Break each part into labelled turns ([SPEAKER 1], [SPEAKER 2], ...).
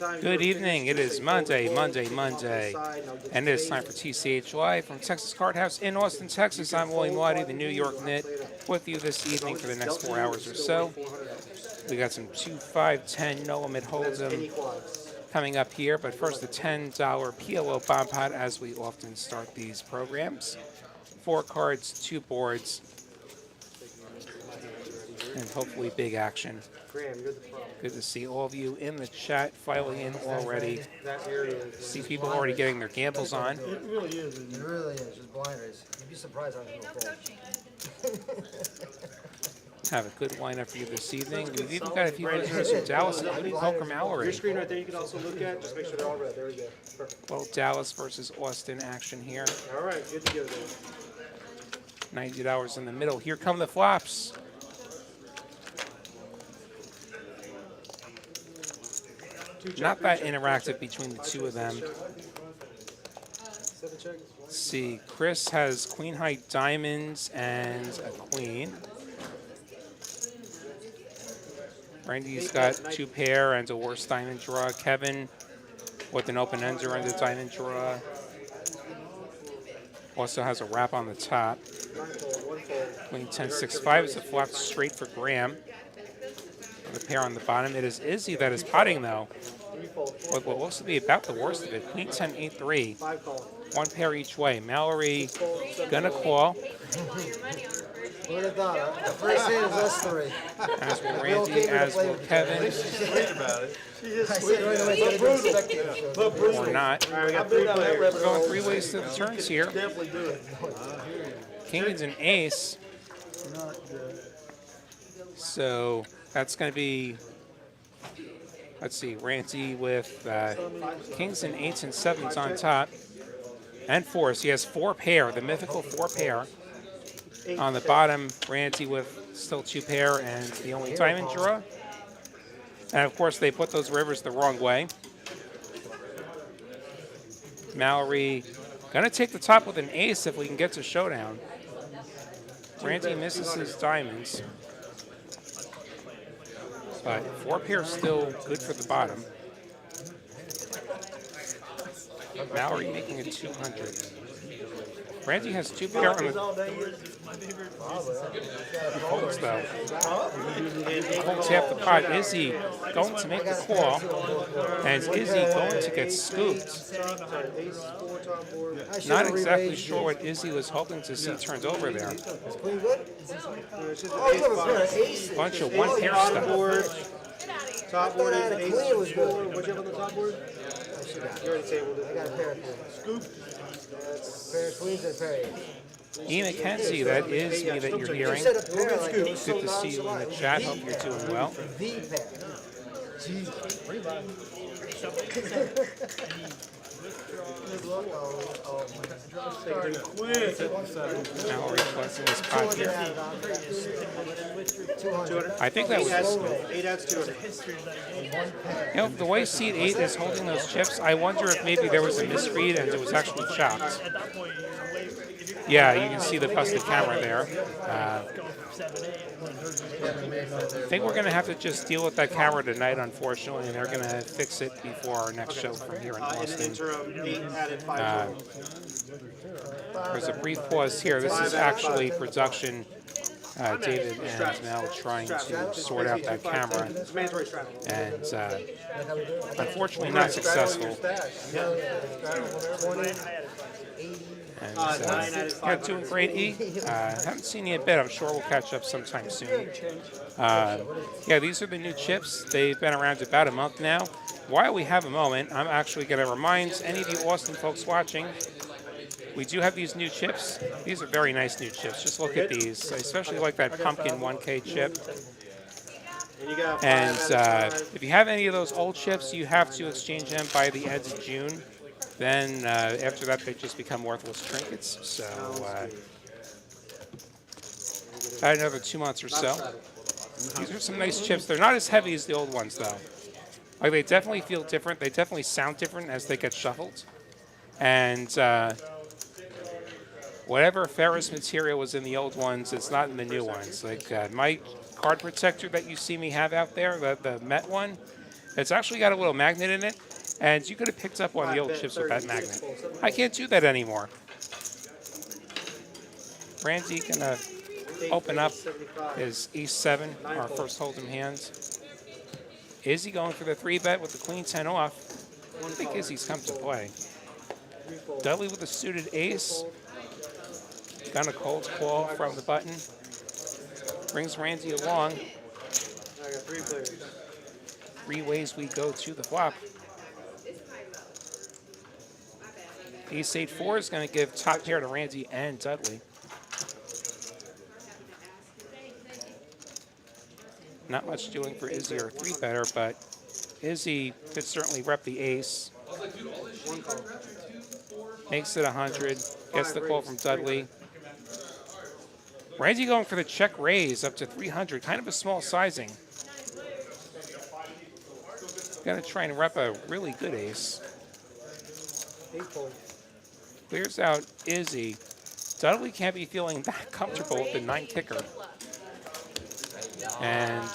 [SPEAKER 1] Good evening. It is Monday, and it is time for TCH Live from Texas Card House in Austin, Texas. I'm William Waddy, the New York Knit, with you this evening for the next 4 hours or so. We got some 2, 5, 10 no limit hold'em coming up here, but first the $10 PLO bomb pot as we often start these programs. 4 cards, 2 boards, and hopefully big action. Good to see all of you in the chat filing in already. See people already getting their gambles on.
[SPEAKER 2] It really is. It really is. Just blind race. You'd be surprised how it's going to fall.
[SPEAKER 1] Have a good lineup for you this evening. We've even got a few visitors from Dallas, including Holcomb Mallory.
[SPEAKER 3] Your screen right there you can also look at. Just make sure they're all red. There we go. Perfect.
[SPEAKER 1] Well, Dallas versus Austin action here.
[SPEAKER 3] All right, good to go there.
[SPEAKER 1] $90 in the middle. Here come the flops. Not that interactive between the two of them. Let's see, Chris has queen high diamonds and a queen. Randy's got 2 pair and a worse diamond draw. Kevin with an open ender and a diamond draw. Also has a wrap on the top. Queen 10-6-5 is a flop straight for Graham. The pair on the bottom. It is Izzy that is potting though. With what looks to be about the worst of it. Queen 10-8-3. 1 pair each way. Mallory gonna call.
[SPEAKER 2] Who would have thought? The first hand is us 3.
[SPEAKER 1] As will Randy, as will Kevin. Or not. We're going 3 ways to the turns here. King is an ace. So that's going to be, let's see, Randy with kings and 8s and 7s on top. And 4s. He has 4 pair, the mythical 4 pair. On the bottom, Randy with still 2 pair and the only diamond draw. And of course, they put those rivers the wrong way. Mallory gonna take the top with an ace if we can get to showdown. Randy misses his diamonds. But 4 pair still good for the bottom. Mallory making it 200. Randy has 2 pair on the holds though. Holds half the pot. Izzy going to make the call. And is Izzy going to get scooped? Not exactly sure what Izzy was hoping to see turned over there. Bunch of 1 pair stuff.
[SPEAKER 3] Top board is ace 4. What'd you have on the top board? You already tabled it.
[SPEAKER 2] I got a pair of queens. Scoop. Pair of queens and pair of 8s.
[SPEAKER 1] E. McKenzie, that is me that you're hearing. Good to see you in the chat. Hope you're doing well.
[SPEAKER 2] The
[SPEAKER 1] Mallory flexing his pot here. I think that was
[SPEAKER 3] 8 adds 200.
[SPEAKER 1] You know, the way seat 8 is holding those chips, I wonder if maybe there was a misread and it was actually chopped. Yeah, you can see the busted camera there. I think we're going to have to just deal with that camera tonight, unfortunately, and they're going to fix it before our next show from here in Austin. There's a brief pause here. This is actually production. David and Mel trying to sort out that camera, and unfortunately not successful. And yeah, doing great, E. Haven't seen you in a bit. I'm sure we'll catch up sometime soon. Yeah, these are the new chips. They've been around about a month now. While we have a moment, I'm actually going to remind any of you Austin folks watching, we do have these new chips. These are very nice new chips. Just look at these. I especially like that pumpkin 1K chip. And if you have any of those old chips, you have to exchange them by the end of June. Then after that, they just become worthless trinkets. So about another 2 months or so. These are some nice chips. They're not as heavy as the old ones, though. Like, they definitely feel different. They definitely sound different as they get shuffled. And whatever ferrous material was in the old ones, it's not in the new ones. Like my card protector that you see me have out there, the Met one, It's actually got a little magnet in it, and you could have picked up on the old chips with that magnet. I can't do that anymore. Randy gonna open up his ace-7, our first hold'em hands. Izzy going for the 3-bet with the queen-10 off. I think Izzy's come to play. Dudley with a suited ace. Gonna cold call from the button. Brings Randy along.
[SPEAKER 3] I got 3 players.
[SPEAKER 1] 3 ways we go to the flop. Ace-8-4 is going to give top pair to Randy and Dudley. Not much doing for Izzy or 3-better, but Izzy could certainly rep the ace. Makes it 100. Gets the call from Dudley. Randy going for the check raise up to 300. Kind of a small sizing. Going to try and rep a really good ace. Clears out Izzy. Dudley can't be feeling that comfortable with the 9 kicker. And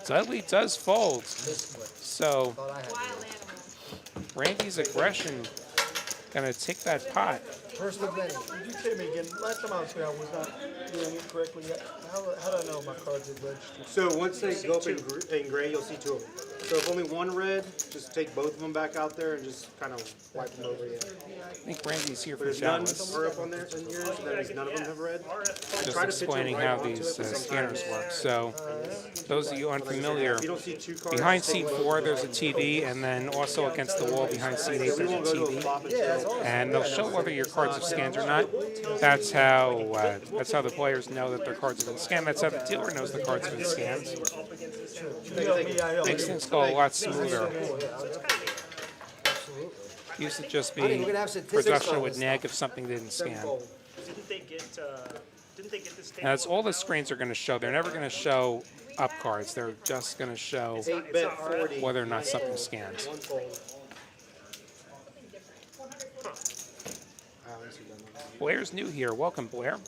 [SPEAKER 1] Dudley does fold. So Randy's aggression gonna take that pot.
[SPEAKER 2] First of many.
[SPEAKER 4] Did you say me again? Last time I was here, I was not doing it correctly. How do I know my cards are registered?
[SPEAKER 3] So once they go up in gray, you'll see 2 of them. So if only 1 red, just take both of them back out there and just kind of wipe them over again.
[SPEAKER 1] I think Randy's here
[SPEAKER 3] But
[SPEAKER 1] for
[SPEAKER 3] if none
[SPEAKER 1] Dallas.
[SPEAKER 3] are up on there in yours, that means none of them have red.
[SPEAKER 1] Just
[SPEAKER 3] Try to fit
[SPEAKER 1] explaining
[SPEAKER 3] them right
[SPEAKER 1] how
[SPEAKER 3] onto
[SPEAKER 1] these
[SPEAKER 3] it, but sometimes
[SPEAKER 1] scanners work. So those of you unfamiliar,
[SPEAKER 3] if you don't see 2 cards,
[SPEAKER 1] behind
[SPEAKER 3] just take
[SPEAKER 1] seat
[SPEAKER 3] both
[SPEAKER 1] 4
[SPEAKER 3] of them.
[SPEAKER 1] there's a TV, and then also against the wall behind seat 8
[SPEAKER 3] So we
[SPEAKER 1] there's a
[SPEAKER 3] won't go to a
[SPEAKER 1] TV.
[SPEAKER 3] flop until
[SPEAKER 1] And they'll show whether your cards have scanned or not. That's how the players know that their cards have been scanned. That's how the dealer knows the cards have been scanned. Makes things go a lot smoother. Used to just be production would nag if something didn't scan.
[SPEAKER 4] Didn't they get this
[SPEAKER 1] And that's all the screens are going to show. They're never going to show up cards. They're just going to show
[SPEAKER 3] 8-bet 40.
[SPEAKER 1] whether or not something's scanned.
[SPEAKER 3] 1 fold.
[SPEAKER 1] Blair's new here. Welcome, Blair.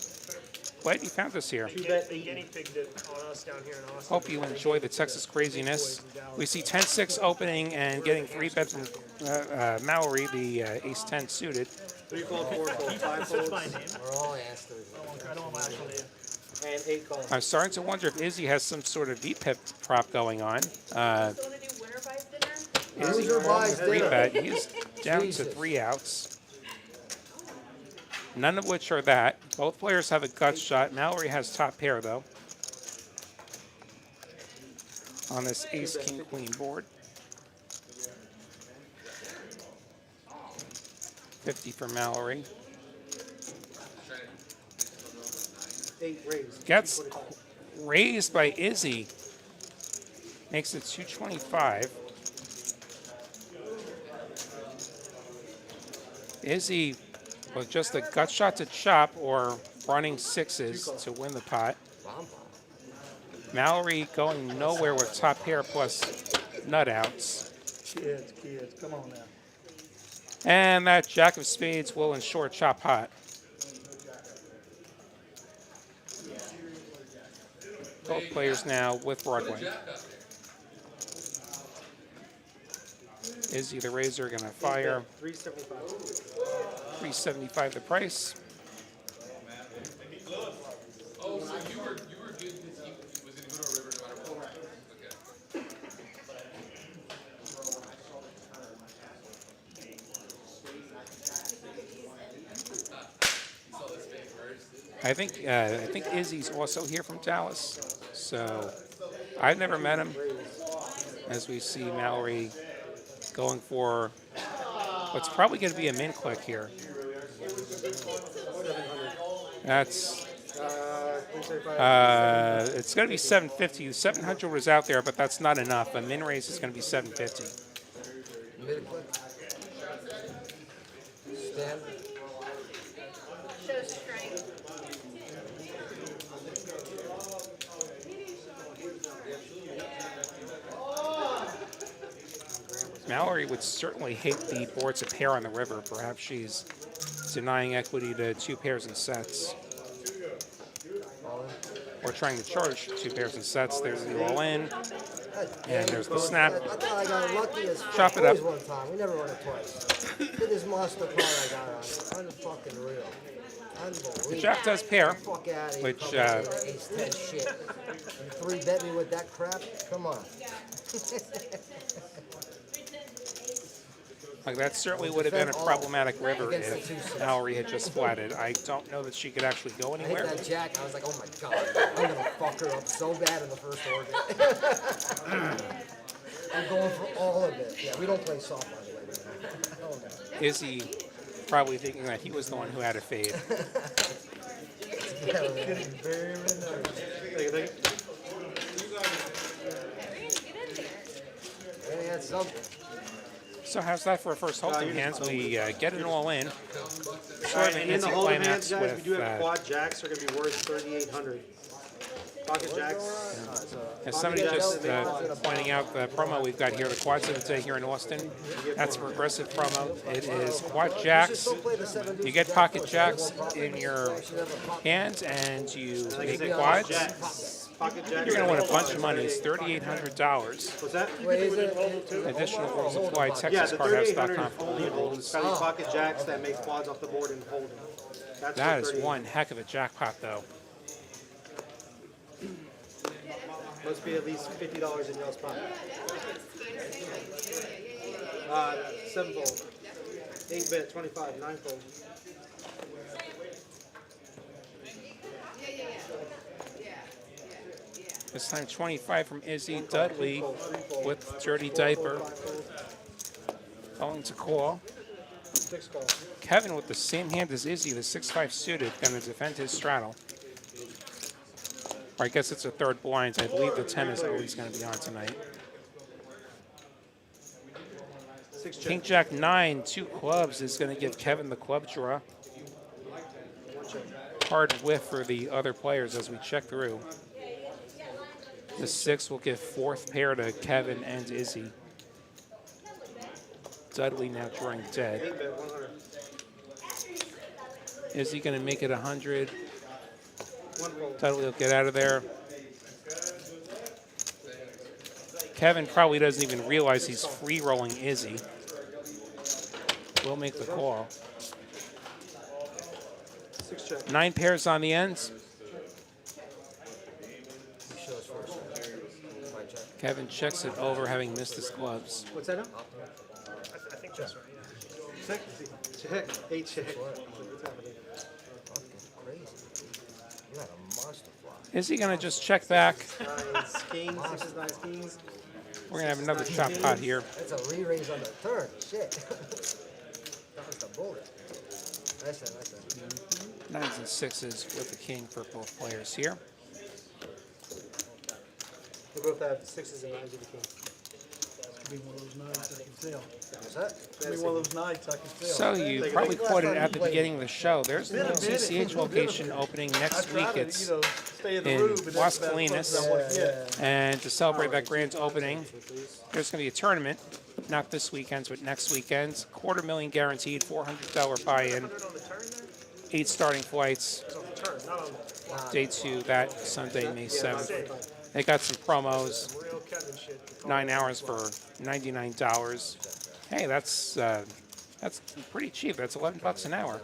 [SPEAKER 1] Glad you found us here.
[SPEAKER 3] 2-bet
[SPEAKER 4] guinea pigged it on us down here in Austin?
[SPEAKER 1] Hope you enjoy the Texas craziness. We see 10-6 opening and getting 3-bet from Mallory, the ace-10 suited.
[SPEAKER 3] 3 fold, 4 fold, 5 folds,
[SPEAKER 2] We're all answered.
[SPEAKER 4] I don't have my actual name.
[SPEAKER 3] and 8 calls.
[SPEAKER 1] I'm starting to wonder if Izzy has some sort of VPIP prop going on. Izzy
[SPEAKER 2] Loser buys dinner.
[SPEAKER 1] 3-bet. He's down to
[SPEAKER 2] Jesus.
[SPEAKER 1] 3 outs. None of which are that. Both players have a gut shot. Mallory has top pair, though, on this ace-king-queen board. 50 for Mallory.
[SPEAKER 3] 8 raised.
[SPEAKER 1] Gets raised by Izzy. Makes it 225. Izzy with just a gut shot to chop or running 6s to win the pot. Mallory going nowhere with top pair plus nut outs.
[SPEAKER 4] Kids, come on now.
[SPEAKER 1] And that jack of spades will ensure chop hot. Both players now with Broadway. Izzy the Razor gonna fire.
[SPEAKER 3] 375.
[SPEAKER 1] 375 the price.
[SPEAKER 5] Oh, so you were good because he was going to go to a river no matter what. Okay. You saw this face first.
[SPEAKER 1] I think Izzy's also here from Dallas. So I've never met him. As we see Mallory going for what's probably going to be a min click here. That's it's going to be 750. 700 was out there, but that's not enough. A min raise is going to be 750.
[SPEAKER 2] Mid click. Stand.
[SPEAKER 6] Shows strength.
[SPEAKER 1] Mallory would certainly hate the boards a pair on the river. Perhaps she's denying equity to 2 pairs and sets. Or trying to charge 2 pairs and sets. There's the all in. And there's the snap.
[SPEAKER 2] I thought I got lucky as
[SPEAKER 1] Chop it
[SPEAKER 2] always
[SPEAKER 1] up.
[SPEAKER 2] one time. We never run it twice. Look at this monster card I got on. Unfucking real. Unbelievable.
[SPEAKER 1] Jack does pair,
[SPEAKER 2] Fuck out of here.
[SPEAKER 1] which,
[SPEAKER 2] Come on, ace 10 shit. You 3-bet me with that crap? Come on.
[SPEAKER 1] like that certainly would have been a problematic river if Mallory had just flatted. I don't know that she could actually go
[SPEAKER 2] I hit
[SPEAKER 1] anywhere.
[SPEAKER 2] that jack. I was like, oh my god, I'm gonna fuck her up so bad in the first order. I'm going for all of it. Yeah, we don't play soft, by the way. Oh no.
[SPEAKER 1] Izzy probably thinking that he was the one who had a fade.
[SPEAKER 2] Yeah, man.
[SPEAKER 4] Getting very nervous.
[SPEAKER 2] Really had something.
[SPEAKER 1] So how's that for a first hold'em hands? We get it all in. Sort of an
[SPEAKER 3] And in the
[SPEAKER 1] easy
[SPEAKER 3] hold'em hands,
[SPEAKER 1] climax
[SPEAKER 3] guys, we
[SPEAKER 1] with
[SPEAKER 3] do have quad jacks. They're going to be worth 3,800. Pocket jacks.
[SPEAKER 1] as somebody just pointing out the promo we've got here, the quads of the day here in Austin. That's a progressive promo. It is quad jacks. You get pocket jacks in your hands and you make quads.
[SPEAKER 3] Pocket jacks.
[SPEAKER 1] You're going to win a bunch of money. It's $3,800.
[SPEAKER 3] What's that?
[SPEAKER 2] Wait, is it?
[SPEAKER 1] Additional rules apply.
[SPEAKER 3] Yeah, the 3,800
[SPEAKER 1] TexasCardhouse.com
[SPEAKER 3] is
[SPEAKER 1] for
[SPEAKER 3] only
[SPEAKER 1] rules.
[SPEAKER 3] It's got these pocket jacks that make quads off the board and hold them. That's
[SPEAKER 1] That
[SPEAKER 3] the
[SPEAKER 1] is
[SPEAKER 3] 38.
[SPEAKER 1] one heck of a jackpot, though.
[SPEAKER 3] Must be at least $50 in y'all's pocket. 7-fold. 8-bit, 25, 9-fold.
[SPEAKER 1] This time 25 from Izzy Dudley with Dirty Diaper. Going to call.
[SPEAKER 3] 6 call.
[SPEAKER 1] Kevin with the same hand as Izzy, the 6-5 suited, going to defend his straddle. Or I guess it's a third blind. I believe the 10 is always going to be on tonight.
[SPEAKER 3] 6 check.
[SPEAKER 1] King Jack 9, 2 clubs is going to give Kevin the club draw. Hard whiff for the other players as we check through. The 6 will give 4th pair to Kevin and Izzy. Dudley now drawing dead.
[SPEAKER 3] 8-bit, 100.
[SPEAKER 1] Is he going to make it 100?
[SPEAKER 3] 1-fold.
[SPEAKER 1] Dudley will get out of there. Kevin probably doesn't even realize he's free rolling Izzy. We'll make the call.
[SPEAKER 3] 6 check.
[SPEAKER 1] 9 pairs on the ends.
[SPEAKER 2] He shows first. My check.
[SPEAKER 1] Kevin checks it over, having missed his clubs.
[SPEAKER 3] What's that now?
[SPEAKER 4] I think that's right. Yeah.
[SPEAKER 3] 6. Check. 8 check.
[SPEAKER 2] Fucking crazy. You got a monster fly.
[SPEAKER 1] Is he going to just check back?
[SPEAKER 3] 9s, kings. 6s, 9s, kings.
[SPEAKER 1] We're going to have another chop pot here.
[SPEAKER 2] That's a re-raise on the turn. Shit. That was the bullet. Nice one, nice one.
[SPEAKER 1] 9s and 6s with the king for both players here.
[SPEAKER 3] We both have 6s and 9s with the king.
[SPEAKER 4] Be one of those nights I can tell.
[SPEAKER 2] What's that?
[SPEAKER 4] Be one of those nights I can tell.
[SPEAKER 1] So you probably caught it at the beginning of the show. There's a new TCH location opening next week. It's
[SPEAKER 4] stay in the
[SPEAKER 1] in
[SPEAKER 4] room, but
[SPEAKER 1] Las
[SPEAKER 4] that's
[SPEAKER 1] Colinas.
[SPEAKER 4] something I want to get.
[SPEAKER 1] And to celebrate that grand opening, there's going to be a tournament, not this weekend, but next weekend. $250,000 guaranteed, $400 buy-in, 8 starting flights. Day 2, that Sunday, May 7th. They got some promos, 9 hours for $99. Hey, that's pretty cheap. That's $11 an hour.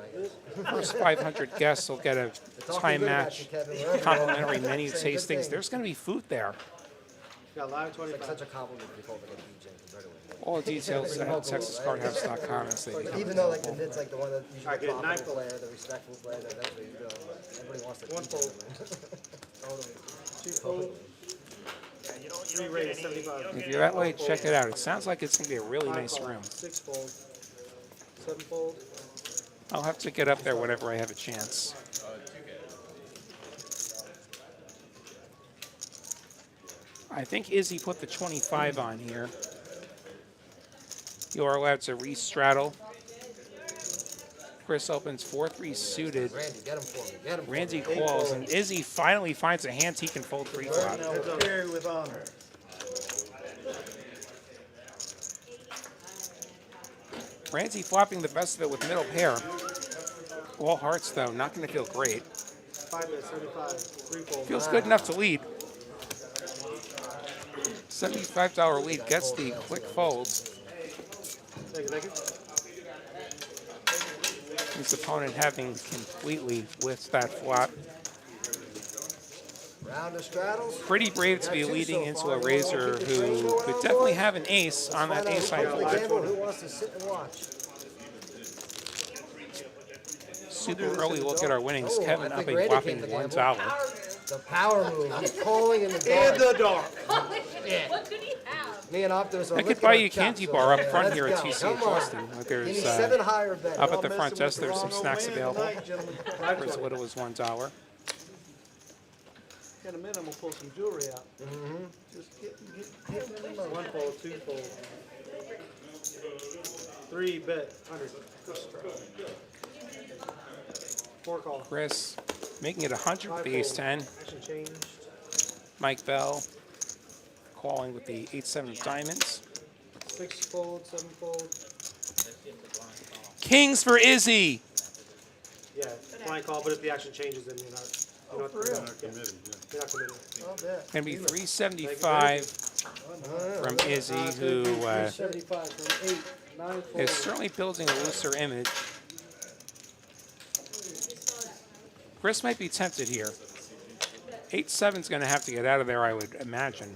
[SPEAKER 1] First 500 guests will get a time match, complimentary menu tastings. There's going to be food there.
[SPEAKER 3] Got live
[SPEAKER 2] It's like
[SPEAKER 3] 25.
[SPEAKER 2] such a compliment to be called like a DJ compared to it.
[SPEAKER 1] All the details at TexasCardhouse.com as they become
[SPEAKER 2] Even though like the mid's like the one that
[SPEAKER 3] Alright,
[SPEAKER 2] usually
[SPEAKER 3] get it.
[SPEAKER 2] the
[SPEAKER 3] 9-fold.
[SPEAKER 2] player, the respectful player, that's what you do. Everybody wants to
[SPEAKER 3] 1-fold.
[SPEAKER 2] DJ,
[SPEAKER 3] 2-fold. 3 raise, 75.
[SPEAKER 1] If you're that way, check it out. It sounds like it's going to be a really nice room.
[SPEAKER 3] 6-fold. 7-fold.
[SPEAKER 1] I'll have to get up there whenever I have a chance. I think Izzy put the 25 on here. You are allowed to re-straddle. Chris opens 4-3 suited.
[SPEAKER 2] Randy, get him for me. Get him.
[SPEAKER 1] Randy calls, and Izzy finally finds a hand he can fold pre-flop.
[SPEAKER 4] Now we'll carry with honor.
[SPEAKER 1] Randy flopping the best of it with middle pair. All hearts, though, not going to feel great.
[SPEAKER 3] 5-bit, 75. 3-fold.
[SPEAKER 1] Feels good enough to lead. $75 lead gets the quick fold.
[SPEAKER 3] Thank you.
[SPEAKER 1] His opponent having completely whiffed that flop.
[SPEAKER 2] Round of straddles.
[SPEAKER 1] Pretty brave to be leading into a raiser who could definitely have an ace on that ace high
[SPEAKER 2] Who
[SPEAKER 1] flop.
[SPEAKER 2] wants to sit and watch?
[SPEAKER 1] Super early look at our winnings.
[SPEAKER 2] Oh,
[SPEAKER 1] Kevin
[SPEAKER 2] I
[SPEAKER 1] up
[SPEAKER 2] think
[SPEAKER 1] a
[SPEAKER 2] Randy
[SPEAKER 1] whopping
[SPEAKER 2] came to gamble.
[SPEAKER 1] $1.
[SPEAKER 2] The power move. He's calling in the dark.
[SPEAKER 3] In the dark.
[SPEAKER 6] What could he have?
[SPEAKER 2] Me and Optimus are
[SPEAKER 1] I could
[SPEAKER 2] licking
[SPEAKER 1] buy
[SPEAKER 2] our
[SPEAKER 1] you a
[SPEAKER 2] chops
[SPEAKER 1] candy
[SPEAKER 2] over
[SPEAKER 1] bar up
[SPEAKER 2] there.
[SPEAKER 1] front
[SPEAKER 2] Let's
[SPEAKER 1] here at
[SPEAKER 2] go.
[SPEAKER 1] TCH
[SPEAKER 2] Come on.
[SPEAKER 1] Austin.
[SPEAKER 2] Give me
[SPEAKER 1] There's
[SPEAKER 2] 7 higher bet.
[SPEAKER 1] up at
[SPEAKER 2] Y'all
[SPEAKER 1] the front
[SPEAKER 2] messing
[SPEAKER 1] desk.
[SPEAKER 2] with
[SPEAKER 1] There's some
[SPEAKER 2] the wrong
[SPEAKER 1] snacks
[SPEAKER 2] man
[SPEAKER 1] available
[SPEAKER 2] tonight, gentlemen.
[SPEAKER 1] for as little as $1.
[SPEAKER 4] In a minute, I'm gonna pull some jewelry out. Just get in the mode.
[SPEAKER 3] 1 fold, 2 fold. 3 bet, 100. 4 call.
[SPEAKER 1] Chris making it 100 with the ace 10.
[SPEAKER 3] Action changed.
[SPEAKER 1] Mike Bell calling with the 8-7 of diamonds.
[SPEAKER 3] 6 fold, 7 fold.
[SPEAKER 1] Kings for Izzy.
[SPEAKER 3] Yeah, blind call, but if the action changes, then you're not. You're not committed. You're not committed.
[SPEAKER 4] I'll bet.
[SPEAKER 1] Gonna be 375 from Izzy, who
[SPEAKER 4] 75 from 8, 9 fold.
[SPEAKER 1] is certainly building a looser image. Chris might be tempted here. 8-7's going to have to get out of there, I would imagine.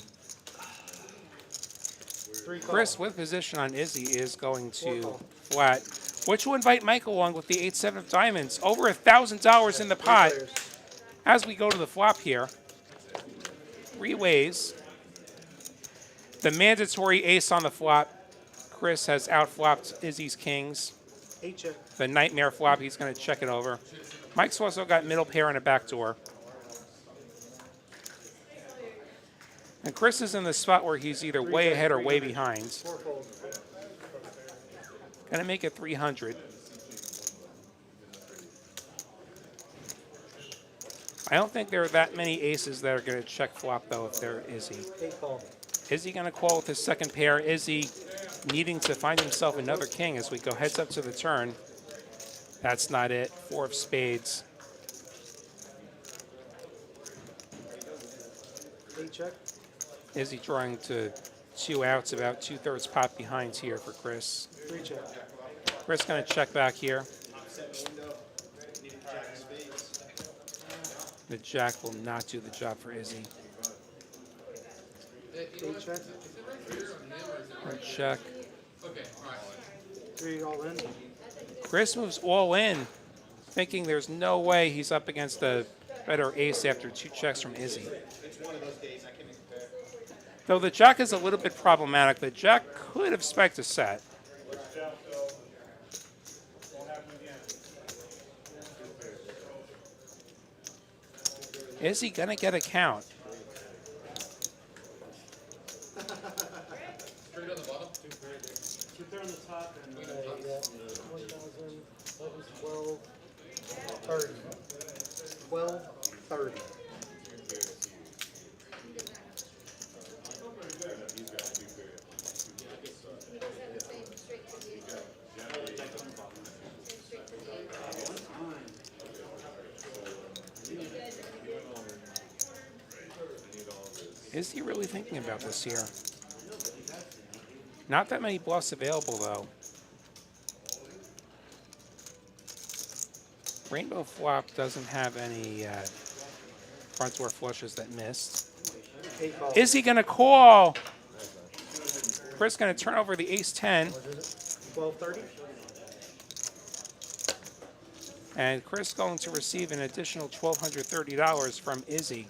[SPEAKER 3] 3 call.
[SPEAKER 1] Chris, with position on Izzy, is going to flat, which will invite Mike along with the 8-7 of diamonds. Over $1,000 in the pot as we go to the flop here. 3 ways. The mandatory ace on the flop. Chris has outflopped Izzy's kings.
[SPEAKER 3] 8 check.
[SPEAKER 1] The nightmare flop, he's going to check it over. Mike's also got middle pair and a backdoor. And Chris is in the spot where he's either way ahead or way behind.
[SPEAKER 3] 4 fold.
[SPEAKER 1] Gonna make it 300. I don't think there are that many aces that are gonna check flop though if they're Izzy.
[SPEAKER 3] 8 call.
[SPEAKER 1] Izzy gonna call with his second pair. Izzy needing to find himself another king as we go heads up to the turn. That's not it. 4 of spades.
[SPEAKER 3] 8 check.
[SPEAKER 1] Izzy trying to 2 outs, about 2/3 pot behind here for Chris.
[SPEAKER 3] 3 check.
[SPEAKER 1] Chris gonna check back here. The jack will not do the job for Izzy.
[SPEAKER 3] 8 check.
[SPEAKER 1] Hard check.
[SPEAKER 3] 3 all in.
[SPEAKER 1] Chris moves all in, thinking there's no way he's up against a better ace after 2 checks from Izzy. Though the jack is a little bit problematic, the jack could have spiked a set. Is he gonna get a count?
[SPEAKER 5] Straight on the bottom.
[SPEAKER 3] 2 pair on the top and
[SPEAKER 2] 1,000,
[SPEAKER 3] 12, 30. 12, 30.
[SPEAKER 1] Is he really thinking about this here? Not that many bluffs available, though. Rainbow flop doesn't have any front door flushes that missed.
[SPEAKER 3] 8 call.
[SPEAKER 1] Is he going to call? Chris going to turn over the ace-10.
[SPEAKER 3] 12, 30.
[SPEAKER 1] And Chris going to receive an additional $1,230 from Izzy.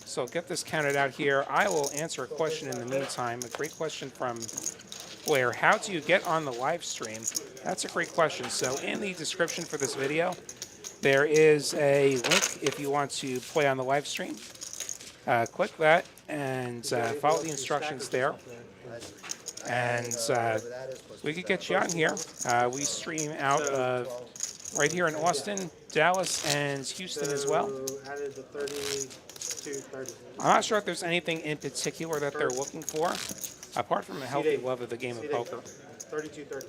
[SPEAKER 1] So get this counted out here. I will answer a question in the meantime. A great question from Blair. How do you get on the live stream? That's a great question. So in the description for this video, there is a link if you want to play on the live stream. Click that and follow the instructions there. And we could get you on here. We stream out of right here in Austin, Dallas, and Houston as well.
[SPEAKER 3] So added the 32, 30.
[SPEAKER 1] I'm not sure if there's anything in particular that they're looking for, apart from a healthy love of the game of poker.
[SPEAKER 3] 32, 30.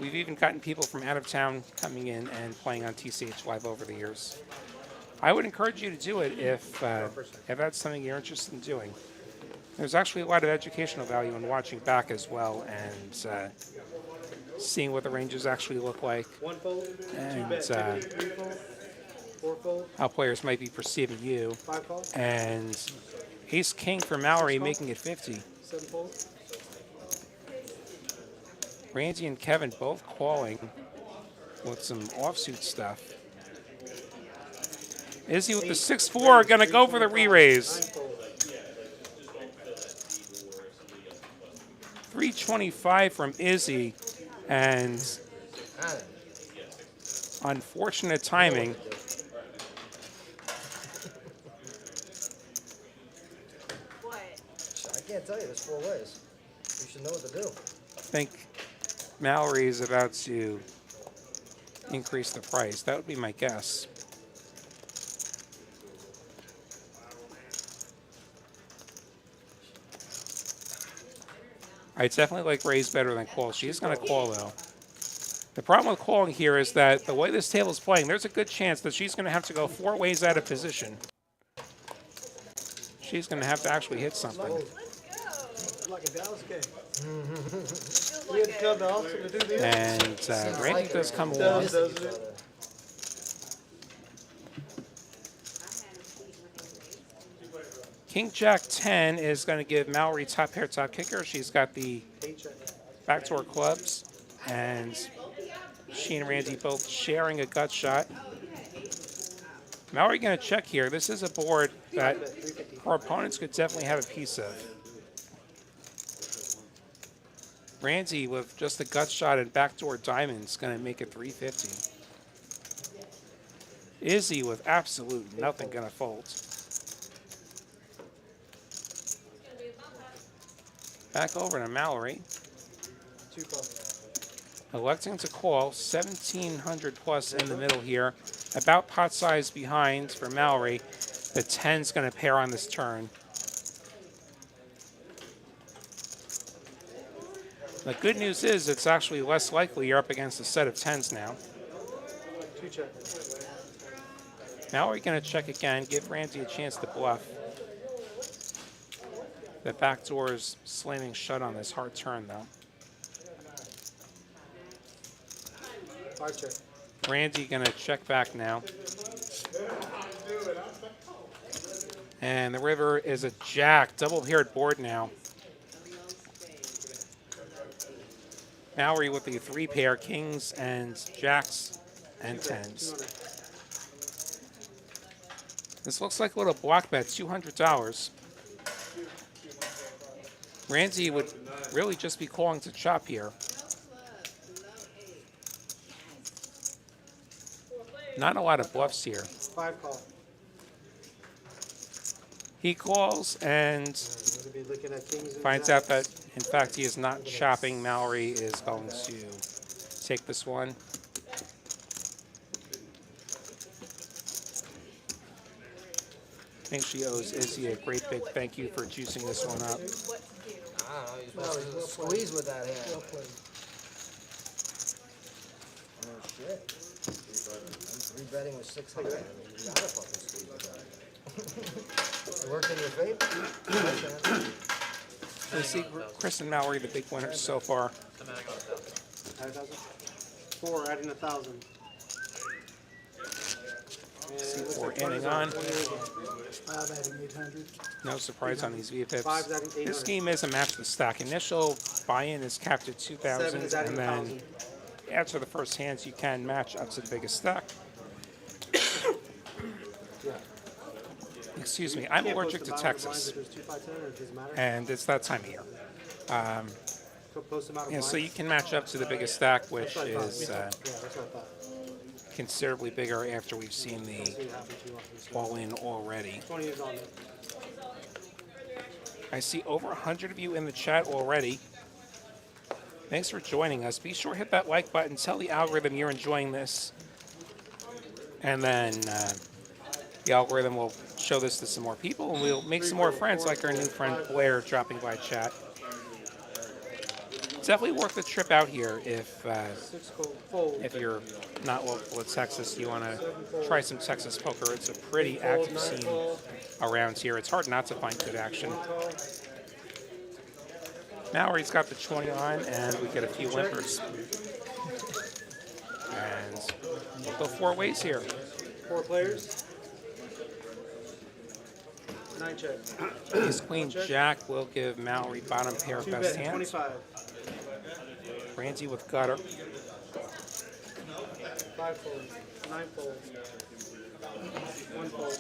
[SPEAKER 1] We've even gotten people from out of town coming in and playing on TCH Live over the years. I would encourage you to do it if that's something you're interested in doing. There's actually a lot of educational value in watching back as well and seeing what the ranges actually look like
[SPEAKER 3] One fold,
[SPEAKER 1] and
[SPEAKER 3] two bet, three fold, four fold,
[SPEAKER 1] how players might be perceiving you.
[SPEAKER 3] five call,
[SPEAKER 1] And Ace King for Mallory making it 50.
[SPEAKER 3] seven fold.
[SPEAKER 1] Randy and Kevin both calling with some offsuit stuff. Izzy with the 6-4 gonna go for the re-raise. 325 from Izzy, and unfortunate timing.
[SPEAKER 6] What?
[SPEAKER 2] I can't tell you. There's 4 ways. You should know what to do.
[SPEAKER 1] I think Mallory is about to increase the price. That would be my guess. I definitely like raise better than call. She's going to call, though. The problem with calling here is that the way this table is playing, there's a good chance that she's going to have to go 4 ways out of position. She's going to have to actually hit something.
[SPEAKER 4] Like a Dallas game. We had to come to Austin to do this.
[SPEAKER 1] And Randy does come along.
[SPEAKER 4] Doesn't it?
[SPEAKER 1] King Jack 10 is going to give Mallory top pair, top kicker. She's got the backdoor clubs, and she and Randy both sharing a gut shot. Mallory going to check here. This is a board that her opponents could definitely have a piece of. Randy with just a gut shot and backdoor diamonds going to make it 350. Izzy with absolute nothing going to fold. Back over to Mallory. Electing to call, 1,700 plus in the middle here. About pot size behind for Mallory. The 10's going to pair on this turn. The good news is it's actually less likely you're up against a set of 10s now.
[SPEAKER 3] Two check.
[SPEAKER 1] Mallory going to check again, give Randy a chance to bluff. The back door is slamming shut on this hard turn, though.
[SPEAKER 3] Five check.
[SPEAKER 1] Randy going to check back now. And the river is a jack. Double-paired board now. Mallory with the 3-pair, kings and jacks and 10s. This looks like a little block bet, $200. Randy would really just be calling to chop here. Not a lot of bluffs here.
[SPEAKER 3] 5 call.
[SPEAKER 1] He calls and
[SPEAKER 3] We'll be looking at kings and
[SPEAKER 1] finds
[SPEAKER 3] jacks.
[SPEAKER 1] out that, in fact, he is not chopping. Mallory is going to take this one. I think she owes Izzy a great big thank you for juicing this one up.
[SPEAKER 2] I don't know. You're supposed to squeeze with that hand. Oh, shit. I'm 3-betting with 600. I mean, you gotta fucking squeeze with that. It worked in your favor?
[SPEAKER 1] We see Chris and Mallory the big winners so far.
[SPEAKER 3] Add 1,000. 4, adding 1,000.
[SPEAKER 1] We're ending on.
[SPEAKER 4] 5 adding 800.
[SPEAKER 1] No surprise on these VFIPs.
[SPEAKER 3] 5's adding 800.
[SPEAKER 1] This game is a match the stack. Initial buy-in is capped at 2,000,
[SPEAKER 3] 7 is adding
[SPEAKER 1] and then
[SPEAKER 3] 1,000.
[SPEAKER 1] after the first hands, you can match up to the biggest stack. Excuse me, I'm
[SPEAKER 3] Can't
[SPEAKER 1] allergic
[SPEAKER 3] post
[SPEAKER 1] to
[SPEAKER 3] them out of blinds
[SPEAKER 1] Texas,
[SPEAKER 3] if there's 2, 5, 10, or it doesn't matter.
[SPEAKER 1] and it's that time of year.
[SPEAKER 3] Post them out of
[SPEAKER 1] Yeah, so
[SPEAKER 3] blinds.
[SPEAKER 1] you can match up to the biggest stack, which
[SPEAKER 3] That's what I thought.
[SPEAKER 1] is
[SPEAKER 3] Yeah, that's what I thought.
[SPEAKER 1] considerably bigger after we've seen the
[SPEAKER 3] See what happens to you off this.
[SPEAKER 1] all-in already.
[SPEAKER 3] 20 is on there.
[SPEAKER 1] I see over 100 of you in the chat already. Thanks for joining us. Be sure to hit that like button. Tell the algorithm you're enjoying this. And then the algorithm will show this to some more people, and we'll make some more friends, like our new friend Blair dropping by chat. definitely worth the trip out here if
[SPEAKER 3] 6 fold.
[SPEAKER 1] if you're not local to Texas. You want to try some Texas poker. It's a pretty active scene around here. It's hard not to find good action. Mallory's got the 20 on, and we get a few limpers. And we'll go 4 ways here.
[SPEAKER 3] 4 players. 9 check.
[SPEAKER 1] Ace Queen Jack will give Mallory bottom pair
[SPEAKER 3] 2
[SPEAKER 1] best
[SPEAKER 3] bet,
[SPEAKER 1] hands.
[SPEAKER 3] 25.
[SPEAKER 1] Randy with gutter.
[SPEAKER 3] 5 fold. 9 fold. 1 fold.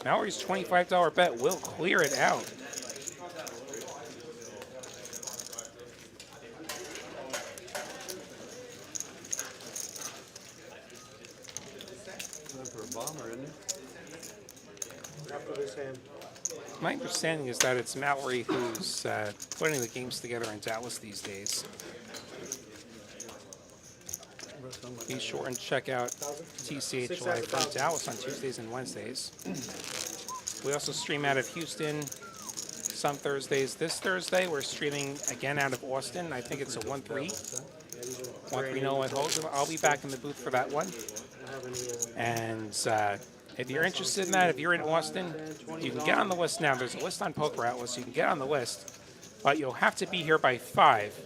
[SPEAKER 1] Mallory's $25 bet will clear it out.
[SPEAKER 3] After this hand.
[SPEAKER 1] My understanding is that it's Mallory who's putting the games together in Dallas these days. Be sure and check out TCH Live from Dallas on Tuesdays and Wednesdays. We also stream out of Houston some Thursdays. This Thursday, we're streaming again out of Austin. I think it's a 1-3. 1-3-0 at Hogan. I'll be back in the booth for that one. And if you're interested in that, if you're in Austin, you can get on the list now. There's a list on Poker Atlas. You can get on the list, but you'll have to be here by 5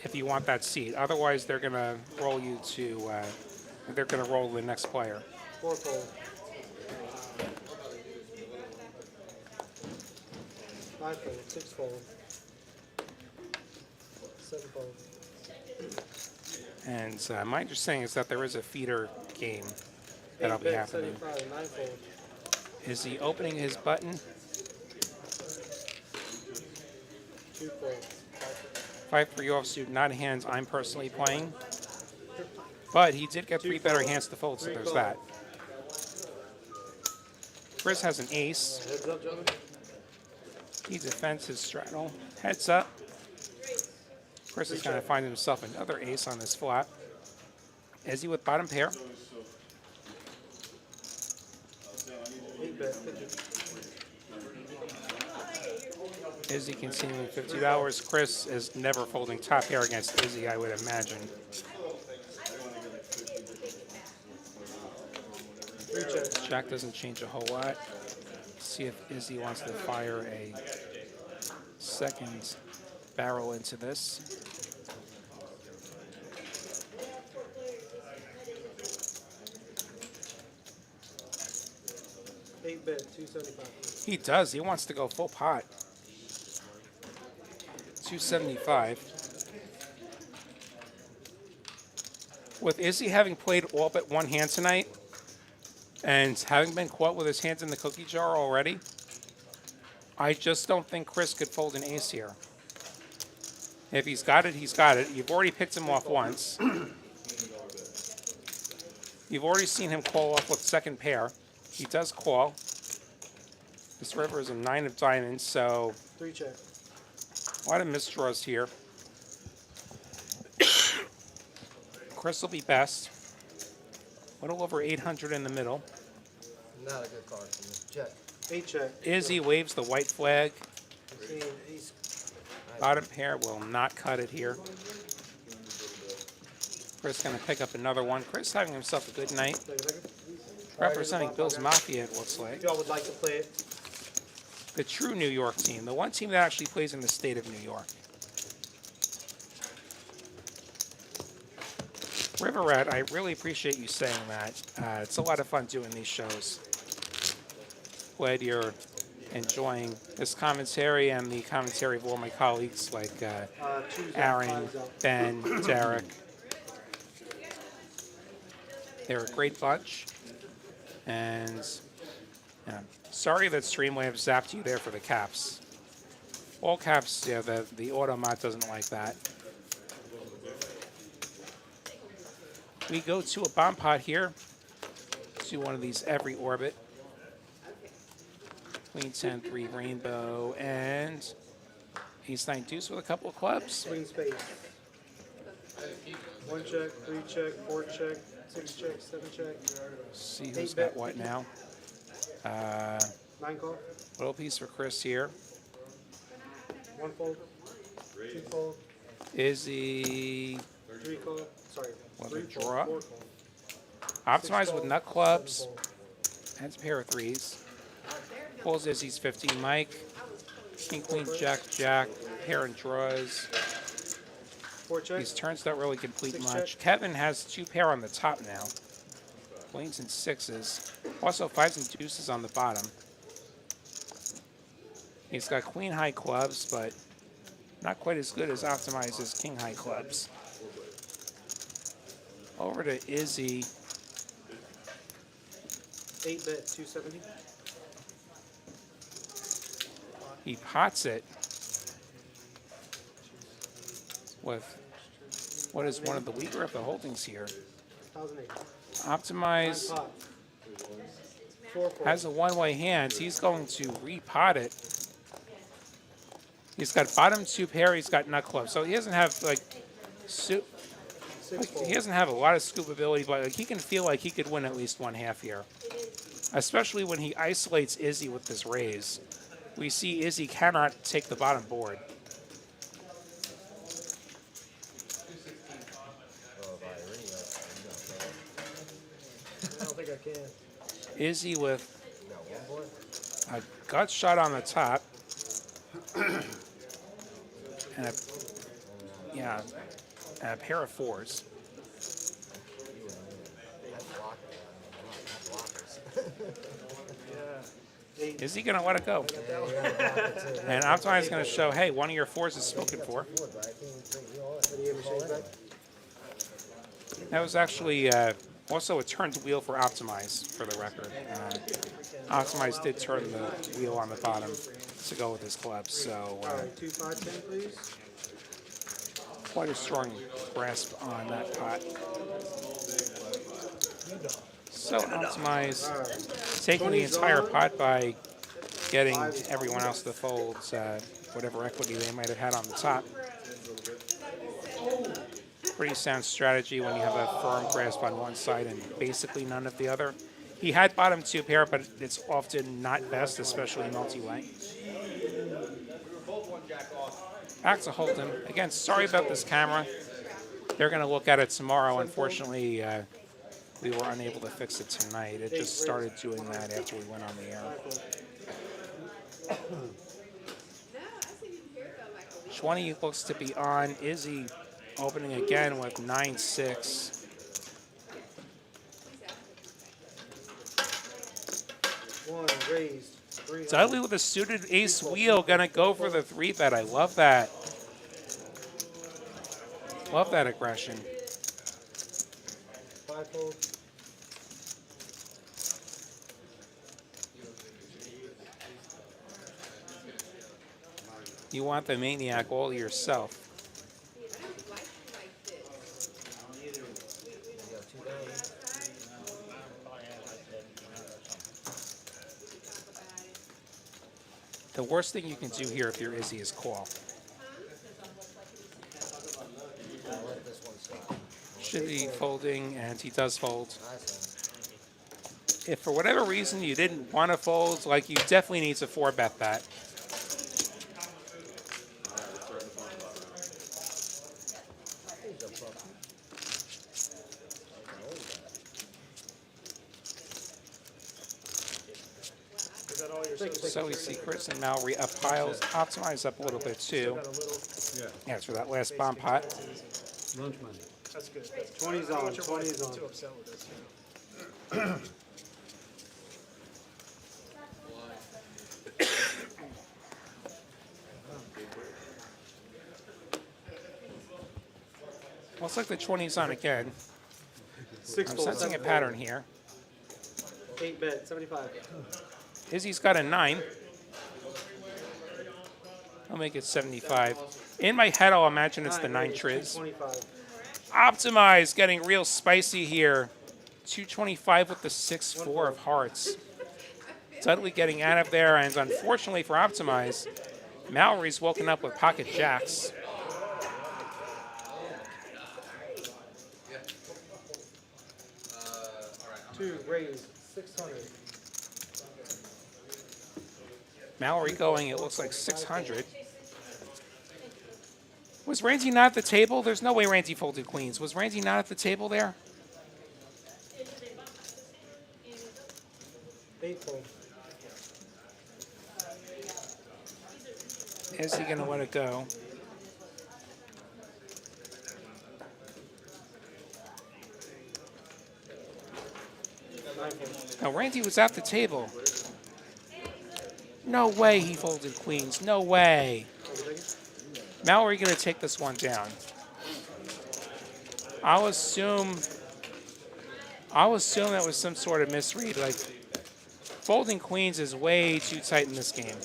[SPEAKER 1] if you want that seat. Otherwise, they're going to roll you to, they're going to roll the next player.
[SPEAKER 3] 4 fold. 5 fold. 6 fold. 7 fold.
[SPEAKER 1] And my understanding is that there is a feeder game that'll be happening.
[SPEAKER 3] 75. 9 fold.
[SPEAKER 1] Is he opening his button?
[SPEAKER 3] 2 fold.
[SPEAKER 1] 5-3 offsuit, not hands I'm personally playing. But he did get 3 better hands to fold, so there's that. Chris has an ace.
[SPEAKER 3] Heads up, gentlemen.
[SPEAKER 1] He defends his straddle. Heads up. Chris is going to find himself another ace on this flop. Izzy with bottom pair.
[SPEAKER 3] 8 bet. 50.
[SPEAKER 1] Izzy continuing $50. Chris is never folding top pair against Izzy, I would imagine.
[SPEAKER 3] 3 check.
[SPEAKER 1] Jack doesn't change a whole lot. See if Izzy wants to fire a second barrel into this.
[SPEAKER 3] Eight bet. 275.
[SPEAKER 1] He does. He wants to go full pot. 275. With Izzy having played all but one hand tonight, and having been caught with his hands in the cookie jar already, I just don't think Chris could fold an ace here. If he's got it, he's got it. You've already picked him off once. You've already seen him call off with second pair. He does call. This river is a 9 of diamonds, so
[SPEAKER 3] 3 check.
[SPEAKER 1] a lot of misdraws here. Chris will be best. A little over 800 in the middle.
[SPEAKER 2] Not a good card for me. Check.
[SPEAKER 3] 8 check.
[SPEAKER 1] Izzy waves the white flag.
[SPEAKER 3] Seeing ace.
[SPEAKER 1] Bottom pair will not cut it here. Chris going to pick up another one. Chris having himself a good night.
[SPEAKER 3] Take a second.
[SPEAKER 1] Representing Bill's Mafia, it looks like.
[SPEAKER 3] If y'all would like to play it.
[SPEAKER 1] The true New York team. The one team that actually plays in the state of New York. River Rat, I really appreciate you saying that. It's a lot of fun doing these shows. Glad you're enjoying this commentary and the commentary of all my colleagues like Aaron, Ben, Derek. They're a great bunch. And sorry that Streamwave zapped you there for the caps. All caps, yeah, the Automat doesn't like that. We go to a bomb pot here. To one of these every orbit. Queen 10, 3 rainbow, and ace 9 deuce with a couple of clubs.
[SPEAKER 3] Swing space. 1 check, 3 check, 4 check, 6 check, 7 check.
[SPEAKER 1] See who's got what now.
[SPEAKER 3] 9 call.
[SPEAKER 1] Little piece for Chris here.
[SPEAKER 3] 1 fold.
[SPEAKER 4] Two fold.
[SPEAKER 1] Izzy
[SPEAKER 3] 3 call. Sorry.
[SPEAKER 1] with
[SPEAKER 3] 3
[SPEAKER 1] a
[SPEAKER 3] fold,
[SPEAKER 1] draw.
[SPEAKER 3] 4 call.
[SPEAKER 1] Optimized with nut clubs.
[SPEAKER 4] 7 fold.
[SPEAKER 1] That's a pair of threes. Pulls Izzy's 15 Mike. King, queen, jack, jack. Pair and draws.
[SPEAKER 3] 4 check.
[SPEAKER 1] These turns don't really complete
[SPEAKER 3] 6
[SPEAKER 1] much.
[SPEAKER 3] check.
[SPEAKER 1] Kevin has 2 pair on the top now. Queens and 6s. Also 5s and deuces on the bottom. He's got queen high clubs, but not quite as good as Optimized's king high clubs. Over to Izzy.
[SPEAKER 3] 8 bet 270.
[SPEAKER 1] He pots it with what is one of the weaker of the holdings here.
[SPEAKER 3] 1008.
[SPEAKER 1] Optimize
[SPEAKER 3] Pot. 4 fold.
[SPEAKER 1] has a one-way hand. He's going to repot it. He's got bottom 2 pair. He's got nut clubs. So he doesn't have like
[SPEAKER 3] 6 fold.
[SPEAKER 1] he doesn't have a lot of scoop ability, but like, he can feel like he could win at least one half here. Especially when he isolates Izzy with this raise. We see Izzy cannot take the bottom board.
[SPEAKER 4] I don't think I can.
[SPEAKER 1] Izzy with
[SPEAKER 2] You got one board?
[SPEAKER 1] a gut shot on the top. And a pair of 4s.
[SPEAKER 2] That's blocked. Not blockers.
[SPEAKER 4] Yeah.
[SPEAKER 1] Is he going to let it go?
[SPEAKER 2] Yeah, you gotta block it too.
[SPEAKER 1] And Optimize is going to show, hey, one of your 4s is spoken for.
[SPEAKER 2] Board, but I can't even think, you know,
[SPEAKER 3] What do you have, Shane, back?
[SPEAKER 1] That was actually also a turned wheel for Optimize, for the record. Optimize did turn the wheel on the bottom to go with his clubs, so
[SPEAKER 3] All right, 2 5 10, please.
[SPEAKER 1] quite a strong grasp on that pot. So Optimize
[SPEAKER 3] All right.
[SPEAKER 1] taking the
[SPEAKER 3] 20's
[SPEAKER 1] entire
[SPEAKER 3] on.
[SPEAKER 1] pot by getting everyone else to fold whatever equity they might have had on the top. Pretty sound strategy when you have a firm grasp on one side and basically none of the other. He had bottom 2 pair, but it's often not best, especially multi-way. Back to Holden. Again, sorry about this camera. They're going to look at it tomorrow. Unfortunately, we were unable to fix it tonight. It just started doing that after we went on the air. 20 looks to be on. Izzy opening again with 9-6.
[SPEAKER 3] One raised. 3
[SPEAKER 1] Dudley with a suited ace wheel, gonna go for the 3-bet. I love that. Love that aggression.
[SPEAKER 3] 5 fold.
[SPEAKER 1] You want the maniac all to yourself.
[SPEAKER 2] you got 2 down.
[SPEAKER 1] The worst thing you can do here if you're Izzy is call.
[SPEAKER 2] I'll let this one stop.
[SPEAKER 1] Should be folding, and he does fold.
[SPEAKER 2] Nice
[SPEAKER 1] If for whatever reason you didn't want to fold, like you definitely need to 4-bet that.
[SPEAKER 4] Is that all your
[SPEAKER 1] So we see Chris and Mallory up piles, Optimize up a little bit too.
[SPEAKER 4] got a little?
[SPEAKER 1] Yeah, it's for that last bomb pot.
[SPEAKER 5] Lunch money.
[SPEAKER 4] That's good.
[SPEAKER 3] 20's
[SPEAKER 4] I
[SPEAKER 3] on.
[SPEAKER 4] want your wife
[SPEAKER 3] 20's
[SPEAKER 4] to
[SPEAKER 3] on.
[SPEAKER 4] be too upset with us, you know.
[SPEAKER 1] Looks like the 20's on again.
[SPEAKER 3] 6
[SPEAKER 1] I'm
[SPEAKER 3] fold.
[SPEAKER 1] sensing a
[SPEAKER 3] 7
[SPEAKER 1] pattern here.
[SPEAKER 3] fold. 8 bet 75.
[SPEAKER 1] Izzy's got a 9. I'll make it 75. In my head, I'll imagine it's the 9
[SPEAKER 3] raised,
[SPEAKER 1] triz.
[SPEAKER 3] 225.
[SPEAKER 1] Optimize, getting real spicy here. 225 with the 6-4 of hearts. Dudley getting out of there, and unfortunately for Optimize, Mallory's woken up with pocket jacks.
[SPEAKER 3] Two raised. 600.
[SPEAKER 1] Mallory going, it looks like 600. Was Randy not at the table? There's no way Randy folded queens. Was Randy not at the table there?
[SPEAKER 3] 8 fold.
[SPEAKER 1] Is he going to let it go? No, Randy was at the table. No way he folded queens. No way. Mallory going to take this one down. I'll assume that was some sort of misread. Like, folding queens is way too tight in this game.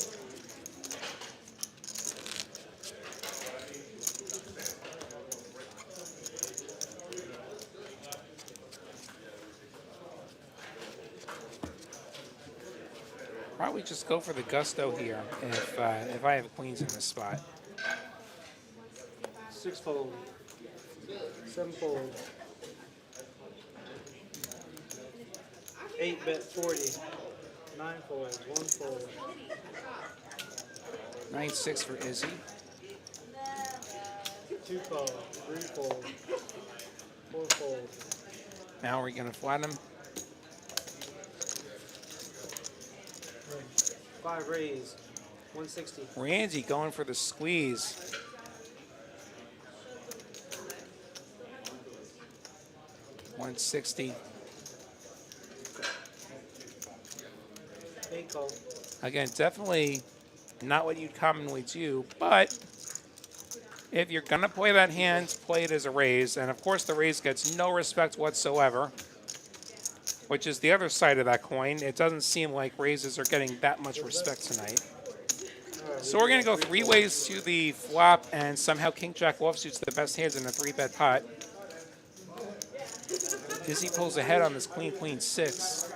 [SPEAKER 1] Probably just go for the gusto here if I have queens in this spot.
[SPEAKER 3] 6 fold. 7 fold. 8 bet 40. 9 fold. 1 fold.
[SPEAKER 1] 9-6 for Izzy.
[SPEAKER 3] 2 fold. 3 fold. 4 fold.
[SPEAKER 1] Now we're gonna flat him.
[SPEAKER 3] 5 raise. 160.
[SPEAKER 1] Randy going for the squeeze. $160.
[SPEAKER 3] 8 call.
[SPEAKER 1] Again, definitely not what you'd commonly do, but if you're gonna play that hand, play it as a raise. And of course the raise gets no respect whatsoever, which is the other side of that coin. It doesn't seem like raises are getting that much respect tonight. So we're gonna go 3 ways to the flop, and somehow King Jack offsuit's the best hands in a 3-bet pot. Izzy pulls ahead on this Queen Queen 6.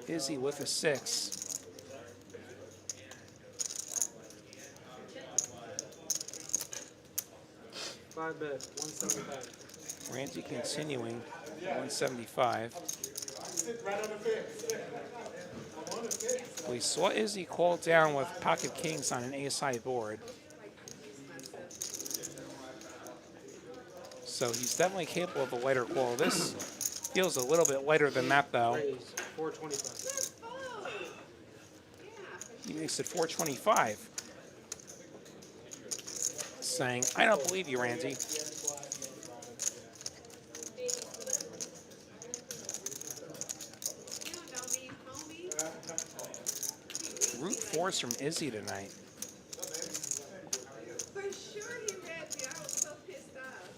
[SPEAKER 1] Izzy with a 6.
[SPEAKER 3] Five bet. 175.
[SPEAKER 1] Randy continuing. 175. We saw Izzy call down with pocket kings on an ace-high board. So he's definitely capable of a lighter call. This feels a little bit lighter than that, though.
[SPEAKER 3] Raise. 425.
[SPEAKER 1] He makes it 425. Saying, I don't believe you, Randy. Brute force from Izzy tonight.
[SPEAKER 7] For sure he read me. I was so pissed off.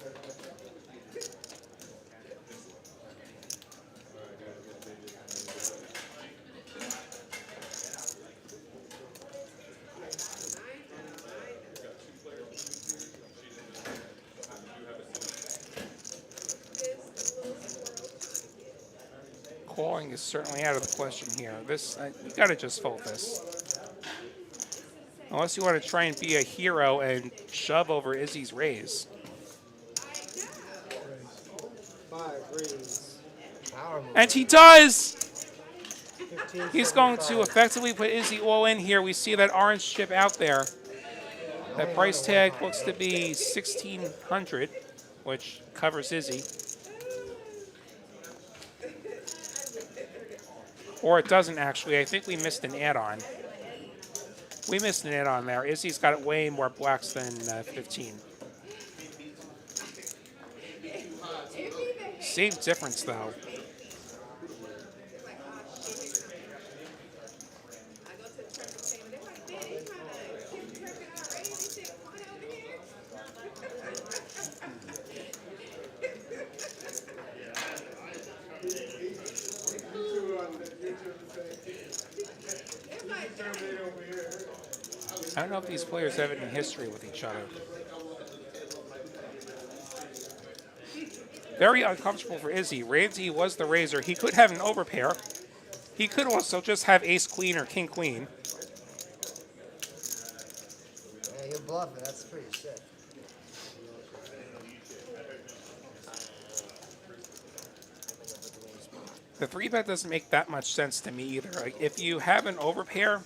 [SPEAKER 1] Calling is certainly out of the question here. This, you gotta just fold this. Unless you want to try and be a hero and shove over Izzy's raise.
[SPEAKER 3] 5 raise.
[SPEAKER 2] Power move.
[SPEAKER 1] And he does!
[SPEAKER 3] 15.
[SPEAKER 1] He's going to effectively put Izzy all in here. We see that orange chip out there. That price tag looks to be $1,600, which covers Izzy. Or it doesn't actually. I think we missed an add-on. We missed an add-on there. Izzy's got way more blacks than 15. Same difference, though. I don't know if these players have any history with each other. Very uncomfortable for Izzy. Randy was the raiser. He could have an overpair. He could also just have ace-queen or king-queen.
[SPEAKER 2] Yeah, you're bluffing. That's pretty sick.
[SPEAKER 1] The 3-bet doesn't make that much sense to me either. Like, if you have an overpair,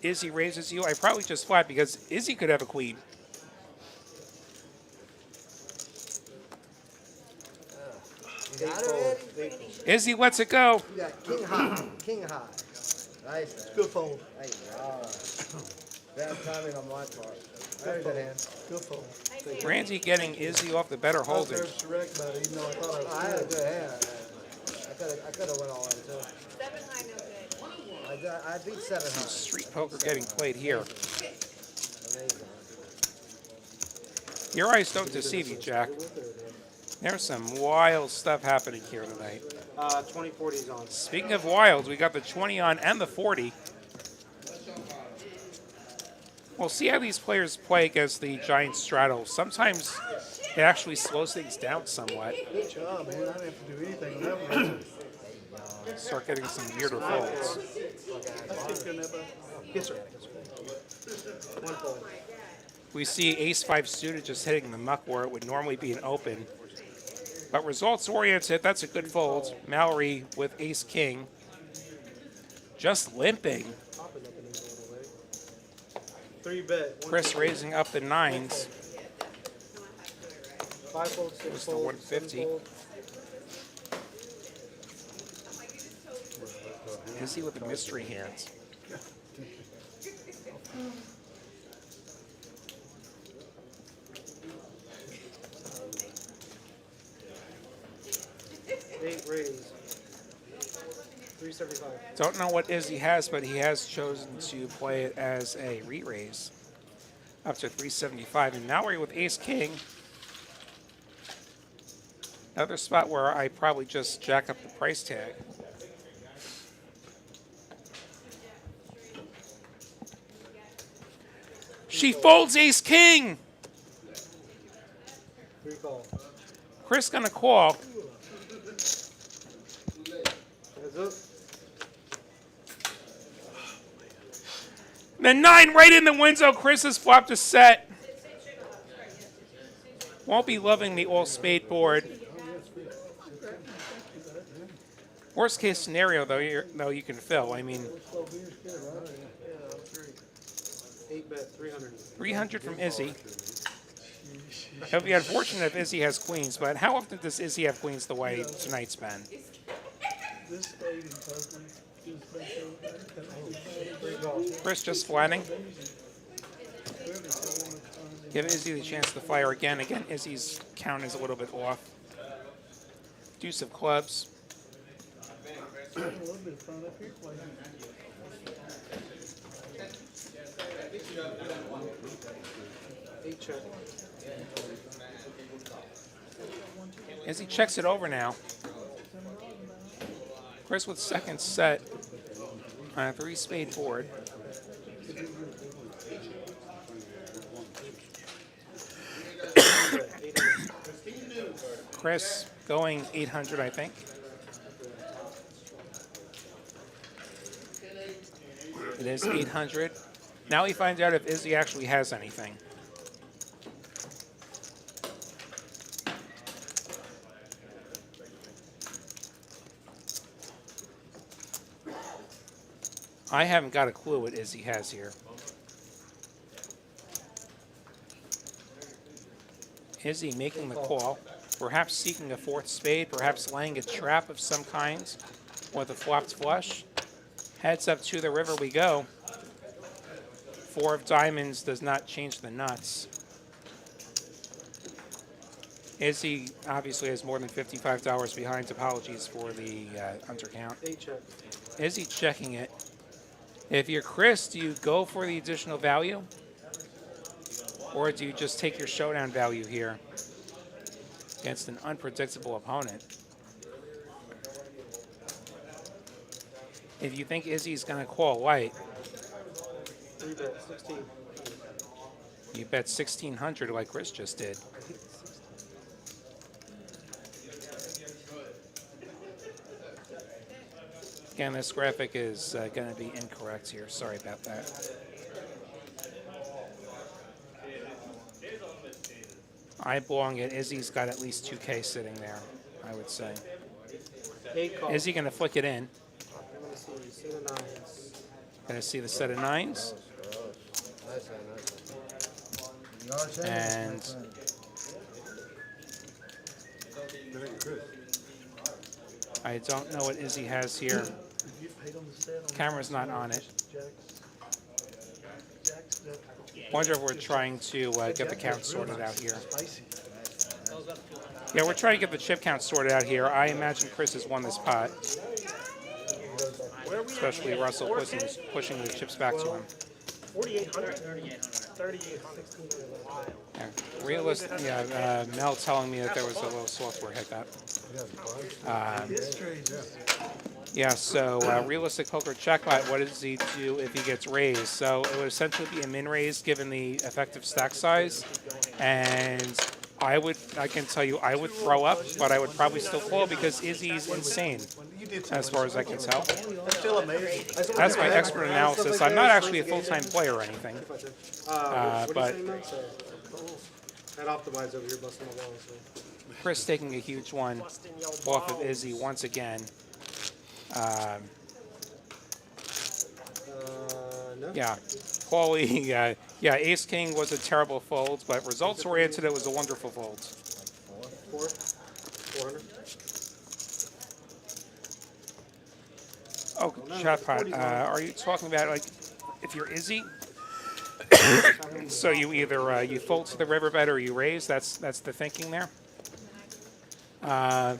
[SPEAKER 1] Izzy raises you, I probably just flat because Izzy could have a queen.
[SPEAKER 2] got it already?
[SPEAKER 1] Izzy lets it go.
[SPEAKER 2] You got king high. King high. Nice, man.
[SPEAKER 4] Good fold.
[SPEAKER 2] Hey, bad timing on my part. There's an hand.
[SPEAKER 4] Good fold.
[SPEAKER 1] Randy getting Izzy off the better
[SPEAKER 4] I was
[SPEAKER 1] holding.
[SPEAKER 4] nervous to wreck about it, even though I thought
[SPEAKER 2] I
[SPEAKER 4] I
[SPEAKER 2] had a
[SPEAKER 4] was good.
[SPEAKER 2] good hand. I could have went all in too.
[SPEAKER 6] 7 high, no good.
[SPEAKER 2] I beat 7 high.
[SPEAKER 1] Street poker getting played here.
[SPEAKER 2] Amazing.
[SPEAKER 1] Your eyes don't deceive you, Jack. There's some wild stuff happening here tonight.
[SPEAKER 3] 2040 is on.
[SPEAKER 1] Speaking of wild, we got the 20 on and the 40. We'll see how these players play against the giant straddle. Sometimes it actually slows things down somewhat.
[SPEAKER 4] Good job, man. I didn't have to do anything on that one.
[SPEAKER 1] Start getting some weirder folds.
[SPEAKER 4] That's good, good, bud.
[SPEAKER 3] Yes, sir. One fold.
[SPEAKER 1] We see ace-5 suited just hitting the muck where it would normally be an open. But results-oriented, that's a good fold. Mallory with ace-king. Just limping.
[SPEAKER 3] 3-bet.
[SPEAKER 1] Chris raising up the 9s.
[SPEAKER 3] 5 fold, 6
[SPEAKER 1] Goes to
[SPEAKER 3] fold,
[SPEAKER 1] 150.
[SPEAKER 3] 7 fold.
[SPEAKER 1] Izzy with the mystery hands.
[SPEAKER 3] Eight raise. 375.
[SPEAKER 1] Don't know what Izzy has, but he has chosen to play it as a re-raise. Up to 375. And now we're with ace-king. Another spot where I probably just jack up the price tag. She folds ace-king.
[SPEAKER 3] 3 call.
[SPEAKER 1] Chris gonna call.
[SPEAKER 3] Heads up.
[SPEAKER 1] The 9 right in the window. Chris has flopped a set. Won't be loving the all-spade board. Worst case scenario, though, you can fill. I mean,
[SPEAKER 3] 8-bet, 300.
[SPEAKER 1] 300 from Izzy. It would be unfortunate if Izzy has queens, but how often does Izzy have queens the way tonight's been?
[SPEAKER 4] This spade in poker is
[SPEAKER 1] Chris just flatting. Give Izzy the chance to fire again. Again, Izzy's count is a little bit off. Deuce of clubs.
[SPEAKER 4] a little bit of fun up here.
[SPEAKER 3] 8 check.
[SPEAKER 1] Izzy checks it over now. Chris with second set on a 3-spade board. Chris going 800, I think. It is 800. Now we find out if Izzy actually has anything. I haven't got a clue what Izzy has here. Izzy making the call, perhaps seeking a 4th spade, perhaps laying a trap of some kind with a flopped flush. Heads up to the river we go. 4 of diamonds does not change the nuts. Izzy obviously has more than $55 behind. Apologies for the undercount.
[SPEAKER 3] 8 check.
[SPEAKER 1] Izzy checking it. If you're Chris, do you go for the additional value? Or do you just take your showdown value here against an unpredictable opponent? If you think Izzy's going to call white,
[SPEAKER 3] 3-bet, 16.
[SPEAKER 1] you bet 1,600 like Chris just did. Again, this graphic is going to be incorrect here. Sorry about that. Eyeballing it, Izzy's got at least 2K sitting there, I would say.
[SPEAKER 3] 8 call.
[SPEAKER 1] Izzy going to flick it in.
[SPEAKER 3] I'm going to see set of 9s.
[SPEAKER 1] Going to see the set of 9s.
[SPEAKER 2] Nice hand, nice hand.
[SPEAKER 1] And I don't know what Izzy has here.
[SPEAKER 4] You paid on the set on
[SPEAKER 1] Camera's not on it.
[SPEAKER 4] Jack's
[SPEAKER 1] Wonder if we're trying to get the count sorted out here.
[SPEAKER 4] spicy.
[SPEAKER 1] Yeah, we're trying to get the chip count sorted out here. I imagine Chris has won this pot, especially Russell pushing the chips back to him.
[SPEAKER 4] 4,800. 3,800.
[SPEAKER 1] Yeah, Mel telling me that there was a little software hiccup.
[SPEAKER 4] This trade is
[SPEAKER 1] Yeah, so realistic poker checkpot, what does he do if he gets raised? So it would essentially be a min raise given the effective stack size. And I can tell you, I would throw up, but I would probably still call because Izzy's insane, as far as I can tell.
[SPEAKER 4] that's still amazing.
[SPEAKER 1] That's my expert analysis. I'm not actually a full-time player or anything.
[SPEAKER 3] What do
[SPEAKER 1] but-
[SPEAKER 3] you say, Mel? Sorry. I'd optimize over here busting my balls. So.
[SPEAKER 1] Chris taking a huge one off of Izzy once again.
[SPEAKER 3] No.
[SPEAKER 1] Yeah, Paulie, yeah, Ace King was a terrible fold, but results oriented, it was a wonderful fold.
[SPEAKER 3] 400.
[SPEAKER 1] Oh, chatbot, are you talking about like if you're Izzy? So you either you fold to the riverbed or you raise. That's the thinking there.
[SPEAKER 3] 40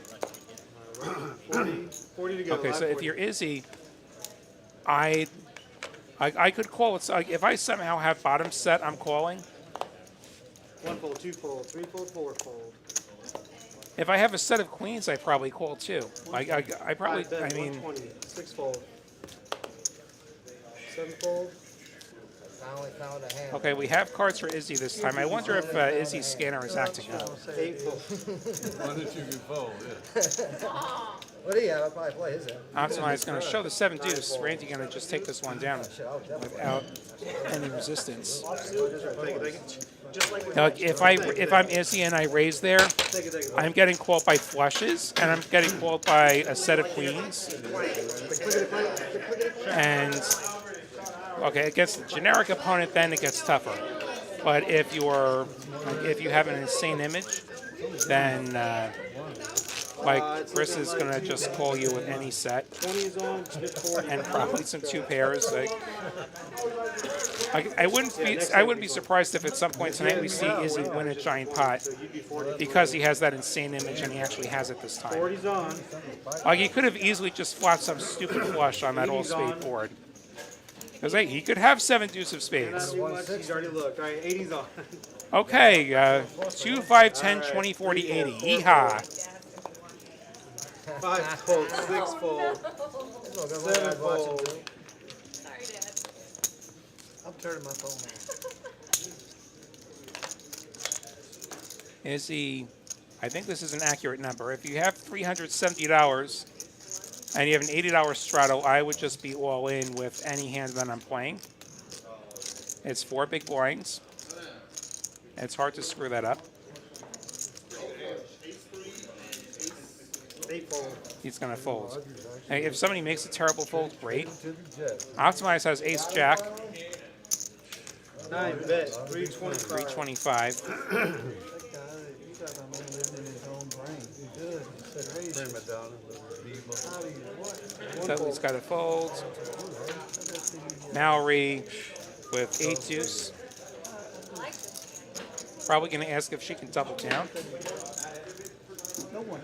[SPEAKER 3] to go.
[SPEAKER 1] Okay, so
[SPEAKER 3] live
[SPEAKER 1] if
[SPEAKER 3] 40.
[SPEAKER 1] you're Izzy, I could call it. So if I somehow have bottom set, I'm calling.
[SPEAKER 3] 1 fold, 2 fold, 3 fold, 4 fold.
[SPEAKER 1] If I have a set of queens, I probably call too. I probably.
[SPEAKER 3] 5 bet,
[SPEAKER 1] I mean,
[SPEAKER 3] 120, 6 fold, 7 fold.
[SPEAKER 2] Finally found a hand.
[SPEAKER 1] okay, we have cards for Izzy this time. I wonder if Izzy's scanner is acting up.
[SPEAKER 3] 8 fold.
[SPEAKER 5] Why don't you fold? Yeah.
[SPEAKER 2] What do you have? I'll probably play his hand.
[SPEAKER 1] Optimize going to show the 7 deuce. Randy going to just take this one down
[SPEAKER 2] Shit, I'll definitely.
[SPEAKER 1] without any resistance.
[SPEAKER 3] Take it. Just like
[SPEAKER 1] Now, if I'm Izzy and I raise there,
[SPEAKER 3] take it.
[SPEAKER 1] I'm getting called by flushes and I'm getting called by a set of queens. And okay, against the generic opponent, then it gets tougher. But if you have an insane image, then like Chris is gonna just call you with any set
[SPEAKER 3] 20 is on, chip 40.
[SPEAKER 1] and probably some 2 pairs. I wouldn't be surprised if at some point tonight we see Izzy win a giant pot
[SPEAKER 3] You'd be 40.
[SPEAKER 1] because he has that insane image and he actually has it this time.
[SPEAKER 3] 40's on.
[SPEAKER 1] Like he could have easily just flashed some stupid flush on that all spade board. Because hey, he could have 7 deuce of spades.
[SPEAKER 3] Too much, he's already looked. All right, 80's on.
[SPEAKER 1] Okay, 2, 5, 10, 20, 40, 80. Yeehaw.
[SPEAKER 3] 5 fold, 6 fold, 7 fold.
[SPEAKER 6] Sorry, Dad.
[SPEAKER 4] I'm turning my phone on.
[SPEAKER 1] Izzy, I think this is an accurate number. If you have $370 and you have an $80 straddle, I would just be all in with any hand that I'm playing. It's 4 big blinds. It's hard to screw that up.
[SPEAKER 3] 8 fold.
[SPEAKER 1] He's going to fold. Hey, if somebody makes a terrible fold, great. Optimize has ace jack,
[SPEAKER 3] 9 bet, 325.
[SPEAKER 1] 325.
[SPEAKER 4] That guy, you got a man living in his own brain. He's good. He said, hey,
[SPEAKER 5] Prima donna,
[SPEAKER 4] how do you, what?
[SPEAKER 1] So he's got a fold. Mallory with 8 deuce. Probably going to ask if she can double down.
[SPEAKER 4] No one.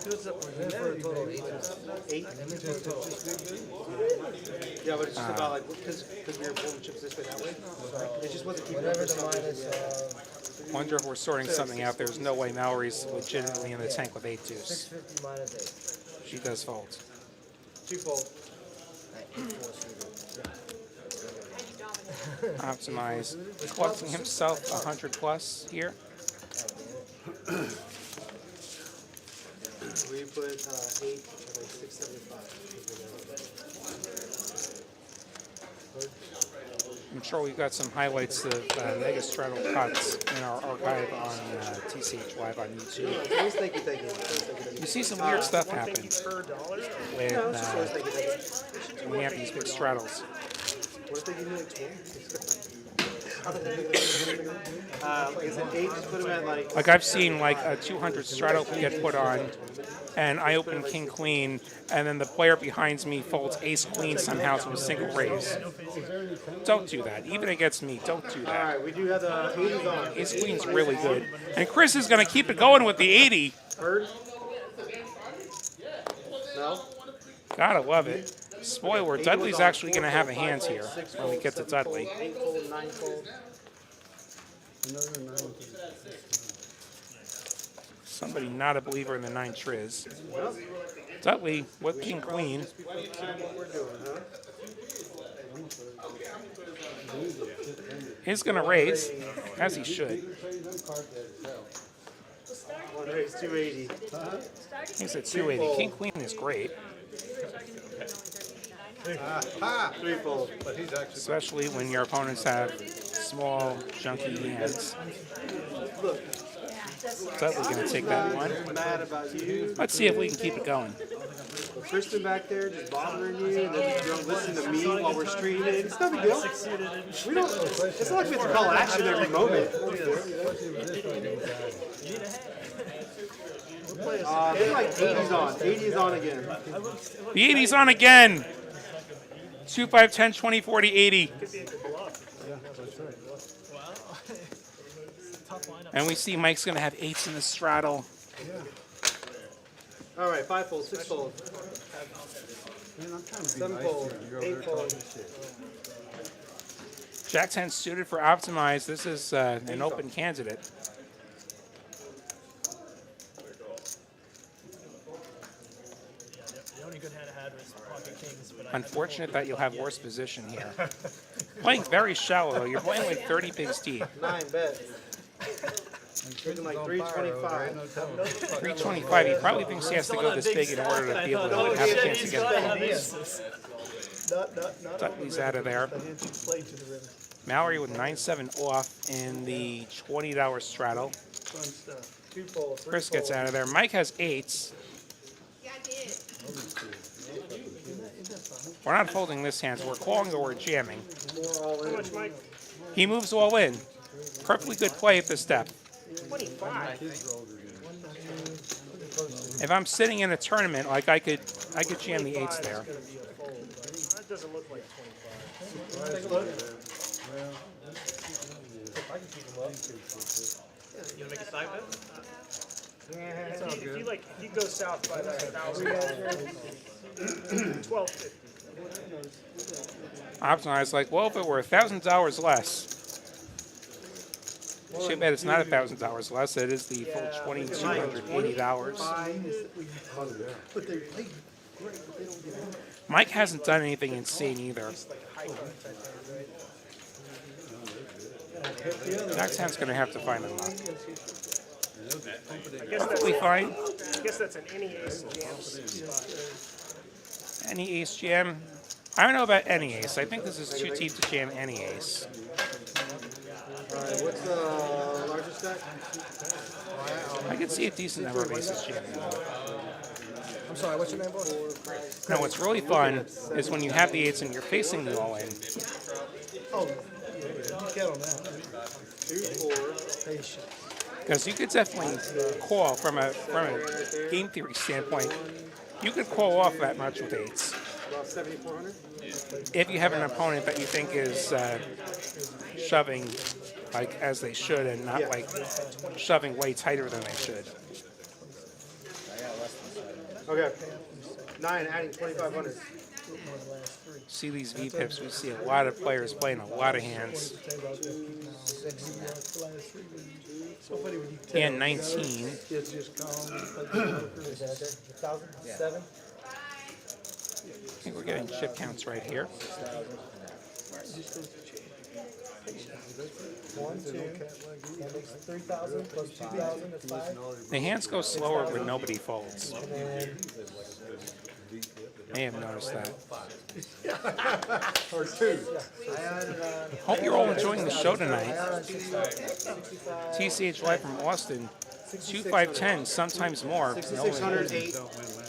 [SPEAKER 2] For a total of 8.
[SPEAKER 3] 8. Yeah, but it's just about like, because we were pulling chips this way, that way. It just wasn't keeping up
[SPEAKER 2] Whatever
[SPEAKER 3] for
[SPEAKER 2] the
[SPEAKER 3] some
[SPEAKER 2] minus,
[SPEAKER 3] reason.
[SPEAKER 1] Wonder if we're sorting something out. There's no way Mallory's legitimately in the tank with 8 deuce.
[SPEAKER 2] 650 minus 8.
[SPEAKER 1] She does fold.
[SPEAKER 3] 2 fold.
[SPEAKER 2] 4 suited.
[SPEAKER 1] Optimize. Collecting himself 100 plus here.
[SPEAKER 3] We put 8 at like 675.
[SPEAKER 1] I'm sure we've got some highlights of mega straddle pots in our archive on TCH Live on YouTube.
[SPEAKER 3] Always thank you.
[SPEAKER 1] You see some weird stuff happen
[SPEAKER 4] Per dollar?
[SPEAKER 1] when,
[SPEAKER 3] No, it's just always thank you.
[SPEAKER 1] when we have these big straddles.
[SPEAKER 3] What if they give me like 20? Like I said, 8, just put them at like.
[SPEAKER 1] Like I've seen like a 200 straddle get put on, and I open king queen, and then the player behind me folds ace queen somehow to a single raise. Don't do that. Even against me, don't do that.
[SPEAKER 3] Alright, we do have the 80s on.
[SPEAKER 1] Ace queen's really good, and Chris is gonna keep it going with the 80.
[SPEAKER 3] Heard? No?
[SPEAKER 1] Gotta love it. Spoiler: Dudley's actually gonna have a hand here when we get to Dudley.
[SPEAKER 3] 8 fold, 9 fold.
[SPEAKER 1] Somebody not a believer in the 9 triz.
[SPEAKER 3] Well,
[SPEAKER 1] Dudley with king queen.
[SPEAKER 3] what we're doing, huh?
[SPEAKER 1] He's gonna raise, as he should.
[SPEAKER 3] One raise 280.
[SPEAKER 1] He's at 280. King queen is great,
[SPEAKER 3] 3 fold.
[SPEAKER 1] especially when your opponents have small, junky hands.
[SPEAKER 3] Look,
[SPEAKER 1] Dudley's gonna take that one.
[SPEAKER 3] I'm mad about you.
[SPEAKER 1] Let's see if we can keep it going.
[SPEAKER 3] Kristen back there just bothering you, and then you don't listen to me while we're streaming. It's no big deal. We don't. It's not like we have to call action every moment. They're like 80s on. 80s on again.
[SPEAKER 1] The 80's on again. 2, 5, 10, 20, 40, 80. And we see Mike's gonna have 8s in the straddle.
[SPEAKER 3] All right, 5 fold, 6 fold, 7 fold, 8 fold.
[SPEAKER 1] Jack 10 suited for optimize. This is an open candidate.
[SPEAKER 4] The only good hand I had was pocket kings, but
[SPEAKER 1] Unfortunate that you'll have worse position here. Playing very shallow though. You're playing like 30 bigs deep.
[SPEAKER 3] 9 bet. Looking like 325.
[SPEAKER 1] 325. He probably thinks he has to go this big in order to be able to have a chance to get it. Dudley's out of there. Mallory with 9-7 off in the $20 straddle.
[SPEAKER 3] 2 fold, 3
[SPEAKER 1] Chris gets
[SPEAKER 3] fold.
[SPEAKER 1] out of there. Mike has 8s.
[SPEAKER 7] Yeah, I did.
[SPEAKER 1] We're not folding this hand, so we're calling or we're jamming.
[SPEAKER 3] More all in.
[SPEAKER 1] He moves all in. Perfectly good play at this step.
[SPEAKER 3] 25.
[SPEAKER 1] If I'm sitting in a tournament, like I could jam the 8s there.
[SPEAKER 3] That doesn't look like 25.
[SPEAKER 4] take a look. You wanna make a side bet?
[SPEAKER 3] If you go south by like 1,000, 1250.
[SPEAKER 1] Optimize like, well, if it were $1,000 less. Too bad it's not $1,000 less. It is the full $2,280. Mike hasn't done anything insane either. Jack 10's going to have to find a lock. Perfectly fine.
[SPEAKER 3] I guess that's an any ace jam.
[SPEAKER 1] Any ace jam? I don't know about any ace. I think this is too deep to jam any ace.
[SPEAKER 3] Alright, what's the largest stack?
[SPEAKER 1] I could see a decent number of aces jamming.
[SPEAKER 2] I'm sorry, what's your name, boss?
[SPEAKER 1] Now, what's really fun is when you have the 8s and you're facing the all-in.
[SPEAKER 2] Oh, you get on that.
[SPEAKER 3] 2, 4.
[SPEAKER 2] Patient.
[SPEAKER 1] Because you could definitely call from a game theory standpoint. You could call off that much with 8s.
[SPEAKER 3] About 7,400.
[SPEAKER 1] If you have an opponent that you think is shoving like as they should and not like shoving way tighter than they should.
[SPEAKER 3] Okay. 9, adding 2,500.
[SPEAKER 1] See these V-pips, we see a lot of players playing a lot of hands. And 19.
[SPEAKER 2] Kids just come, play the poker. 1,007?
[SPEAKER 1] I think we're getting chip counts right here.
[SPEAKER 2] 1, 2. That makes 3,000 plus 2,000 is 5.
[SPEAKER 1] The hands go slower when nobody folds.
[SPEAKER 2] And then
[SPEAKER 1] May have noticed that.
[SPEAKER 2] or 2.
[SPEAKER 1] Hope you're all enjoying the show tonight. TCH Live from Austin. 2-5-10, sometimes more.
[SPEAKER 3] 6,600, 8,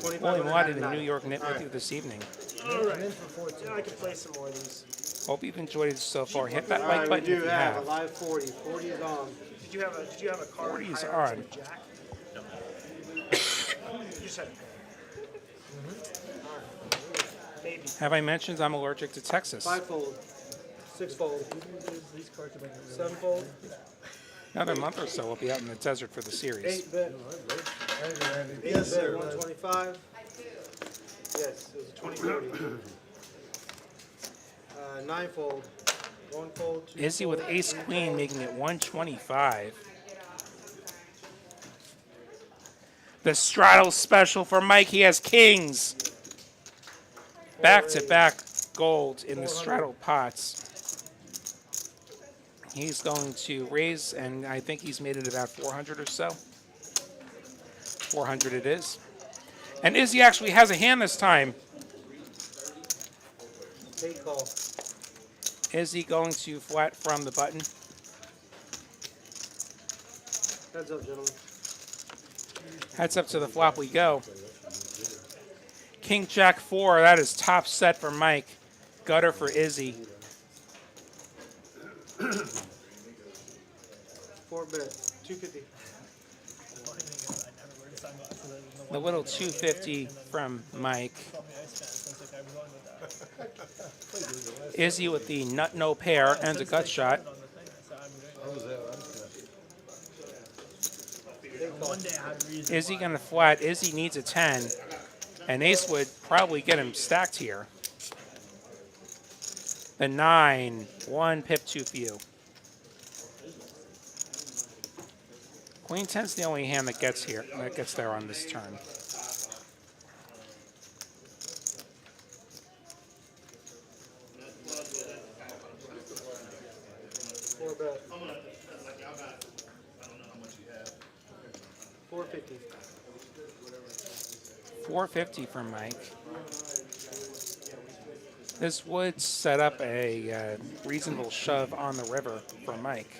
[SPEAKER 1] William
[SPEAKER 3] 2,500.
[SPEAKER 1] Watt in the New York Knit with you this evening.
[SPEAKER 3] Alright. Now I can play some more of these.
[SPEAKER 1] Hope you've enjoyed it so far. Hit that
[SPEAKER 3] All
[SPEAKER 1] like
[SPEAKER 3] right, we
[SPEAKER 1] button if
[SPEAKER 3] do
[SPEAKER 1] you
[SPEAKER 3] have a
[SPEAKER 1] have.
[SPEAKER 3] live 40. 40 is on.
[SPEAKER 4] Did you have a card
[SPEAKER 1] 40 is
[SPEAKER 4] hierarchy
[SPEAKER 1] on.
[SPEAKER 4] with Jack? No. You just had a pair. Maybe.
[SPEAKER 1] Have I mentioned I'm allergic to Texas?
[SPEAKER 3] 5-fold. 6-fold.
[SPEAKER 4] These cards are making
[SPEAKER 3] 7-fold.
[SPEAKER 1] Another month or so, we'll be out in the desert for the series.
[SPEAKER 3] 8-bet.
[SPEAKER 4] Yes, sir.
[SPEAKER 3] 125. Yes, it was a 20-40. 9-fold. 1-fold. 2-fold.
[SPEAKER 1] Izzy with ace queen making it 125. The straddle special for Mike. He has kings. Back-to-back gold in the straddle pots. He's going to raise, and I think he's made it about 400 or so. 400 it is. And Izzy actually has a hand this time.
[SPEAKER 3] 8 call.
[SPEAKER 1] Izzy going to flat from the button.
[SPEAKER 3] Heads up, gentlemen.
[SPEAKER 1] Heads up to the flop we go. King Jack 4, that is top set for Mike. Gutter for Izzy.
[SPEAKER 3] 4-bet. 250.
[SPEAKER 1] The little 250 from Mike. Izzy with the nut no pair and a gut shot. Izzy going to flat. Izzy needs a 10. And ace would probably get him stacked here. The 9, 1 pip too few. Queen 10's the only hand that gets here, that gets there on this turn.
[SPEAKER 3] Four bet. 450.
[SPEAKER 1] 450 for Mike. This would set up a reasonable shove on the river for Mike.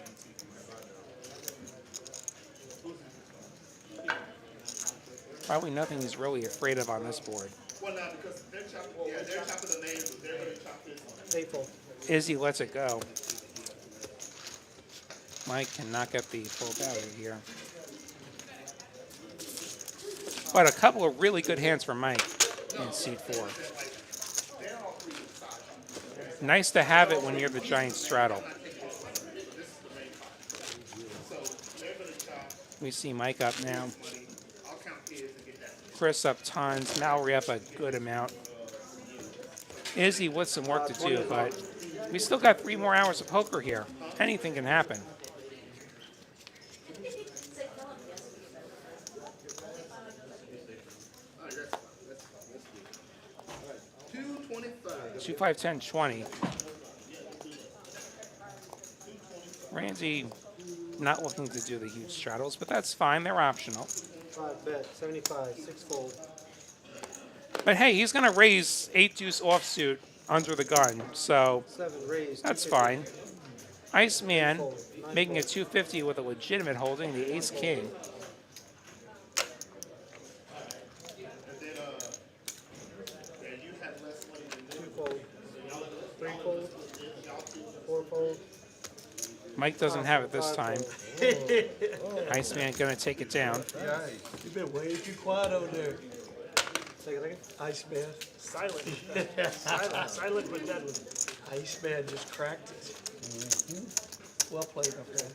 [SPEAKER 1] Probably nothing he's really afraid of on this board.
[SPEAKER 5] Well, now, because they're chopping the names, they're going to chop this.
[SPEAKER 3] 8-fold.
[SPEAKER 1] Izzy lets it go. Mike cannot get the full value here. But a couple of really good hands from Mike in seat 4. Nice to have it when you're the giant straddle. We see Mike up now. Chris up tons. Mallory up a good amount. Izzy with some work to do, but we still got 3 more hours of poker here. Anything can happen. Two, 5, 10, 20. Randy not looking to do the huge straddles, but that's fine. They're optional.
[SPEAKER 3] 5-bet. 75. 6-fold.
[SPEAKER 1] But hey, he's going to raise 8 deuce offsuit under the gun, so
[SPEAKER 3] 7 raised.
[SPEAKER 1] that's
[SPEAKER 3] 250.
[SPEAKER 1] fine. Iceman making a 250 with a legitimate holding, the ace king.
[SPEAKER 3] Fold. 3-fold. 4-fold.
[SPEAKER 1] Mike doesn't have it this time. Iceman going to take it down.
[SPEAKER 4] You've been way too quiet over there.
[SPEAKER 3] Second.
[SPEAKER 4] Iceman. Silent. Silent but deadly. Iceman just cracked it. Well played, my friend.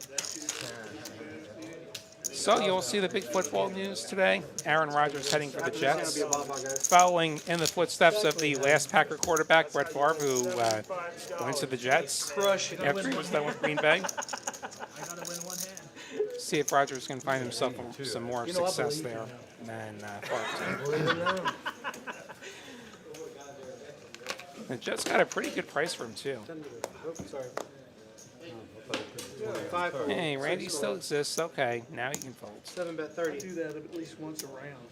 [SPEAKER 1] So you'll see the big football news today. Aaron Rodgers heading for the Jets,
[SPEAKER 3] Be a ball, guys.
[SPEAKER 1] following in the footsteps of the last Packer quarterback, Brett Favre, who went to the Jets after he was done with Green Bay.
[SPEAKER 4] I gotta win one hand.
[SPEAKER 1] See if Rodgers can find himself some more success there than Favre. The Jets got a pretty good price for him, too.
[SPEAKER 3] Sorry. 5-fold.
[SPEAKER 1] Hey, Randy still exists. Okay, now you can fold.
[SPEAKER 3] 7-bet. 30.
[SPEAKER 4] Do that at least once a round.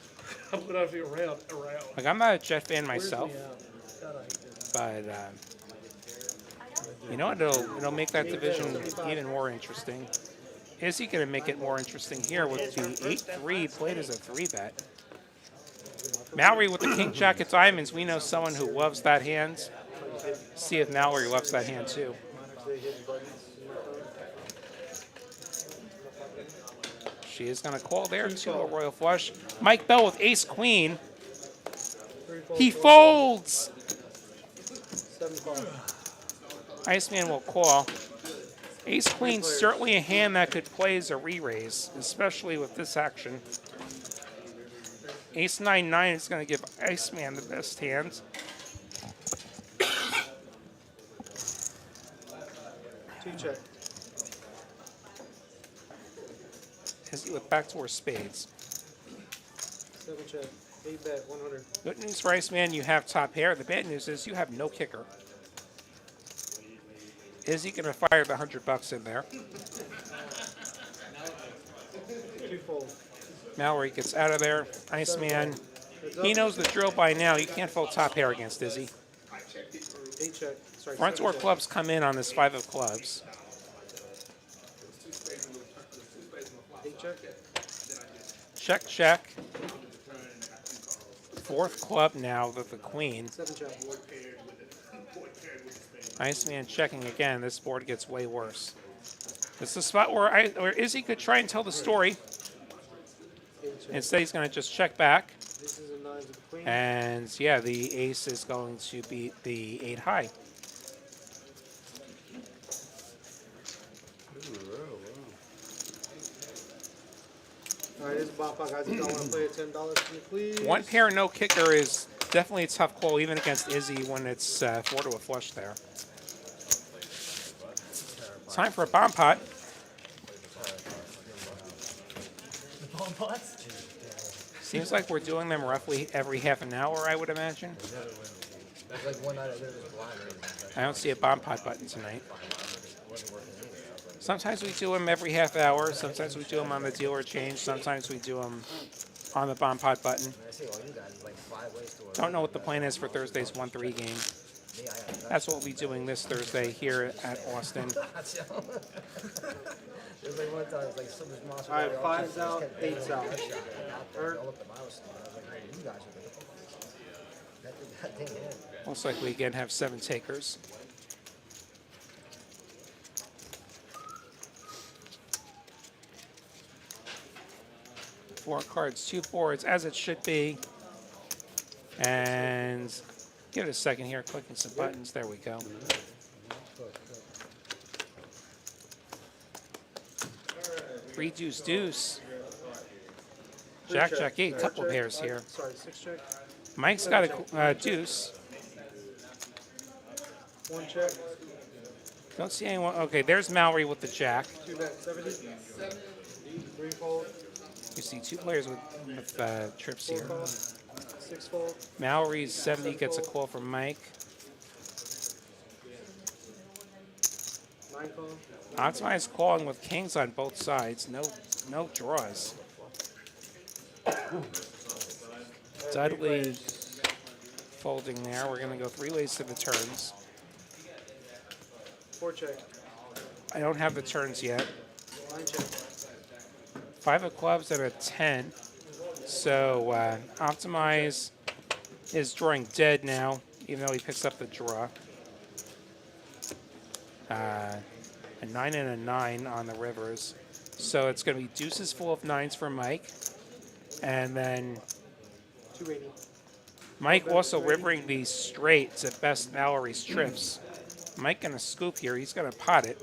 [SPEAKER 4] I'm gonna have to be around.
[SPEAKER 1] Like, I'm not a Jet fan myself,
[SPEAKER 4] God, I hate that.
[SPEAKER 1] but you know what? It'll make that division even more interesting. Is he going to make it more interesting here with the 8-3 played as a 3-bet? Mallory with the King Jack of Diamonds. We know someone who loves that hand. See if Mallory loves that hand too. She is going to call there to a royal flush. Mike Bell with ace queen. He folds.
[SPEAKER 2] 7 call.
[SPEAKER 1] Iceman will call. Ace queen certainly a hand that could play as a re-raise, especially with this action. Ace 9-9 is going to give Iceman the best hand.
[SPEAKER 3] Two check.
[SPEAKER 1] Izzy with backdoor spades.
[SPEAKER 3] 7 check. 8 bet. 100.
[SPEAKER 1] Good news for Iceman, you have top pair. The bad news is you have no kicker. Izzy going to fire the $100 in there.
[SPEAKER 3] 2 fold.
[SPEAKER 1] Mallory gets out of there. Iceman, he knows the drill by now. You can't fold top pair against Izzy.
[SPEAKER 3] 8 check. Sorry.
[SPEAKER 1] Front
[SPEAKER 3] 7
[SPEAKER 1] door
[SPEAKER 3] check.
[SPEAKER 1] clubs come in on this 5 of clubs.
[SPEAKER 3] 8 check.
[SPEAKER 1] Check, check. Fourth club now with the queen.
[SPEAKER 3] 7 check.
[SPEAKER 1] Iceman checking again. This board gets way worse. This is a spot where Izzy could try and tell the story.
[SPEAKER 3] 8 check.
[SPEAKER 1] Instead, he's going to just check back.
[SPEAKER 3] This is a 9 of the queen.
[SPEAKER 1] And yeah, the ace is going to beat the 8 high.
[SPEAKER 3] All right, here's a bop out, guys. If y'all want to play at $10 for me, please.
[SPEAKER 1] One pair, no kicker is definitely a tough call, even against Izzy when it's 4 to a flush there. Time for a bomb pot.
[SPEAKER 4] Bomb pots?
[SPEAKER 1] Seems like we're doing them roughly every half an hour, I would imagine.
[SPEAKER 2] There's like one night I did it was blind.
[SPEAKER 1] I don't see a bomb pot button tonight. Sometimes we do them every half hour. Sometimes we do them on the dealer change. Sometimes we do them on the bomb pot button.
[SPEAKER 2] I see all you guys like 5 ways to
[SPEAKER 1] Don't know what the plan is for Thursday's 1-3 game. That's what we'll be doing this Thursday here at Austin.
[SPEAKER 2] There's like one time, it's like so much monster.
[SPEAKER 3] All right, 5's out, 8's out.
[SPEAKER 2] I looked at my house and I was like, hey, you guys are that thing in.
[SPEAKER 1] Most likely again have 7 takers. Four cards, 2 boards, as it should be. And give it a second here, clicking some buttons. There we go. Three deuce deuce. Jack, jack, 8, couple pairs here.
[SPEAKER 3] Sorry, 6 check.
[SPEAKER 1] Mike's got a deuce.
[SPEAKER 3] 1 check.
[SPEAKER 1] Don't see anyone. Okay, there's Mallory with the jack.
[SPEAKER 3] 2 bet. 70. 3 fold.
[SPEAKER 1] You see 2 players with trips
[SPEAKER 3] 4
[SPEAKER 1] here.
[SPEAKER 3] fold. 6 fold.
[SPEAKER 1] Mallory's 70 gets a call from Mike.
[SPEAKER 3] 9 fold.
[SPEAKER 1] Optimize calling with kings on both sides. No draws. Dudley folding there. We're going to go 3 ways to the turns.
[SPEAKER 3] 4 check.
[SPEAKER 1] I don't have the turns yet.
[SPEAKER 3] 9 check.
[SPEAKER 1] 5 of clubs and a 10. So Optimize is drawing dead now, even though he picks up the draw. A 9 and a 9 on the rivers. So it's going to be deuces full of 9s for Mike. And then
[SPEAKER 3] 280.
[SPEAKER 1] Mike also rivering these straights at best Mallory's trips. Mike going to scoop here. He's going to pot it.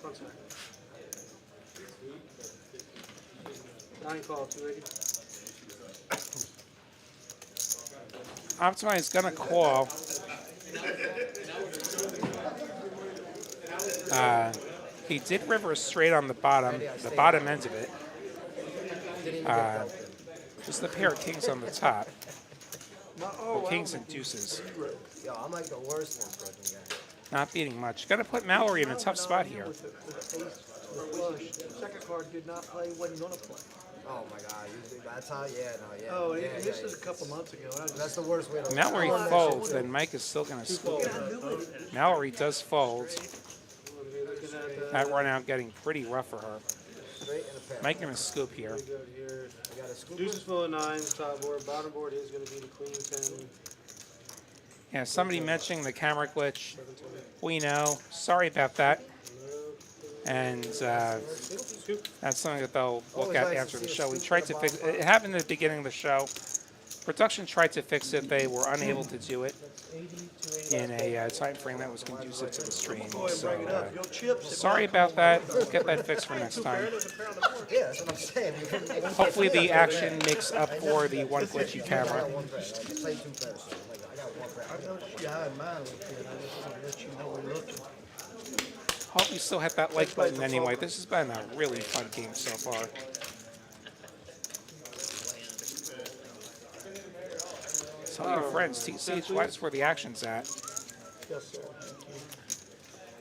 [SPEAKER 3] Front side. 9 call. 280.
[SPEAKER 1] Optimize is going to call. He did river straight on the bottom end of it. Just a pair of kings on the top. Or kings and deuces.
[SPEAKER 2] Yo, I'm like the worst one fucking guy.
[SPEAKER 1] Not beating much. Got to put Mallory in a tough spot here.
[SPEAKER 4] With the ace, the flush. Second card did not play, wasn't gonna play.
[SPEAKER 2] Oh my god, that's how, yeah, no, yeah.
[SPEAKER 4] Oh,
[SPEAKER 2] yeah,
[SPEAKER 4] this
[SPEAKER 2] yeah,
[SPEAKER 4] is a couple months ago. I
[SPEAKER 2] That's the worst way to
[SPEAKER 1] Mallory
[SPEAKER 2] Oh,
[SPEAKER 1] folds, then Mike is still going to scoop. Mallory does fold. That run out getting pretty rough for her.
[SPEAKER 2] straight and a pair.
[SPEAKER 1] Making a scoop here.
[SPEAKER 3] Pretty good here.
[SPEAKER 2] I got a scoop.
[SPEAKER 3] Deuce is full of 9s, top board. Bottom board is going to be the queen 10.
[SPEAKER 1] Yeah, somebody mentioning the camera glitch. We know. Sorry about that. And that's something that they'll look at after the show. We tried to fix it. It happened at the beginning of the show. Production tried to fix it. They were unable to do it in a time frame that was conducive to the stream. So, sorry about that. We'll get that fixed for next time.
[SPEAKER 2] Yeah, that's what I'm saying.
[SPEAKER 1] Hopefully the action makes up for the one glitchy
[SPEAKER 2] I
[SPEAKER 1] camera.
[SPEAKER 2] got one pair. I play 2 pairs. So I got one pair.
[SPEAKER 4] I noticed you had mine with you, and I just want to let you know we're looking.
[SPEAKER 1] Hope you still hit that like button anyway. This has been a really fun game so far. Tell your friends, TCH Live is where the action's at.
[SPEAKER 4] Yes, sir.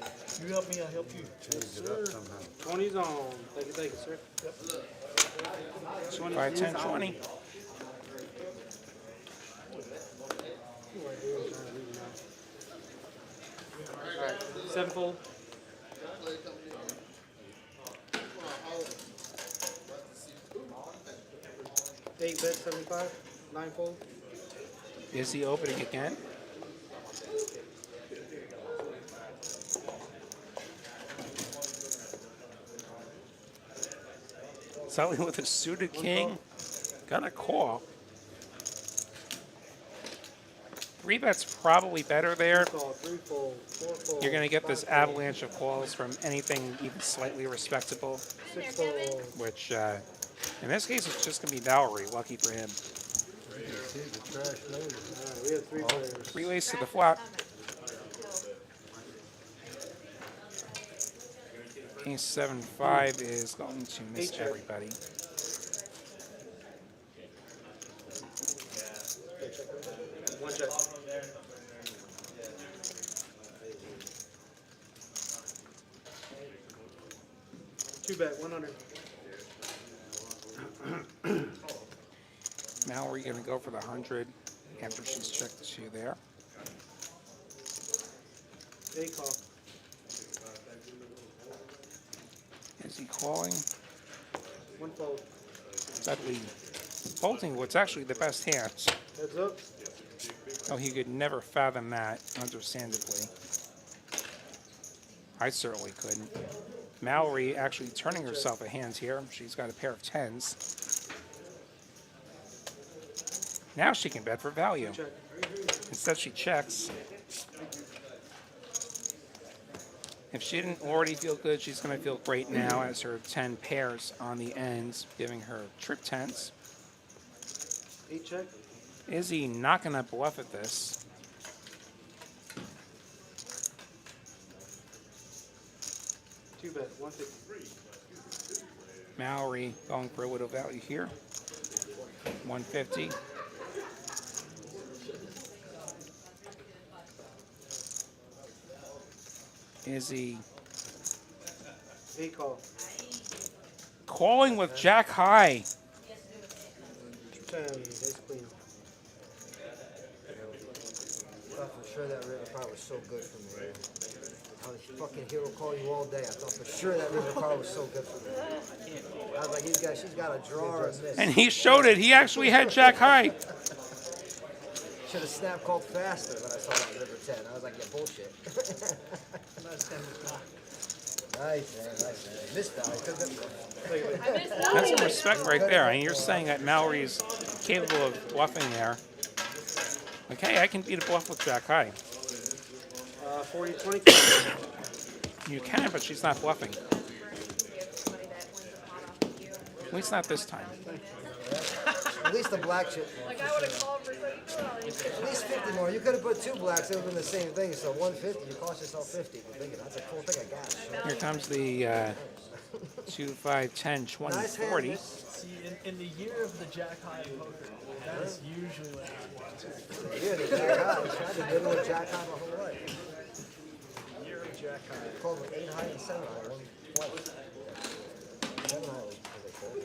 [SPEAKER 4] Thank you. You help me, I help you. Yes, sir.
[SPEAKER 3] 20's on. Thank you, sir. 20
[SPEAKER 1] 5,
[SPEAKER 3] is
[SPEAKER 1] 10,
[SPEAKER 3] on.
[SPEAKER 1] 20.
[SPEAKER 3] Alright, 7 fold. Eight bet 75, 9 fold.
[SPEAKER 1] Is he opening again? Sully with a suited king. Got a call. 3 bet's probably better there.
[SPEAKER 3] Call 3 fold, 4 fold.
[SPEAKER 1] You're going to get this avalanche of calls from anything even slightly respectable,
[SPEAKER 3] 6 fold.
[SPEAKER 1] which in this case it's just going to be Valerie. Lucky for him.
[SPEAKER 3] Alright, we have 3 players.
[SPEAKER 1] 3 ways to the flop. King 7-5 is going to miss everybody.
[SPEAKER 3] One check. Two bet, 100.
[SPEAKER 1] Mallory going to go for the 100 after she's checked the 2 there.
[SPEAKER 3] 8 call.
[SPEAKER 1] Is he calling?
[SPEAKER 3] 1 fold.
[SPEAKER 1] Sadly, folding what's actually the best hands.
[SPEAKER 3] Heads up.
[SPEAKER 1] Oh, he could never fathom that, understandably. I certainly couldn't. Mallory actually turning herself a hand here. She's got a pair of 10s. Now she can bet for value.
[SPEAKER 3] Check.
[SPEAKER 1] Instead, she checks. If she didn't already feel good, she's going to feel great now as her 10 pairs on the ends, giving her trip 10s.
[SPEAKER 3] 8 check.
[SPEAKER 1] Is he not going to bluff at this?
[SPEAKER 3] Two bet, 150.
[SPEAKER 1] Mallory going for a little value here. 150. Is he
[SPEAKER 3] 8 call.
[SPEAKER 1] calling with Jack high?
[SPEAKER 3] 10, ace queen.
[SPEAKER 2] I thought for sure that river card was so good for me. I was fucking hero call you all day. I thought for sure that river card was so good for me. I was like, she's got a draw or a miss.
[SPEAKER 1] And he showed it. He actually had Jack high.
[SPEAKER 2] Should have snap called faster when I saw that river 10. I was like, yeah, bullshit. Nice, man, nice, man. Missed that. I couldn't have-
[SPEAKER 1] That's some respect right there. I mean, you're saying that Mallory's capable of bluffing there. Okay, I can beat a bluff with Jack high.
[SPEAKER 3] 40, 20.
[SPEAKER 1] You can, but she's not bluffing. At least not this time.
[SPEAKER 2] At least the black chip.
[SPEAKER 6] Like I would have called for 30.
[SPEAKER 2] At least 50 more. You could have put 2 blacks. It would have been the same thing. So 150. You cost yourself 50. You're thinking, that's a cool thing I got.
[SPEAKER 1] Here comes the 2, 5, 10, 20,
[SPEAKER 2] Nice hand,
[SPEAKER 1] 40.
[SPEAKER 2] miss.
[SPEAKER 4] See, in the year of the Jack High poker, that is usually what happens.
[SPEAKER 2] Yeah, the Jack High. I've been dealing with Jack High my whole life.
[SPEAKER 4] Year of Jack High.
[SPEAKER 2] Called with 8 high and 7 high. One twice. 7 high was they called.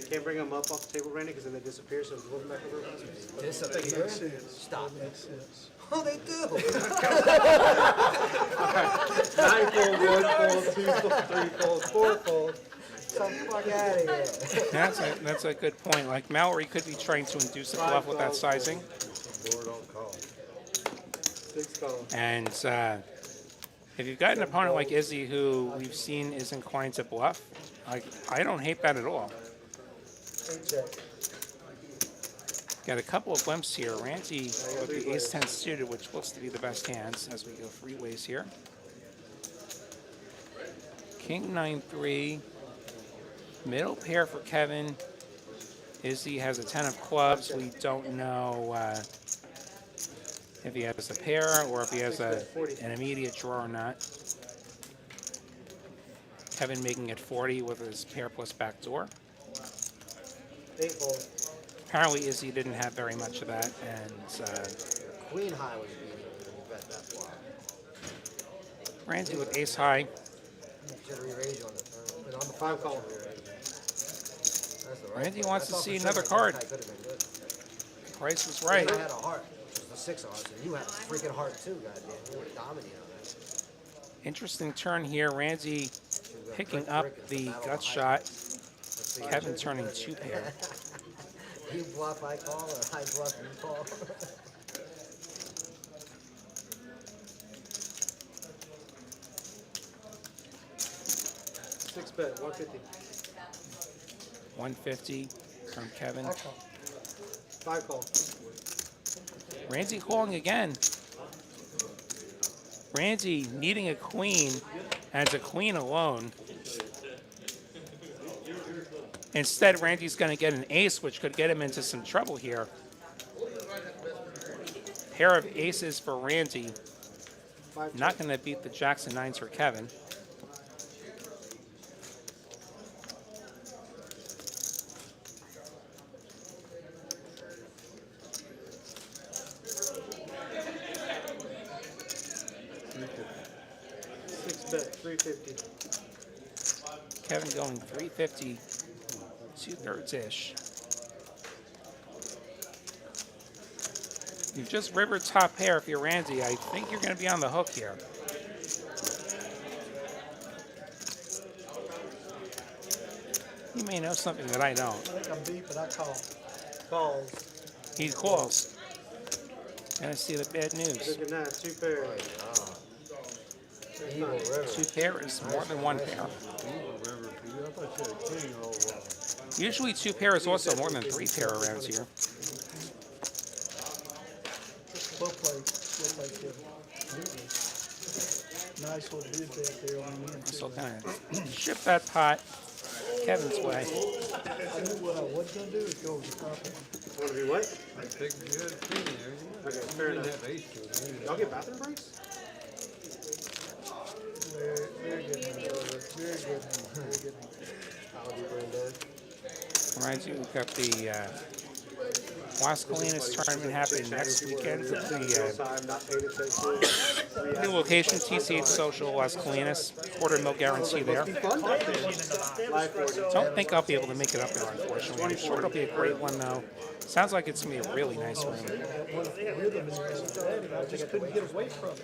[SPEAKER 3] Can't bring them up off the table, Randy, because then they disappear, so we'll back over.
[SPEAKER 2] Disappear? Stop it. Oh, they do.
[SPEAKER 3] 9 fold, 1 fold, 2 fold, 3 fold, 4 fold.
[SPEAKER 2] Some fuck out of here.
[SPEAKER 1] That's a good point. Like Mallory could be trying to induce a bluff with that sizing.
[SPEAKER 3] Board on call. 6 call.
[SPEAKER 1] And if you've got an opponent like Izzy who we've seen is inclined to bluff, I don't hate that at all. Got a couple of limps here. Ranty with the ace-10 suited, which looks to be the best hands as we go 3 ways here. King 9-3. Middle pair for Kevin. Izzy has a 10 of clubs. We don't know if he has a pair or if he has an immediate draw or not. Kevin making it 40 with his pair plus backdoor.
[SPEAKER 2] 8 fold.
[SPEAKER 1] Apparently Izzy didn't have very much of that, and
[SPEAKER 2] Queen high was beating when you bet that flop.
[SPEAKER 1] Ranty with ace high.
[SPEAKER 2] Should re-raise you on the turn. But on the
[SPEAKER 3] 5 call.
[SPEAKER 2] That's the right
[SPEAKER 1] Randy
[SPEAKER 2] play.
[SPEAKER 1] wants
[SPEAKER 2] I
[SPEAKER 1] to
[SPEAKER 2] thought
[SPEAKER 1] see
[SPEAKER 2] for
[SPEAKER 1] another
[SPEAKER 2] that
[SPEAKER 1] card.
[SPEAKER 2] high could've been good.
[SPEAKER 1] Price was right.
[SPEAKER 2] I had a heart, which was the 6 of hearts, and you had a freaking heart too, goddamn. You were dominating on that.
[SPEAKER 1] Interesting turn here. Randy picking up the gut shot. Kevin turning 2 pair.
[SPEAKER 2] You bluff, I call, or I bluff, you call.
[SPEAKER 3] Six bet, 150.
[SPEAKER 1] 150 from Kevin.
[SPEAKER 3] 5 call.
[SPEAKER 1] Randy calling again. Randy needing a queen, and it's a queen alone. Instead, Randy's going to get an ace, which could get him into some trouble here. Pair of aces for Randy. Not going to beat the jacks and 9s for Kevin.
[SPEAKER 3] Bet 350.
[SPEAKER 1] Kevin going 350, 2/3-ish. You just river top pair if you're Randy. I think you're going to be on the hook here. You may know something that I don't.
[SPEAKER 4] I think I'm beat, but I call. Calls.
[SPEAKER 1] He calls. Gonna see the bad news.
[SPEAKER 3] Look at that, 2 pairs.
[SPEAKER 2] Evil river.
[SPEAKER 1] 2 pair is more than 1 pair. Usually 2 pair is also more than 3 pair around here.
[SPEAKER 4] Slow play, Kevin. Nice little bid back there on me.
[SPEAKER 1] So kind of ship that pot Kevin's way.
[SPEAKER 4] I knew what I was gonna do is go with the top one.
[SPEAKER 3] Want to be what?
[SPEAKER 8] I think you had a feeling there.
[SPEAKER 3] Okay, fair
[SPEAKER 8] You didn't
[SPEAKER 3] enough.
[SPEAKER 8] have ace to it.
[SPEAKER 3] Y'all get bathroom breaks?
[SPEAKER 4] Very good, man. Very good, man. Very good.
[SPEAKER 2] Howdy, Brenda.
[SPEAKER 1] Reminds you, we've got the Las Colinas tournament happening next weekend at
[SPEAKER 3] I'm not paid attention.
[SPEAKER 1] the new location, TCH Social Las Colinas. $250,000 guarantee there.
[SPEAKER 3] Be fun back there. Live 40.
[SPEAKER 1] Don't think I'll be able to make it up there, unfortunately. I'm sure it'll be a great one, though. Sounds like it's going to be a really nice room.
[SPEAKER 4] I just couldn't get away from it.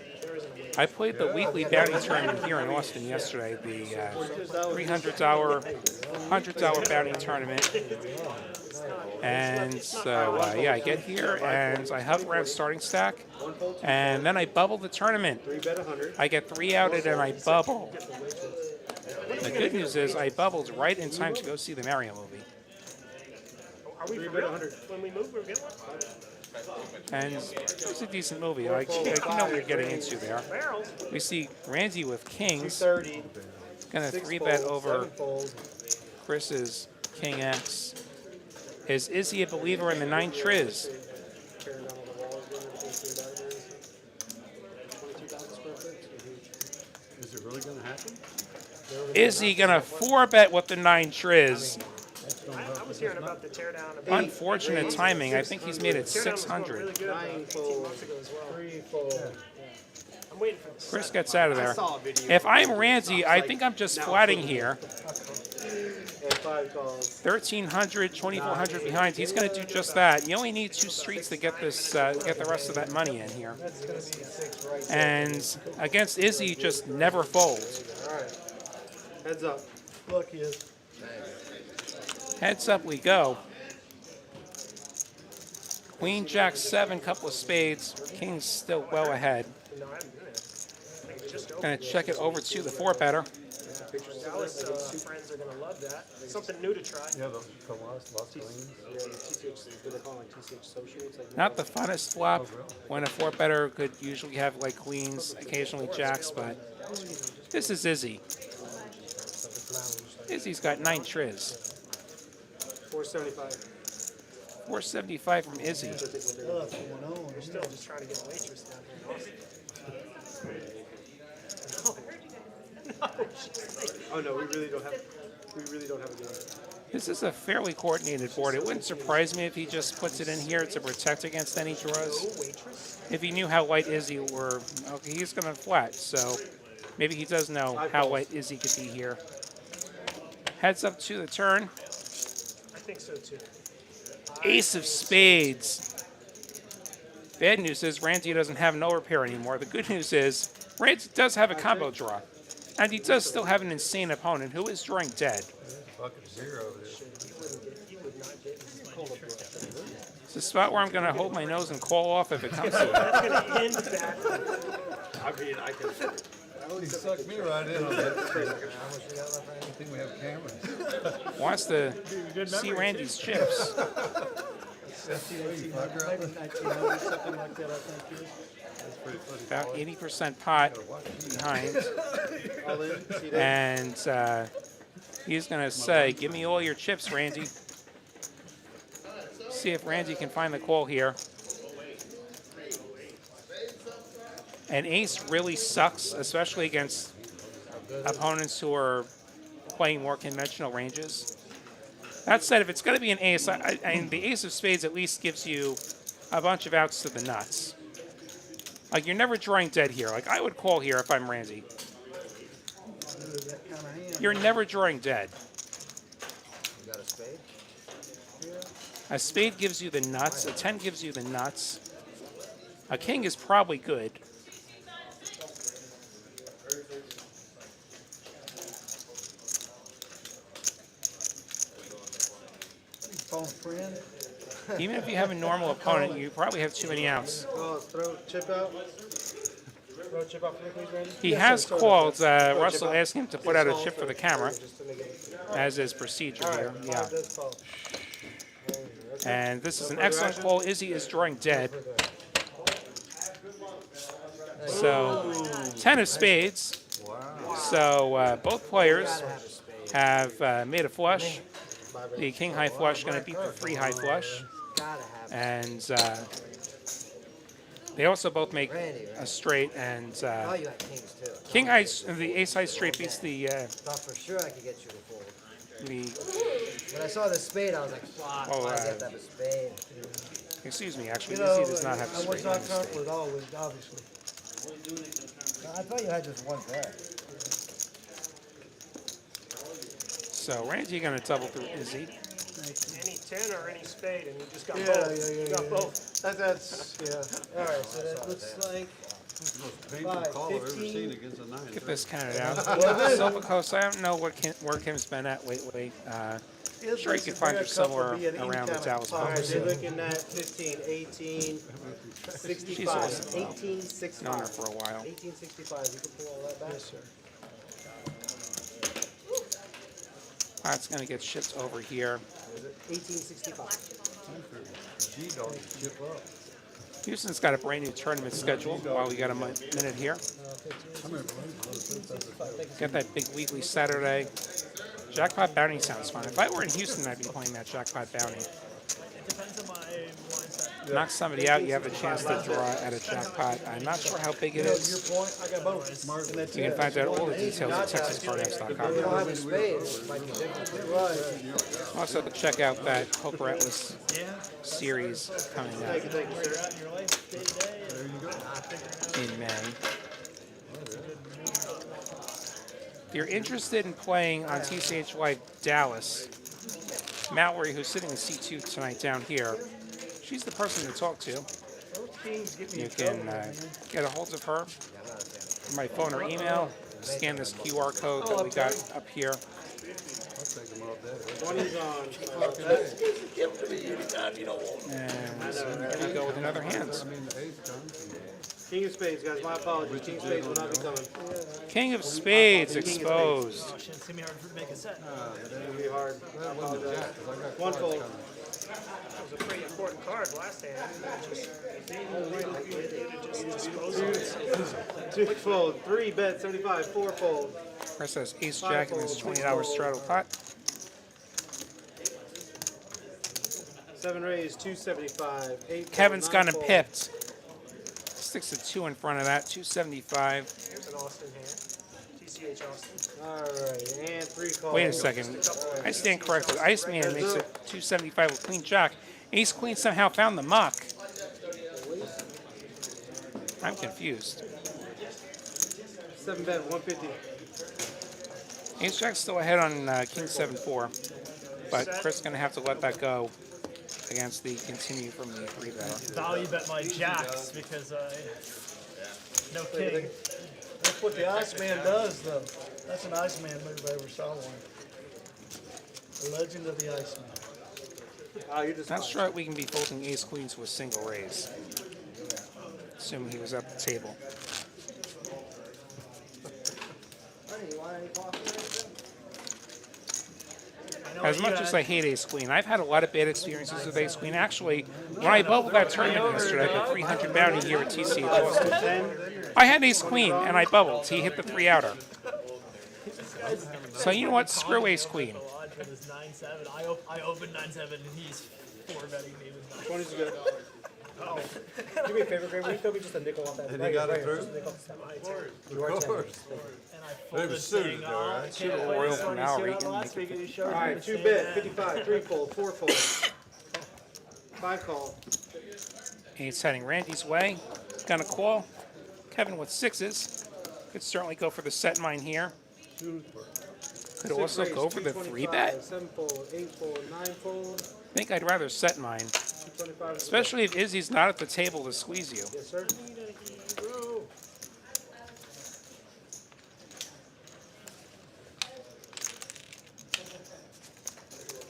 [SPEAKER 1] I played the weekly bounty tournament here in Austin yesterday, the $300, $100 bounty tournament. And so, yeah, I get here and I hover around starting stack, and then I bubble the tournament.
[SPEAKER 3] 3 bet 100.
[SPEAKER 1] I get 3 outed and I bubble. The good news is I bubbled right in time to go see the Mario movie.
[SPEAKER 4] Are we
[SPEAKER 3] 3
[SPEAKER 4] for
[SPEAKER 3] bet
[SPEAKER 4] real?
[SPEAKER 3] 100.
[SPEAKER 4] When we move, we'll get one?
[SPEAKER 1] And it's a decent movie. Like you know what you're getting into there.
[SPEAKER 4] Barrels.
[SPEAKER 1] We see Randy with kings,
[SPEAKER 3] 230.
[SPEAKER 1] gonna
[SPEAKER 3] 6
[SPEAKER 1] 3-bet
[SPEAKER 3] fold,
[SPEAKER 1] over
[SPEAKER 3] 7 fold.
[SPEAKER 1] Chris's King X. Is he a believer in the 9 triz?
[SPEAKER 3] Tearing down on the walls, doing everything through that there. 22,000 square foot.
[SPEAKER 8] Is it really going to happen?
[SPEAKER 1] Is he gonna 4-bet with the 9 triz?
[SPEAKER 4] I was hearing about the teardown.
[SPEAKER 1] Unfortunate timing. I think he's made it
[SPEAKER 4] Teardown was going
[SPEAKER 1] 600.
[SPEAKER 4] really good
[SPEAKER 3] 9
[SPEAKER 4] 18
[SPEAKER 3] fold.
[SPEAKER 4] months ago as well.
[SPEAKER 3] 3 fold.
[SPEAKER 4] I'm waiting for the
[SPEAKER 1] Chris
[SPEAKER 4] setup.
[SPEAKER 1] gets out of
[SPEAKER 3] I
[SPEAKER 1] there.
[SPEAKER 3] saw a video.
[SPEAKER 1] If I'm Randy, I think I'm just flatting here.
[SPEAKER 3] And 5 calls.
[SPEAKER 1] 1,300, 2,400 behind. He's going to do just that. You only need 2 streets to get this, get the rest of that money in here.
[SPEAKER 2] That's gonna be a 6 right there.
[SPEAKER 1] And against Izzy, just never folds.
[SPEAKER 3] All right. Heads up.
[SPEAKER 4] Look, he is.
[SPEAKER 1] Heads up we go. Queen, Jack, 7, couple of spades. King's still well ahead.
[SPEAKER 4] No, I'm good. I think just
[SPEAKER 1] Gonna check it over to the 4-better.
[SPEAKER 4] Dallas friends are gonna love that. Something new to try.
[SPEAKER 8] Yeah, the lost queens.
[SPEAKER 3] Yeah, TCH, what do they call it? TCH Associates? Like,
[SPEAKER 1] Not the funnest flop. When a 4-better could usually have like queens, occasionally jacks, but this is Izzy. Izzy's got 9 triz.
[SPEAKER 3] 475.
[SPEAKER 1] 475 from Izzy.
[SPEAKER 4] We're still just trying to get a waitress down here in Austin.
[SPEAKER 3] Oh no, we really don't have a game.
[SPEAKER 1] This is a fairly coordinated board. It wouldn't surprise me if he just puts it in here to protect against any draws. If he knew how white Izzy were, okay, he's going to flat. So maybe he does know how white Izzy could be here. Heads up to the turn.
[SPEAKER 4] I think so too.
[SPEAKER 1] Ace of spades. Bad news is Randy doesn't have no repair anymore. The good news is Randy does have a combo draw. And he does still have an insane opponent who is drawing dead.
[SPEAKER 8] Bucket 0 there.
[SPEAKER 1] It's a spot where I'm going to hold my nose and call off if it comes to it.
[SPEAKER 4] That's gonna end badly.
[SPEAKER 3] I mean, I can.
[SPEAKER 8] He sucked me right in on that. I think we have cameras.
[SPEAKER 1] Wants to see Randy's chips. About 80% pot behind.
[SPEAKER 3] All in. See that?
[SPEAKER 1] And he's going to say, give me all your chips, Randy. See if Randy can find the call here. An ace really sucks, especially against opponents who are playing more conventional ranges. That said, if it's going to be an ace, and the ace of spades at least gives you a bunch of outs to the nuts. Like, you're never drawing dead here. Like, I would call here if I'm Randy. You're never drawing dead.
[SPEAKER 2] You got a spade?
[SPEAKER 1] A spade gives you the nuts. A 10 gives you the nuts. A king is probably good.
[SPEAKER 2] Phone friend?
[SPEAKER 1] Even if you have a normal opponent, you probably have too many outs.
[SPEAKER 3] Oh, throw chip out. Throw chip out for me, please, Randy.
[SPEAKER 1] He has called. Russell asked him to put out a chip for the camera,
[SPEAKER 3] Just to make it.
[SPEAKER 1] as is procedure here. Yeah.
[SPEAKER 3] This call.
[SPEAKER 1] And this is an excellent call. Izzy is drawing dead. So, 10 of spades. So both players have made a flush. The king high flush going to beat the 3 high flush.
[SPEAKER 2] Gotta have it.
[SPEAKER 1] And they also both make a straight. And
[SPEAKER 2] Oh, you have kings too.
[SPEAKER 1] king high, the ace high straight beats the
[SPEAKER 2] Thought for sure I could get you to fold.
[SPEAKER 1] the.
[SPEAKER 2] When I saw the spade, I was like, fuck,
[SPEAKER 1] Oh,
[SPEAKER 2] why does he have to have a spade?
[SPEAKER 1] Excuse me. Actually,
[SPEAKER 2] You know,
[SPEAKER 1] Izzy does not have a
[SPEAKER 2] I was
[SPEAKER 1] straight.
[SPEAKER 2] not
[SPEAKER 1] on the straight.
[SPEAKER 2] comfortable with always, obviously. I thought you had just one pair.
[SPEAKER 1] So Randy going to double through Izzy.
[SPEAKER 4] Any 10 or any spade, and you just got
[SPEAKER 3] Yeah,
[SPEAKER 4] both.
[SPEAKER 3] yeah,
[SPEAKER 4] You
[SPEAKER 3] yeah,
[SPEAKER 4] got
[SPEAKER 3] yeah.
[SPEAKER 4] both.
[SPEAKER 3] That's yeah.
[SPEAKER 2] All right, so that looks like
[SPEAKER 8] It's the most painful call I've ever seen against a 9.
[SPEAKER 1] Get this counted out. Silver Coast, I don't know where Kim's been at lately. Sure, you can find her somewhere around the Dallas
[SPEAKER 3] All right,
[SPEAKER 1] Bubbles.
[SPEAKER 3] they're looking at 15, 18, 65,
[SPEAKER 1] awesome.
[SPEAKER 3] 1865.
[SPEAKER 1] Known her for a while.
[SPEAKER 3] 1865. You can pull all that back. Yes, sir.
[SPEAKER 1] That's going to get shipped over here.
[SPEAKER 3] 1865.
[SPEAKER 8] G-Dog chip up.
[SPEAKER 1] Houston's got a brand new tournament scheduled while we got a minute here. Got that big weekly Saturday. Jackpot Bounty sounds fun. If I were in Houston, I'd be playing that Jackpot Bounty. Knock somebody out, you have a chance to draw at a jackpot. I'm not sure how big it is.
[SPEAKER 3] Point. I got both.
[SPEAKER 1] You can find out all the details at
[SPEAKER 2] you don't
[SPEAKER 1] TexasCardhouse.com.
[SPEAKER 2] have a spade. It might be different. Right.
[SPEAKER 1] Also, check out that Poker Atlas series coming out
[SPEAKER 3] Thank you, sir.
[SPEAKER 1] in May. If you're interested in playing on TCH Live Dallas, Mallory, who's sitting in C2 tonight down here, she's the person to talk to.
[SPEAKER 4] Those kings get me
[SPEAKER 1] You
[SPEAKER 4] in
[SPEAKER 1] can
[SPEAKER 4] trouble, man.
[SPEAKER 1] get a hold of her. My phone or email. Scan this QR code that we got up here.
[SPEAKER 8] I'll take them all day.
[SPEAKER 3] 20's on.
[SPEAKER 4] Give them to me anytime you don't want them.
[SPEAKER 1] And here we go with another hand.
[SPEAKER 8] I mean, the ace comes.
[SPEAKER 3] King of spades, guys. My apologies. King of spades will not be coming.
[SPEAKER 1] King of Spades exposed.
[SPEAKER 4] Oh, shit, it's gonna be hard to make a set.
[SPEAKER 3] It's gonna be hard. I
[SPEAKER 8] That wasn't
[SPEAKER 3] apologize.
[SPEAKER 8] jack, 'cause I got
[SPEAKER 3] One
[SPEAKER 8] cards
[SPEAKER 3] fold.
[SPEAKER 8] coming.
[SPEAKER 4] That was a pretty important card last hand.
[SPEAKER 3] Two fold. Three bet 75. Four fold.
[SPEAKER 1] Chris has Ace Jack in his $20 straddle pot.
[SPEAKER 3] 7 raised. 275. 8 fold.
[SPEAKER 1] Kevin's
[SPEAKER 3] 9
[SPEAKER 1] got him
[SPEAKER 3] fold.
[SPEAKER 1] pipped. Sticks a 2 in front of that. 275.
[SPEAKER 4] Here's an Austin hand. TCH Austin.
[SPEAKER 3] All right, and 3 calls.
[SPEAKER 1] Wait a second. I stand corrected. Iceman makes it 275 with Queen Jack. Ace Queen somehow found the muck. I'm confused.
[SPEAKER 3] 7 bet 150.
[SPEAKER 1] Ace Jack's still ahead on King 7-4, but Chris is going to have to let that go against the continue from the 3 bet.
[SPEAKER 4] Value bet my jacks because no king.
[SPEAKER 9] That's what the Iceman does, though. That's an Iceman move if I ever saw one. The legend of the Iceman.
[SPEAKER 3] You're just
[SPEAKER 1] Not sure we can be folding Ace Queen to a single raise. Assuming he was at the table.
[SPEAKER 2] Honey, you want any coffee?
[SPEAKER 1] As much as I hate Ace Queen, I've had a lot of bad experiences with Ace Queen. Actually, when I bubbled that tournament yesterday, the 300 bounty here at TCH Austin, I had Ace Queen and I bubbled. He hit the 3-outer. So you know what? Screw Ace Queen.
[SPEAKER 4] It was 9-7. I opened 9-7 and he's 4 betting me with
[SPEAKER 3] 20's good.
[SPEAKER 4] Oh.
[SPEAKER 3] Do me a favor, Greg. Will you throw me just a nickel off that?
[SPEAKER 8] And he got it through?
[SPEAKER 3] You are
[SPEAKER 8] Of
[SPEAKER 3] 10.
[SPEAKER 8] course.
[SPEAKER 4] And I
[SPEAKER 8] They
[SPEAKER 4] folded
[SPEAKER 8] were suited
[SPEAKER 4] saying,
[SPEAKER 8] though,
[SPEAKER 4] oh,
[SPEAKER 8] right?
[SPEAKER 4] I can't
[SPEAKER 1] Super
[SPEAKER 4] play
[SPEAKER 1] Royal
[SPEAKER 4] this
[SPEAKER 1] from
[SPEAKER 4] one. You
[SPEAKER 1] Maori,
[SPEAKER 4] see
[SPEAKER 1] you can
[SPEAKER 4] last
[SPEAKER 1] make
[SPEAKER 4] week
[SPEAKER 1] it
[SPEAKER 4] and you showed
[SPEAKER 3] All
[SPEAKER 4] me
[SPEAKER 3] right,
[SPEAKER 4] the
[SPEAKER 3] 2
[SPEAKER 4] same
[SPEAKER 3] bet
[SPEAKER 4] hand.
[SPEAKER 3] 55. 3 fold. 4 fold. 5 call.
[SPEAKER 1] Ace heading Randy's way. Gonna call. Kevin with 6s. Could certainly go for the set mine here. Could also go for the 3 bet.
[SPEAKER 3] 7 fold. 8 fold. 9 fold.
[SPEAKER 1] I think I'd rather set mine.
[SPEAKER 3] 225.
[SPEAKER 1] Especially if Izzy's not at the table to squeeze you.
[SPEAKER 3] Yes, sir.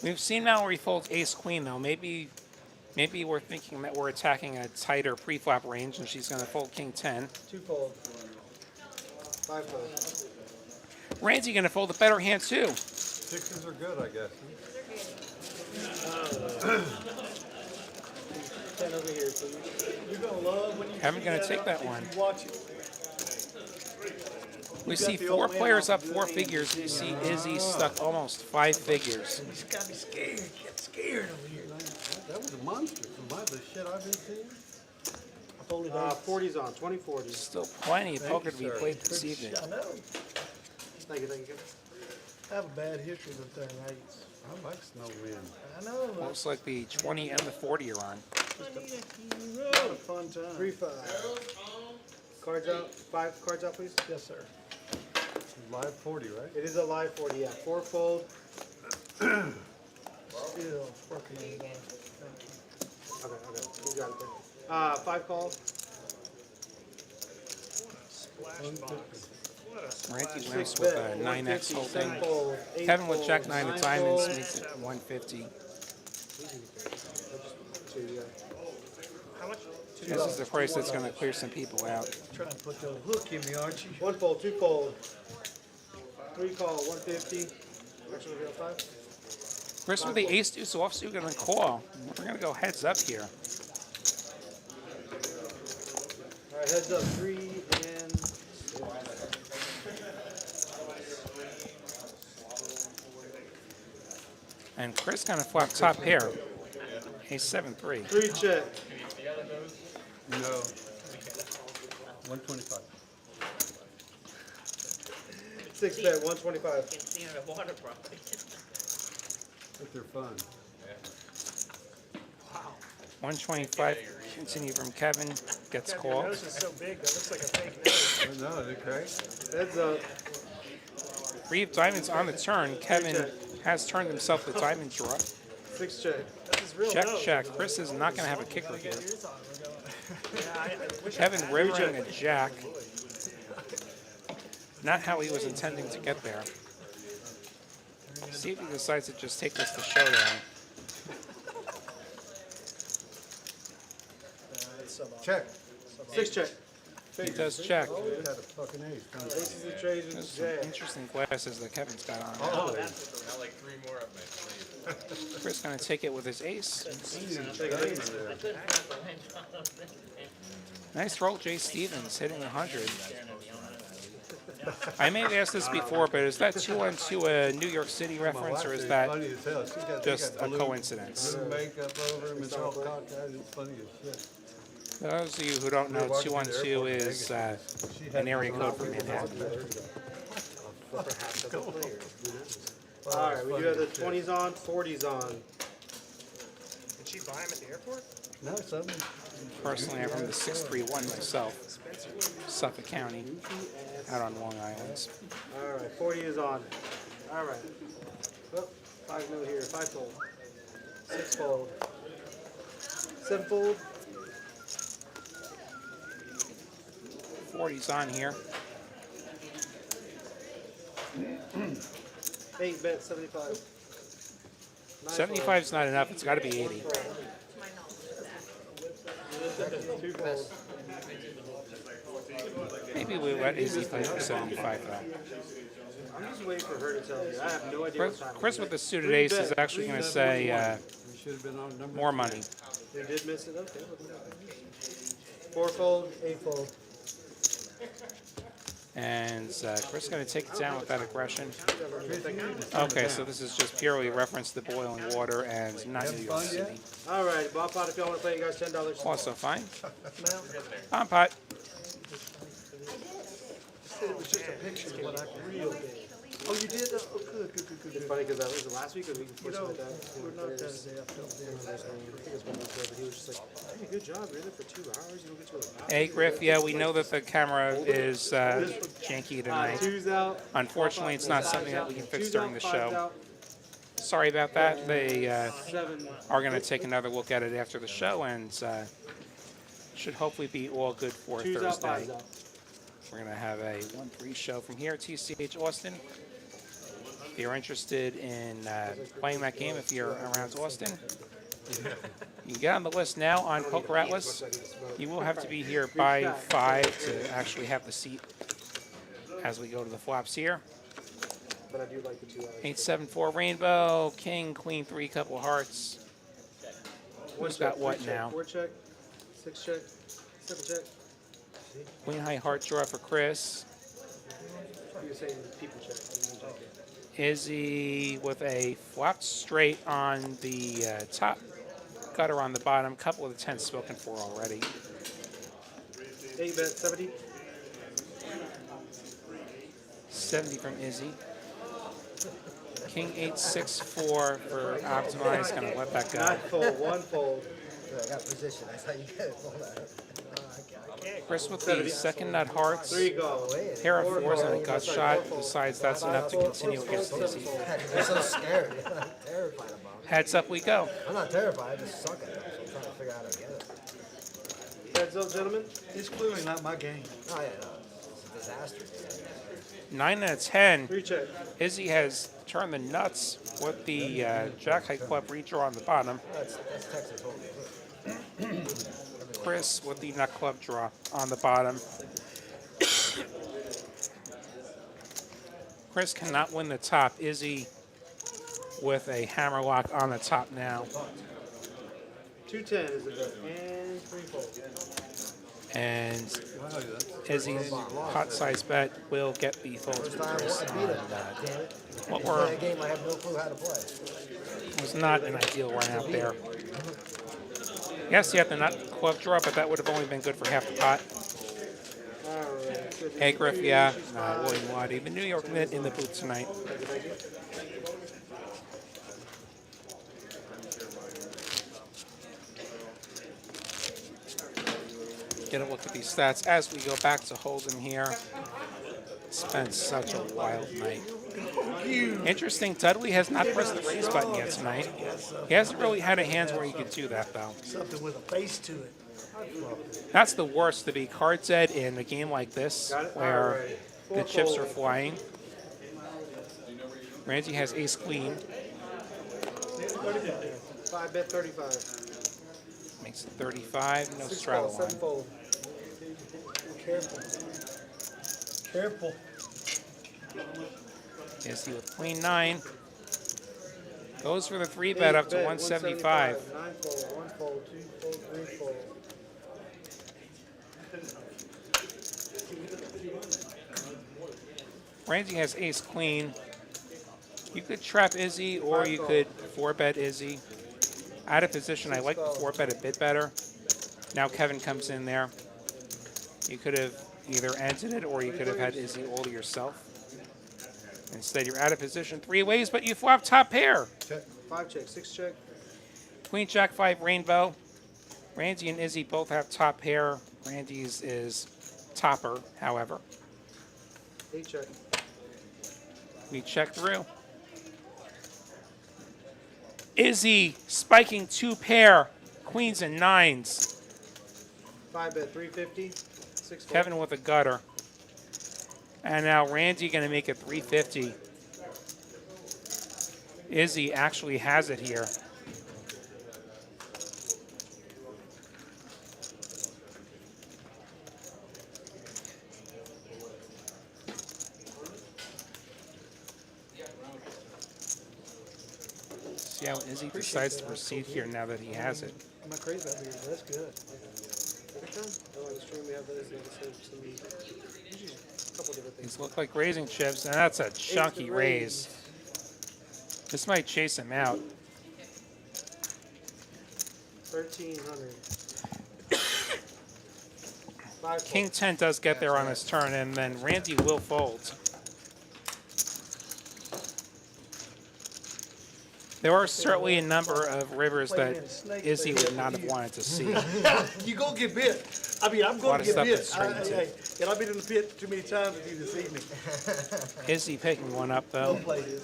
[SPEAKER 1] We've seen Mallory fold Ace Queen though. Maybe we're thinking that we're attacking a tighter pre-flop range and she's gonna fold King 10.
[SPEAKER 3] 2 fold. 5 fold.
[SPEAKER 1] Randy gonna fold a better hand too.
[SPEAKER 8] 6s are good, I guess.
[SPEAKER 3] 10 over here, please.
[SPEAKER 9] You're gonna love when you
[SPEAKER 1] Kevin
[SPEAKER 9] see
[SPEAKER 1] gonna
[SPEAKER 9] that
[SPEAKER 1] take
[SPEAKER 9] up
[SPEAKER 1] that
[SPEAKER 9] if
[SPEAKER 1] one.
[SPEAKER 9] you watch it.
[SPEAKER 1] We see 4 players up 4 figures. We see Izzy stuck almost 5 figures.
[SPEAKER 9] He's got me scared. Get scared over here.
[SPEAKER 8] That was a monster from the shit I've been seeing.
[SPEAKER 9] I folded
[SPEAKER 3] 40's on. 2040.
[SPEAKER 1] Still plenty of poker to be
[SPEAKER 8] sir.
[SPEAKER 1] played this evening.
[SPEAKER 9] I know.
[SPEAKER 3] Thank you, thank you.
[SPEAKER 9] I have a bad history with their eights.
[SPEAKER 8] I like snowmen.
[SPEAKER 9] I know. But
[SPEAKER 1] Looks like the 20 and the 40 are on.
[SPEAKER 9] what a fun time.
[SPEAKER 3] 3 5. Cards out. 5 cards out, please.
[SPEAKER 9] Yes, sir.
[SPEAKER 8] Live 40, right?
[SPEAKER 3] It is a live 40, yeah. 4 fold.
[SPEAKER 9] Still working on that.
[SPEAKER 3] Okay. You got it there. 5 call.
[SPEAKER 4] Splash box. What a
[SPEAKER 1] Randy
[SPEAKER 3] Six
[SPEAKER 1] wins with
[SPEAKER 3] bet,
[SPEAKER 1] a 9x
[SPEAKER 3] 150,
[SPEAKER 1] holding.
[SPEAKER 3] 7 fold, 8
[SPEAKER 1] Kevin with
[SPEAKER 3] fold,
[SPEAKER 1] Jack 9 of
[SPEAKER 3] 9
[SPEAKER 1] diamonds
[SPEAKER 3] fold.
[SPEAKER 1] makes it 150.
[SPEAKER 4] How much?
[SPEAKER 1] This is the price that's going to clear some people out.
[SPEAKER 9] Trying to put the hook in me, aren't you?
[SPEAKER 3] 1 fold, 2 fold. 3 call, 150. Actually, we got 5.
[SPEAKER 1] Chris with the ace deuce offsuit going to call. We're going to go heads up here.
[SPEAKER 3] All right, heads up. 3 and 6.
[SPEAKER 1] And Chris kind of flop top pair. Ace 7-3.
[SPEAKER 3] 3 check.
[SPEAKER 8] No. 125.
[SPEAKER 3] 6 bet, 125.
[SPEAKER 8] But they're fun.
[SPEAKER 1] 125. Continue from Kevin. Gets
[SPEAKER 4] Your
[SPEAKER 1] called.
[SPEAKER 4] nose is so big that looks like a fake nose.
[SPEAKER 8] No, they're great.
[SPEAKER 3] Heads up.
[SPEAKER 1] 3 of diamonds on the turn. Kevin has turned himself the diamond draw.
[SPEAKER 3] 6 check.
[SPEAKER 1] Check, check. Chris is not going to have a kicker here. Kevin rivering a jack. Not how he was intending to get there. See if he decides to just take this to showdown.
[SPEAKER 2] Check.
[SPEAKER 3] 6 check.
[SPEAKER 1] He does check.
[SPEAKER 8] He had a fucking ace.
[SPEAKER 3] Aces and trades
[SPEAKER 1] There's
[SPEAKER 3] with
[SPEAKER 1] some
[SPEAKER 3] jacks.
[SPEAKER 1] interesting glasses that Kevin's got on.
[SPEAKER 5] I got like 3 more up my sleeve.
[SPEAKER 1] Chris going to take it with his ace. Nice roll, Jay Stevens, hitting 100. I may have asked this before, but is that 2-on-2 a New York City reference, or is that
[SPEAKER 8] Funny as hell. She got,
[SPEAKER 1] just a coincidence?
[SPEAKER 8] blue makeup over him and all cocked out. It's funny as shit.
[SPEAKER 1] Those of you who don't know, 2-on-2 is an area code for Manhattan.
[SPEAKER 3] Alright, we do have the 20s on, 40s on.
[SPEAKER 4] Did she buy him at the airport?
[SPEAKER 8] No, something.
[SPEAKER 1] Personally, I'm from the 631 myself, Suffolk County, out on Long Island.
[SPEAKER 3] Alright, 40 is on. Alright. Oh, 5 note here, 5 fold. 6 fold. 7 fold.
[SPEAKER 1] 40's on here.
[SPEAKER 3] 8 bet, 75.
[SPEAKER 1] 75's not enough. It's got to be 80.
[SPEAKER 3] 2 fold.
[SPEAKER 1] Maybe we let Izzy play for 75 though.
[SPEAKER 3] I'm just waiting for her to tell me. I have no idea what time.
[SPEAKER 1] Chris with the suited ace is actually going to say
[SPEAKER 8] We should have been on number
[SPEAKER 1] more money.
[SPEAKER 3] They did miss it. Okay. 4 fold, 8 fold.
[SPEAKER 1] And Chris going to take it down with that aggression. Okay, so this is just purely reference to boiling water and not New York City.
[SPEAKER 3] All right, Bob Pot, if y'all want to play, you guys $10.
[SPEAKER 1] Also fine. On pot.
[SPEAKER 9] It was just a picture of what I real big. Oh, you did? Oh, good, good, good, good.
[SPEAKER 3] It's funny because that was it last week or the week before
[SPEAKER 9] You know,
[SPEAKER 3] something like that.
[SPEAKER 9] we're not that day. I felt very
[SPEAKER 3] I think it's one week ago, but he was just like, hey, good job, you're in there for 2 hours. You don't get to a
[SPEAKER 1] Hey, Griff, yeah, we know that the camera is janky tonight.
[SPEAKER 3] 2's out.
[SPEAKER 1] Unfortunately, it's not something that we can fix
[SPEAKER 3] 2's
[SPEAKER 1] during
[SPEAKER 3] out,
[SPEAKER 1] the
[SPEAKER 3] 5's
[SPEAKER 1] show.
[SPEAKER 3] out,
[SPEAKER 1] Sorry about that. They
[SPEAKER 3] 7.
[SPEAKER 1] are going to take another look at it after the show and should hopefully be all good for
[SPEAKER 3] 2's out,
[SPEAKER 1] Thursday.
[SPEAKER 3] 5's out.
[SPEAKER 1] We're going to have a 1-3 show from here at TCH Austin. If you're interested in playing that game, if you're around Austin, you can get on the list now on Poker Atlas. You will have to be here by 5 to actually have the seat as we go to the flops here.
[SPEAKER 3] But I do like the 2 hours.
[SPEAKER 1] 8-7-4 rainbow, king, queen, 3, couple hearts. Who's got what now?
[SPEAKER 3] 4 check, 6 check, 7 check.
[SPEAKER 1] Queen high heart draw for Chris.
[SPEAKER 3] You were saying people check.
[SPEAKER 1] Izzy with a flopped straight on the top, gutter on the bottom. Couple of the 10s spoken for already.
[SPEAKER 3] 8 bet, 70.
[SPEAKER 1] 70 from Izzy. King 8-6-4 for Optimize. Gonna let that
[SPEAKER 3] 9
[SPEAKER 1] go.
[SPEAKER 3] fold, 1 fold.
[SPEAKER 2] I got position. That's how you get it. Hold on.
[SPEAKER 1] Chris with the second nut hearts.
[SPEAKER 3] 3 go.
[SPEAKER 1] Pair of 4s and a gut shot. Besides, that's enough to continue against Izzy.
[SPEAKER 2] I'm so scared. I'm terrified about it.
[SPEAKER 1] Heads up we go.
[SPEAKER 2] I'm not terrified. I just suck at it. So I'm trying to figure out how to get it.
[SPEAKER 3] Heads up, gentlemen.
[SPEAKER 9] It's clearly not my game.
[SPEAKER 2] Oh, yeah, no. It's a disaster.
[SPEAKER 1] 9 and a 10.
[SPEAKER 3] 3 check.
[SPEAKER 1] Izzy has turned the nuts with the Jack High Club redraw on the bottom.
[SPEAKER 2] That's Texas Hold'em.
[SPEAKER 1] Chris with the nut club draw on the bottom. Chris cannot win the top. Izzy with a hammerlock on the top now.
[SPEAKER 3] 210 is a bet. And 3 fold.
[SPEAKER 1] And Izzy's pot-sized bet will get the folds for Chris on what were
[SPEAKER 2] That game I have no clue how to play.
[SPEAKER 1] was not an ideal run out there. Yes, he had the nut club draw, but that would have only been good for half the pot.
[SPEAKER 3] Alright.
[SPEAKER 1] Hey, Griff, yeah. William Waddy, the New York Knit in the booth tonight. Get a look at these stats as we go back to Hold'em here. It's been such a wild night. Interesting, Dudley has not pressed the raise button yet tonight. He hasn't really had a hand where he could do that, though.
[SPEAKER 9] Something with a face to it.
[SPEAKER 1] That's the worst, to be card dead in a game like this, where the chips are flying. Randy has ace queen.
[SPEAKER 3] 5 bet 35.
[SPEAKER 1] Makes it 35, no
[SPEAKER 3] 6
[SPEAKER 1] straddle
[SPEAKER 3] call,
[SPEAKER 1] line.
[SPEAKER 3] 7 fold.
[SPEAKER 9] Careful. Careful.
[SPEAKER 1] Izzy with queen 9. Goes for the 3-bet up to 175.
[SPEAKER 3] 9 fold, 1 fold, 2 fold, 3 fold.
[SPEAKER 1] Randy has ace queen. You could trap Izzy, or you could 4-bet Izzy. Out of position, I like the 4-bet a bit better. Now Kevin comes in there. You could have either ended it, or you could have had Izzy all to yourself. Instead, you're out of position 3 ways, but you flop top pair.
[SPEAKER 3] Check. 5 check, 6 check.
[SPEAKER 1] Queen, Jack, 5, rainbow. Randy and Izzy both have top pair. Randy's is topper, however.
[SPEAKER 3] 8 check.
[SPEAKER 1] We check through. Izzy spiking 2 pair, queens and 9s.
[SPEAKER 3] 5 bet 350. 6 fold.
[SPEAKER 1] Kevin with a gutter. And now Randy going to make it 350. Izzy actually has it here. See how Izzy decides to proceed here now that he has it.
[SPEAKER 9] I'm not crazy about beer. That's good.
[SPEAKER 3] Every time? Oh, on the stream we have those. Usually a couple different things.
[SPEAKER 1] These look like raising chips, and that's a chunky raise. This might chase him out.
[SPEAKER 3] 1300. 5
[SPEAKER 1] King 10 does get there on his turn, and then Randy will fold. There are certainly a number of rivers that Izzy would not have wanted to see.
[SPEAKER 9] You gonna get bit. I mean, I'm
[SPEAKER 1] Lot
[SPEAKER 9] going
[SPEAKER 1] of
[SPEAKER 9] to
[SPEAKER 1] stuff
[SPEAKER 9] get
[SPEAKER 1] that's
[SPEAKER 9] bit.
[SPEAKER 1] straight
[SPEAKER 9] And I've been in the pit too many times with you this evening.
[SPEAKER 1] Izzy picking one up, though.
[SPEAKER 9] Don't play this.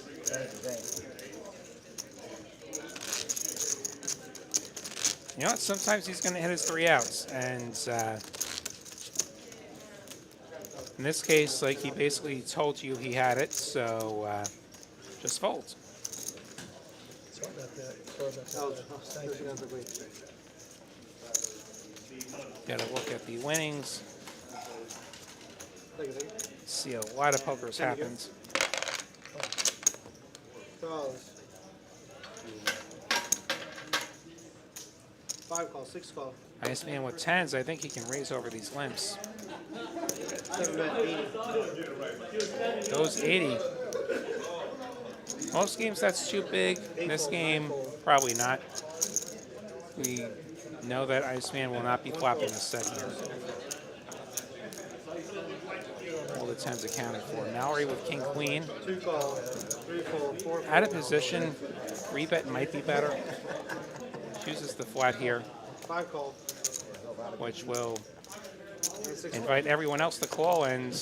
[SPEAKER 1] You know what? Sometimes he's going to hit his 3 outs, and in this case, like, he basically told you he had it, so just fold.
[SPEAKER 9] Sorry about that. Sorry about that.
[SPEAKER 3] Oh,
[SPEAKER 9] Thank you.
[SPEAKER 1] Got to look at the winnings.
[SPEAKER 3] Thank you.
[SPEAKER 1] See a lot of pokers happens.
[SPEAKER 3] Draws. 5 call, 6 call.
[SPEAKER 1] Nice man with 10s. I think he can raise over these limps.
[SPEAKER 3] 7 bet 80.
[SPEAKER 1] Goes 80. Most games that's too big. In this game, probably not. We know that Iceman will not be flopping this set here. All the 10s accounted for. Mallory with king queen.
[SPEAKER 3] 2 call, 3 fold, 4 fold.
[SPEAKER 1] Out of position, 3-bet might be better. Chooses the flat here,
[SPEAKER 3] 5 call.
[SPEAKER 1] which will
[SPEAKER 3] And 6
[SPEAKER 1] invite everyone else to call, and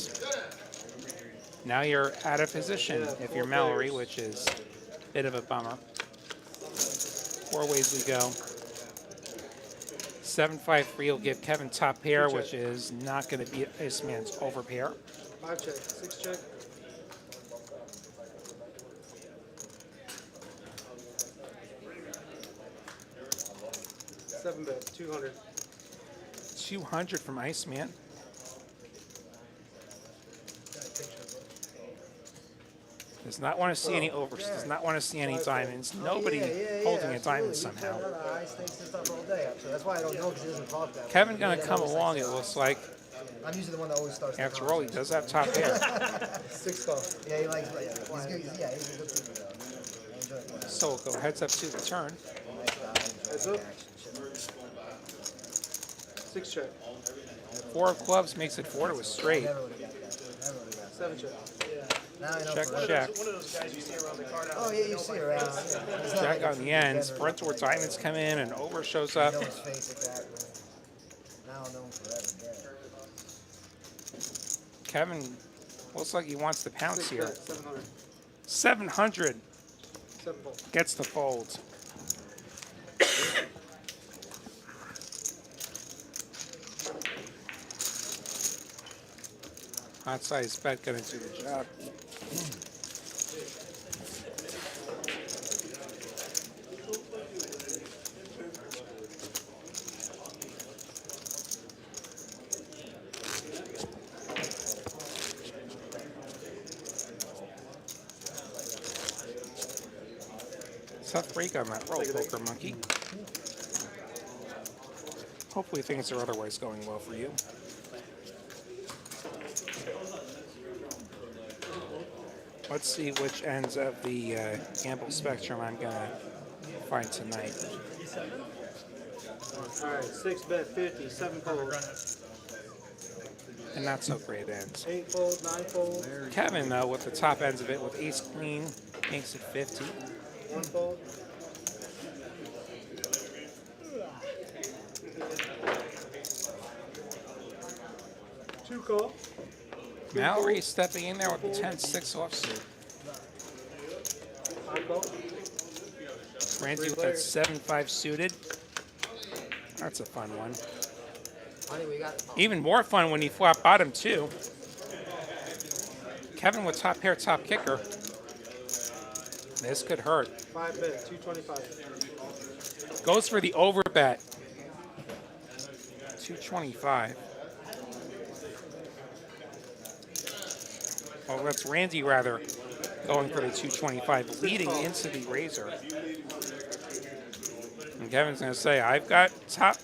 [SPEAKER 1] now you're out of position if you're Mallory, which is a bit of a bummer. 4 ways we go. 7-5-3 will give Kevin top pair, which is not going to be Iceman's over pair.
[SPEAKER 3] 5 check, 6 check. Seven bet, 200.
[SPEAKER 1] 200 from Iceman. Does not want to see any overs. Does not want to see any diamonds. Nobody holding a diamond somehow.
[SPEAKER 2] Ice takes this stuff all day, so that's why I don't know, because he doesn't talk that
[SPEAKER 1] Kevin
[SPEAKER 2] way.
[SPEAKER 1] going to come along, it looks like.
[SPEAKER 2] I'm usually the one that always starts the
[SPEAKER 1] After all, he does have top pair.
[SPEAKER 3] 6 call.
[SPEAKER 2] Yeah, he likes, he's good, he's a good people, though. I enjoy it.
[SPEAKER 1] So we'll go heads up to the turn.
[SPEAKER 3] Heads up. 6 check.
[SPEAKER 1] 4 of clubs makes it 4 to a straight.
[SPEAKER 2] Never would have got that. Never would have got
[SPEAKER 3] 7 check.
[SPEAKER 2] that. Now I know
[SPEAKER 1] Check,
[SPEAKER 2] forever.
[SPEAKER 1] check.
[SPEAKER 4] One of those guys you see around the card
[SPEAKER 2] Oh, yeah, you see her around. It's not
[SPEAKER 1] Jack
[SPEAKER 2] like
[SPEAKER 1] on the ends. Front door diamonds come in, and over shows up.
[SPEAKER 2] You know his face exactly. Now I'll know him forever. Yeah.
[SPEAKER 1] Kevin looks like he wants to pounce
[SPEAKER 3] 6
[SPEAKER 1] here.
[SPEAKER 3] bet, 700.
[SPEAKER 1] 700
[SPEAKER 3] 7 fold.
[SPEAKER 1] gets the fold. Hot size bet gonna do the job. Tough break on that roll, Poker Monkey. Hopefully things are otherwise going well for you. Let's see which ends of the gamble spectrum I'm gonna find tonight.
[SPEAKER 3] All right, 6 bet 50, 7 fold,
[SPEAKER 1] And not so great ends.
[SPEAKER 3] 8 fold, 9 fold,
[SPEAKER 1] Kevin, though, with the top ends of it, with ace queen, makes it 50.
[SPEAKER 3] 1 fold, two call,
[SPEAKER 1] Mallory stepping in there with the 10-6 offsuit.
[SPEAKER 3] 5 fold,
[SPEAKER 1] Ramsey with that 7-5 suited. That's a fun one.
[SPEAKER 2] Honey, we got
[SPEAKER 1] Even more fun when you flop bottom two. Kevin with top pair, top kicker. This could hurt.
[SPEAKER 3] 5 bet 225,
[SPEAKER 1] Goes for the over bet. 225. Well, that's Randy rather going for the 225, leading into the razor. And Kevin's going to say, I've got top.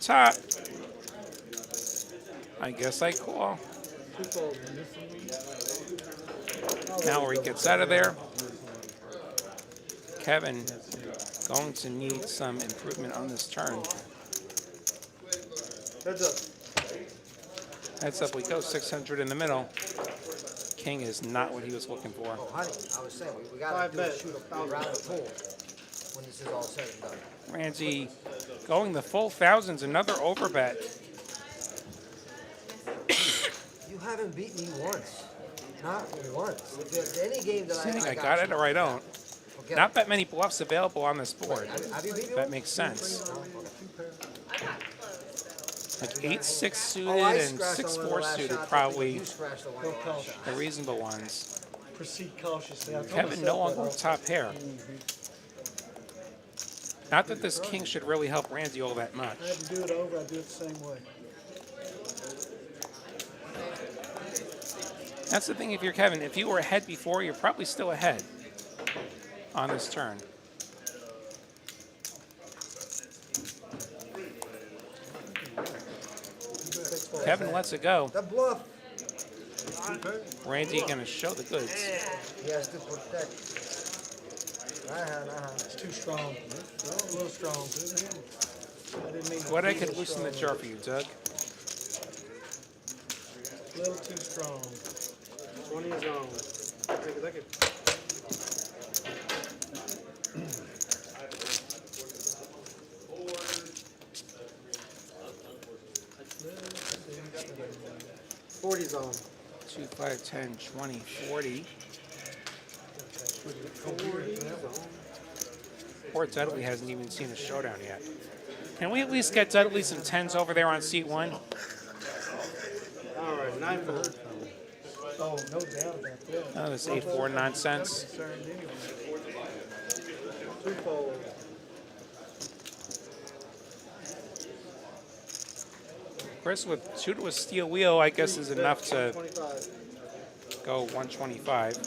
[SPEAKER 1] I guess I call.
[SPEAKER 3] 2 fold,
[SPEAKER 1] Mallory gets out of there. Kevin going to need some improvement on this turn.
[SPEAKER 3] heads up,
[SPEAKER 1] Heads up we go, 600 in the middle. King is not what he was looking for.
[SPEAKER 2] Oh, honey, I was saying, we gotta
[SPEAKER 3] 5
[SPEAKER 2] do
[SPEAKER 3] bet,
[SPEAKER 2] a shoot around the pool when this is all said and done.
[SPEAKER 1] Ramsey going the full thousands, another over bet.
[SPEAKER 2] You haven't beat me once. Not once. If there's any game that
[SPEAKER 1] Saying I
[SPEAKER 2] got
[SPEAKER 1] got it
[SPEAKER 2] you.
[SPEAKER 1] or I don't.
[SPEAKER 2] Okay.
[SPEAKER 1] Not that many bluffs available on this board.
[SPEAKER 2] Have you beat me
[SPEAKER 1] That
[SPEAKER 2] once?
[SPEAKER 1] makes sense.
[SPEAKER 2] No? Okay.
[SPEAKER 1] Like 8-6 suited
[SPEAKER 2] Oh, I
[SPEAKER 1] and
[SPEAKER 2] scratched on one of the
[SPEAKER 1] 6-4
[SPEAKER 2] last
[SPEAKER 1] suited,
[SPEAKER 2] shots.
[SPEAKER 1] probably
[SPEAKER 2] You scratched on one of the last shots.
[SPEAKER 1] the reasonable ones.
[SPEAKER 9] Proceed cautiously. I told
[SPEAKER 1] Kevin no
[SPEAKER 9] myself
[SPEAKER 1] longer
[SPEAKER 9] that.
[SPEAKER 1] with top pair. Not that this king should really help Randy all that much.
[SPEAKER 9] I had to do it over. I do it the same way.
[SPEAKER 1] That's the thing if you're Kevin. If you were ahead before, you're probably still ahead on this turn. Kevin lets it go.
[SPEAKER 2] The bluff.
[SPEAKER 1] Randy gonna show the goods.
[SPEAKER 2] He has to protect.
[SPEAKER 9] It's too strong. A little strong. I didn't mean
[SPEAKER 1] What
[SPEAKER 9] to
[SPEAKER 1] I
[SPEAKER 9] be
[SPEAKER 1] could
[SPEAKER 9] this
[SPEAKER 1] loosen the
[SPEAKER 9] strong.
[SPEAKER 1] jar for you, Doug.
[SPEAKER 9] A little too strong.
[SPEAKER 3] 20 is on. Take a second. Forty's on.
[SPEAKER 1] 2, 5, 10, 20, 40.
[SPEAKER 3] 40's on.
[SPEAKER 1] Poor Dudley hasn't even seen a showdown yet. Can we at least get Dudley some 10s over there on seat 1?
[SPEAKER 3] All right, 9 fold.
[SPEAKER 9] Oh, no doubt about that.
[SPEAKER 1] Oh, this 8-4 nonsense.
[SPEAKER 9] Concerned anyway.
[SPEAKER 3] 2 fold.
[SPEAKER 1] Chris with shoot with steel wheel, I guess, is enough to
[SPEAKER 3] 25.
[SPEAKER 1] go 125.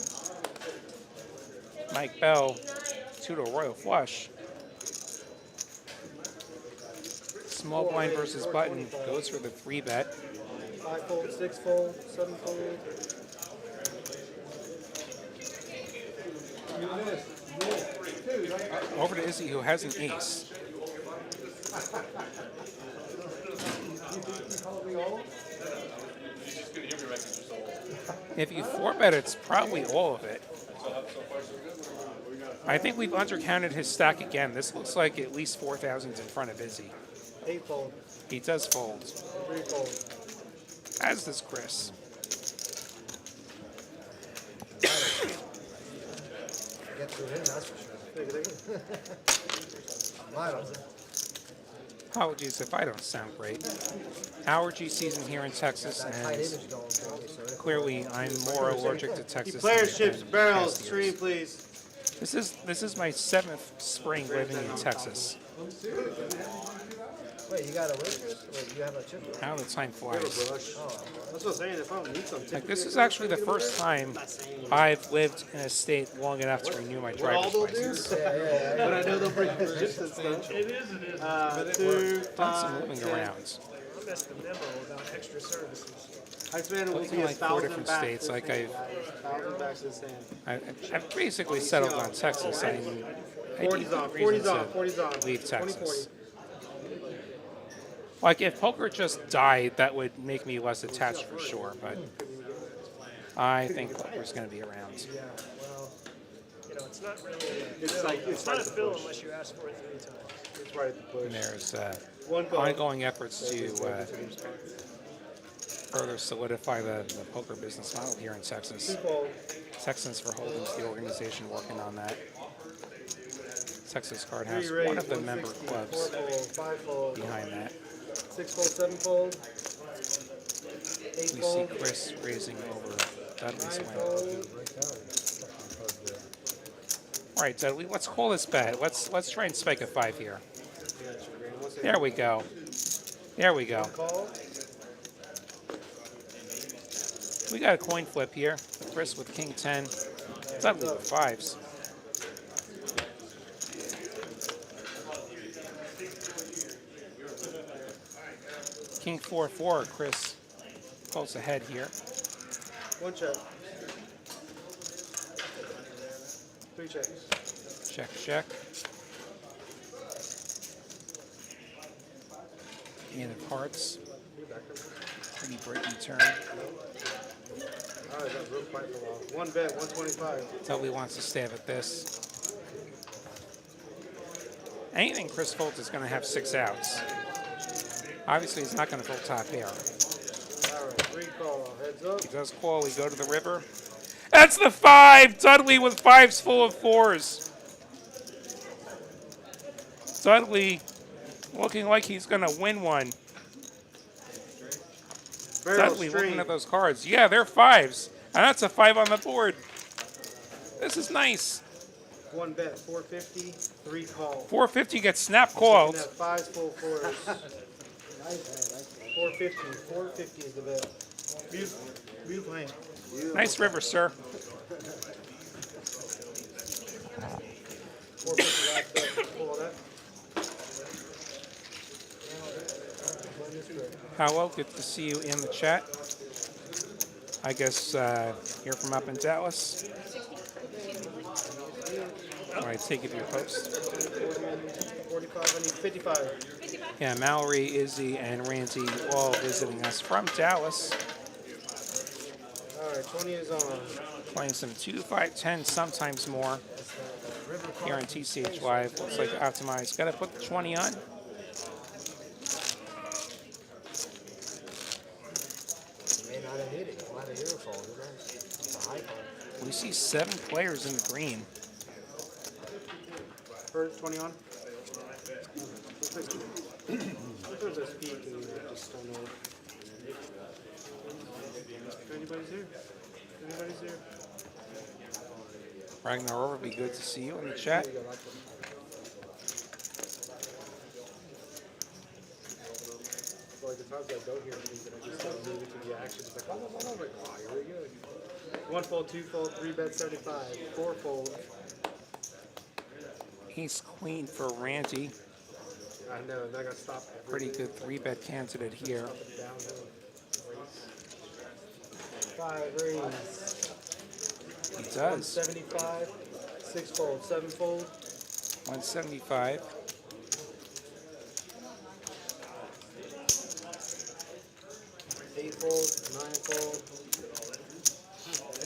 [SPEAKER 1] Mike Bell, two to a royal flush. Small blind versus button goes for the 3 bet.
[SPEAKER 3] 5 fold, 6 fold, 7 fold.
[SPEAKER 1] Over to Izzy, who has an ace. If you 4-bet, it's probably all of it. I think we've undercounted his stack again. This looks like at least 4,000's in front of Izzy.
[SPEAKER 3] 8 fold,
[SPEAKER 1] He does fold,
[SPEAKER 3] 3 fold.
[SPEAKER 1] as does Chris.
[SPEAKER 2] screwed him, that's for sure. Mine wasn't.
[SPEAKER 1] Apologies if I don't sound great. Allergy season here in Texas,
[SPEAKER 2] That tight
[SPEAKER 1] and
[SPEAKER 2] image going for me, so it-
[SPEAKER 1] clearly I'm more allergic to Texas.
[SPEAKER 3] Keep
[SPEAKER 1] than
[SPEAKER 3] player
[SPEAKER 1] I've
[SPEAKER 3] ships,
[SPEAKER 1] been
[SPEAKER 3] barrels,
[SPEAKER 1] past
[SPEAKER 3] stream,
[SPEAKER 1] years.
[SPEAKER 3] please.
[SPEAKER 1] This is my 7th spring living in Texas.
[SPEAKER 2] Wait, you got a waitress? Wait, you have a chip?
[SPEAKER 1] How the time flies.
[SPEAKER 3] That's what I'm saying. If I don't need something,
[SPEAKER 1] Like, this is actually the first time I've lived in a state long enough to renew my driver's license.
[SPEAKER 3] but I know they'll bring ships and stuff.
[SPEAKER 4] It is, it is.
[SPEAKER 3] 2,
[SPEAKER 1] Done some
[SPEAKER 3] 5,
[SPEAKER 1] moving
[SPEAKER 3] 10.
[SPEAKER 1] around.
[SPEAKER 4] I missed the memo about extra services.
[SPEAKER 3] I spent
[SPEAKER 1] Lived in like 4 different states. Like I've
[SPEAKER 3] 1,000 back to the sand.
[SPEAKER 1] I've basically settled on Texas. I
[SPEAKER 3] 40's on, 40's on, 40's on.
[SPEAKER 1] leave
[SPEAKER 3] 20,
[SPEAKER 1] Texas. Like if poker just died, that would make me less attached for sure. But I think poker's going to be around.
[SPEAKER 4] Yeah, well, you know, it's not really
[SPEAKER 3] It's
[SPEAKER 4] not
[SPEAKER 3] right
[SPEAKER 4] a
[SPEAKER 3] at the
[SPEAKER 4] bill
[SPEAKER 3] push.
[SPEAKER 4] unless you ask for it 3 times.
[SPEAKER 3] It's right at the push.
[SPEAKER 1] And there's
[SPEAKER 3] One call.
[SPEAKER 1] ongoing efforts to further solidify the poker business model here in Texas.
[SPEAKER 3] 2 fold.
[SPEAKER 1] Texans for Hold'em's the organization working on that. Texas Card House,
[SPEAKER 3] 3 raise,
[SPEAKER 1] one of the member
[SPEAKER 3] 160,
[SPEAKER 1] clubs
[SPEAKER 3] 4 fold, 5 fold,
[SPEAKER 1] behind that.
[SPEAKER 3] 6 fold, 7 fold, 8
[SPEAKER 1] We see
[SPEAKER 3] fold,
[SPEAKER 1] Chris raising over Dudley's
[SPEAKER 3] 9
[SPEAKER 1] win.
[SPEAKER 3] fold.
[SPEAKER 1] All right, Dudley, let's call this bet. Let's try and spike a 5 here. There we go. There we go.
[SPEAKER 3] Call.
[SPEAKER 1] We got a coin flip here. Chris with King 10. Dudley with 5s. King 4-4. Chris pulls ahead here.
[SPEAKER 3] 1 check. 3 checks.
[SPEAKER 1] Check, check. Hand of hearts. Pretty breaking turn.
[SPEAKER 3] Alright, that's real quiet for a while. 1 bet, 125.
[SPEAKER 1] Dudley wants to stab at this. Anything Chris folds is going to have 6 outs. Obviously, he's not going to fold top pair.
[SPEAKER 3] Alright, 3 call. Heads up.
[SPEAKER 1] He does call. We go to the river. That's the 5! Dudley with 5s full of 4s. Dudley looking like he's going to win one.
[SPEAKER 3] Barrel
[SPEAKER 1] Dudley
[SPEAKER 3] stream.
[SPEAKER 1] looking at those cards. Yeah, they're 5s. And that's a 5 on the board. This is nice.
[SPEAKER 3] 1 bet, 450. 3 call.
[SPEAKER 1] 450 gets snap
[SPEAKER 3] Looking
[SPEAKER 1] called.
[SPEAKER 3] at 5s full 4s. 450. 450 is the bet.
[SPEAKER 9] Beautiful, beautiful hand.
[SPEAKER 1] Nice river, sir.
[SPEAKER 3] 450 last bet. Pull that.
[SPEAKER 1] Powell, good to see you in the chat. I guess you're from up in Dallas. All right, take it to your post.
[SPEAKER 3] 45, I need 55.
[SPEAKER 1] Yeah, Mallory, Izzy, and Randy all visiting us from Dallas.
[SPEAKER 3] Alright, 20 is on.
[SPEAKER 1] Playing some 2, 5, 10, sometimes more here on TCH Live. Looks like Optimize. Got to put the 20 on.
[SPEAKER 2] May not have hit it. Might have hero called, you know? It's a high card.
[SPEAKER 1] We see 7 players in the green.
[SPEAKER 3] First 20 on. Sometimes I speak and I just don't know. Anybody's here? Anybody's here?
[SPEAKER 1] Ragnar Over, be good to see you in the chat.
[SPEAKER 3] Like the times I don't hear things and I just don't move into the action. It's like, oh, here we go. 1 fold, 2 fold, 3 bet 75. 4 fold.
[SPEAKER 1] Ace Queen for Randy.
[SPEAKER 3] I know, and I got stopped.
[SPEAKER 1] Pretty good 3-bet candidate here.
[SPEAKER 3] Downhill. 5 raise.
[SPEAKER 1] He does.
[SPEAKER 3] 175. 6 fold, 7 fold.
[SPEAKER 1] 175.
[SPEAKER 3] 8 fold, 9 fold,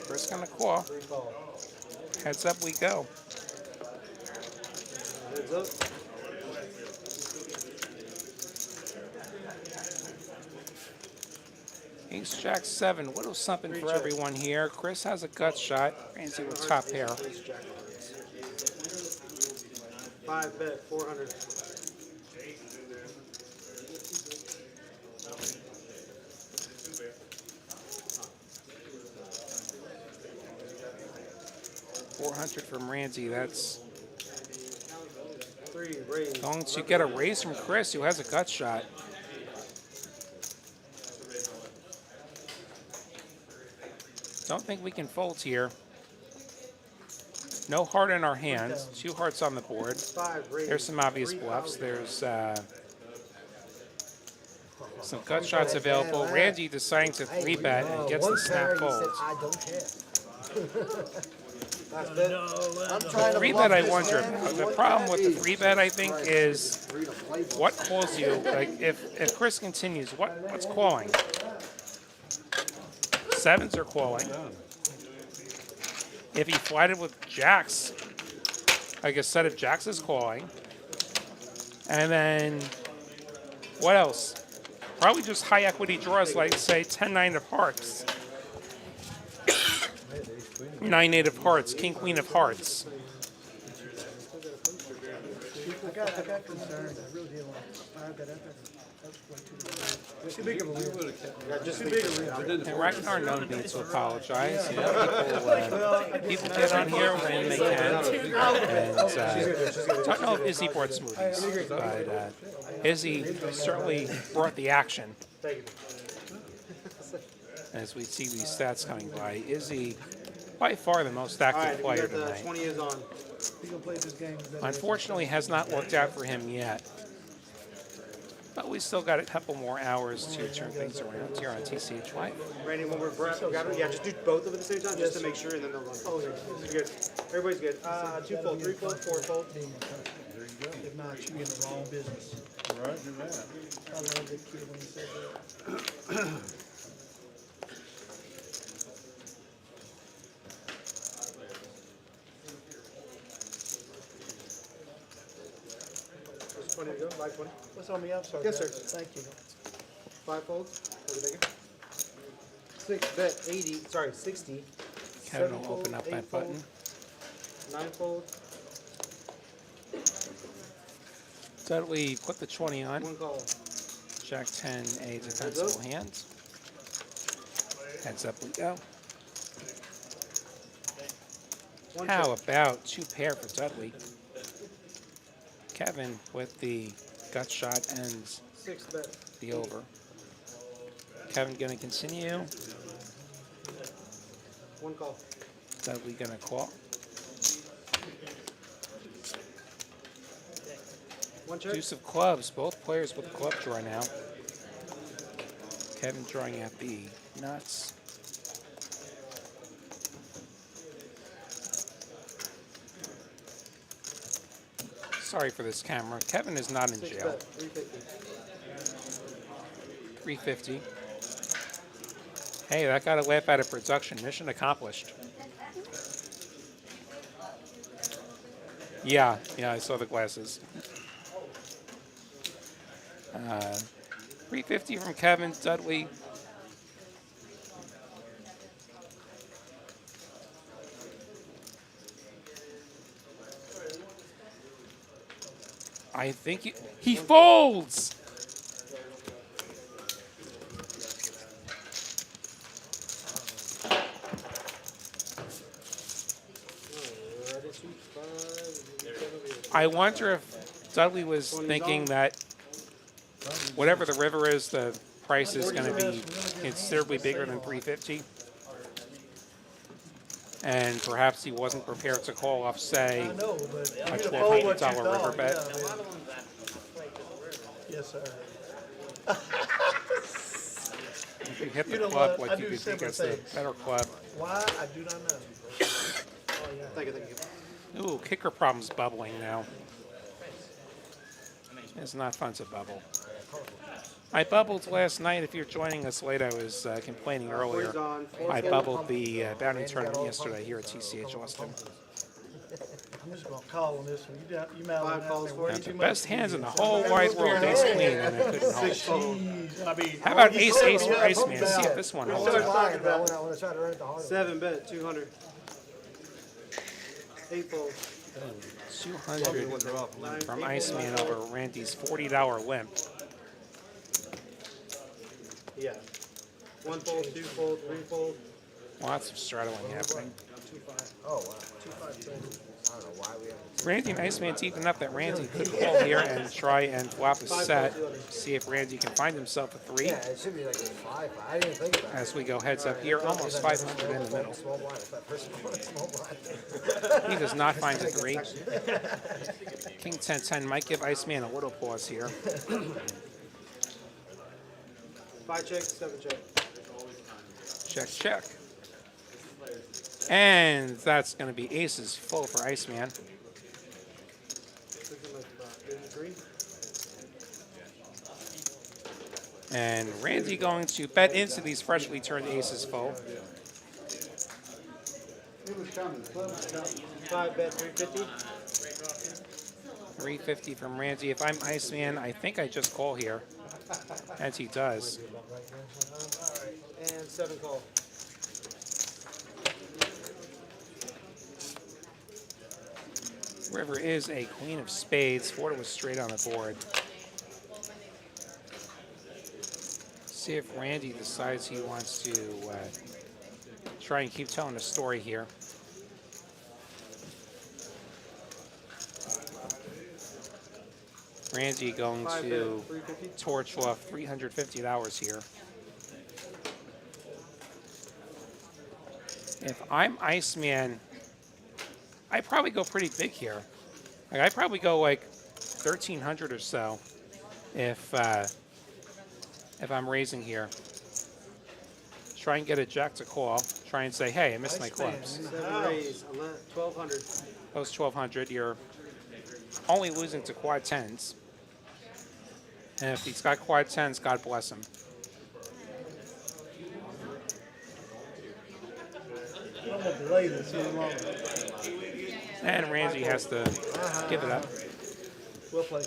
[SPEAKER 1] First gonna call.
[SPEAKER 3] 3 call.
[SPEAKER 1] Heads up we go.
[SPEAKER 3] Heads up.
[SPEAKER 1] Ace Jack 7. What was something for everyone here? Chris has a gut shot. Randy with top pair.
[SPEAKER 3] Ace Jack hearts. 5 bet, 400.
[SPEAKER 1] $400 from Randy. That's
[SPEAKER 3] 3 raise.
[SPEAKER 1] going to get a raise from Chris, who has a gut shot. Don't think we can fold here. No heart in our hands. 2 hearts on the board.
[SPEAKER 3] 5 raise.
[SPEAKER 1] There's some obvious bluffs. There's some gut shots available. Randy deciding to 3-bet and gets the snap fold.
[SPEAKER 2] I don't care. That's it.
[SPEAKER 9] No,
[SPEAKER 2] I'm trying to
[SPEAKER 1] 3-bet, I
[SPEAKER 2] bluff
[SPEAKER 1] wonder
[SPEAKER 2] this hand.
[SPEAKER 1] about. The problem with the 3-bet, I think, is what calls you. Like, if Chris continues, what's calling? 7s are calling. If he flatted with jacks, like a set of jacks is calling. And then, what else? Probably just high equity draws, like, say, 10-9 of hearts. 9-8 of hearts, king, queen of hearts.
[SPEAKER 9] I got concerned, I really did. That's way too big of a wheel.
[SPEAKER 3] Just too big a read.
[SPEAKER 1] And Ragnar known me to apologize. You know, people get on here when they can. And don't know if Izzy brought smoothies, but Izzy certainly brought the action. As we see these stats coming by, Izzy by far the most active
[SPEAKER 3] Alright,
[SPEAKER 1] player
[SPEAKER 3] the
[SPEAKER 1] tonight.
[SPEAKER 3] 20 is on.
[SPEAKER 9] He's gonna play this game.
[SPEAKER 1] Unfortunately, has not worked out for him yet. But we still got a couple more hours to turn things around here on TCH Live.
[SPEAKER 3] Randy, when we're yeah, just do both of them at the same time, just to make sure, and then they'll run. Oh, yeah. You're good. Everybody's good. 2 fold, 3 fold, 4 fold.
[SPEAKER 9] If not, you in the wrong business.
[SPEAKER 8] Roger that.
[SPEAKER 9] I love that kid when he said that.
[SPEAKER 3] There's 20 to go, 520.
[SPEAKER 9] What's on me? I'm sorry.
[SPEAKER 3] Yes, sir.
[SPEAKER 9] guys. Thank you.
[SPEAKER 3] 5 folds. Everything. 6 bet, 80, sorry, 60.
[SPEAKER 1] Kevin
[SPEAKER 3] 7
[SPEAKER 1] will
[SPEAKER 3] fold,
[SPEAKER 1] open up
[SPEAKER 3] 8
[SPEAKER 1] that
[SPEAKER 3] fold,
[SPEAKER 1] button.
[SPEAKER 3] 9 fold,
[SPEAKER 1] Dudley put the 20 on.
[SPEAKER 3] 1 call.
[SPEAKER 1] Jack 10, a defensible hand. Heads up we go.
[SPEAKER 3] 1
[SPEAKER 1] How about 2 pair for Dudley? Kevin with the gut shot ends
[SPEAKER 3] 6 bet.
[SPEAKER 1] the over. Kevin gonna continue.
[SPEAKER 3] 1 call.
[SPEAKER 1] Dudley gonna call.
[SPEAKER 3] 1 check.
[SPEAKER 1] Deuce of clubs, both players with the club draw now. Kevin drawing out the nuts. Sorry for this camera. Kevin is not in
[SPEAKER 3] 6
[SPEAKER 1] jail.
[SPEAKER 3] bet, 350.
[SPEAKER 1] 350. Hey, that got a laugh out of production. Mission accomplished. Yeah, I saw the glasses. 350 from Kevin. Dudley. I think he folds. I wonder if Dudley was thinking that whatever the river is, the price is going to be considerably bigger than 350. And perhaps he wasn't prepared to call off, say,
[SPEAKER 9] I know, but
[SPEAKER 1] a
[SPEAKER 9] you know what you
[SPEAKER 1] $1,200
[SPEAKER 9] thought,
[SPEAKER 1] river bet.
[SPEAKER 9] yeah, man. Yes, sir.
[SPEAKER 1] If you hit the
[SPEAKER 9] You know
[SPEAKER 1] club
[SPEAKER 9] what?
[SPEAKER 1] like
[SPEAKER 9] I
[SPEAKER 1] you
[SPEAKER 9] do
[SPEAKER 1] could think
[SPEAKER 9] simple
[SPEAKER 1] it's the
[SPEAKER 9] things.
[SPEAKER 1] better club.
[SPEAKER 9] Why? I do not know. Oh, yeah.
[SPEAKER 3] Thank you, thank you.
[SPEAKER 1] Ooh, kicker problems bubbling now. It's not fun to bubble. I bubbled last night. If you're joining us late, I was complaining earlier. I bubbled the bounty tournament yesterday here at TCH Austin.
[SPEAKER 9] I'm just gonna call on this one. You might
[SPEAKER 3] 5 calls for
[SPEAKER 1] Now,
[SPEAKER 3] you.
[SPEAKER 1] the best hands in the whole wide world, ace queen, and I couldn't hold.
[SPEAKER 9] Jeez, I mean,
[SPEAKER 1] How about ace ace for Iceman? See if this one holds
[SPEAKER 2] I'm
[SPEAKER 1] up.
[SPEAKER 2] fine, but I want to try to run it the hard way.
[SPEAKER 3] 7 bet, 200. 8 fold.
[SPEAKER 1] $200 from Iceman over Randy's $40 limp.
[SPEAKER 3] Yeah. 1 fold, 2 fold, 3 fold.
[SPEAKER 1] Lots of straddling happening.
[SPEAKER 2] Oh, wow. 2-5. I don't know why we haven't.
[SPEAKER 1] Randy and Iceman deep enough that Randy could call here and try and flop a set. See if Randy can find himself a 3.
[SPEAKER 2] Yeah, it should be like a 5. I didn't even think about it.
[SPEAKER 1] As we go heads up here, almost 500 in the middle.
[SPEAKER 2] Small blind. If that person wanted small blind.
[SPEAKER 1] He does not find a 3. King 10-10 might give Iceman a little pause here.
[SPEAKER 3] 5 check, 7 check.
[SPEAKER 1] Check, check. And that's going to be aces full for Iceman.
[SPEAKER 3] Looking like 83.
[SPEAKER 1] And Randy going to bet into these freshly turned aces full.
[SPEAKER 8] It was coming, club was coming.
[SPEAKER 3] 5 bet, 350.
[SPEAKER 1] 350 from Randy. If I'm Iceman, I think I just call here. As he does.
[SPEAKER 3] And 7 call.
[SPEAKER 1] River is a queen of spades. Florida was straight on the board. See if Randy decides he wants to try and keep telling the story here. Randy going to torch off $350 here. If I'm Iceman, I probably go pretty big here. Like, I probably go like 1,300 or so if I'm raising here. Try and get a jack to call. Try and say, hey, I missed my clubs.
[SPEAKER 3] 7 raise, 1,200.
[SPEAKER 1] Post 1,200, you're only losing to quad 10s. And if he's got quad 10s, God bless him.
[SPEAKER 9] I'm gonna delay this any longer.
[SPEAKER 1] And Randy has to give it up.
[SPEAKER 9] Well played.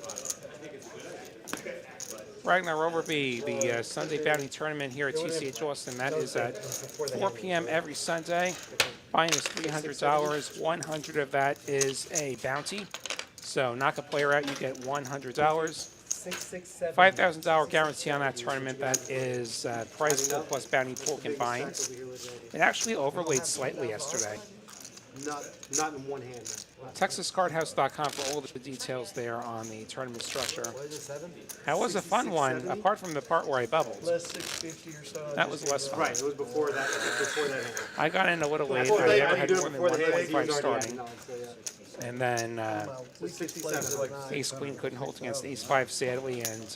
[SPEAKER 1] Ragnar Overby, the Sunday Bounty Tournament here at TCH Austin. That is at 4 p.m. every Sunday. Fine is $300. 100 of that is a bounty. So knock a player out, you get $100. $5,000 guarantee on that tournament. That is prize pool plus bounty pool combined. It actually overlaid slightly yesterday.
[SPEAKER 3] Not in one hand.
[SPEAKER 1] TexasCardHouse.com for all the details there on the tournament structure.
[SPEAKER 2] What is it, 7?
[SPEAKER 1] That was a fun one, apart from the part where I bubbled.
[SPEAKER 9] Less 650 or so.
[SPEAKER 1] That was less fun.
[SPEAKER 3] Right, it was before that. Hand.
[SPEAKER 1] I got in a little late.
[SPEAKER 3] Before
[SPEAKER 1] I
[SPEAKER 3] that,
[SPEAKER 1] never
[SPEAKER 3] you
[SPEAKER 1] had
[SPEAKER 3] do it
[SPEAKER 1] more than
[SPEAKER 3] before the hand.
[SPEAKER 1] 125
[SPEAKER 3] He was already
[SPEAKER 1] starting.
[SPEAKER 3] at 9, so yeah.
[SPEAKER 1] And then
[SPEAKER 9] We could play it like
[SPEAKER 1] Ace Queen couldn't hold against Ace 5, sadly. And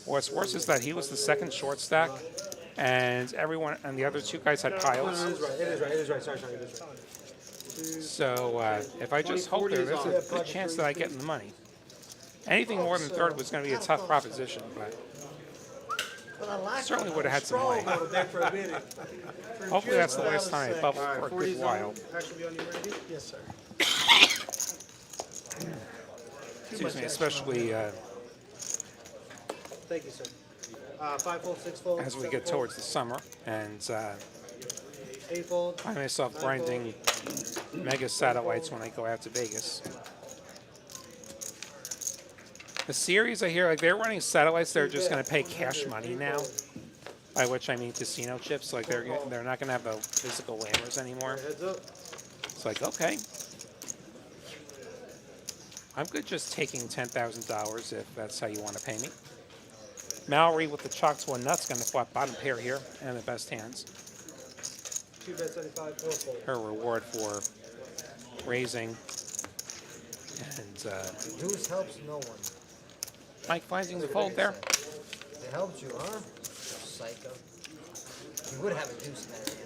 [SPEAKER 1] what's worse is that he was the second short stack, and everyone and the other two guys had piles.
[SPEAKER 3] It is right. Sorry, it is right.
[SPEAKER 1] So if I just hold there, there's a good chance that I get in the money. Anything more than third was going to be a tough proposition, but certainly would have had some play. Hopefully that's the last time I bubbled for a good while.
[SPEAKER 3] Actually on you, Randy?
[SPEAKER 9] Yes, sir.
[SPEAKER 1] Excuse me, especially
[SPEAKER 3] Thank you, sir. 5 fold, 6 fold.
[SPEAKER 1] as we get towards the summer, and
[SPEAKER 3] 8 fold.
[SPEAKER 1] find myself grinding mega satellites when I go out to Vegas. The series I hear, like they're running satellites, they're just going to pay cash money now. By which I mean casino chips. Like they're not going to have the physical landers anymore.
[SPEAKER 3] Heads up.
[SPEAKER 1] It's like, okay, I'm good just taking $10,000 if that's how you want to pay me. Mallory with the chalk to a nut's going to flop bottom pair here and the best hands.
[SPEAKER 3] 2 bet 75, 4 fold.
[SPEAKER 1] Her reward for raising. And
[SPEAKER 2] Deuce helps no one.
[SPEAKER 1] Mike finding the fold there.
[SPEAKER 2] It helped you, huh? Psycho. You would have a deuce in that hand.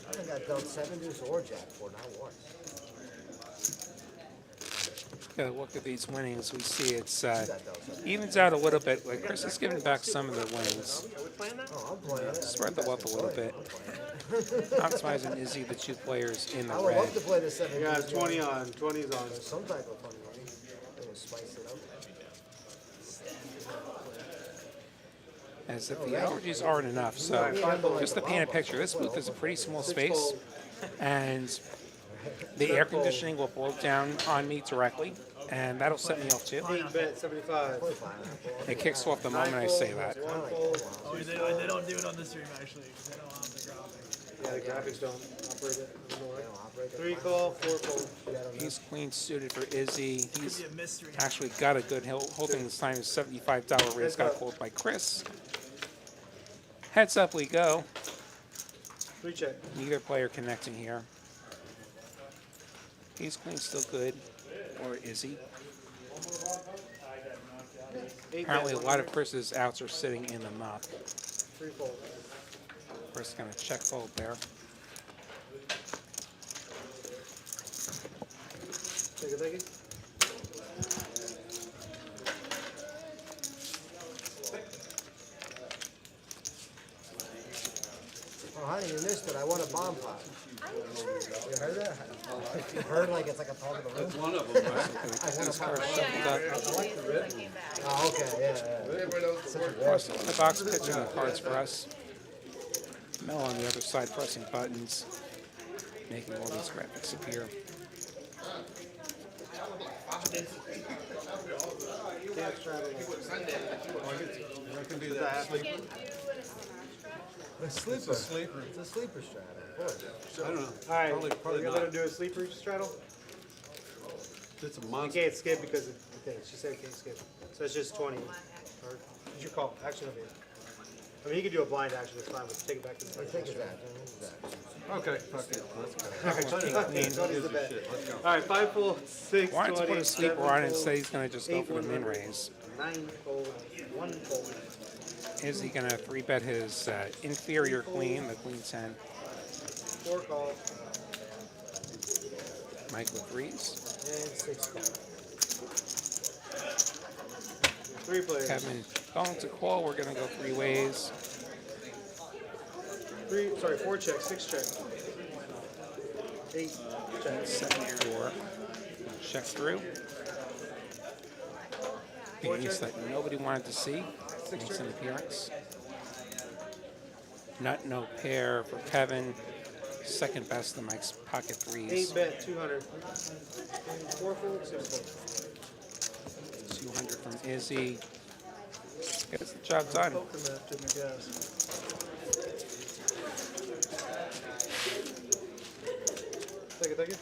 [SPEAKER 2] I think I dealt 7 deuce or jack for, not once.
[SPEAKER 1] Gotta look at these winnings. We see it's evens out a little bit. Like Chris is giving back some of the winnings.
[SPEAKER 2] Oh, I'm playing it.
[SPEAKER 1] Spread the wealth a little bit. Optimize and Izzy, the two players in the
[SPEAKER 2] I would
[SPEAKER 1] red.
[SPEAKER 2] love to play the 7
[SPEAKER 3] Yeah,
[SPEAKER 2] deuce.
[SPEAKER 3] 20 on. 20's on.
[SPEAKER 2] Some type of funny money. It will spice it up.
[SPEAKER 1] As if the allergies aren't enough. So just to paint a picture, this booth is a pretty small space, and the air conditioning will blow down on me directly, and that'll set me off too.
[SPEAKER 3] 8-bet 75.
[SPEAKER 1] It kicks off the moment I say that.
[SPEAKER 3] One fold.
[SPEAKER 4] Oh, they don't do it on this stream actually, because they don't have the graphics.
[SPEAKER 3] Yeah, the graphics don't operate it. I don't know why. 3 call, 4 fold.
[SPEAKER 1] He's queen suited for Izzy.
[SPEAKER 4] Could
[SPEAKER 1] He's
[SPEAKER 4] be a mystery.
[SPEAKER 1] actually got a good holding this time. His $75 raise got called by Chris. Heads up we go.
[SPEAKER 3] 3 check.
[SPEAKER 1] Neither player connecting here. Ace queen still good, or is he?
[SPEAKER 3] 8
[SPEAKER 1] Apparently, a
[SPEAKER 3] bet,
[SPEAKER 1] lot of Chris's outs are sitting in the muck.
[SPEAKER 3] 3 fold.
[SPEAKER 1] Chris gonna check fold there.
[SPEAKER 3] Take it.
[SPEAKER 2] Oh, honey, you missed it. I won a bomb pot. You heard that? You heard like it's like a talk of the room?
[SPEAKER 8] One of them, right?
[SPEAKER 1] This card shuffled up.
[SPEAKER 2] Oh, okay, yeah.
[SPEAKER 1] Cross in the box, pitching the cards for us. Mel on the other side pressing buttons, making all these graphics appear.
[SPEAKER 3] Can't straddle.
[SPEAKER 8] I can do that.
[SPEAKER 2] It's a sleeper.
[SPEAKER 8] Sleeper.
[SPEAKER 2] It's a sleeper strat, of course.
[SPEAKER 8] I don't know.
[SPEAKER 3] Alright,
[SPEAKER 8] Probably
[SPEAKER 3] you're gonna
[SPEAKER 8] not.
[SPEAKER 3] do a sleeper straddle?
[SPEAKER 8] It's a
[SPEAKER 3] You
[SPEAKER 8] monster.
[SPEAKER 3] can't skip because of the thing. She said you can't skip. So it's just 20. Or it's your call. Action of it. I mean, you could do a blind action. It's fine, but take it back to the
[SPEAKER 2] Take
[SPEAKER 3] second.
[SPEAKER 2] it back.
[SPEAKER 8] Okay, fuck it. Let's go.
[SPEAKER 3] Tony's the bet.
[SPEAKER 8] Shit, let's go.
[SPEAKER 3] Alright, 5 fold, 6,
[SPEAKER 1] Wanted to
[SPEAKER 3] 20,
[SPEAKER 1] put a sleeper
[SPEAKER 3] 7
[SPEAKER 1] on it and
[SPEAKER 3] fold,
[SPEAKER 1] say he's gonna just go
[SPEAKER 3] 8,
[SPEAKER 1] for the min
[SPEAKER 3] 100,
[SPEAKER 1] raise.
[SPEAKER 3] 9 fold, 1 fold.
[SPEAKER 1] Is he gonna 3-bet his inferior queen, the queen 10?
[SPEAKER 3] 4 call,
[SPEAKER 1] Michael agrees.
[SPEAKER 2] And 6 call.
[SPEAKER 3] 3 players.
[SPEAKER 1] Kevin going to call. We're gonna go 3 ways.
[SPEAKER 3] 4 check, 6 check. 8 check.
[SPEAKER 1] 7-4. Check through. The ace that nobody wanted to see makes an appearance. Nut no pair for Kevin. Second best in Mike's pocket
[SPEAKER 3] 8
[SPEAKER 1] 3s.
[SPEAKER 3] bet, 200. 4 fold, 6 fold.
[SPEAKER 1] 200 from Izzy. Gets the job done.
[SPEAKER 9] Poker map, didn't I guess?
[SPEAKER 3] Take it.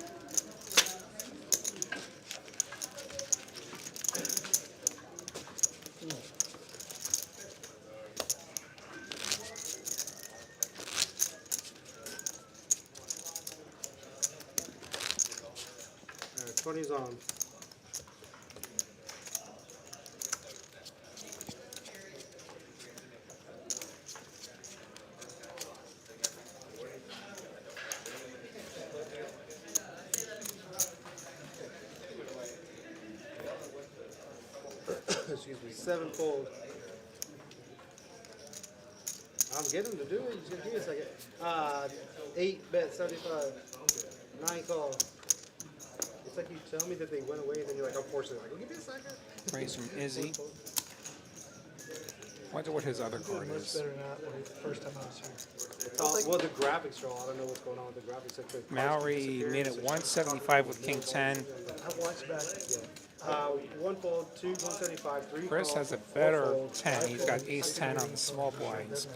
[SPEAKER 3] Alright, 20's on. Excuse me, 7 fold. I'm getting him to do it. He's gonna give me a second. 8 bet 75. 9 call. It's like you tell me that they went away and then you're like, unfortunately, like, give me a second.
[SPEAKER 1] Raise from Izzy. Wonder what his other card
[SPEAKER 9] Much
[SPEAKER 1] is.
[SPEAKER 9] better than that when the first time I was here.
[SPEAKER 3] It's all, well, the graphics are all. I don't know what's going on with the graphics. Like the cards
[SPEAKER 1] Maori
[SPEAKER 3] disappearing,
[SPEAKER 1] made it
[SPEAKER 3] so
[SPEAKER 1] 175 with King 10.
[SPEAKER 9] I've watched back.
[SPEAKER 3] 1 fold, 2, 175, 3
[SPEAKER 1] Chris
[SPEAKER 3] call,
[SPEAKER 1] has a
[SPEAKER 3] 4
[SPEAKER 1] better
[SPEAKER 3] fold,
[SPEAKER 1] 10. He's got ace 10 on the small blinds.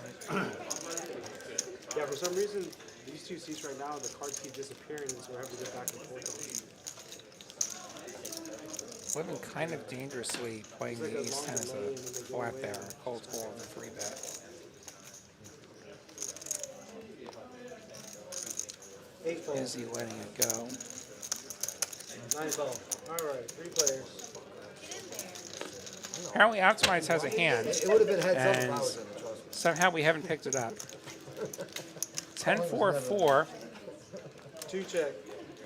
[SPEAKER 3] Yeah, for some reason, these 2 seats right now, the cards keep disappearing, so we're having to go back and forth on them.
[SPEAKER 1] Living kind of dangerously, playing the ace 10 as a flat there. Cold call of a 3-bet.
[SPEAKER 3] 8 fold,
[SPEAKER 1] Is he letting it go?
[SPEAKER 3] 9 call. Alright, 3 players.
[SPEAKER 1] Apparently Optimize has a hand,
[SPEAKER 2] It would have been heads up if I
[SPEAKER 1] and
[SPEAKER 2] was in it, trust me.
[SPEAKER 1] somehow we haven't picked it up. 10-4-4.
[SPEAKER 3] 2 check.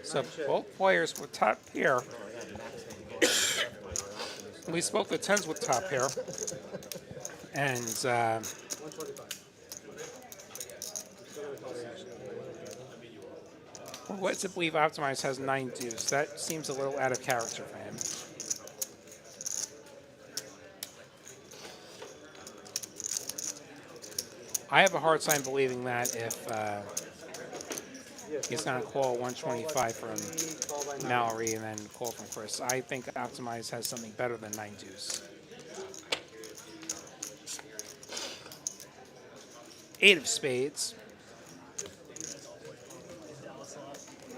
[SPEAKER 1] So both players with top pair. We spoke the 10s with top pair. And
[SPEAKER 3] 125. Still gonna call the action.
[SPEAKER 1] we're led to believe Optimize has 9 deuce. That seems a little out of character for him. I have a hard time believing that if he's going to call 125 from Mallory and then call from Chris. I think Optimize has something better than 9 deuce. 8 of spades.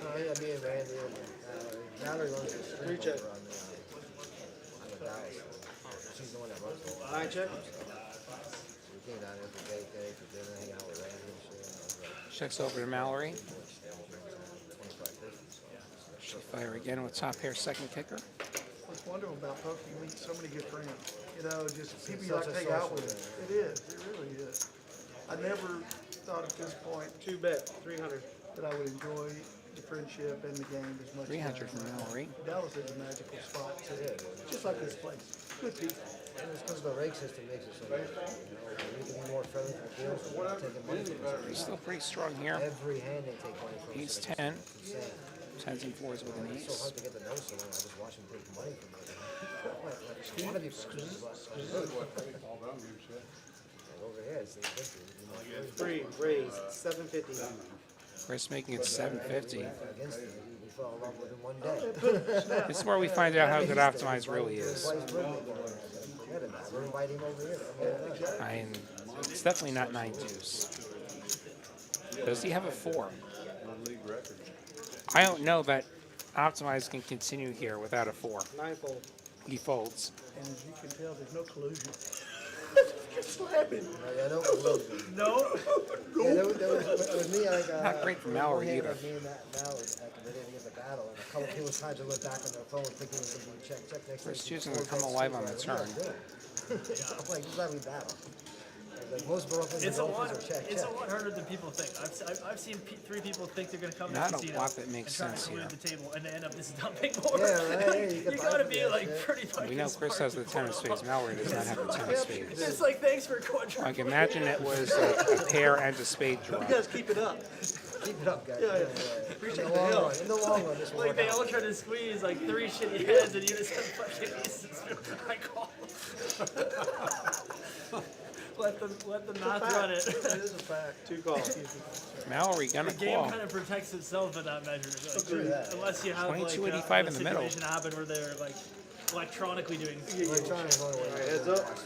[SPEAKER 2] No, yeah, me and Randy and Mallory runs the stream
[SPEAKER 3] Three check.
[SPEAKER 2] over on the Dallas. She's the one that runs the
[SPEAKER 3] 9 check.
[SPEAKER 2] We came down there for day for dinner, hang out with Randy and shit. And I was
[SPEAKER 1] Checks over to Mallory.
[SPEAKER 2] like, 25, 50.
[SPEAKER 1] She'll fire again with top pair second kicker.
[SPEAKER 9] What's wonderful about poker, you meet so many good friends. You know, just people you
[SPEAKER 2] such
[SPEAKER 9] like
[SPEAKER 2] a
[SPEAKER 9] to hang out
[SPEAKER 2] social
[SPEAKER 9] with.
[SPEAKER 2] game.
[SPEAKER 9] It is, it really is. I never thought at this point
[SPEAKER 3] 2 bet, 300.
[SPEAKER 9] that I would enjoy the friendship and the game as much
[SPEAKER 1] 300
[SPEAKER 9] as
[SPEAKER 1] from Mallory.
[SPEAKER 9] Dallas is a magical spot too. Just like this place. Good people.
[SPEAKER 2] And it's because the rake system makes it so good. You know, we can be more friendly for the deals, so we're not taking money from them.
[SPEAKER 1] He's still pretty strong here.
[SPEAKER 2] Every hand they take money from us.
[SPEAKER 1] He's
[SPEAKER 2] It's
[SPEAKER 1] 10.
[SPEAKER 2] insane.
[SPEAKER 1] 10s and 4s with an
[SPEAKER 2] It's so
[SPEAKER 1] ace.
[SPEAKER 2] hard to get to know someone. I just watch them take money from them. I want to be friends, but over here, it's different. You know,
[SPEAKER 3] 3, raise, 750.
[SPEAKER 1] Chris making it 750.
[SPEAKER 2] against it, we fell in love within one day.
[SPEAKER 1] This is where we find out how good Optimize really is.
[SPEAKER 2] Twice birthday going. Forget it, man. We're inviting him over here.
[SPEAKER 1] I mean, it's definitely not 9 deuce. Does he have a 4? I don't know that Optimize can continue here without a 4.
[SPEAKER 3] 9 fold.
[SPEAKER 1] He folds.
[SPEAKER 9] And as you can tell, there's no collusion.
[SPEAKER 2] Yeah, no collusion.
[SPEAKER 9] No?
[SPEAKER 2] Yeah, there was, with me, like,
[SPEAKER 1] Not great for Mallory
[SPEAKER 2] one hand,
[SPEAKER 1] either.
[SPEAKER 2] like, me and Mallory, like, they didn't get the battle, and a couple people tried to look back on their phone thinking it was going to be check. Next
[SPEAKER 1] Chris
[SPEAKER 2] thing,
[SPEAKER 1] choosing to come alive on the turn.
[SPEAKER 2] I'm like, this is how we battle. Like, most brokers and
[SPEAKER 10] It's a lot.
[SPEAKER 2] golfers are check.
[SPEAKER 10] It's a lot harder than people think. I've seen 3 people think they're gonna come to
[SPEAKER 1] Not
[SPEAKER 10] the
[SPEAKER 1] a
[SPEAKER 10] casino
[SPEAKER 1] lot that makes
[SPEAKER 10] and try
[SPEAKER 1] sense
[SPEAKER 10] to
[SPEAKER 1] here.
[SPEAKER 10] win the table, and they end up this is dumping more.
[SPEAKER 2] Yeah, right, yeah, you
[SPEAKER 10] you
[SPEAKER 2] get
[SPEAKER 10] gotta
[SPEAKER 2] buy
[SPEAKER 10] be
[SPEAKER 2] for that
[SPEAKER 10] like
[SPEAKER 2] shit.
[SPEAKER 10] pretty fucking
[SPEAKER 1] We know Chris
[SPEAKER 10] smart
[SPEAKER 1] has the
[SPEAKER 10] to
[SPEAKER 1] 10 of
[SPEAKER 10] pull
[SPEAKER 1] spades.
[SPEAKER 10] off.
[SPEAKER 1] Mallory does not have the 10 of spades.
[SPEAKER 10] It's like thanks for quadruple.
[SPEAKER 1] Like, imagine it was a pair and a spade draw.
[SPEAKER 9] You guys keep it up.
[SPEAKER 2] Keep it up, guys.
[SPEAKER 9] Yeah, yeah.
[SPEAKER 2] In
[SPEAKER 9] Appreciate
[SPEAKER 2] the
[SPEAKER 9] the
[SPEAKER 2] long
[SPEAKER 9] help.
[SPEAKER 2] run, in the long run, this will
[SPEAKER 10] Like
[SPEAKER 2] work
[SPEAKER 10] they
[SPEAKER 2] out.
[SPEAKER 10] all try to squeeze like 3 shitty heads, and you just have fucking aces. I call. Let the math run it.
[SPEAKER 9] It is a fact.
[SPEAKER 3] 2 calls.
[SPEAKER 1] Mallory gonna
[SPEAKER 10] The game
[SPEAKER 1] call.
[SPEAKER 10] kind of protects itself in that measure.
[SPEAKER 2] True
[SPEAKER 10] Like,
[SPEAKER 2] that.
[SPEAKER 10] unless you have like
[SPEAKER 1] 22.85
[SPEAKER 10] a
[SPEAKER 1] in the middle.
[SPEAKER 10] situation happen where they're like electronically doing.
[SPEAKER 2] We're trying to run away.
[SPEAKER 3] Alright, heads up.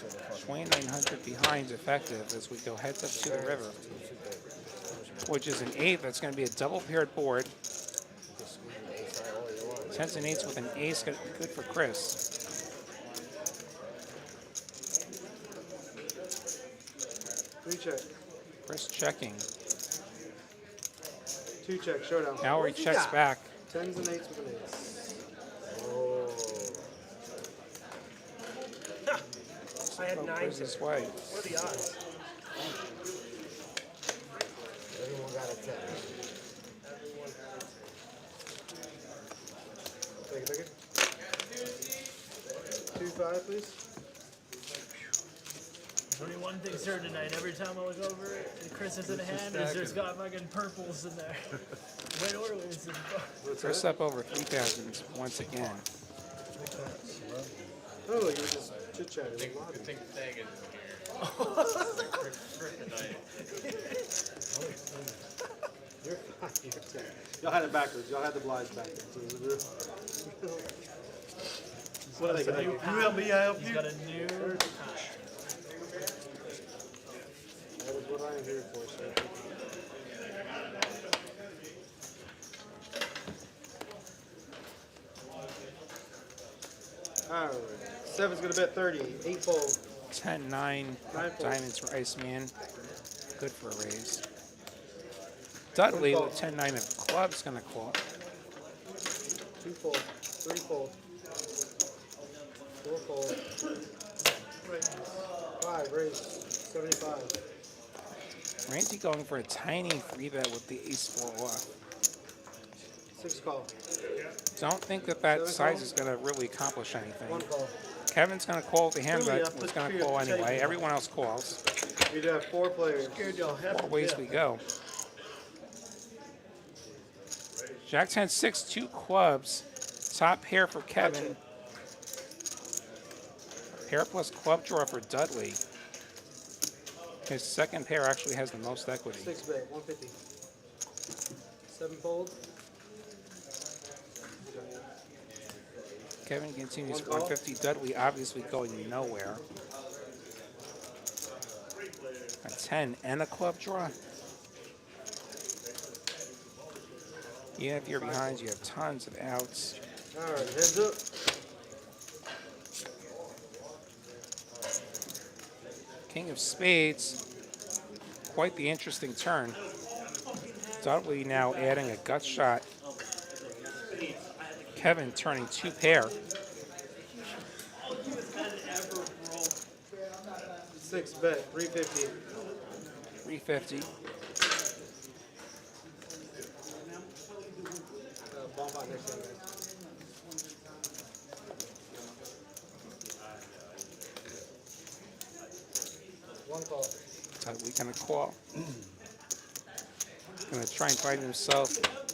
[SPEAKER 1] 2900 behind effective as we go heads up to the river, which is an 8. That's going to be a double paired board. 10s and 8s with an ace, good for Chris.
[SPEAKER 3] Three check.
[SPEAKER 1] Chris checking.
[SPEAKER 3] 2 check. Showdown.
[SPEAKER 1] Mallory checks back.
[SPEAKER 3] 10s and 8s with an ace.
[SPEAKER 4] I had 9
[SPEAKER 1] Goes this way.
[SPEAKER 4] What are the odds?
[SPEAKER 2] Everyone got a 10.
[SPEAKER 3] Take it. 2-5, please.
[SPEAKER 10] There's only one thing certain tonight. Every time I look over it, and Chris is in a hand, is there's got fucking purples in there. Wait, order is
[SPEAKER 1] Chris up over 3,000 once again.
[SPEAKER 3] Oh, you were just chit-chatting.
[SPEAKER 5] Good thing Thang isn't
[SPEAKER 3] You're fine. Y'all had it backwards. Y'all had the blinds backwards. What are they gonna do?
[SPEAKER 9] You help me, I help
[SPEAKER 10] He's
[SPEAKER 9] you.
[SPEAKER 10] got a new.
[SPEAKER 3] That is what I am here for, sir. Alright. 7's gonna bet 30. 8 fold.
[SPEAKER 1] 10-9,
[SPEAKER 3] 9 fold.
[SPEAKER 1] diamonds for Iceman. Good for a raise. Dudley with 10-9 of clubs going to call.
[SPEAKER 3] 2 fold. 3 fold. 4 fold. 5 raise. 75.
[SPEAKER 1] Randy going for a tiny 3-bet with the ace-4 off.
[SPEAKER 3] 6 call.
[SPEAKER 1] Don't think that that size is going to really accomplish anything.
[SPEAKER 3] 1 call.
[SPEAKER 1] Kevin's going to call the hand
[SPEAKER 9] Really,
[SPEAKER 1] bet.
[SPEAKER 9] I
[SPEAKER 1] Was
[SPEAKER 9] put
[SPEAKER 1] going to
[SPEAKER 9] three
[SPEAKER 1] call
[SPEAKER 9] at the
[SPEAKER 1] anyway.
[SPEAKER 9] table.
[SPEAKER 1] Everyone else calls.
[SPEAKER 3] We'd have 4 players.
[SPEAKER 9] Scared y'all half
[SPEAKER 1] 4
[SPEAKER 9] to
[SPEAKER 1] ways
[SPEAKER 9] death.
[SPEAKER 1] we go. Jack 10-6, 2 clubs. Top pair for Kevin. Pair plus club draw for Dudley. His second pair actually has the most equity.
[SPEAKER 3] 6 bet, 150. 7 fold.
[SPEAKER 1] Kevin continues
[SPEAKER 3] One call.
[SPEAKER 1] 150. Dudley obviously going nowhere. A 10 and a club draw. Even if you're behind, you have tons of outs.
[SPEAKER 3] All right, heads up.
[SPEAKER 1] King of spades. Quite the interesting turn. Dudley now adding a gut shot. Kevin turning 2 pair.
[SPEAKER 3] 6 bet, 350.
[SPEAKER 1] 350.
[SPEAKER 3] Bomb out next time, guys. One call.
[SPEAKER 1] Dudley gonna call. Gonna try and find himself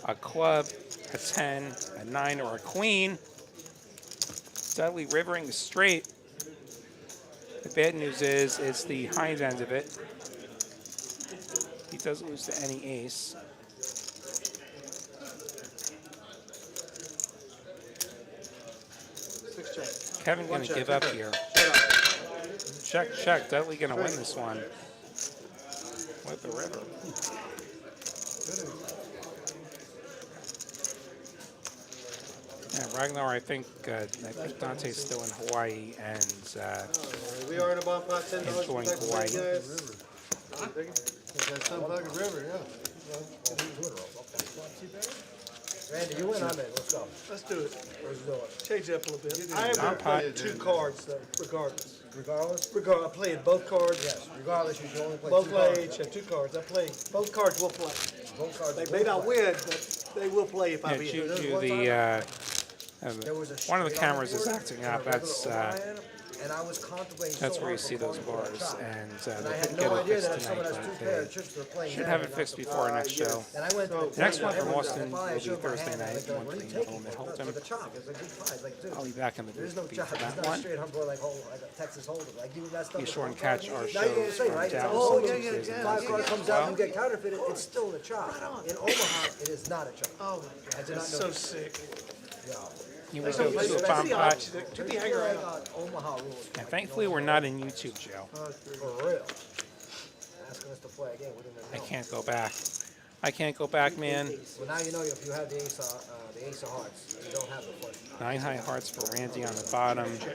[SPEAKER 1] a club, a 10, a 9, or a queen. Dudley rivering the straight. The bad news is it's the hind end of it. He does lose to any ace.
[SPEAKER 3] Six check.
[SPEAKER 1] Kevin
[SPEAKER 3] One
[SPEAKER 1] gonna
[SPEAKER 3] check,
[SPEAKER 1] give
[SPEAKER 3] two
[SPEAKER 1] up
[SPEAKER 3] check.
[SPEAKER 1] here.
[SPEAKER 3] Shut up.
[SPEAKER 1] Check. Dudley gonna win this one with the river. Yeah, Ragnar, I think Dante's still in Hawaii and
[SPEAKER 3] We are in a bomb pot, $10.
[SPEAKER 1] Enjoying
[SPEAKER 3] Protect the
[SPEAKER 1] Hawaii.
[SPEAKER 3] big guys.
[SPEAKER 8] That Sunbucket River, yeah.
[SPEAKER 2] Randy, you win, I'm in. Let's go.
[SPEAKER 9] Let's do it.
[SPEAKER 2] Let's do it.
[SPEAKER 9] Change it up a little bit.
[SPEAKER 8] didn't
[SPEAKER 9] I am
[SPEAKER 1] Tom
[SPEAKER 9] going to play
[SPEAKER 1] Pot.
[SPEAKER 9] 2 cards, though, regardless.
[SPEAKER 2] Regardless?
[SPEAKER 9] I played both cards.
[SPEAKER 2] Yes, regardless, you should only play
[SPEAKER 9] Both
[SPEAKER 2] 2
[SPEAKER 9] play
[SPEAKER 2] cards.
[SPEAKER 9] each, have 2 cards. I play, both cards will play.
[SPEAKER 2] Both cards
[SPEAKER 9] They
[SPEAKER 2] will
[SPEAKER 9] may not
[SPEAKER 2] play.
[SPEAKER 9] win, but they will play if I
[SPEAKER 1] Yeah,
[SPEAKER 9] beat
[SPEAKER 1] Juju,
[SPEAKER 9] them.
[SPEAKER 2] There was a
[SPEAKER 1] one of the
[SPEAKER 2] straight on
[SPEAKER 1] cameras is
[SPEAKER 2] board
[SPEAKER 1] acting
[SPEAKER 2] and a
[SPEAKER 1] up.
[SPEAKER 2] regular
[SPEAKER 1] That's
[SPEAKER 2] overhand, and I was contemplating
[SPEAKER 1] that's
[SPEAKER 2] so
[SPEAKER 1] where you
[SPEAKER 2] hard
[SPEAKER 1] see
[SPEAKER 2] for
[SPEAKER 1] those
[SPEAKER 2] calling for a
[SPEAKER 1] bars,
[SPEAKER 2] chop.
[SPEAKER 1] and
[SPEAKER 2] And
[SPEAKER 1] they
[SPEAKER 2] I had
[SPEAKER 1] couldn't
[SPEAKER 2] no
[SPEAKER 1] get it
[SPEAKER 2] idea
[SPEAKER 1] fixed
[SPEAKER 2] that if someone
[SPEAKER 1] tonight,
[SPEAKER 2] has 2
[SPEAKER 1] but
[SPEAKER 2] pairs,
[SPEAKER 1] they
[SPEAKER 2] chips were playing
[SPEAKER 1] should
[SPEAKER 2] down
[SPEAKER 1] have it
[SPEAKER 2] and
[SPEAKER 1] fixed
[SPEAKER 2] not the
[SPEAKER 1] before our next
[SPEAKER 2] fire.
[SPEAKER 1] show.
[SPEAKER 2] And I went to
[SPEAKER 1] The next one from
[SPEAKER 2] everyone
[SPEAKER 1] Austin
[SPEAKER 2] said, "Fire,
[SPEAKER 1] will be
[SPEAKER 2] shook my
[SPEAKER 1] Thursday
[SPEAKER 2] hand."
[SPEAKER 1] night.
[SPEAKER 2] I was like,
[SPEAKER 1] One
[SPEAKER 2] what are you
[SPEAKER 1] thing,
[SPEAKER 2] taking
[SPEAKER 1] Element
[SPEAKER 2] for?
[SPEAKER 1] Hold'em.
[SPEAKER 2] For the chop. It's like good prize. Like, dude,
[SPEAKER 1] I'll be back in the
[SPEAKER 2] there's
[SPEAKER 1] booth
[SPEAKER 2] no
[SPEAKER 1] for
[SPEAKER 2] chop. It's
[SPEAKER 1] that
[SPEAKER 2] not
[SPEAKER 1] one.
[SPEAKER 2] straight humble like a Texas Hold'em. Like you messed up.
[SPEAKER 1] Be
[SPEAKER 2] with
[SPEAKER 1] sure and
[SPEAKER 2] the card.
[SPEAKER 1] catch our
[SPEAKER 2] Now you're gonna
[SPEAKER 1] shows
[SPEAKER 2] say,
[SPEAKER 1] from
[SPEAKER 2] right? It's
[SPEAKER 1] Dallas
[SPEAKER 2] all
[SPEAKER 1] on
[SPEAKER 2] yeah,
[SPEAKER 1] Tuesdays and
[SPEAKER 2] Five
[SPEAKER 1] Wednesdays
[SPEAKER 2] card
[SPEAKER 1] as
[SPEAKER 2] comes
[SPEAKER 1] well.
[SPEAKER 2] out, you get counterfeited. It's still a chop. In Omaha, it is not a chop.
[SPEAKER 9] Oh, my
[SPEAKER 2] I
[SPEAKER 9] God.
[SPEAKER 2] did not
[SPEAKER 9] That's
[SPEAKER 2] know
[SPEAKER 9] so
[SPEAKER 2] that.
[SPEAKER 9] sick.
[SPEAKER 2] Yeah.
[SPEAKER 1] You would
[SPEAKER 9] So
[SPEAKER 1] go
[SPEAKER 9] let's
[SPEAKER 1] to a
[SPEAKER 9] see
[SPEAKER 1] bomb
[SPEAKER 9] the
[SPEAKER 1] pot.
[SPEAKER 9] option. To be
[SPEAKER 2] Pretty
[SPEAKER 9] hanging
[SPEAKER 2] sure I
[SPEAKER 9] around.
[SPEAKER 2] got Omaha rules.
[SPEAKER 1] And thankfully, we're not in YouTube jail.
[SPEAKER 2] For real. Asking us to play again, we didn't
[SPEAKER 1] I
[SPEAKER 2] know.
[SPEAKER 1] can't go back. I can't go back, man.
[SPEAKER 2] Well, now you know if you have the ace of hearts, you don't have the flush.
[SPEAKER 1] 9 high hearts for Randy on the bottom.
[SPEAKER 3] 5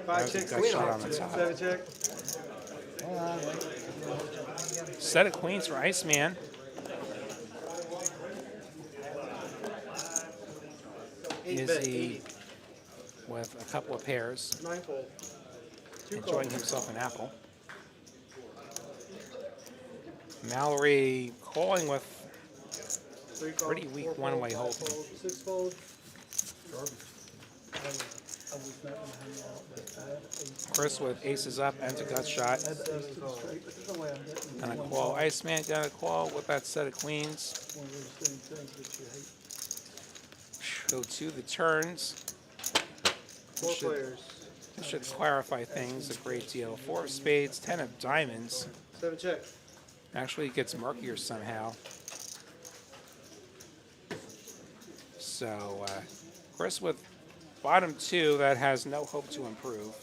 [SPEAKER 1] That
[SPEAKER 3] check,
[SPEAKER 1] was a gut shot on the top.
[SPEAKER 3] 7 check.
[SPEAKER 1] Set of queens for Iceman. Izzy with a couple of pairs,
[SPEAKER 3] 9 fold.
[SPEAKER 1] enjoying himself an apple. Mallory calling with
[SPEAKER 3] 3 fold.
[SPEAKER 1] pretty weak
[SPEAKER 3] 4 fold,
[SPEAKER 1] one-way
[SPEAKER 3] 5
[SPEAKER 1] hold.
[SPEAKER 3] fold, 6 fold.
[SPEAKER 1] Chris with aces up and a gut shot.
[SPEAKER 3] 7 fold.
[SPEAKER 1] Gonna call Iceman, gonna call with that set of queens. Go to the turns.
[SPEAKER 3] 4 players.
[SPEAKER 1] This should clarify things a great deal. 4 of spades, 10 of diamonds.
[SPEAKER 3] 7 check.
[SPEAKER 1] Actually, it gets murkier somehow. So, Chris with bottom 2 that has no hope to improve.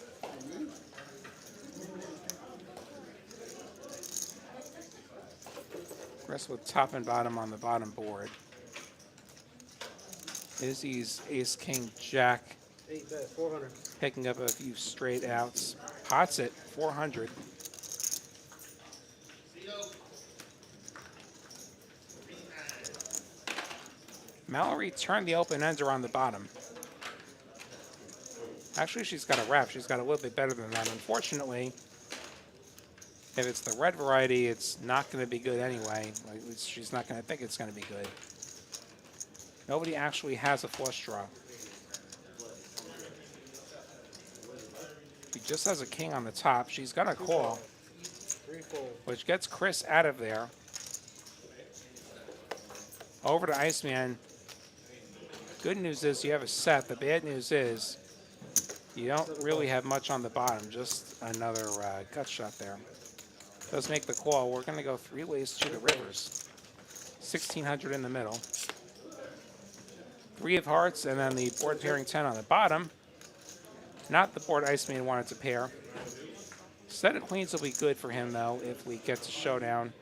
[SPEAKER 1] Chris with top and bottom on the bottom board. Izzy's ace, king, jack,
[SPEAKER 3] 8 bet, 400.
[SPEAKER 1] picking up a few straight outs. Pots it, 400. Mallory turned the open ender on the bottom. Actually, she's got a wrap. She's got a little bit better than that. Unfortunately, if it's the red variety, it's not going to be good anyway. Like, she's not going to think it's going to be good. Nobody actually has a flush draw. She just has a king on the top. She's going to call,
[SPEAKER 3] 3 fold.
[SPEAKER 1] which gets Chris out of there. Over to Iceman. Good news is you have a set. The bad news is you don't really have much on the bottom. Just another gut shot there. does make the call. We're going to go 3 ways to the rivers. 1600 in the middle. 3 of hearts, and then the board pairing 10 on the bottom. Not the board Iceman wanted to pair. Set of queens will be good for him, though, if we get to showdown.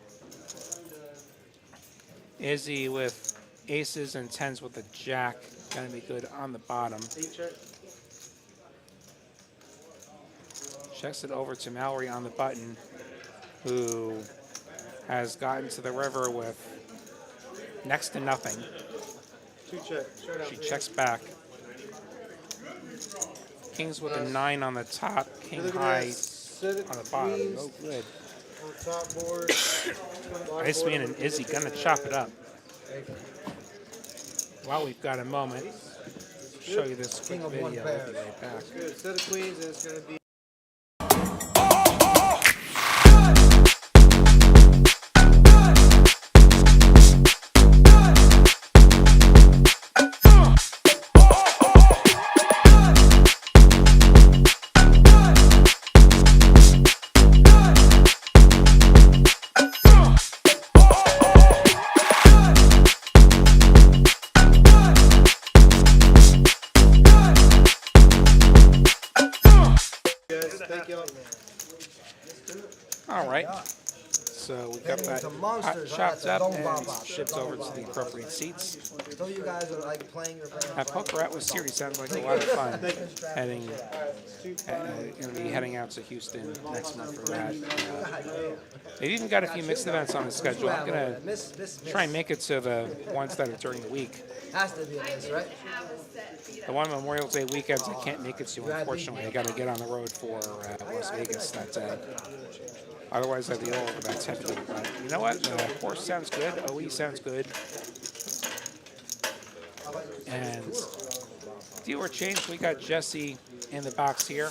[SPEAKER 1] Izzy with aces and 10s with the jack. Going to be good on the bottom. Checks it over to Mallory on the button, who has gotten to the river with next to nothing. She checks back. Kings with a 9 on the top, king high on the bottom. No good.
[SPEAKER 3] On top board.
[SPEAKER 1] Iceman and Izzy gonna chop it up. While we've got a moment, show you this quick video. We'll be right back.
[SPEAKER 3] Good. Set of queens, and it's going to be.
[SPEAKER 1] All right. So we got that chopped up and shipped over to the appropriate seats.
[SPEAKER 2] So you guys are like playing your
[SPEAKER 1] That Poker Atlas series sounds like a lot of fun. Going to be heading out to Houston next month for that. They've even got a few mixed events on the schedule. I'm going to try and make it to the ones that are during the week.
[SPEAKER 2] Has to be a miss, right?
[SPEAKER 1] The one Memorial Day weekends I can't make it to, unfortunately. I got to get on the road for Las Vegas that day. Otherwise, I'd be all over that type of thing. But you know what? Horse sounds good. OE sounds good. And deal or change, we got Jesse in the box here.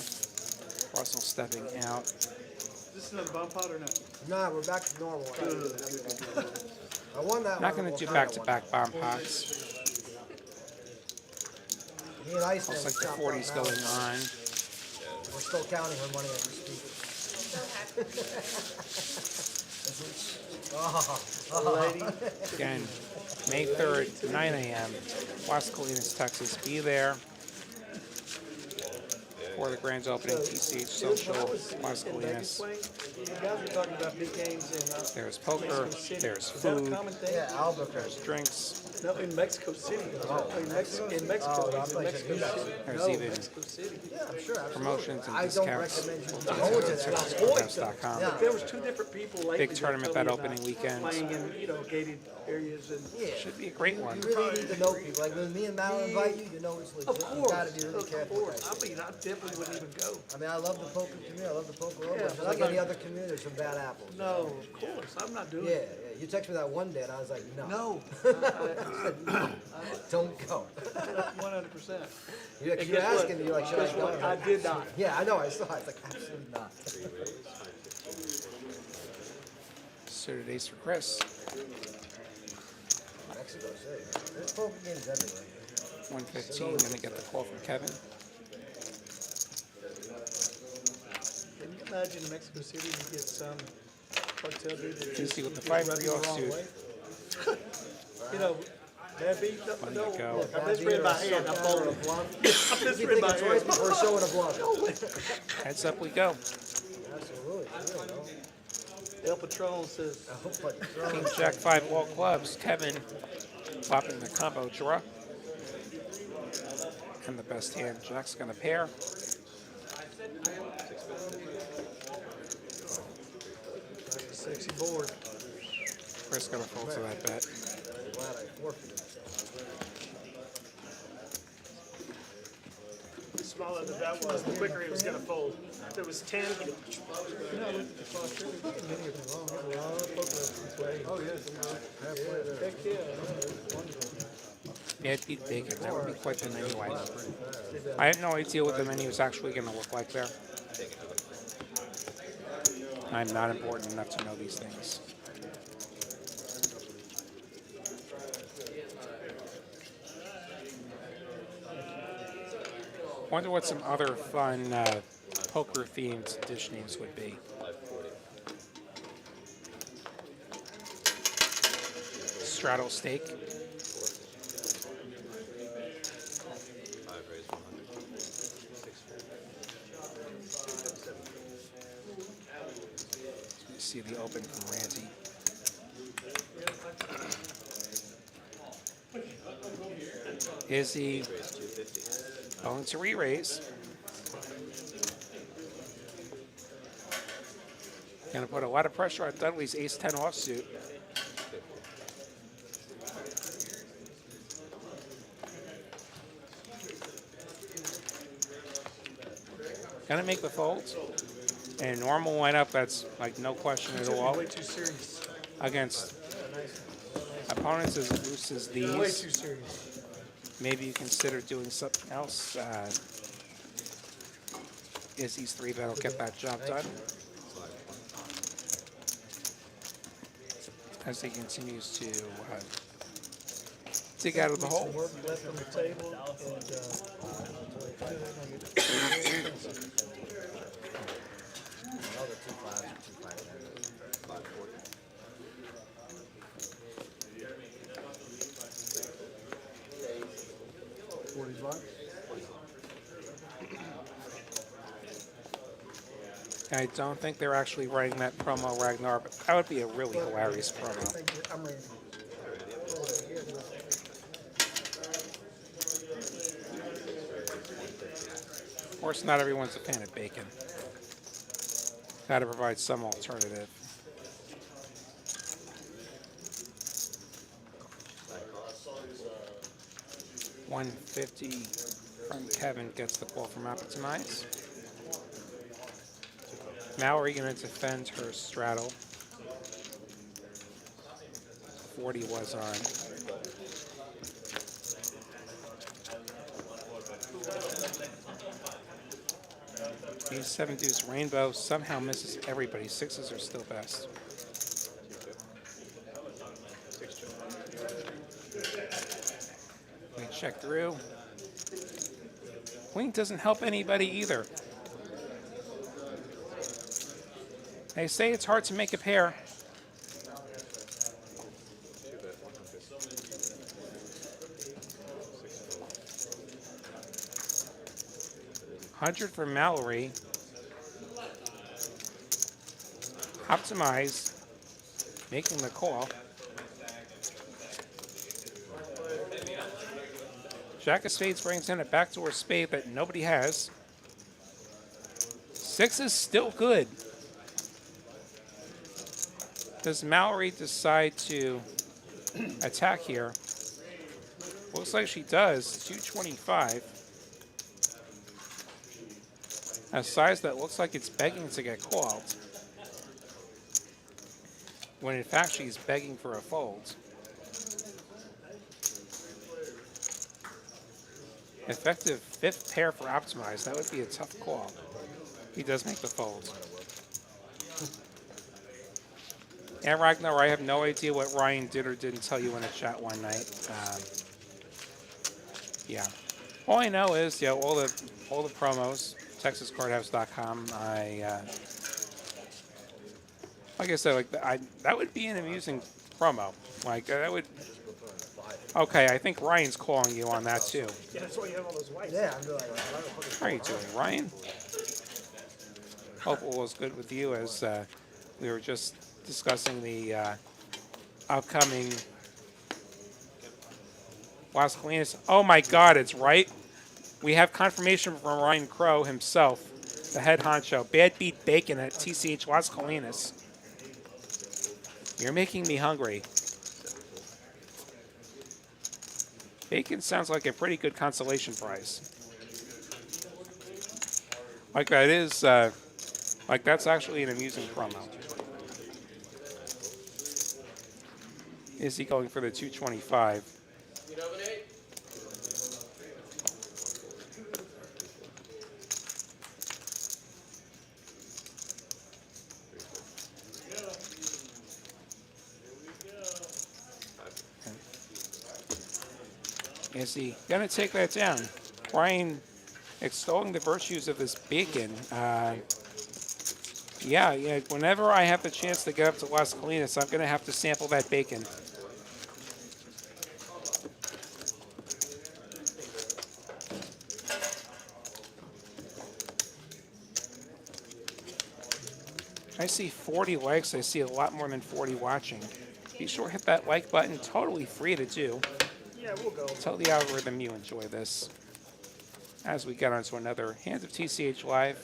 [SPEAKER 1] Russell stepping out.
[SPEAKER 9] Is this another bump out or not?
[SPEAKER 2] Nah, we're back to normal. I won that
[SPEAKER 1] Not
[SPEAKER 2] one.
[SPEAKER 1] going to do back-to-back bomb pots.
[SPEAKER 2] Me and Iceman
[SPEAKER 1] Looks like the
[SPEAKER 2] chopped
[SPEAKER 1] 40's
[SPEAKER 2] up
[SPEAKER 1] going
[SPEAKER 2] now.
[SPEAKER 1] on.
[SPEAKER 2] We're still counting her money as we speak.
[SPEAKER 1] Again, May 3rd, 9 a.m., Las Colinas, Texas. Be there for the grand opening, TCH Social, Las Colinas.
[SPEAKER 9] You guys were talking about big games in
[SPEAKER 1] There's poker, there's
[SPEAKER 9] Is that a
[SPEAKER 1] food,
[SPEAKER 9] common thing?
[SPEAKER 2] Yeah, Albuquerque.
[SPEAKER 1] there's drinks,
[SPEAKER 9] No, in Mexico City. In Mexico,
[SPEAKER 2] Oh,
[SPEAKER 9] he's in
[SPEAKER 2] I
[SPEAKER 9] Mexico
[SPEAKER 2] thought
[SPEAKER 9] City.
[SPEAKER 1] there's
[SPEAKER 9] No,
[SPEAKER 1] even
[SPEAKER 9] Mexico City.
[SPEAKER 2] Yeah, I'm sure. Absolutely.
[SPEAKER 1] promotions and
[SPEAKER 2] I don't
[SPEAKER 1] discounts.
[SPEAKER 2] recommend you go to that.
[SPEAKER 1] Courthouse.com.
[SPEAKER 2] Yeah.
[SPEAKER 9] There was 2 different people lately.
[SPEAKER 1] Big
[SPEAKER 9] that
[SPEAKER 1] tournament
[SPEAKER 9] told
[SPEAKER 1] that
[SPEAKER 9] me about
[SPEAKER 1] opening weekend.
[SPEAKER 9] Playing in, gated areas and.
[SPEAKER 2] Yeah.
[SPEAKER 1] Should be a great one.
[SPEAKER 2] You really need to know people. Like when me and Mal invite you, you know it's legit.
[SPEAKER 9] Of
[SPEAKER 2] You
[SPEAKER 9] course,
[SPEAKER 2] gotta be really careful. with that
[SPEAKER 9] I
[SPEAKER 2] shit.
[SPEAKER 9] mean, I definitely wouldn't even go.
[SPEAKER 2] I mean, I love the poker community. I love the poker world,
[SPEAKER 9] Yeah,
[SPEAKER 2] but just
[SPEAKER 9] but
[SPEAKER 2] like
[SPEAKER 9] I'm
[SPEAKER 2] any
[SPEAKER 9] not-
[SPEAKER 2] other community, there's some bad apples.
[SPEAKER 9] No, of course, I'm not doing
[SPEAKER 2] Yeah,
[SPEAKER 9] it.
[SPEAKER 2] yeah. You texted me that one day, and I was like, no.
[SPEAKER 9] No.
[SPEAKER 2] Don't go.
[SPEAKER 9] 100%.
[SPEAKER 2] You're asking me, you're like, should I go?
[SPEAKER 9] I did not.
[SPEAKER 2] Yeah, I know. I saw. I was like, absolutely not.
[SPEAKER 1] Suited ace for Chris.
[SPEAKER 2] Mexico City. There's poker games everywhere.
[SPEAKER 1] 115, going to get the call from Kevin.
[SPEAKER 9] Can you imagine in Mexico City you get some cartel dude that
[SPEAKER 1] DC with the
[SPEAKER 9] just
[SPEAKER 1] 5-3
[SPEAKER 9] rubs you the wrong
[SPEAKER 1] offsuit.
[SPEAKER 9] way? Bad beat, no,
[SPEAKER 1] go.
[SPEAKER 9] I misread my hand, I folded. I misread
[SPEAKER 2] You
[SPEAKER 9] my
[SPEAKER 2] think twice
[SPEAKER 9] hand.
[SPEAKER 2] before showing a bluff.
[SPEAKER 1] Heads up we go.
[SPEAKER 2] Absolutely. You know.
[SPEAKER 9] El Patron says,
[SPEAKER 2] I hope like
[SPEAKER 1] King Jack 5 all clubs. Kevin flopping the combo draw. And the best hand, Jack's going to pair.
[SPEAKER 9] sexy board.
[SPEAKER 1] Chris going to fold to that bet.
[SPEAKER 2] glad I forfeited.
[SPEAKER 4] The smaller the bet was, the quicker he was going to fold. If it was 10,
[SPEAKER 9] You know, look at the cross trigger, you can many of them wrong. Have a lot of poker this way. Oh, yes. Halfway there. Heck, yeah. It's wonderful.
[SPEAKER 1] Yeah, it'd be big, and that would be quite the menu item. I have no idea what the menu is actually going to look like there. I'm not important enough to know these things. Wonder what some other fun poker-themed dish names would be. straddle steak. You see the open from Randy. Is he going to re-raise? Going to put a lot of pressure on Dudley's ace-10 offsuit. Going to make the folds. And normal lineup, that's like no question at all.
[SPEAKER 9] Way too serious.
[SPEAKER 1] Against opponents as loose as
[SPEAKER 9] Way
[SPEAKER 1] these.
[SPEAKER 9] too serious.
[SPEAKER 1] Maybe you consider doing something else. Izzy's 3-bet will get that job done. As he continues to dig out of the hole.
[SPEAKER 9] Work left on the table.
[SPEAKER 2] Another 2-5, 2-5.
[SPEAKER 8] 40 bucks?
[SPEAKER 1] I don't think they're actually writing that promo, Ragnar, but that would be a really hilarious promo.
[SPEAKER 9] Thank you. I'm ready.
[SPEAKER 1] Of course, not everyone's a fan of bacon. Got to provide some alternative. $150 from Kevin gets the call from Optimize. Mallory going to defend her straddle. 40 was on. Ace 7 deuce rainbow somehow misses everybody. Sixes are still best. We check through. Queen doesn't help anybody either. They say it's hard to make a pair. $100 for Mallory. Optimize, making the call. Jack of spades brings in a backdoor spade that nobody has. Six is still good. Does Mallory decide to attack here? Looks like she does. 225. A size that looks like it's begging to get called, when in fact she's begging for a fold. Effective fifth pair for Optimize. That would be a tough call. He does make the fold. And Ragnar, I have no idea what Ryan did or didn't tell you in a chat one night. Yeah. All I know is, you know, all the promos, TexasCardHouse.com. Like I said, like that would be an amusing promo. Like that would. Okay, I think Ryan's calling you on that too.
[SPEAKER 4] Yeah, that's why you have all those whites.
[SPEAKER 2] Yeah, I'm doing like,
[SPEAKER 1] How are you doing, Ryan? Hope all is good with you as we were just discussing the upcoming Las Colinas. Oh my God, it's right. We have confirmation from Ryan Crow himself, the head honcho. Bad Beat Bacon at TCH Las Colinas. You're making me hungry. Bacon sounds like a pretty good consolation prize. Like that is, like that's actually an amusing promo. Is he going for the 225? Is he going to take that down? Ryan extolling the virtues of this bacon. Yeah, whenever I have the chance to get up to Las Colinas, I'm going to have to sample that bacon. I see 40 likes. I see a lot more than 40 watching. Be sure to hit that like button. Totally free to do.
[SPEAKER 4] Yeah, we'll go.
[SPEAKER 1] Tell the algorithm you enjoy this. As we get on to another Hands of TCH Live.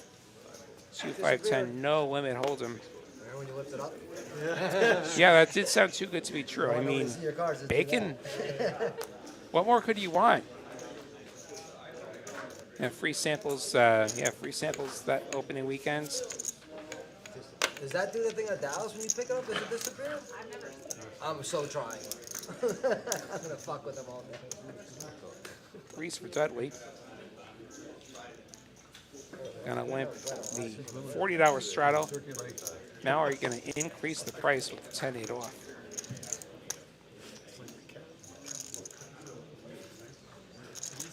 [SPEAKER 1] 2510, no limit hold'em.
[SPEAKER 2] Remember when you whipped it up?
[SPEAKER 1] Yeah, that did sound too good to be true. I
[SPEAKER 2] Nobody
[SPEAKER 1] mean,
[SPEAKER 2] see your cards, just do
[SPEAKER 1] bacon?
[SPEAKER 2] that.
[SPEAKER 1] What more could you want? Yeah, free samples. Free samples that opening weekends.
[SPEAKER 2] Does that do the thing at Dallas when you pick it up? Does it disappear? I've never. I'm so trying. I'm gonna fuck with them all day.
[SPEAKER 1] Reese for Dudley. Gonna limp the $40 straddle. Now are you gonna increase the price with the 10-8 off?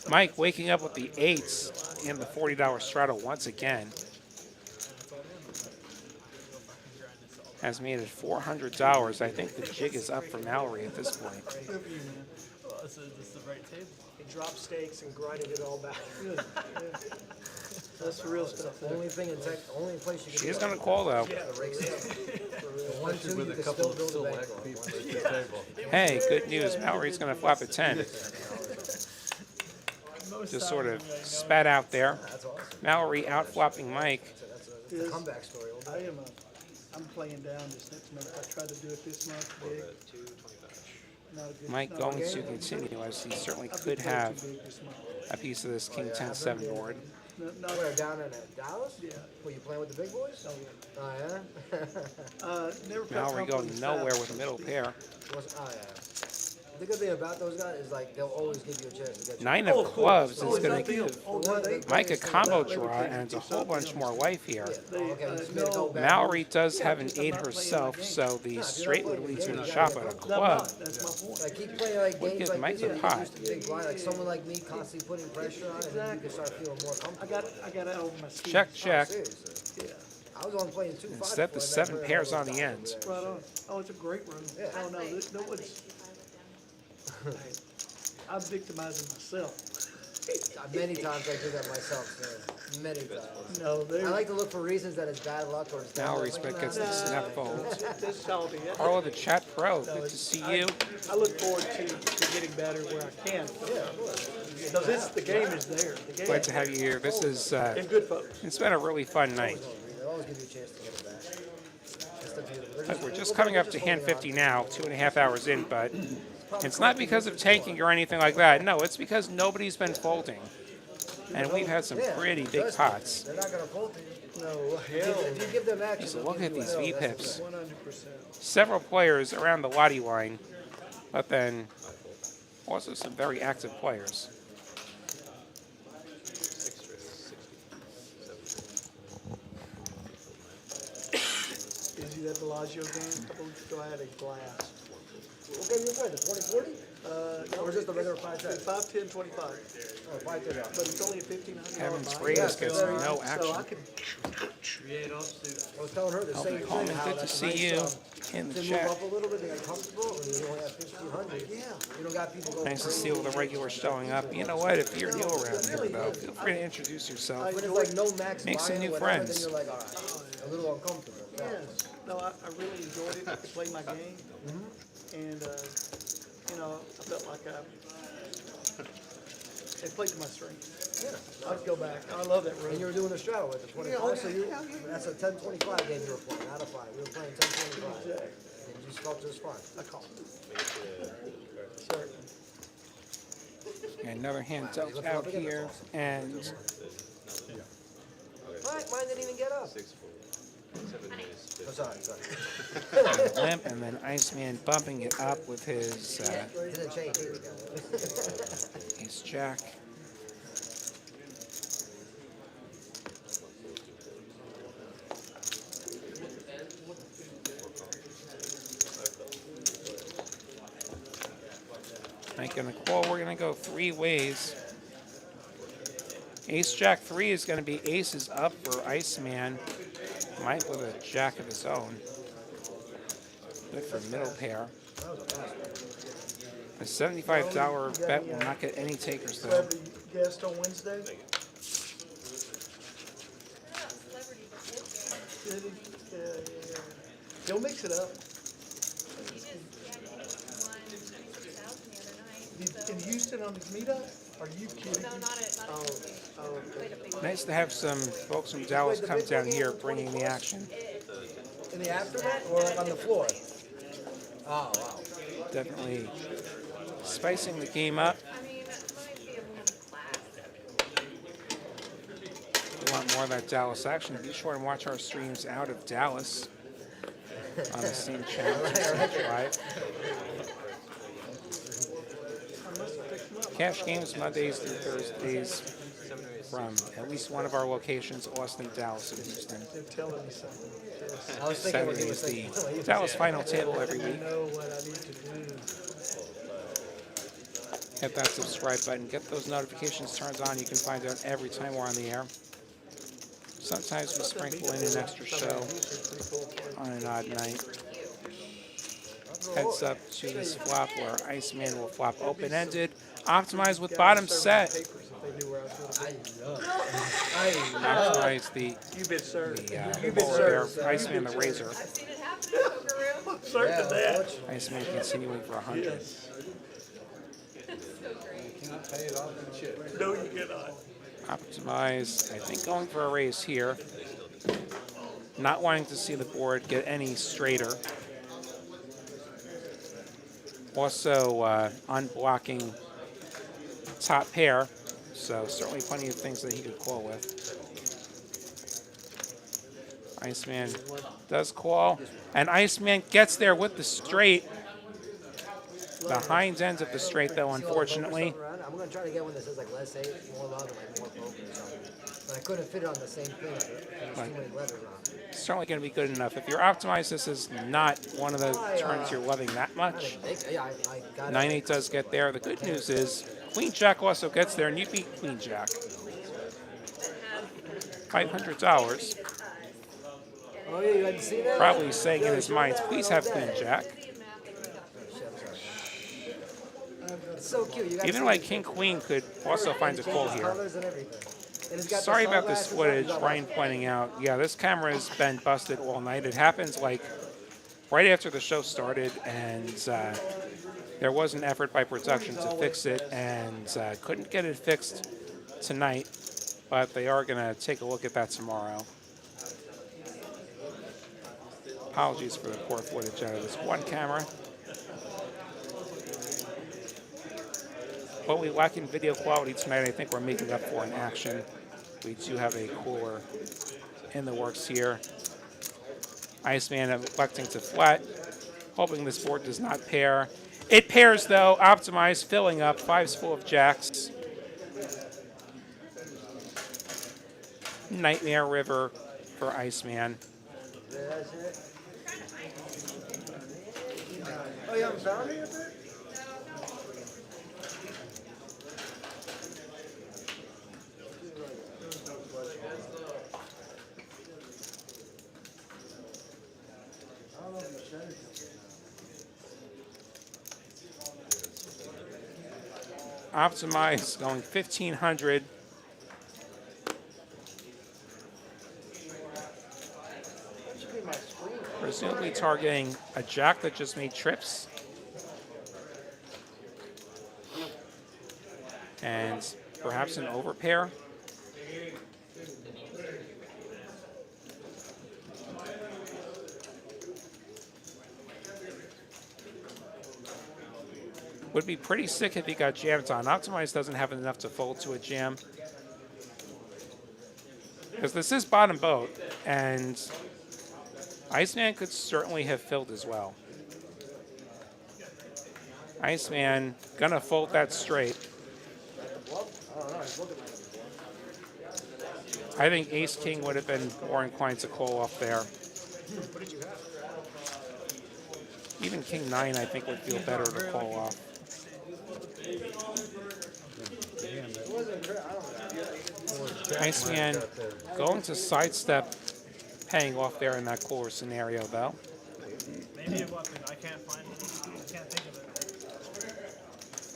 [SPEAKER 1] Mike waking up with the 8s in the $40 straddle once again. Has made it $400. I think the jig is up for Mallory at this point.
[SPEAKER 10] Well, this is the right table.
[SPEAKER 4] He dropped stakes and grinded it all back. That's the real stuff.
[SPEAKER 2] Only thing in tech, only place you can.
[SPEAKER 1] She is gonna call though.
[SPEAKER 2] The rake stuff. The 1-2 you
[SPEAKER 8] With a
[SPEAKER 2] can
[SPEAKER 8] couple
[SPEAKER 2] still
[SPEAKER 8] of
[SPEAKER 2] build a bank
[SPEAKER 8] select
[SPEAKER 2] on.
[SPEAKER 8] people at the table.
[SPEAKER 1] Hey, good news. Mallory's gonna flop a 10.
[SPEAKER 10] Most
[SPEAKER 1] Just sort of
[SPEAKER 10] times, I know
[SPEAKER 1] spat out there.
[SPEAKER 2] That's awesome.
[SPEAKER 1] Mallory out flopping Mike.
[SPEAKER 2] That's a comeback story. Old
[SPEAKER 9] I am I'm playing down this next month. I tried to do it this month, big. Not a good.
[SPEAKER 1] Mike
[SPEAKER 9] not
[SPEAKER 1] going
[SPEAKER 9] a
[SPEAKER 1] to
[SPEAKER 9] good-
[SPEAKER 1] continue as he certainly
[SPEAKER 9] I've
[SPEAKER 1] could
[SPEAKER 9] been way
[SPEAKER 1] have
[SPEAKER 9] too big this month.
[SPEAKER 1] a piece of this King 10-7 board.
[SPEAKER 9] Not-
[SPEAKER 2] Where, down in Dallas?
[SPEAKER 9] Yeah.
[SPEAKER 2] Were you playing with the big boys?
[SPEAKER 9] Oh, yeah.
[SPEAKER 2] Oh, yeah?
[SPEAKER 9] Never felt
[SPEAKER 1] Mallory
[SPEAKER 9] comfortable
[SPEAKER 1] going
[SPEAKER 9] with
[SPEAKER 1] nowhere
[SPEAKER 9] fast
[SPEAKER 1] with a middle pair.
[SPEAKER 2] Oh, yeah. The good thing about those guys is, like, they'll always give you a chance to get you.
[SPEAKER 1] 9
[SPEAKER 9] Oh,
[SPEAKER 1] of
[SPEAKER 9] of
[SPEAKER 1] clubs
[SPEAKER 9] course.
[SPEAKER 1] is
[SPEAKER 9] Oh,
[SPEAKER 1] going to
[SPEAKER 9] nothing
[SPEAKER 1] give
[SPEAKER 9] else. Oh, nothing.
[SPEAKER 1] Mike a combo
[SPEAKER 9] They-
[SPEAKER 1] draw and a whole bunch more life here.
[SPEAKER 2] Okay,
[SPEAKER 9] uh,
[SPEAKER 2] just made a couple
[SPEAKER 9] no.
[SPEAKER 2] bad
[SPEAKER 1] Mallory
[SPEAKER 2] moves.
[SPEAKER 1] does have an
[SPEAKER 9] just I'm
[SPEAKER 1] 8
[SPEAKER 9] not playing
[SPEAKER 1] herself,
[SPEAKER 9] my game.
[SPEAKER 1] so the straight would lead to the shot, but a
[SPEAKER 9] No, I'm
[SPEAKER 1] club.
[SPEAKER 9] not. That's my point.
[SPEAKER 2] Like, keep playing like
[SPEAKER 1] Would
[SPEAKER 2] games
[SPEAKER 1] give
[SPEAKER 2] like
[SPEAKER 1] Mike
[SPEAKER 2] this,
[SPEAKER 1] a
[SPEAKER 2] and you
[SPEAKER 1] pot.
[SPEAKER 2] get used to big blind, like someone like me constantly putting pressure on, and then you can start feeling more comfortable.
[SPEAKER 9] I got out over my skis.
[SPEAKER 1] Check, check.
[SPEAKER 2] Seriously.
[SPEAKER 9] Yeah.
[SPEAKER 2] I was only playing 2-5.
[SPEAKER 1] Instead, the 7 pairs on the ends.
[SPEAKER 9] Right on. Oh, it's a great room.
[SPEAKER 2] Yeah.
[SPEAKER 9] Oh, no, no one's. I'm victimizing myself.
[SPEAKER 2] Many times I do that myself, sir. Many times.
[SPEAKER 9] No, they.
[SPEAKER 2] I like to look for reasons that it's bad luck or it's bad
[SPEAKER 1] Mallory
[SPEAKER 2] luck.
[SPEAKER 1] Smith gets the snap fold.
[SPEAKER 9] This salty.
[SPEAKER 1] Carlo the chat pro, good to see you.
[SPEAKER 9] I look forward to getting better where I can.
[SPEAKER 2] Yeah, of course.
[SPEAKER 9] Because the game is there. The game
[SPEAKER 1] Glad to have you here. This is,
[SPEAKER 9] and good folks.
[SPEAKER 1] it's been a really fun night.
[SPEAKER 2] They always give you a chance to get it back. That's the beauty. They're
[SPEAKER 1] We're just coming up to hand 50 now, 2.5 hours in, but it's not because of tanking or anything like that. No, it's because nobody's been folding. And we've had some pretty big pots.
[SPEAKER 2] They're not going to fold to you.
[SPEAKER 9] No,
[SPEAKER 2] If
[SPEAKER 9] hell.
[SPEAKER 2] you give them action,
[SPEAKER 1] So
[SPEAKER 2] they'll
[SPEAKER 1] look
[SPEAKER 2] give
[SPEAKER 1] at
[SPEAKER 2] you
[SPEAKER 1] these
[SPEAKER 2] a
[SPEAKER 1] V
[SPEAKER 2] no, that's the
[SPEAKER 1] pips.
[SPEAKER 9] 100%.
[SPEAKER 1] Several players around the Lottie line, but then also some very active players.
[SPEAKER 9] Is he that Bellagio game? A couple weeks ago, I had a glass.
[SPEAKER 2] What game you playing? The 2040?
[SPEAKER 9] No,
[SPEAKER 2] Or just the regular 5-10?
[SPEAKER 9] 5, 10, 25.
[SPEAKER 2] Oh, 5-10 out.
[SPEAKER 9] But it's only a $1,500
[SPEAKER 1] Kevin's
[SPEAKER 9] buy.
[SPEAKER 1] Reyes gets
[SPEAKER 2] so-
[SPEAKER 1] no
[SPEAKER 9] So I
[SPEAKER 1] action.
[SPEAKER 9] could,
[SPEAKER 2] I was telling her the same
[SPEAKER 1] Coleman,
[SPEAKER 2] thing. How
[SPEAKER 1] good to
[SPEAKER 2] that's
[SPEAKER 1] see
[SPEAKER 2] nice,
[SPEAKER 1] you in
[SPEAKER 2] to
[SPEAKER 1] the
[SPEAKER 2] move
[SPEAKER 1] chat.
[SPEAKER 2] up a little bit, they get comfortable, and you only have 1,500.
[SPEAKER 9] yeah.
[SPEAKER 2] You don't got people going
[SPEAKER 1] Nice to
[SPEAKER 2] crazy.
[SPEAKER 1] see all the regulars showing up. You know what? If you're new around here, though, feel free to introduce yourself.
[SPEAKER 2] When it's like no max
[SPEAKER 1] Make some
[SPEAKER 2] buy-in
[SPEAKER 1] new
[SPEAKER 2] or whatever,
[SPEAKER 1] friends.
[SPEAKER 2] then you're like, all right, a little uncomfortable.
[SPEAKER 9] Yes. No, I really enjoyed it. I could play my game. And, you know, I felt like I played to my strengths.
[SPEAKER 2] Yeah.
[SPEAKER 9] I'd go back. I love that room.
[SPEAKER 2] And you were doing the straddle with the 25, so that's a 10-25 game you were playing, not a 5. You were playing 10-25. And you just felt just fine.
[SPEAKER 9] I call it. Certainly.
[SPEAKER 1] And another hand dealt out here, and
[SPEAKER 2] Mine didn't even get up. Oh, sorry.
[SPEAKER 1] limp, and then Iceman bumping it up with his
[SPEAKER 2] Didn't change. Here we go.
[SPEAKER 1] ace jack. Mike gonna call. We're gonna go 3 ways. Ace jack 3 is gonna be aces up for Iceman. Mike with a jack of his own. Good for middle pair. A $75 bet will not get any takers though.
[SPEAKER 9] Celebrity guest on Wednesday. Did he? Yeah, yeah. He'll mix it up.
[SPEAKER 6] He just, won 26,000 the other night. So.
[SPEAKER 9] In Houston on his meetup? Are you kidding?
[SPEAKER 6] No, not at Played a big one.
[SPEAKER 1] Nice to have some folks from Dallas come down here bringing the action.
[SPEAKER 2] In the aftermath or like on the floor? Oh, wow.
[SPEAKER 1] Definitely spicing the game up.
[SPEAKER 6] I mean, that might be a little class.
[SPEAKER 1] If you want more of that Dallas action, be sure and watch our streams out of Dallas on the same channel, TCH Live. Cash games Mondays through Thursdays from at least one of our locations, Austin, Dallas, and Houston.
[SPEAKER 9] They're telling me something. Yes.
[SPEAKER 2] I was thinking what he
[SPEAKER 1] Saturday
[SPEAKER 2] was
[SPEAKER 1] is
[SPEAKER 2] thinking.
[SPEAKER 1] the Dallas final table every
[SPEAKER 9] I
[SPEAKER 1] week.
[SPEAKER 9] know what I need to do.
[SPEAKER 1] Hit that subscribe button. Get those notifications turned on. You can find out every time we're on the air. Sometimes we sprinkle in an extra show on an odd night. Heads up to this flop where Iceman will flop open-ended. Optimize with bottom set. Optimize the
[SPEAKER 9] You've been served.
[SPEAKER 1] polar bear. Iceman the razor.
[SPEAKER 6] I've seen it happen in poker room.
[SPEAKER 9] Served to that.
[SPEAKER 1] Iceman continuing for 100.
[SPEAKER 9] Yes.
[SPEAKER 6] So great.
[SPEAKER 8] Cannot pay it off in chips.
[SPEAKER 9] No, you cannot.
[SPEAKER 1] Optimize, I think going for a raise here. Not wanting to see the board get any straighter. Also unblocking top pair, so certainly plenty of things that he could call with. Iceman does call, and Iceman gets there with the straight. The hind end of the straight, though, unfortunately.
[SPEAKER 2] I'm going to try to get one that says like less 8, more love, and like more poker or something. But I couldn't fit it on the same thing. There's too many letters on it.
[SPEAKER 1] Certainly going to be good enough. If you're optimized, this is not one of the turns you're loving that much.
[SPEAKER 2] Yeah, I got
[SPEAKER 1] 9-8 does get there. The good news is Queen Jack also gets there, and you beat Queen Jack. $500.
[SPEAKER 2] Oh, yeah, you hadn't seen that?
[SPEAKER 1] Probably saying in his mind, please have Queen Jack.
[SPEAKER 2] It's so cute. You got
[SPEAKER 1] Even like King Queen could also find a call here.
[SPEAKER 2] colors and everything. And it's got the
[SPEAKER 1] Sorry about this
[SPEAKER 2] sunglasses on,
[SPEAKER 1] footage.
[SPEAKER 2] you got
[SPEAKER 1] Ryan pointing out, yeah, this camera has been busted all night. It happens like right after the show started, and there was an effort by production to fix it, and couldn't get it fixed tonight, but they are going to take a look at that tomorrow. Apologies for the poor footage out of this one camera. What we lack in video quality tonight, I think we're making up for in action. We do have a cooler in the works here. Iceman electing to flat, hoping this board does not pair. It pairs though, optimized, filling up, 5's full of jacks. Nightmare River for Iceman.
[SPEAKER 2] Oh, you haven't found it yet, there?
[SPEAKER 1] Optimize going 1,500. Presumably targeting a jack that just made trips. And perhaps an overpair. Would be pretty sick if he got jammed on. Optimize doesn't have enough to fold to a jam. Because this is bottom boat, and Iceman could certainly have filled as well. Iceman gonna fold that straight. I think Ace King would have been more inclined to call off there. Even King 9, I think, would feel better to call off. Iceman going to sidestep, paying off there in that cooler scenario, though.
[SPEAKER 10] Maybe a weapon. I can't find it. I can't think of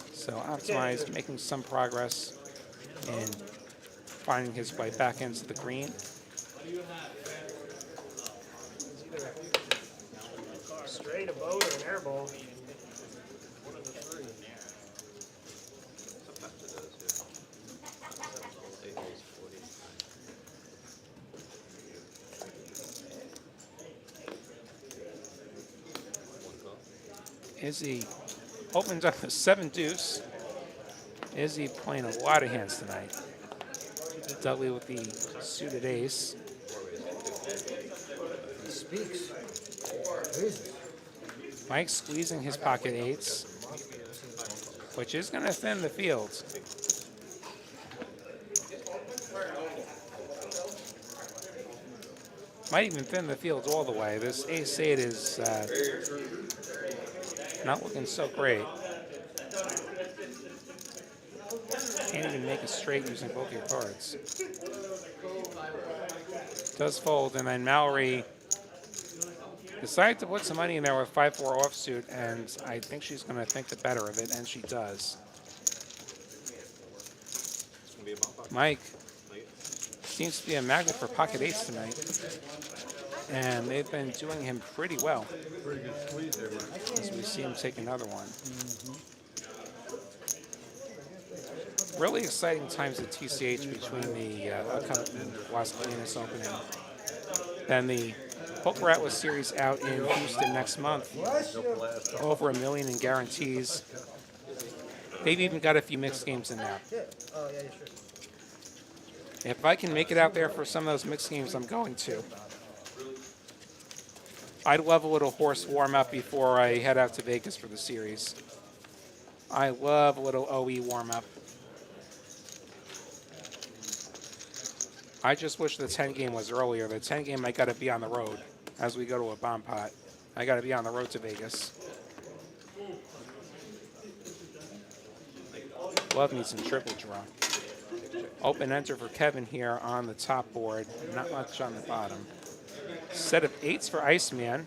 [SPEAKER 10] it.
[SPEAKER 1] So optimized, making some progress in finding his way back into the green.
[SPEAKER 4] Straight, a boat, or an air ball. One of the three.
[SPEAKER 1] Izzy opens up the 7 deuce. Izzy playing a lot of hands tonight. Dudley with the suited ace.
[SPEAKER 2] He speaks. Jesus.
[SPEAKER 1] Mike squeezing his pocket eights, which is going to thin the field. Might even thin the field all the way. This ace-8 is not looking so great. Can't even make a straight using both your cards. Does fold, and then Mallory decided to put some money in there with 5-4 offsuit, and I think she's going to think the better of it, and she does. Mike seems to be a magnet for pocket eights tonight, and they've been doing him pretty well.
[SPEAKER 8] Pretty good squeeze there, Mike.
[SPEAKER 1] As we see him take another one. Really exciting times at TCH between the upcoming Las Colinas opening and the Poker Atlas series out in Houston next month. Over $1 million in guarantees. They've even got a few mixed games in there.
[SPEAKER 2] Oh, yeah, sure.
[SPEAKER 1] If I can make it out there for some of those mixed games, I'm going to. I'd love a little horse warm-up before I head out to Vegas for the series. I love a little OE warm-up. I just wish the 10 game was earlier. The 10 game, I got to be on the road as we go to a bomb pot. I got to be on the road to Vegas. Love me some triple draw. Open enter for Kevin here on the top board. Not much on the bottom. Set of 8s for Iceman.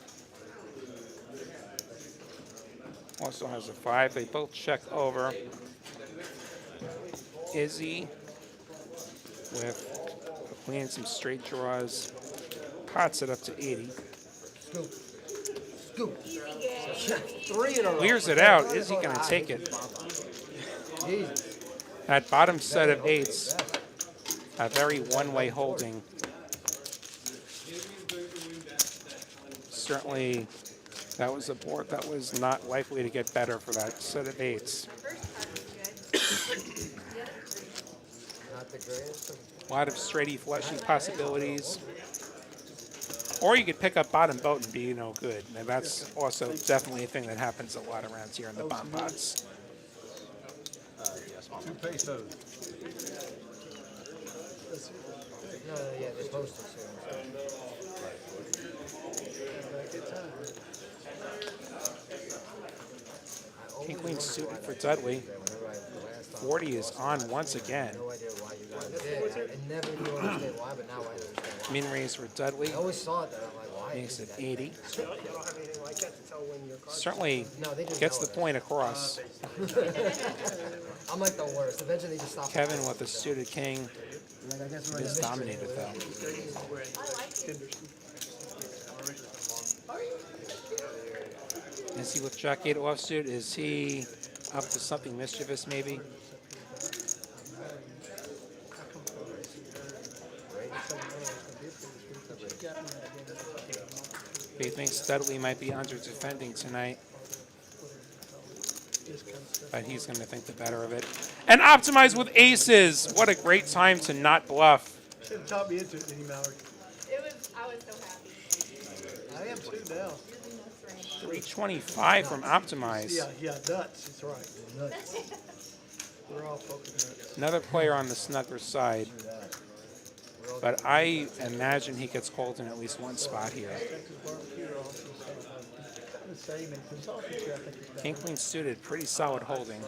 [SPEAKER 1] Also has a 5. They both check over. Izzy with queen and some straight draws. Pots it up to 80.
[SPEAKER 2] Scoop. Scoop. 3 in a row.
[SPEAKER 1] Clears it out. Is he going to take it?
[SPEAKER 2] Jesus.
[SPEAKER 1] That bottom set of 8s, a very one-way holding. Certainly, that was a board that was not likely to get better for that set of 8s.
[SPEAKER 2] Not the greatest.
[SPEAKER 1] A lot of straighty, fleshy possibilities. Or you could pick up bottom boat and be no good. And that's also definitely a thing that happens a lot around here in the bomb pots.
[SPEAKER 8] 2 pesos.
[SPEAKER 2] No, yeah, they posted soon.
[SPEAKER 1] King Queen suited for Dudley. 40 is on once again.
[SPEAKER 2] No idea why you wanted it. I never knew understand why, but now I understand why.
[SPEAKER 1] Min raise for Dudley.
[SPEAKER 2] I always saw it that I'm like, why?
[SPEAKER 1] Makes
[SPEAKER 2] is
[SPEAKER 1] it
[SPEAKER 2] that?
[SPEAKER 1] 80.
[SPEAKER 4] You don't have anything like that to tell when your cards.
[SPEAKER 1] Certainly
[SPEAKER 2] No, they just
[SPEAKER 1] gets
[SPEAKER 2] know
[SPEAKER 1] the
[SPEAKER 2] it.
[SPEAKER 1] point across.
[SPEAKER 2] I'm like the worst. Eventually they just stop.
[SPEAKER 1] Kevin with a suited king
[SPEAKER 2] Like, I guess we're
[SPEAKER 1] is dominated though. Is he with Jack 8 offsuit? Is he up to something mischievous maybe? He thinks Dudley might be under defending tonight. But he's going to think the better of it. And optimize with aces. What a great time to not bluff.
[SPEAKER 9] Should have taught me into it, Mallory.
[SPEAKER 6] I was so happy.
[SPEAKER 9] I am too now.
[SPEAKER 1] 325 from optimize.
[SPEAKER 9] Yeah, nuts. That's right. Nuts. We're all fucking nuts.
[SPEAKER 1] Another player on the snugger side. But I imagine he gets called in at least one spot here. King Queen suited, pretty solid holding.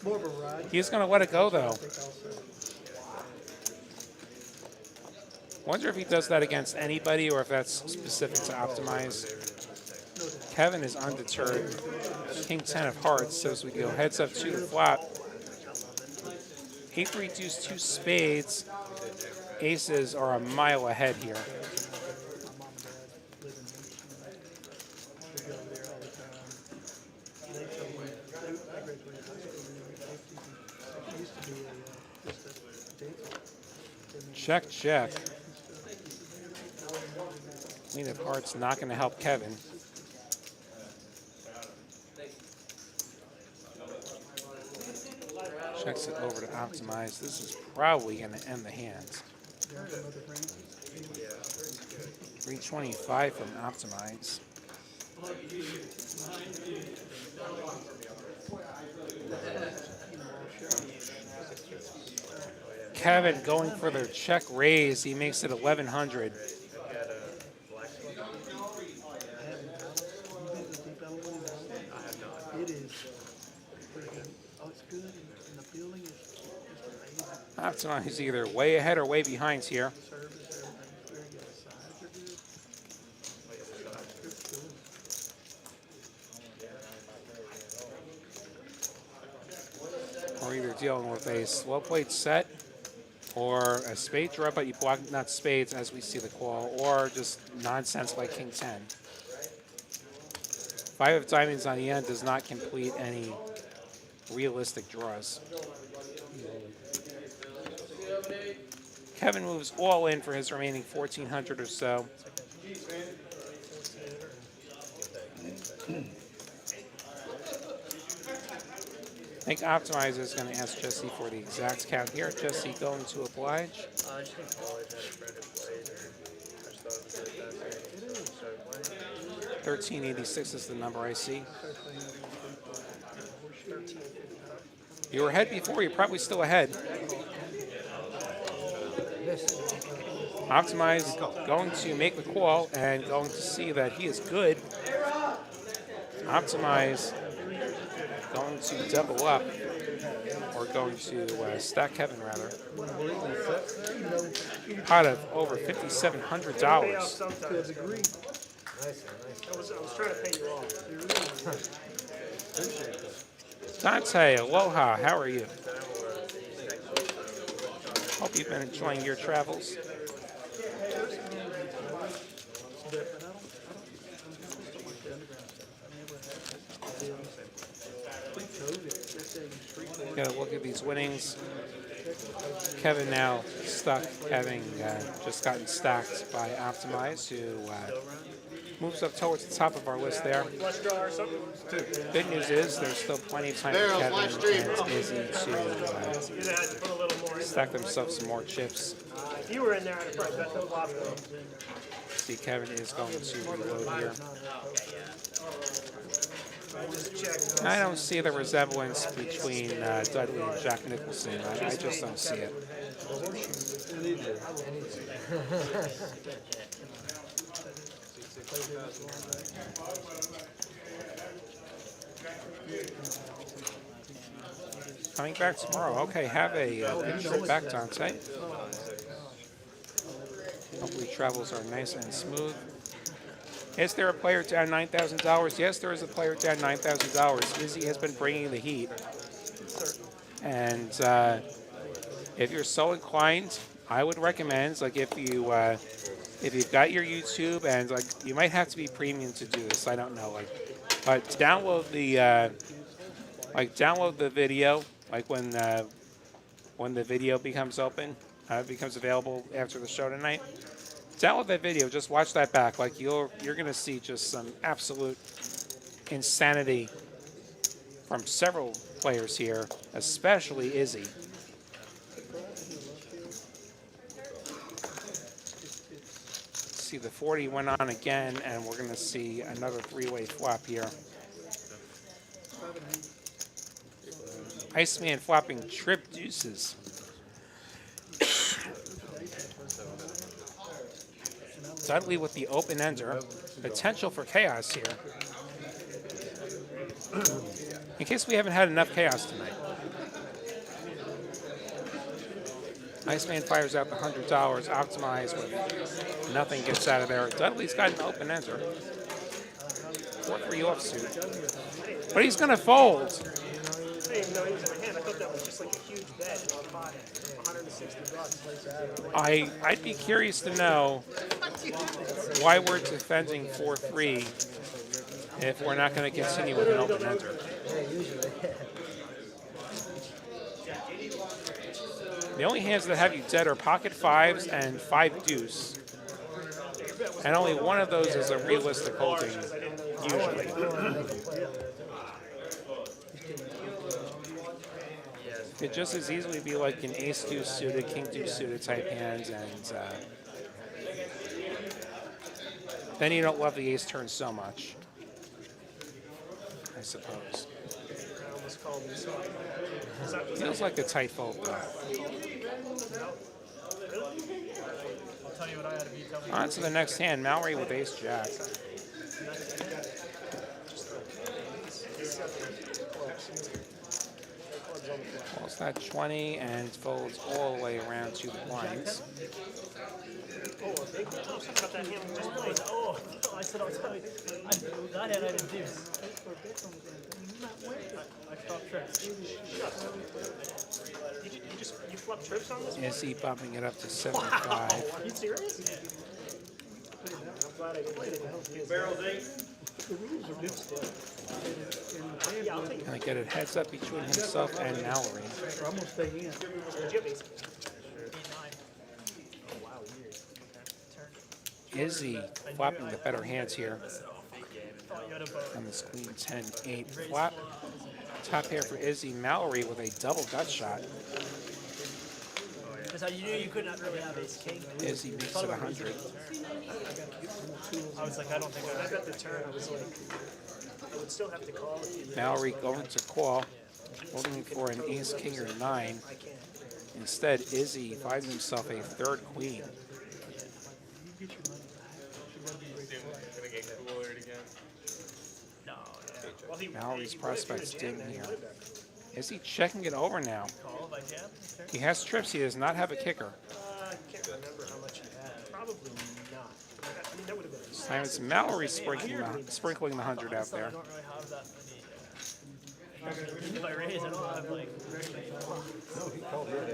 [SPEAKER 9] More of a ride.
[SPEAKER 1] He's going to let it go though. Wonder if he does that against anybody or if that's specific to optimize. Kevin is undeterred. King 10 of hearts, so as we go heads up to the flop. 8-3 deuce 2 spades. Aces are a mile ahead here. Check, check. Queen of Hearts not going to help Kevin. Checks it over to optimize. This is probably going to end the hand. 325 from optimize. Kevin going for their check raise. He makes it 1100.
[SPEAKER 9] It is pretty good. Oh, it's good. And the feeling is amazing.
[SPEAKER 1] Optimize either way ahead or way behind here.
[SPEAKER 9] Service, everything's very good. Sides are good.
[SPEAKER 1] Or either dealing with a slow played set or a spade draw, but you block not spades as we see the call, or just nonsense like King 10. 5 of diamonds on the end does not complete any realistic draws. Kevin moves all in for his remaining 1400 or so. I think Optimizer is going to ask Jesse for the exact count here. Jesse going to oblige.
[SPEAKER 10] I just think college had a friend who played, or I just thought it was really fascinating.
[SPEAKER 1] 1386 is the number I see. You were ahead before, you're probably still ahead. Optimize going to make the call and going to see that he is good. Optimize going to double up, or going to stack Kevin rather. Pot of over $5,700.
[SPEAKER 4] Pay off sometimes. I was trying to pay you off.
[SPEAKER 1] Dante, aloha, how are you? Hope you've been enjoying your travels. Got to look at these winnings. Kevin now stuck, having just gotten stacked by Optimize, who moves up towards the top of our list there.
[SPEAKER 4] Flush draw or something?
[SPEAKER 1] Good news is there's still plenty of time for Kevin and Izzy
[SPEAKER 4] You'd have to put a little more
[SPEAKER 1] to
[SPEAKER 4] in.
[SPEAKER 1] stack themselves some more chips.
[SPEAKER 4] If you were in there, I'd have probably bet the flop.
[SPEAKER 1] See, Kevin is going to reload here.
[SPEAKER 4] Just check.
[SPEAKER 1] I don't see the resemblance between Dudley and Jack Nicholson. I just don't see it. Coming back tomorrow. Okay, have a good trip back, Dante. Hopefully travels are nice and smooth. Is there a player down $9,000? Yes, there is a player down $9,000. Izzy has been bringing the heat. And if you're so inclined, I would recommend, like, if you've got your YouTube, and like you might have to be premium to do this. I don't know, like, but download the video, like when the video becomes open, becomes available after the show tonight. Download that video. Just watch that back. Like you're gonna see just some absolute insanity from several players here, especially Izzy. See, the 40 went on again, and we're gonna see another three-way flop here. Iceman flopping trip deuces. Dudley with the open ender. Potential for chaos here. In case we haven't had enough chaos tonight. Iceman fires out the $100. Optimized with nothing gets out of there. Dudley's got an open ender. 4-3 offsuit. But he's going to fold.
[SPEAKER 4] I didn't even know he was in a hand. I thought that was just like a huge bet. $160.
[SPEAKER 1] I'd be curious to know why we're defending 4-3 if we're not going to continue with an open ender. The only hands that have you dead are pocket fives and 5 deuce. And only one of those is a realistic holding, usually. It could just as easily be like an ace deuce suited, king deuce suited type hands, and then you don't love the ace turn so much, I suppose.
[SPEAKER 4] I almost called him.
[SPEAKER 1] Feels like a tight fold, though.
[SPEAKER 10] I'll tell you what I had to be. Tell me.
[SPEAKER 1] On to the next hand, Mallory with ace jack. Calls that 20 and folds all the way around to the blinds.
[SPEAKER 4] Oh, a big one? I was talking about that hand we just played.
[SPEAKER 10] Oh, I said I'll tell you. That hand I didn't do. I stopped trips.
[SPEAKER 4] You flubbed trips on this one?
[SPEAKER 1] Is he bumping it up to 75?
[SPEAKER 4] Are you serious? I'm glad I didn't. Barrels 8. Yeah, I'll take it.
[SPEAKER 1] Gonna get it heads up between himself and Mallory.
[SPEAKER 9] We're almost staying in.
[SPEAKER 4] Did you have ace?
[SPEAKER 10] 8-9.
[SPEAKER 1] Izzy flopping the better hands here. On this queen 10-8 flop. Top pair for Izzy. Mallory with a double gut shot.
[SPEAKER 10] Because you knew you could not really have ace king.
[SPEAKER 1] Izzy makes it 100.
[SPEAKER 10] I was like, I don't think
[SPEAKER 4] When I got the turn, I was like, I would still have to call if you.
[SPEAKER 1] Mallory going to call, looking for an ace king or 9.
[SPEAKER 4] I can't.
[SPEAKER 1] Instead, Izzy finds himself a third queen.
[SPEAKER 5] Gonna get cooler again.
[SPEAKER 10] No,
[SPEAKER 4] Well, he,
[SPEAKER 1] Mallory's
[SPEAKER 4] he
[SPEAKER 1] prospects
[SPEAKER 4] would've jammed
[SPEAKER 1] dim
[SPEAKER 4] that, he
[SPEAKER 1] here.
[SPEAKER 4] would've been.
[SPEAKER 1] Is he checking it over now?
[SPEAKER 10] call if I can.
[SPEAKER 1] He has trips. He does not have a kicker.
[SPEAKER 4] I can't remember how much he had. Probably not. I mean, that would have been.
[SPEAKER 1] This time it's Mallory sprinkling the 100 out there.
[SPEAKER 10] I don't really have that many. If I raise, I don't have like.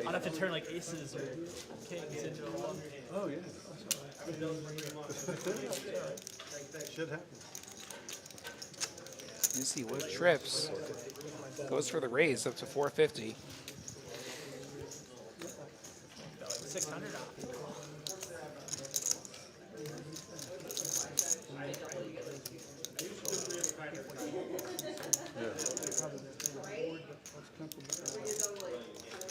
[SPEAKER 10] I'd have to turn like aces or kings into a 1.
[SPEAKER 8] Oh, yeah. Should happen.
[SPEAKER 1] Izzy with trips. Goes for the raise up to 450.
[SPEAKER 10] 600 off.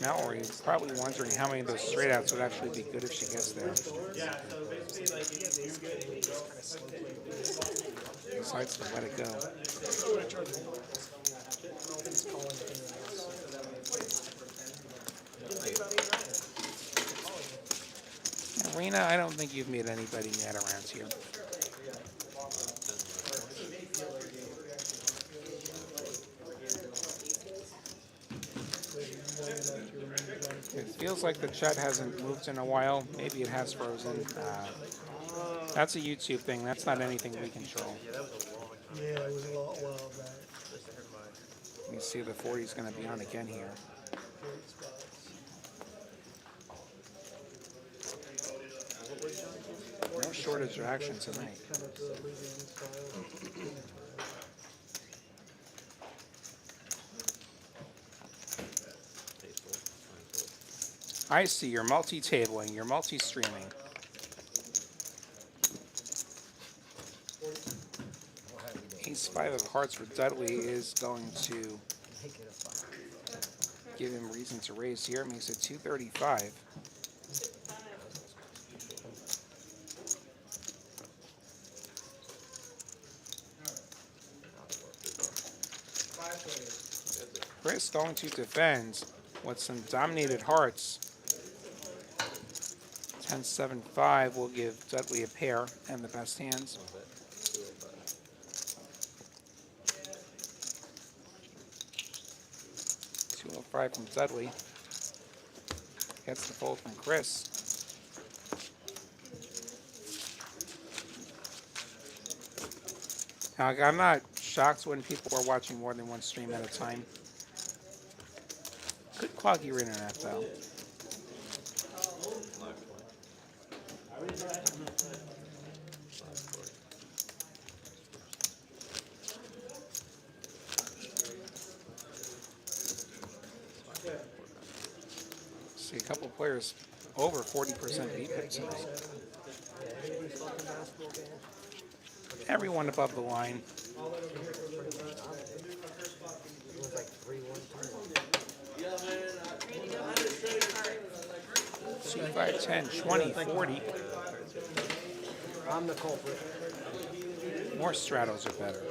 [SPEAKER 1] Mallory is probably wondering how many of those straight outs would actually be good if she gets there. Decides to let it go. Rena, I don't think you've made anybody mad around here. It feels like the chat hasn't moved in a while. Maybe it has frozen. That's a YouTube thing. That's not anything we control.
[SPEAKER 9] Yeah, it was a lot while back.
[SPEAKER 1] You see the 40 is going to be on again here.
[SPEAKER 9] Great spots.
[SPEAKER 1] No shortage of action tonight.
[SPEAKER 9] Kind of Louisiana style.
[SPEAKER 1] I see. You're multi-tabling. You're multi-streaming. Ace-5 of hearts for Dudley is going to give him reason to raise here. It makes it 235. Chris going to defend with some dominated hearts. 10-7-5 will give Dudley a pair and the best hands. $205 from Dudley. Gets the fold from Chris. Now, I'm not shocked when people are watching more than one stream at a time. Could clog your internet, though. See a couple players over 40% VPIP tonight. Everyone above the line.
[SPEAKER 2] It was like 3-1.
[SPEAKER 1] 2, 5, 10, 20, 40.
[SPEAKER 2] I'm the culprit.
[SPEAKER 1] More stratos are better.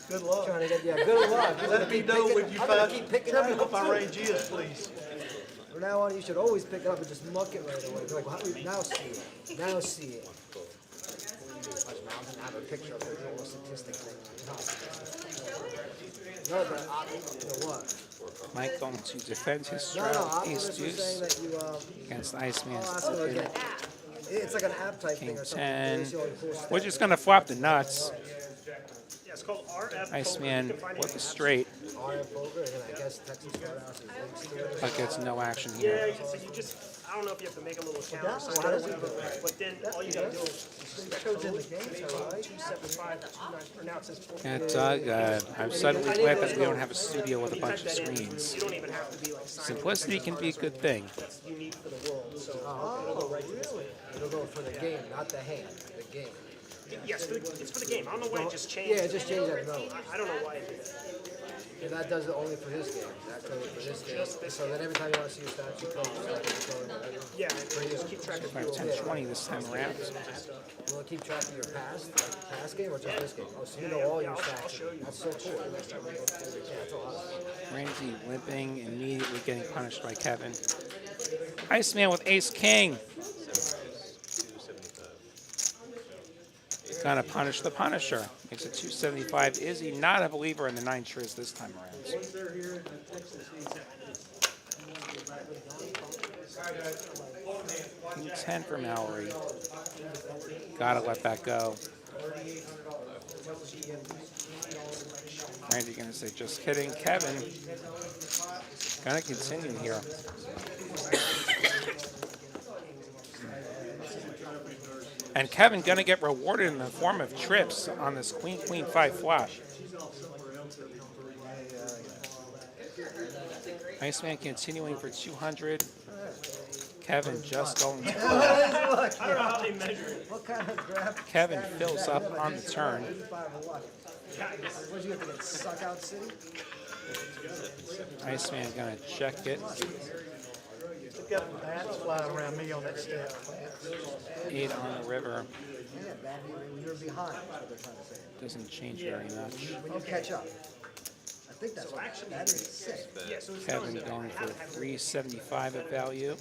[SPEAKER 9] Good luck.
[SPEAKER 2] Trying to get, yeah, good luck.
[SPEAKER 9] Let me know when you find
[SPEAKER 2] keep picking
[SPEAKER 9] tell me
[SPEAKER 2] it
[SPEAKER 9] what
[SPEAKER 2] up.
[SPEAKER 9] my
[SPEAKER 2] too.
[SPEAKER 9] range is, please.
[SPEAKER 2] From now on, you should always pick it up and just muck it right away. Be like, well, how do we now see it? Now see it. I'm gonna have a picture of the little statistic thing. No, but you know what?
[SPEAKER 1] Mike going to defend his
[SPEAKER 2] No,
[SPEAKER 1] strat ace
[SPEAKER 2] Optimus was saying
[SPEAKER 1] deuce
[SPEAKER 2] that you
[SPEAKER 1] against
[SPEAKER 2] I'll
[SPEAKER 1] Iceman's
[SPEAKER 2] ask him
[SPEAKER 1] open.
[SPEAKER 2] again. It's like an app type thing
[SPEAKER 1] King
[SPEAKER 2] or something.
[SPEAKER 1] 10.
[SPEAKER 2] It's the only cool
[SPEAKER 1] We're
[SPEAKER 2] stuff.
[SPEAKER 1] just going to flop the nuts.
[SPEAKER 4] Yeah, it's called RF.
[SPEAKER 1] Iceman with a straight,
[SPEAKER 2] RF Poker, and then I guess Texas Roadhouse is links to it.
[SPEAKER 1] but gets no action
[SPEAKER 4] Yeah,
[SPEAKER 1] here.
[SPEAKER 4] so you just, I don't know if you have to make a little counter
[SPEAKER 2] that's
[SPEAKER 4] sign
[SPEAKER 2] why
[SPEAKER 4] or
[SPEAKER 2] does it
[SPEAKER 4] whatever,
[SPEAKER 2] do
[SPEAKER 4] but then all you gotta do is
[SPEAKER 2] It shows in the game, so right?
[SPEAKER 4] 275, 29, or now it says 4.
[SPEAKER 1] Yeah, Doug, I'm suddenly glad that we don't have a studio with a bunch of screens.
[SPEAKER 4] You don't even have to be like signing.
[SPEAKER 1] Simplicity can be a good thing.
[SPEAKER 4] That's unique for the world, so
[SPEAKER 2] Oh, really? It'll go for the game, not the hand. The game.
[SPEAKER 4] yes, it's for the game. I don't know why it just changed.
[SPEAKER 2] Yeah, it just changed that note.
[SPEAKER 4] I don't know why it did that.
[SPEAKER 2] And that does it only for this game. That code for this game. So then every time you want to see your stats, you code, whatever.
[SPEAKER 4] Yeah, and just keep track of
[SPEAKER 1] 5, 10, 20 this time around.
[SPEAKER 2] Will it keep track of your past game or just this game? Oh, so you know all your stats. That's so cool. Yeah, that's a lot of fun.
[SPEAKER 1] Randy limping, immediately getting punished by Kevin. Iceman with ace king. Gonna punish the Punisher. Makes it 275. Is he not a believer in the 9 triz this time around? King 10 for Mallory. Gotta let that go. Randy gonna say, just kidding. Kevin gonna continue here. And Kevin gonna get rewarded in the form of trips on this queen, queen, 5 flop. Iceman continuing for 200. Kevin just going to fill.
[SPEAKER 4] I don't know how they measure it.
[SPEAKER 2] What kind of graph?
[SPEAKER 1] Kevin fills up on the turn.
[SPEAKER 2] 85 or what? What'd you have to get? Suck out city?
[SPEAKER 1] Iceman gonna check it.
[SPEAKER 9] Look got bats flying around me on that step.
[SPEAKER 1] 8 on the river.
[SPEAKER 2] Yeah, bad when you're behind. That's what they're trying to say.
[SPEAKER 1] Doesn't change very much.
[SPEAKER 2] When you catch up. I think that's what that is sick.
[SPEAKER 4] Yeah, so it's
[SPEAKER 1] Kevin going for 375 of value.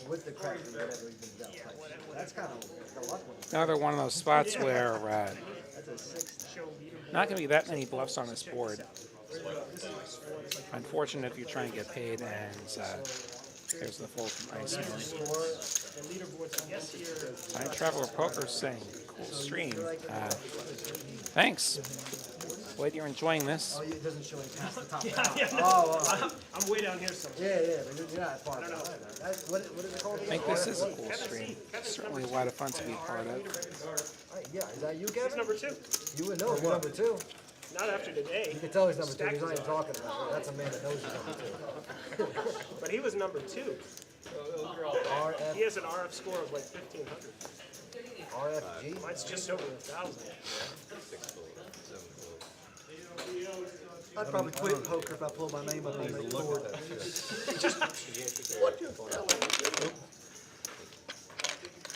[SPEAKER 2] With the crack and whatever he's been dealt. That's kind of the luck one.
[SPEAKER 1] Another one of those spots where
[SPEAKER 2] That's a 6.
[SPEAKER 1] not going to be that many bluffs on this board. Unfortunate if you're trying to get paid, and there's the fold from Iceman. Time Traveler Poker saying, cool stream. Thanks. Glad you're enjoying this.
[SPEAKER 2] Oh, it doesn't show any past the top.
[SPEAKER 4] Yeah, no,
[SPEAKER 2] Oh,
[SPEAKER 4] I'm way down here somewhere.
[SPEAKER 2] yeah, but you're not far. What is it called?
[SPEAKER 1] I think this is a cool stream. Certainly a lot of fun to be a part of.
[SPEAKER 2] Yeah, is that you,
[SPEAKER 4] He's
[SPEAKER 2] Kevin?
[SPEAKER 4] number 2.
[SPEAKER 2] You would know. You're number 2.
[SPEAKER 4] Not after today,
[SPEAKER 2] You can tell he's number 2. He's not even talking about it. That's a man that knows he's number 2.
[SPEAKER 4] but he was number 2.
[SPEAKER 2] RF,
[SPEAKER 4] He has an RF score of like 1,500.
[SPEAKER 2] RFG?
[SPEAKER 4] Mine's just over 1,000.
[SPEAKER 9] I'd probably quit poker if I pulled my name up on that board.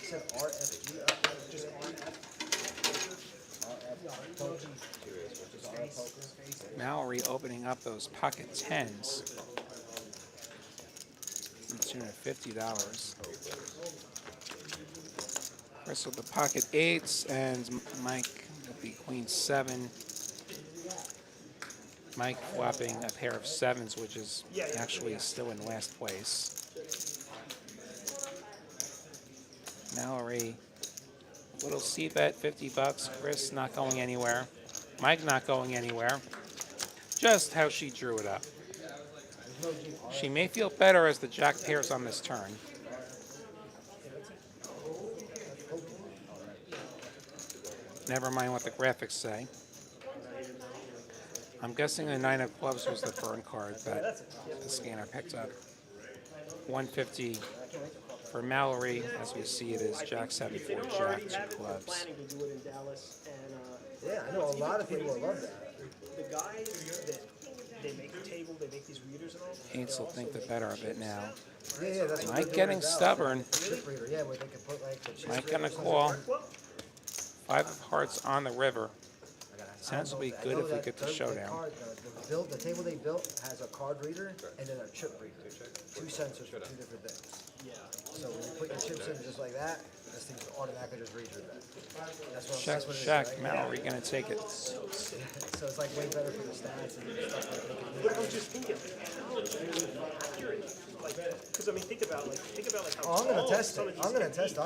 [SPEAKER 2] You said RFG? Just
[SPEAKER 1] Mallory opening up those pocket 10s. To the tune of $50. Chris with the pocket 8s, and Mike with the queen 7. Mike flopping a pair of 7s, which is actually still in last place. Mallory, little C-bet, $50. Chris not going anywhere. Mike not going anywhere. Just how she drew it up. She may feel better as the jack pairs on this turn. Never mind what the graphics say. I'm guessing the 9 of clubs was the burn card that the scanner picked up. 150 for Mallory. As we see, it is Jack 7 4 Jack 2 clubs.
[SPEAKER 4] Planning to do it in Dallas, and
[SPEAKER 2] Yeah, I know a lot of people will love that.
[SPEAKER 4] the guys that they make the table, they make these readers and all.
[SPEAKER 1] Aints will think the better of it now.
[SPEAKER 2] Yeah, that's what
[SPEAKER 1] Mike
[SPEAKER 2] they're
[SPEAKER 1] getting
[SPEAKER 2] doing now.
[SPEAKER 1] stubborn.
[SPEAKER 2] Chip reader, yeah, where they can put like the chip
[SPEAKER 1] Mike
[SPEAKER 2] reader
[SPEAKER 1] gonna
[SPEAKER 2] or something.
[SPEAKER 1] call. 5 of hearts on the river. Sounds will be
[SPEAKER 2] I
[SPEAKER 1] good
[SPEAKER 2] know
[SPEAKER 1] if we
[SPEAKER 2] that
[SPEAKER 1] get to
[SPEAKER 2] the
[SPEAKER 1] showdown.
[SPEAKER 2] card, the table they built has a card reader and then a chip reader. 2 sensors for 2 different things.
[SPEAKER 4] Yeah.
[SPEAKER 2] So when you put your chips in just like that, this thing automatically just reads your bet.
[SPEAKER 1] Check,
[SPEAKER 2] that's what it is,
[SPEAKER 1] check.
[SPEAKER 2] right?
[SPEAKER 1] Mallory gonna take it.
[SPEAKER 2] So it's like way better for the stats and stuff like that.
[SPEAKER 4] But I was just thinking, how is it really accurate? Like, because I mean, think about like how.
[SPEAKER 2] Oh, I'm gonna
[SPEAKER 4] tall
[SPEAKER 2] test
[SPEAKER 4] some
[SPEAKER 2] it.
[SPEAKER 4] of these
[SPEAKER 2] I'm gonna
[SPEAKER 4] can be.
[SPEAKER 2] test it.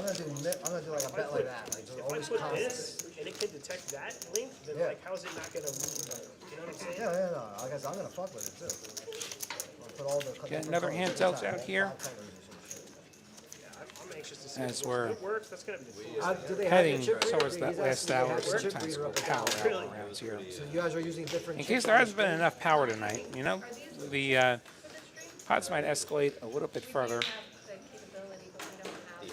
[SPEAKER 2] I'm gonna do like a bet like that. Like just
[SPEAKER 4] If I
[SPEAKER 2] always
[SPEAKER 4] put
[SPEAKER 2] constant.
[SPEAKER 4] this and it can detect that length, then
[SPEAKER 2] Yeah.
[SPEAKER 4] like, how is it not gonna? You know what I'm saying?
[SPEAKER 2] Yeah, no. I guess I'm gonna fuck with it too. I'll put all the
[SPEAKER 1] Get another hand dealt out here.
[SPEAKER 4] Yeah, I'm anxious to see
[SPEAKER 1] As
[SPEAKER 4] if
[SPEAKER 1] we're
[SPEAKER 4] it works. That's gonna be the coolest.
[SPEAKER 1] heading towards that last hour, sometimes called power hour around here.
[SPEAKER 2] So you guys are using different.
[SPEAKER 1] In case there hasn't been enough power tonight, you know, the pots might escalate a little bit further.
[SPEAKER 6] We have the capability, but we don't have,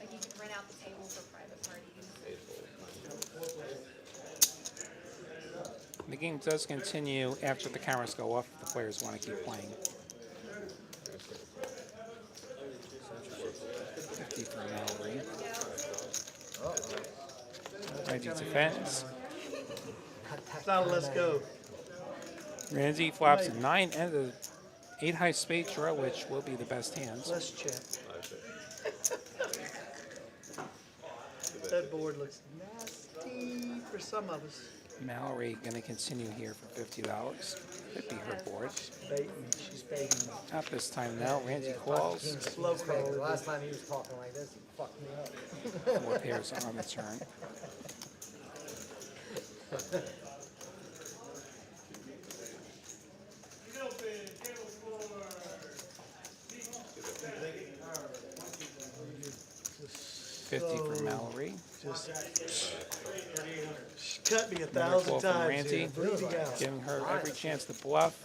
[SPEAKER 6] like, you can rent out the table for private parties.
[SPEAKER 1] The game does continue after the cameras go off if the players want to keep playing. 50 for Mallory. Randy defends.
[SPEAKER 9] Now let's go.
[SPEAKER 1] Randy flops a 9 and a 8 high spade draw, which will be the best hands.
[SPEAKER 9] Let's check. That board looks nasty for some of us.
[SPEAKER 1] Mallory gonna continue here for $50. Could be her board.
[SPEAKER 9] Baiting. She's baiting.
[SPEAKER 1] Not this time though. Randy calls.
[SPEAKER 9] Slow
[SPEAKER 2] The
[SPEAKER 9] call.
[SPEAKER 2] last time he was talking like this, he fucked me up.
[SPEAKER 1] 4 pairs on the turn. $50 for Mallory.
[SPEAKER 9] She cut me
[SPEAKER 1] Another
[SPEAKER 9] 1,000
[SPEAKER 1] call from
[SPEAKER 9] times.
[SPEAKER 1] Randy,
[SPEAKER 9] here, bleeding out.
[SPEAKER 1] giving her every chance to bluff.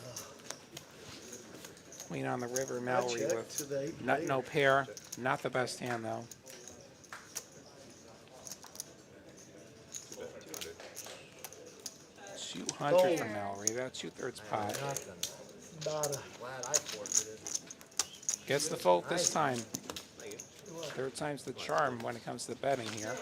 [SPEAKER 1] Queen on the river, Mallory
[SPEAKER 9] check to
[SPEAKER 1] with
[SPEAKER 9] the 8
[SPEAKER 1] nut
[SPEAKER 9] later.
[SPEAKER 1] no pair. Not the best hand though. $200 for Mallory, about 2/3 pot.
[SPEAKER 2] Nothing.
[SPEAKER 9] Nada.
[SPEAKER 2] Glad I forfeited.
[SPEAKER 1] Gets the fold this time. 3rd time's the charm when it comes to betting here.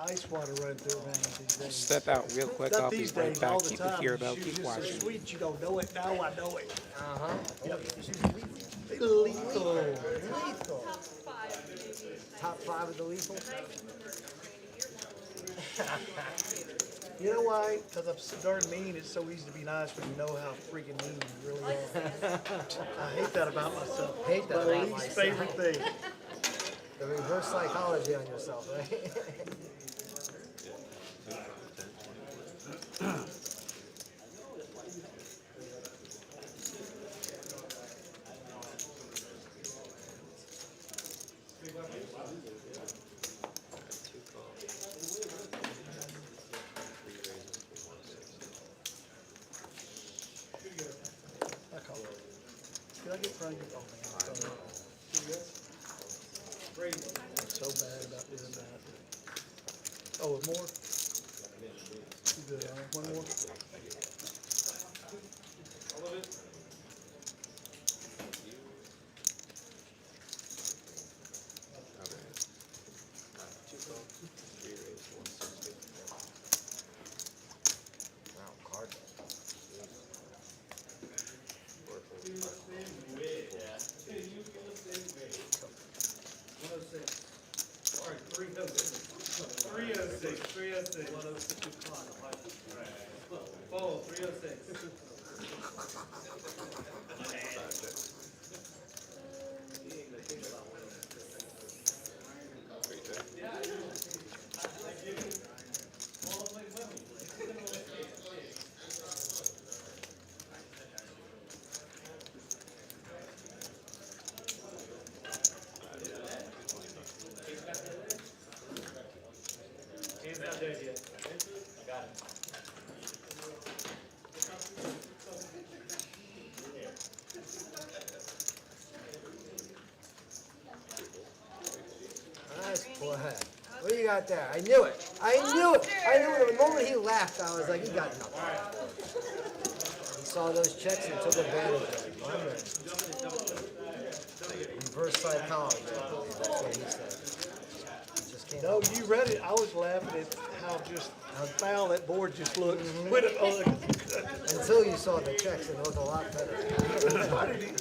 [SPEAKER 9] Ice water running through her veins these days.
[SPEAKER 1] Step out real quick.
[SPEAKER 9] Not
[SPEAKER 1] I'll be
[SPEAKER 9] these
[SPEAKER 1] right
[SPEAKER 9] days,
[SPEAKER 1] back.
[SPEAKER 9] all the
[SPEAKER 1] Keep
[SPEAKER 9] time.
[SPEAKER 1] it here though.
[SPEAKER 9] She's
[SPEAKER 1] Keep
[SPEAKER 9] just so
[SPEAKER 1] watching.
[SPEAKER 9] sweet, you don't know it. Now I know it.
[SPEAKER 2] Uh-huh.
[SPEAKER 9] Lethal.
[SPEAKER 2] Lethal.
[SPEAKER 6] Top 5, maybe.
[SPEAKER 2] Top 5 of the lethal.
[SPEAKER 9] You know why? Because I'm so darn mean. It's so easy to be nice when you know how freaking mean you really are. I hate that about myself.
[SPEAKER 2] Hate that
[SPEAKER 9] My
[SPEAKER 2] about
[SPEAKER 9] least
[SPEAKER 2] myself.
[SPEAKER 9] favorite thing.
[SPEAKER 2] The reverse psychology on yourself, right?
[SPEAKER 9] I call it. Can I get front? Oh, man. I'm so bad about doing that. Oh, more? You good, all right? One more?
[SPEAKER 2] Wow, card. Nice play. What do you got there? I knew it. I knew it. I knew it. The moment he laughed, I was like, he got nothing. He saw those checks and took advantage of it. My man. Reverse psychology, I believe. That's what he said. He just can't.
[SPEAKER 9] No, you read it. I was laughing at how foul that board just looked. When it,
[SPEAKER 2] Until you saw the checks, and it was a lot better.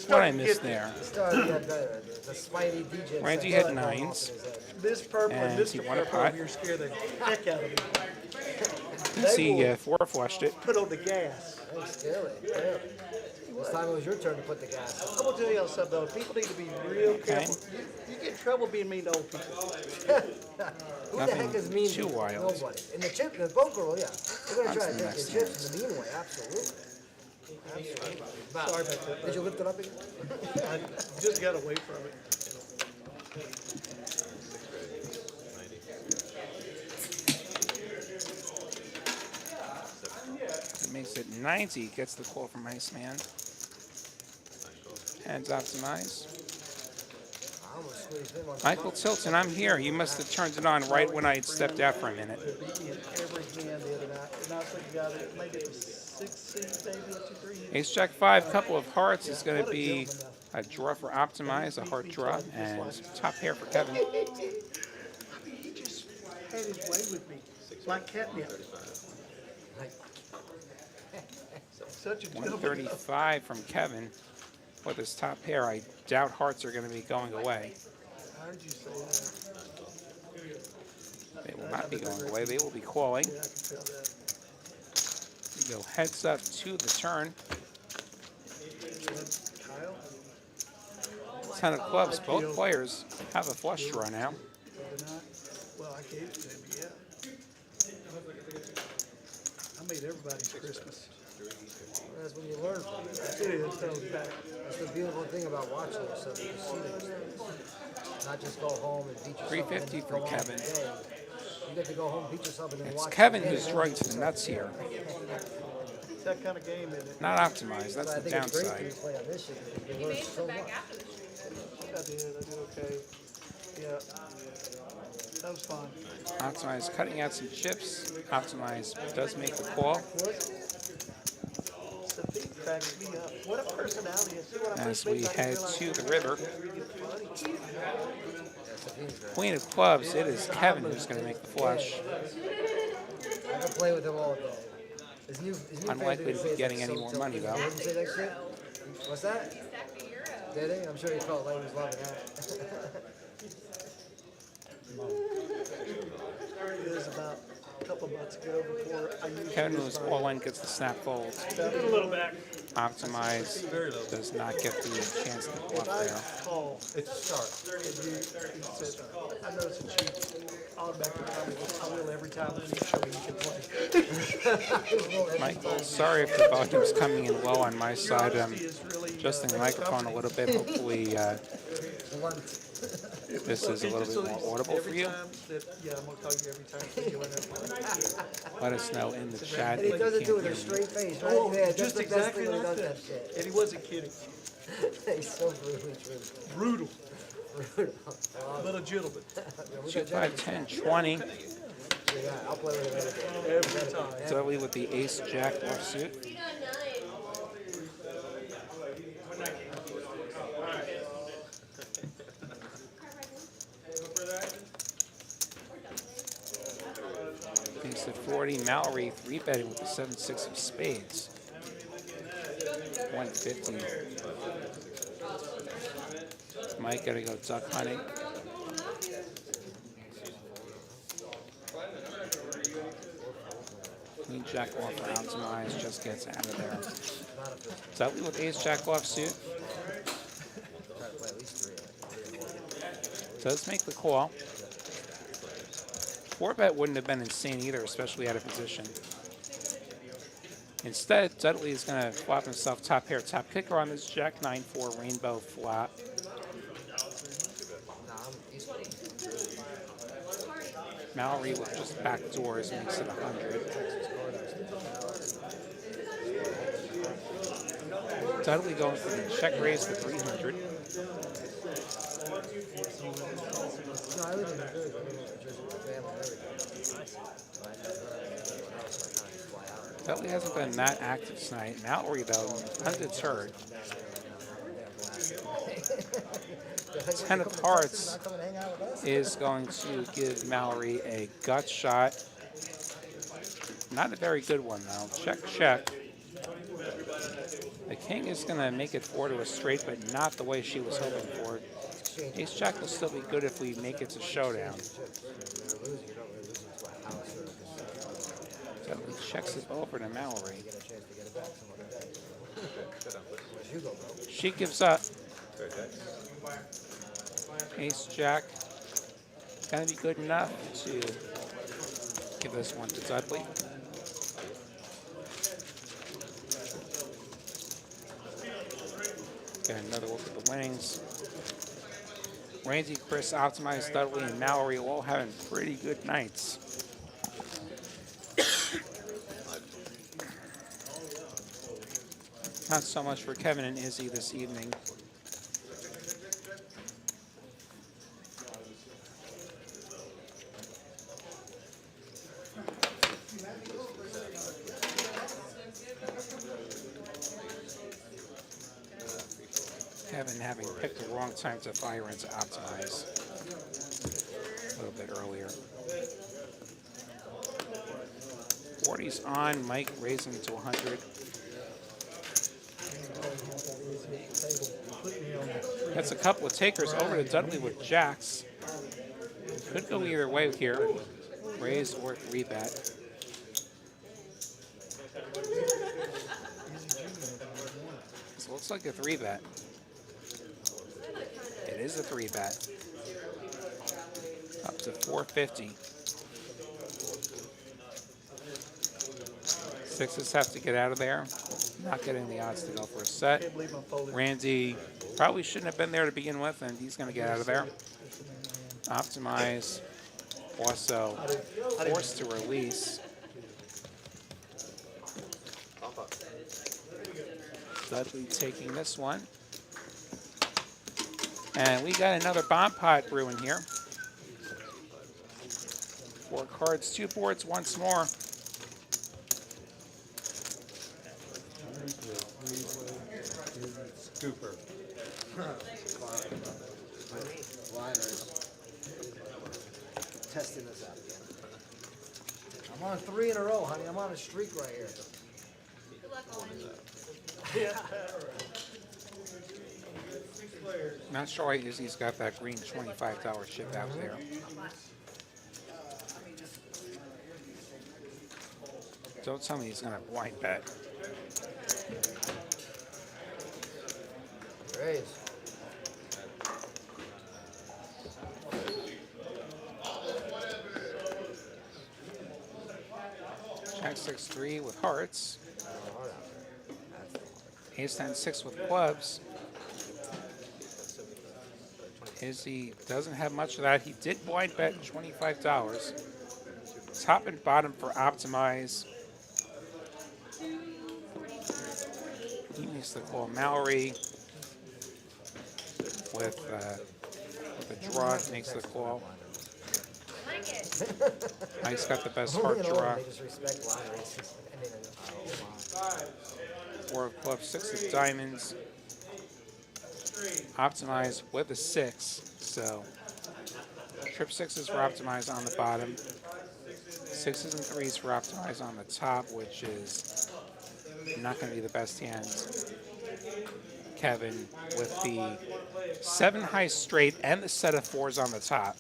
[SPEAKER 1] What I missed there.
[SPEAKER 2] It started to get better. The Spidey DJ.
[SPEAKER 1] Randy
[SPEAKER 2] said,
[SPEAKER 1] had
[SPEAKER 2] "Oh, I'm
[SPEAKER 1] nines.
[SPEAKER 2] off in his head."
[SPEAKER 9] this purple and
[SPEAKER 1] And
[SPEAKER 9] this
[SPEAKER 1] he won a
[SPEAKER 9] purple
[SPEAKER 1] pot.
[SPEAKER 9] here scare the heck out of me.
[SPEAKER 1] He four flushed it.
[SPEAKER 9] Put on the gas.
[SPEAKER 2] That was scary. Yeah. This time it was your turn to put the gas on.
[SPEAKER 9] I'm gonna tell y'all something though. People need to be real careful. You get in trouble being mean to old people.
[SPEAKER 2] Who the heck is mean?
[SPEAKER 1] too
[SPEAKER 2] to you?
[SPEAKER 1] wild.
[SPEAKER 2] Nobody. In the chip, in the poker roll, yeah. We're gonna try
[SPEAKER 1] On
[SPEAKER 2] to
[SPEAKER 1] to the
[SPEAKER 2] take
[SPEAKER 1] next
[SPEAKER 2] your chips in the mean way. Absolutely. Absolutely.
[SPEAKER 9] Sorry about that.
[SPEAKER 2] Did you lift it up again?
[SPEAKER 9] I just got away from it.
[SPEAKER 1] It makes it 90. Gets the call from Iceman. Hands optimize.
[SPEAKER 2] I almost squeezed him on the
[SPEAKER 1] Michael Tilton, I'm here. You must have turned it on right when I had stepped out for a minute.
[SPEAKER 9] They beat me in every hand the other night. And I was thinking, God, it made it 6-6, maybe 2-3.
[SPEAKER 1] Ace Jack 5, couple of hearts is going to be a draw for optimize, a heart draw, and top pair for Kevin.
[SPEAKER 9] I mean, he just had his way with me. Like catnip. Such a gentleman.
[SPEAKER 1] 135 from Kevin with his top pair. I doubt hearts are going to be going away.
[SPEAKER 9] I heard you say that.
[SPEAKER 1] They will not be going away. They will be calling.
[SPEAKER 9] Yeah, I can tell that.
[SPEAKER 1] We go heads up to the turn.
[SPEAKER 9] Kyle?
[SPEAKER 1] 10 of clubs. Both players have a flush draw now.
[SPEAKER 9] Did not? Well, I gave it to him, yeah. I made everybody's Christmas.
[SPEAKER 2] That's when you learn from it.
[SPEAKER 9] It is, that was back.
[SPEAKER 2] That's the beautiful thing about watching yourself. You see those things. Not just go home and beat yourself.
[SPEAKER 1] 350
[SPEAKER 2] and
[SPEAKER 1] for
[SPEAKER 2] go on
[SPEAKER 1] Kevin.
[SPEAKER 2] the day. You get to go home, beat yourself, and then
[SPEAKER 1] It's
[SPEAKER 2] watch.
[SPEAKER 1] Kevin
[SPEAKER 2] the
[SPEAKER 1] who's
[SPEAKER 2] game.
[SPEAKER 1] drawing to the nuts here.
[SPEAKER 9] It's that kind of game, isn't it?
[SPEAKER 1] Not optimized.
[SPEAKER 2] So
[SPEAKER 1] That's
[SPEAKER 2] I
[SPEAKER 1] the
[SPEAKER 2] think it's great for
[SPEAKER 1] downside.
[SPEAKER 2] you to play on this shit. Because you
[SPEAKER 6] He
[SPEAKER 2] learn
[SPEAKER 6] made
[SPEAKER 2] so
[SPEAKER 6] it back
[SPEAKER 2] much.
[SPEAKER 6] after the stream.
[SPEAKER 9] I did okay. Yeah. That was fun.
[SPEAKER 1] Optimize cutting out some chips. Optimize does make the call.
[SPEAKER 9] Sophie cracks me up. What a personality. See what I
[SPEAKER 1] As
[SPEAKER 9] made
[SPEAKER 1] we
[SPEAKER 9] back
[SPEAKER 1] head
[SPEAKER 9] there,
[SPEAKER 1] to
[SPEAKER 9] like,
[SPEAKER 1] the river.
[SPEAKER 2] Yes,
[SPEAKER 1] Queen of clubs. It is Kevin who's going to make the flush.
[SPEAKER 2] I can play with him all day. His new
[SPEAKER 1] Unlikely
[SPEAKER 2] fans
[SPEAKER 1] to be
[SPEAKER 2] say
[SPEAKER 1] getting
[SPEAKER 2] it's
[SPEAKER 1] any
[SPEAKER 2] so
[SPEAKER 1] more
[SPEAKER 2] tilted.
[SPEAKER 1] money, though.
[SPEAKER 2] You heard him say that shit? What's that?
[SPEAKER 6] He stacked a euro.
[SPEAKER 2] Did he? I'm sure he felt like he was loving that.
[SPEAKER 9] It was about a couple months ago before I used
[SPEAKER 1] Kevin
[SPEAKER 9] this
[SPEAKER 1] moves
[SPEAKER 9] time.
[SPEAKER 1] all in, gets the snap fold.
[SPEAKER 10] A little back.
[SPEAKER 1] Optimize does not get the chance to bluff
[SPEAKER 9] I
[SPEAKER 1] there.
[SPEAKER 9] call
[SPEAKER 8] It's sharp.
[SPEAKER 9] and he said, I know it's a cheat. Automatically, I will every time when you show me you can play.
[SPEAKER 1] Michael, sorry if the volume's coming in low on my side. I'm
[SPEAKER 9] He is really
[SPEAKER 1] adjusting the microphone a little bit. Hopefully, this is a little bit more audible for you.
[SPEAKER 9] Yeah, I'm gonna call you every time so you learn how to play.
[SPEAKER 1] Let us know in the chat
[SPEAKER 2] And he
[SPEAKER 1] if
[SPEAKER 2] does
[SPEAKER 1] you
[SPEAKER 2] it too
[SPEAKER 1] can't
[SPEAKER 2] with a
[SPEAKER 1] hear me.
[SPEAKER 2] straight face, right?
[SPEAKER 9] Oh,
[SPEAKER 2] Yeah, that's
[SPEAKER 9] just
[SPEAKER 2] the best
[SPEAKER 9] exactly
[SPEAKER 2] thing when he
[SPEAKER 9] like
[SPEAKER 2] does
[SPEAKER 9] that.
[SPEAKER 2] that shit.
[SPEAKER 9] And he wasn't kidding.
[SPEAKER 2] He's so brutally true.
[SPEAKER 9] Brutal,
[SPEAKER 2] Brutal.
[SPEAKER 9] but a gentleman.
[SPEAKER 1] 2, 5, 10, 20.
[SPEAKER 2] Yeah, I'll play with him every day.
[SPEAKER 9] Every time.
[SPEAKER 1] Dudley with the ace jack offsuit. Ace at 40. Mallory 3-betting with the 7-6 of spades. 150. Mike gotta go duck hunting. Queen jack off for optimize, just gets out of there. Dudley with ace jack offsuit.
[SPEAKER 2] Try to play at least 3.
[SPEAKER 1] Does make the call. 4-bet wouldn't have been insane either, especially out of position. Instead, Dudley is going to flop himself top pair, top kicker on this jack 9-4 rainbow flop. Mallory with just back doors makes it 100. Dudley going for the check raise for 300.
[SPEAKER 2] No, I live in New Jersey. I live in New Jersey with my family and everything. So I never heard anyone else. I kind of just fly out.
[SPEAKER 1] Dudley hasn't been that active tonight. Mallory, though, undeterred. 10 of hearts is going to give Mallory a gut shot. Not a very good one, though. Check, check. The king is going to make it 4 to a straight, but not the way she was hoping for it. Ace jack will still be good if we make it to showdown. So he checks it over to Mallory. She gives up. Ace jack. Gonna be good enough to give this one to Dudley. Get another look at the winnings. Randy, Chris, Optimized, Dudley, and Mallory all having pretty good nights. Not so much for Kevin and Izzy this evening. Kevin having picked the wrong time to fire into Optimize a little bit earlier. 40's on, Mike raising to 100. That's a couple of takers over to Dudley with jacks. Could go either way here. Raise or 3-bet. This looks like a 3-bet. It is a 3-bet. Up to 450. Sixes have to get out of there. Not getting the odds to go for a set. Randy probably shouldn't have been there to begin with, and he's going to get out of there. Optimize. Also forced to release. Dudley taking this one. And we got another bomb pot brewing here. 4 cards, 2 boards once more.
[SPEAKER 8] Scooper.
[SPEAKER 2] Testing this out again. I'm on 3 in a row, honey. I'm on a streak right here.
[SPEAKER 6] Good luck, Owen.
[SPEAKER 1] Not sure why Izzy's got that green $25 chip out there. Don't tell me he's going to blind bet.
[SPEAKER 2] Raise.
[SPEAKER 1] Jack 6-3 with hearts. Ace 10-6 with clubs. Izzy doesn't have much of that. He did blind bet $25. Top and bottom for Optimize. He makes the call. Mallory with a draw makes the call.
[SPEAKER 6] Like it.
[SPEAKER 1] Mike's got the best heart draw.
[SPEAKER 2] They just respect lotteries.
[SPEAKER 1] 4 of clubs, 6 of diamonds. Optimize with a 6. So trip 6s for Optimize on the bottom. 6s and 3s for Optimize on the top, which is not going to be the best hand. Kevin with the 7 high straight and the set of 4s on the top.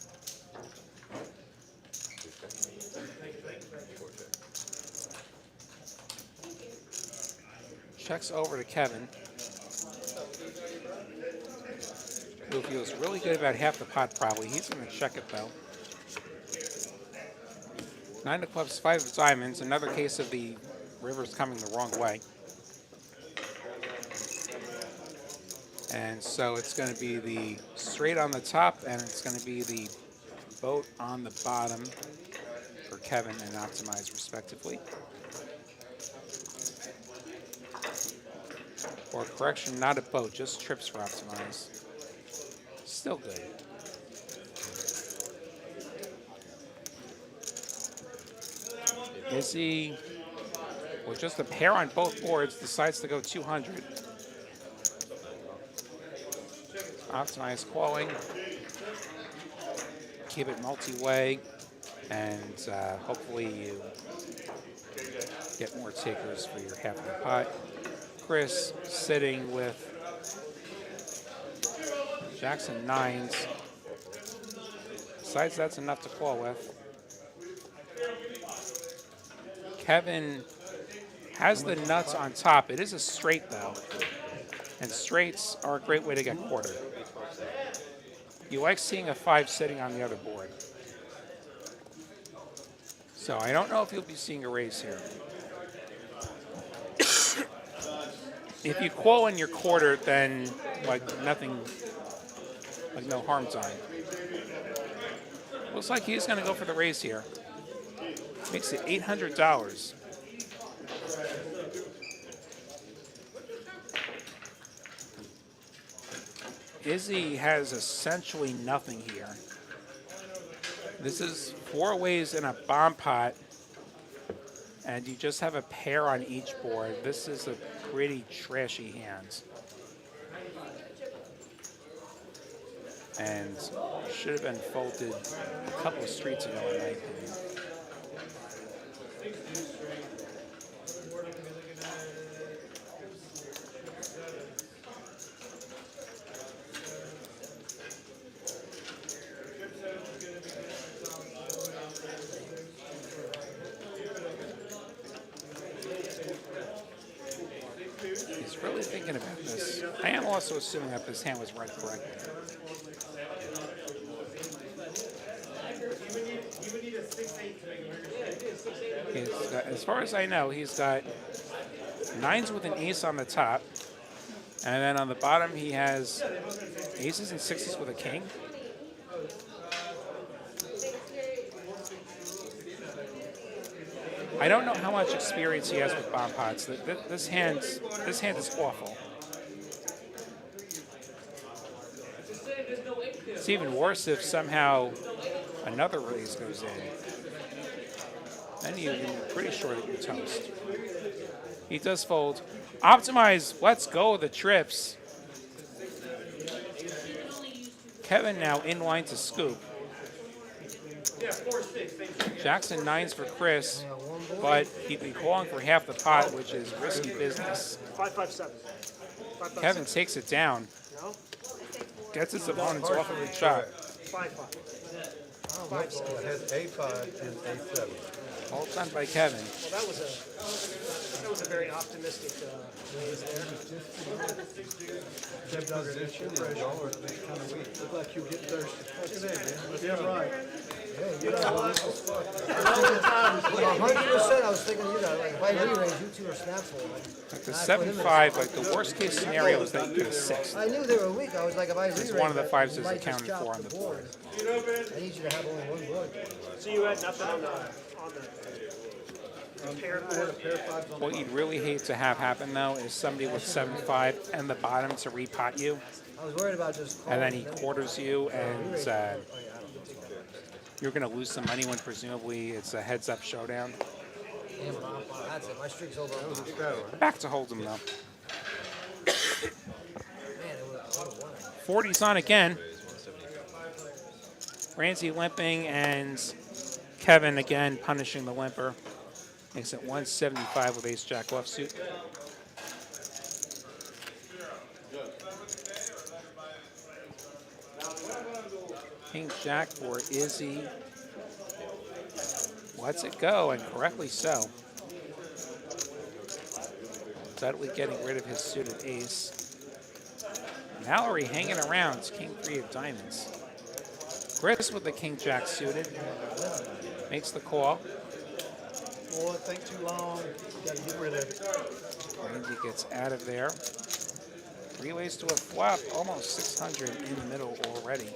[SPEAKER 1] Checks over to Kevin, who feels really good about half the pot probably. He's going to check it though. 9 of clubs, 5 of diamonds. Another case of the rivers coming the wrong way. And so it's going to be the straight on the top, and it's going to be the boat on the bottom. Kevin and Optimize, respectively. Or correction, not a boat, just trips for Optimize. Still good. Izzy, with just a pair on both boards, decides to go 200. Optimize calling. Keep it multi-way, and hopefully you get more takers for your half of the pot. Chris sitting with Jackson nines. Decides that's enough to call with. Kevin has the nuts on top. It is a straight though, and straights are a great way to get quartered. You like seeing a 5 sitting on the other board. So I don't know if you'll be seeing a raise here. If you call and you're quartered, then like nothing, like no harm done. Looks like he's going to go for the raise here. Makes it $800. Izzy has essentially nothing here. This is 4 ways in a bomb pot, and you just have a pair on each board. This is a pretty trashy hand. And should have been folded a couple of streets ago, in my opinion. He's really thinking about this. I am also assuming that this hand was read correctly. As far as I know, he's got 9s with an ace on the top, and then on the bottom he has aces and 6s with a king. I don't know how much experience he has with bomb pots. This hand is awful. It's even worse if somehow another raise goes in. Then you're pretty sure that you're toast. He does fold. Optimize, let's go, the trips. Kevin now in line to scoop. Jackson 9s for Chris, but he'd be calling for half the pot, which is risky business.
[SPEAKER 4] 5-5-7.
[SPEAKER 1] Kevin takes it down. Gets his opponents off of the chop.
[SPEAKER 4] 5-5.
[SPEAKER 8] It has A5 and A7.
[SPEAKER 1] All done by Kevin.
[SPEAKER 4] Well, that was a very optimistic raise there.
[SPEAKER 8] That position is dollar kind of weak.
[SPEAKER 9] Look like you get thirsty. Yeah, right.
[SPEAKER 2] You know what? 100%. I was thinking, you know, like if I re-raise, you two are snapful.
[SPEAKER 1] Like the 7-5, like the worst case scenario is that you get a 6.
[SPEAKER 2] I knew they were weak. I was like, if I re-raise,
[SPEAKER 1] One of the 5s is
[SPEAKER 2] you might
[SPEAKER 1] accounted
[SPEAKER 2] just
[SPEAKER 1] for
[SPEAKER 2] chop
[SPEAKER 1] on the board.
[SPEAKER 2] I need you to have only one board.
[SPEAKER 4] So you had nothing on the paired board?
[SPEAKER 1] What you'd really hate to have happen, though, is somebody with 7-5 and the bottom to repot you,
[SPEAKER 2] I was worried about just
[SPEAKER 1] and then
[SPEAKER 2] calling.
[SPEAKER 1] he quarters you, and you're going to lose some money when presumably it's a heads-up showdown.
[SPEAKER 2] Damn, that's it. My streak's over.
[SPEAKER 1] Back to hold him, though.
[SPEAKER 2] Man, it was
[SPEAKER 1] 40's on again. Ramsey limping, and Kevin again punishing the limper. Makes it 175 with ace-jack offsuit. King-jack for Izzy. Lets it go, and correctly so. Subtly getting rid of his suited ace. Mallory hanging around. It's king-3 of diamonds. Chris with the king-jack suited. Makes the call.
[SPEAKER 9] Boy, think too long. Got to get rid of it.
[SPEAKER 1] Ramsey gets out of there. 3 ways to a flop. Almost 600 in the middle already.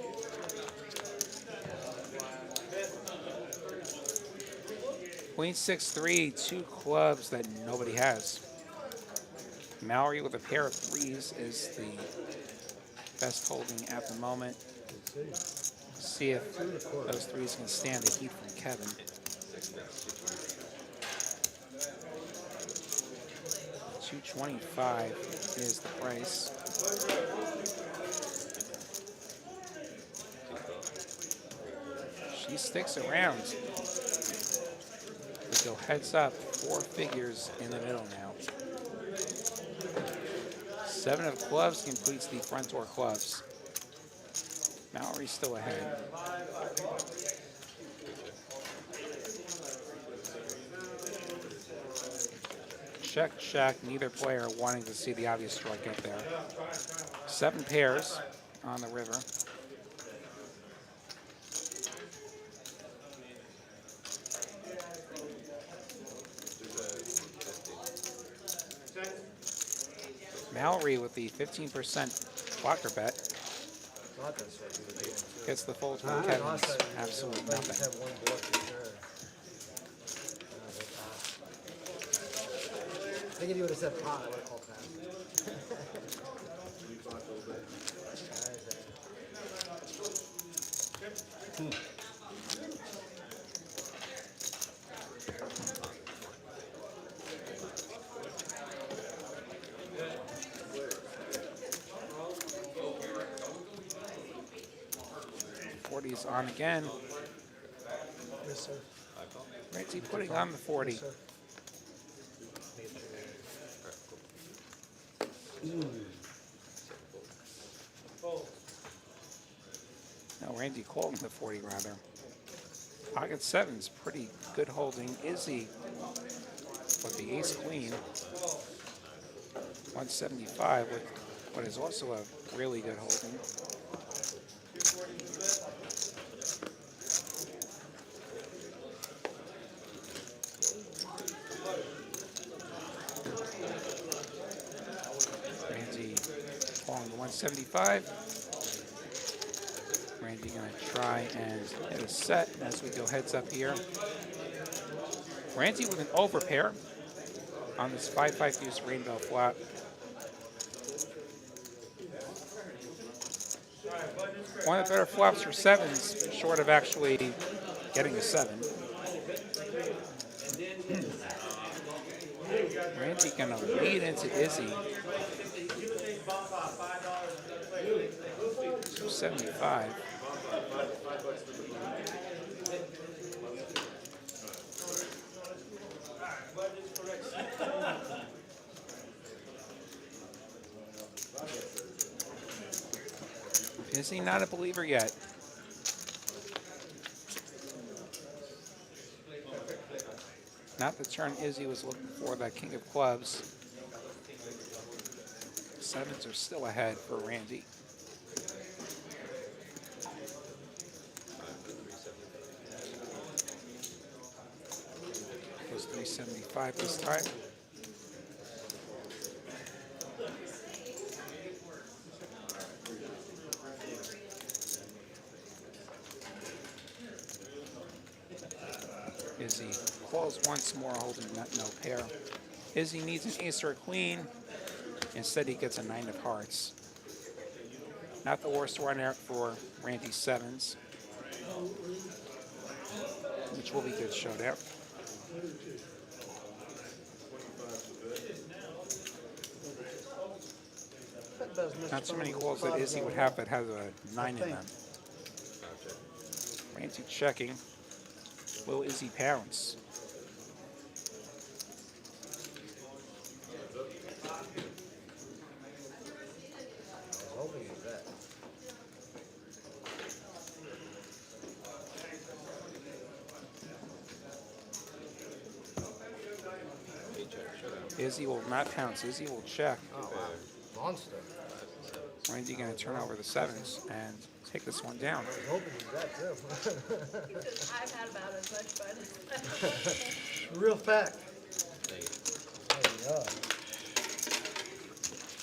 [SPEAKER 1] Queen 6-3, 2 clubs that nobody has. Mallory with a pair of threes is the best holding at the moment. See if those threes can stand the heat from Kevin. $225 is the price. She sticks around. We go heads up, 4 figures in the middle now. 7 of clubs completes the front door clubs. Mallory's still ahead. Check, check, neither player wanting to see the obvious strike get there. 7 pairs on the river. Mallory with the 15% blocker bet gets the fold from Kevin's absolute nothing.
[SPEAKER 2] I think if you would have said pot, I would have called pass.
[SPEAKER 1] 40's on again.
[SPEAKER 9] Yes, sir.
[SPEAKER 1] Randy putting on the 40.
[SPEAKER 9] Yes, sir.
[SPEAKER 1] No, Randy calling the 40 rather. Pocket 7's pretty good holding. Izzy with the ace queen. 175 with what is also a really good holding. Randy calling the 175. Randy gonna try and hit a set as we go heads up here. Randy with an overpair on this 5-5 deuce rainbow flop. One of the better flops for 7s, short of actually getting a 7. Randy gonna lead into Izzy. 275. Is he not a believer yet? Not the turn Izzy was looking for, that king of clubs. 7s are still ahead for Randy. Goes 375 this time. Izzy calls once more, holding no pair. Izzy needs an ace or a queen. Instead, he gets a 9 of hearts. Not the worst one out for Randy's 7s, which will be good showdown. Not so many calls that Izzy would have that has a 9 in them. Randy checking. Will Izzy pounce? Izzy will not pounce. Izzy will check.
[SPEAKER 2] Oh, wow. Monster.
[SPEAKER 1] Randy going to turn over the 7s and take this one down.
[SPEAKER 2] I was hoping you that too.
[SPEAKER 6] I've had about as much fun.
[SPEAKER 9] Real fact.
[SPEAKER 2] There you go.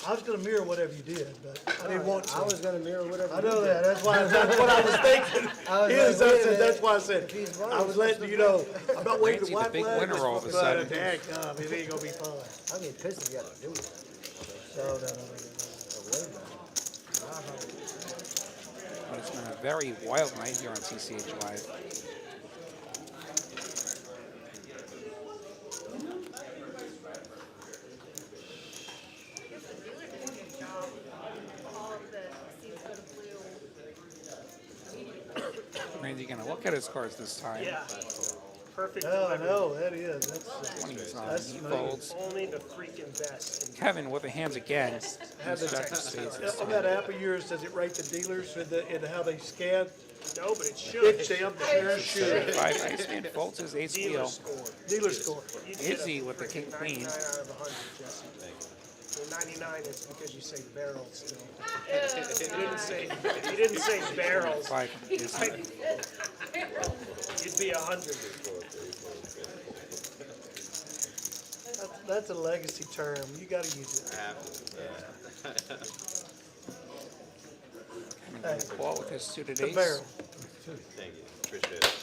[SPEAKER 9] I was gonna mirror whatever you did, but I didn't want to.
[SPEAKER 2] I was gonna mirror whatever.
[SPEAKER 9] I
[SPEAKER 2] you
[SPEAKER 9] know
[SPEAKER 2] did.
[SPEAKER 9] that, that's what I was thinking.
[SPEAKER 2] I was
[SPEAKER 9] Is,
[SPEAKER 2] like, wait a
[SPEAKER 9] that's,
[SPEAKER 2] minute.
[SPEAKER 9] that's why I said,
[SPEAKER 2] If he's right,
[SPEAKER 9] I was
[SPEAKER 2] he's
[SPEAKER 9] letting
[SPEAKER 2] supposed
[SPEAKER 9] you
[SPEAKER 2] to
[SPEAKER 9] know, I'm not waving
[SPEAKER 1] Nancy,
[SPEAKER 9] the
[SPEAKER 1] the
[SPEAKER 9] white
[SPEAKER 1] big
[SPEAKER 9] flag.
[SPEAKER 1] winner all of a
[SPEAKER 9] but
[SPEAKER 1] sudden.
[SPEAKER 9] dadgum, it ain't gonna be fun.
[SPEAKER 2] I'll get pissed if you gotta do that.
[SPEAKER 9] No.
[SPEAKER 1] But it's been a very wild night here on TCH Live.
[SPEAKER 6] I guess the dealer did a good job. All of the seats go to blue immediately.
[SPEAKER 1] Randy gonna look at his cards this time.
[SPEAKER 4] Yeah. Perfect
[SPEAKER 9] No,
[SPEAKER 4] delivery.
[SPEAKER 9] no, that is, that's,
[SPEAKER 1] 20 is on.
[SPEAKER 9] That's
[SPEAKER 1] He
[SPEAKER 9] smooth.
[SPEAKER 1] folds.
[SPEAKER 4] Only the freaking best.
[SPEAKER 1] Kevin with the hands again.
[SPEAKER 9] Have
[SPEAKER 1] He's
[SPEAKER 9] the-
[SPEAKER 1] jack of spades this
[SPEAKER 9] on
[SPEAKER 1] time.
[SPEAKER 9] that app of yours, does it rate the dealers and how they scan?
[SPEAKER 4] No, but it should.
[SPEAKER 9] It sure should.
[SPEAKER 1] 5 Iceman folds his ace
[SPEAKER 4] Dealer
[SPEAKER 1] wheel.
[SPEAKER 4] score.
[SPEAKER 9] Dealer score.
[SPEAKER 4] You get a
[SPEAKER 1] Izzy with the king
[SPEAKER 4] freaking
[SPEAKER 1] queen.
[SPEAKER 4] 99 out of 100, Jesse. The 99 is because you say barrels still. You didn't say barrels.
[SPEAKER 1] 5 Izzy.
[SPEAKER 4] You'd be 100.
[SPEAKER 9] That's a legacy term, you gotta use it.
[SPEAKER 1] Kevin gonna call with his suited
[SPEAKER 9] The
[SPEAKER 1] ace.
[SPEAKER 9] barrel.
[SPEAKER 11] Thank you, appreciate it.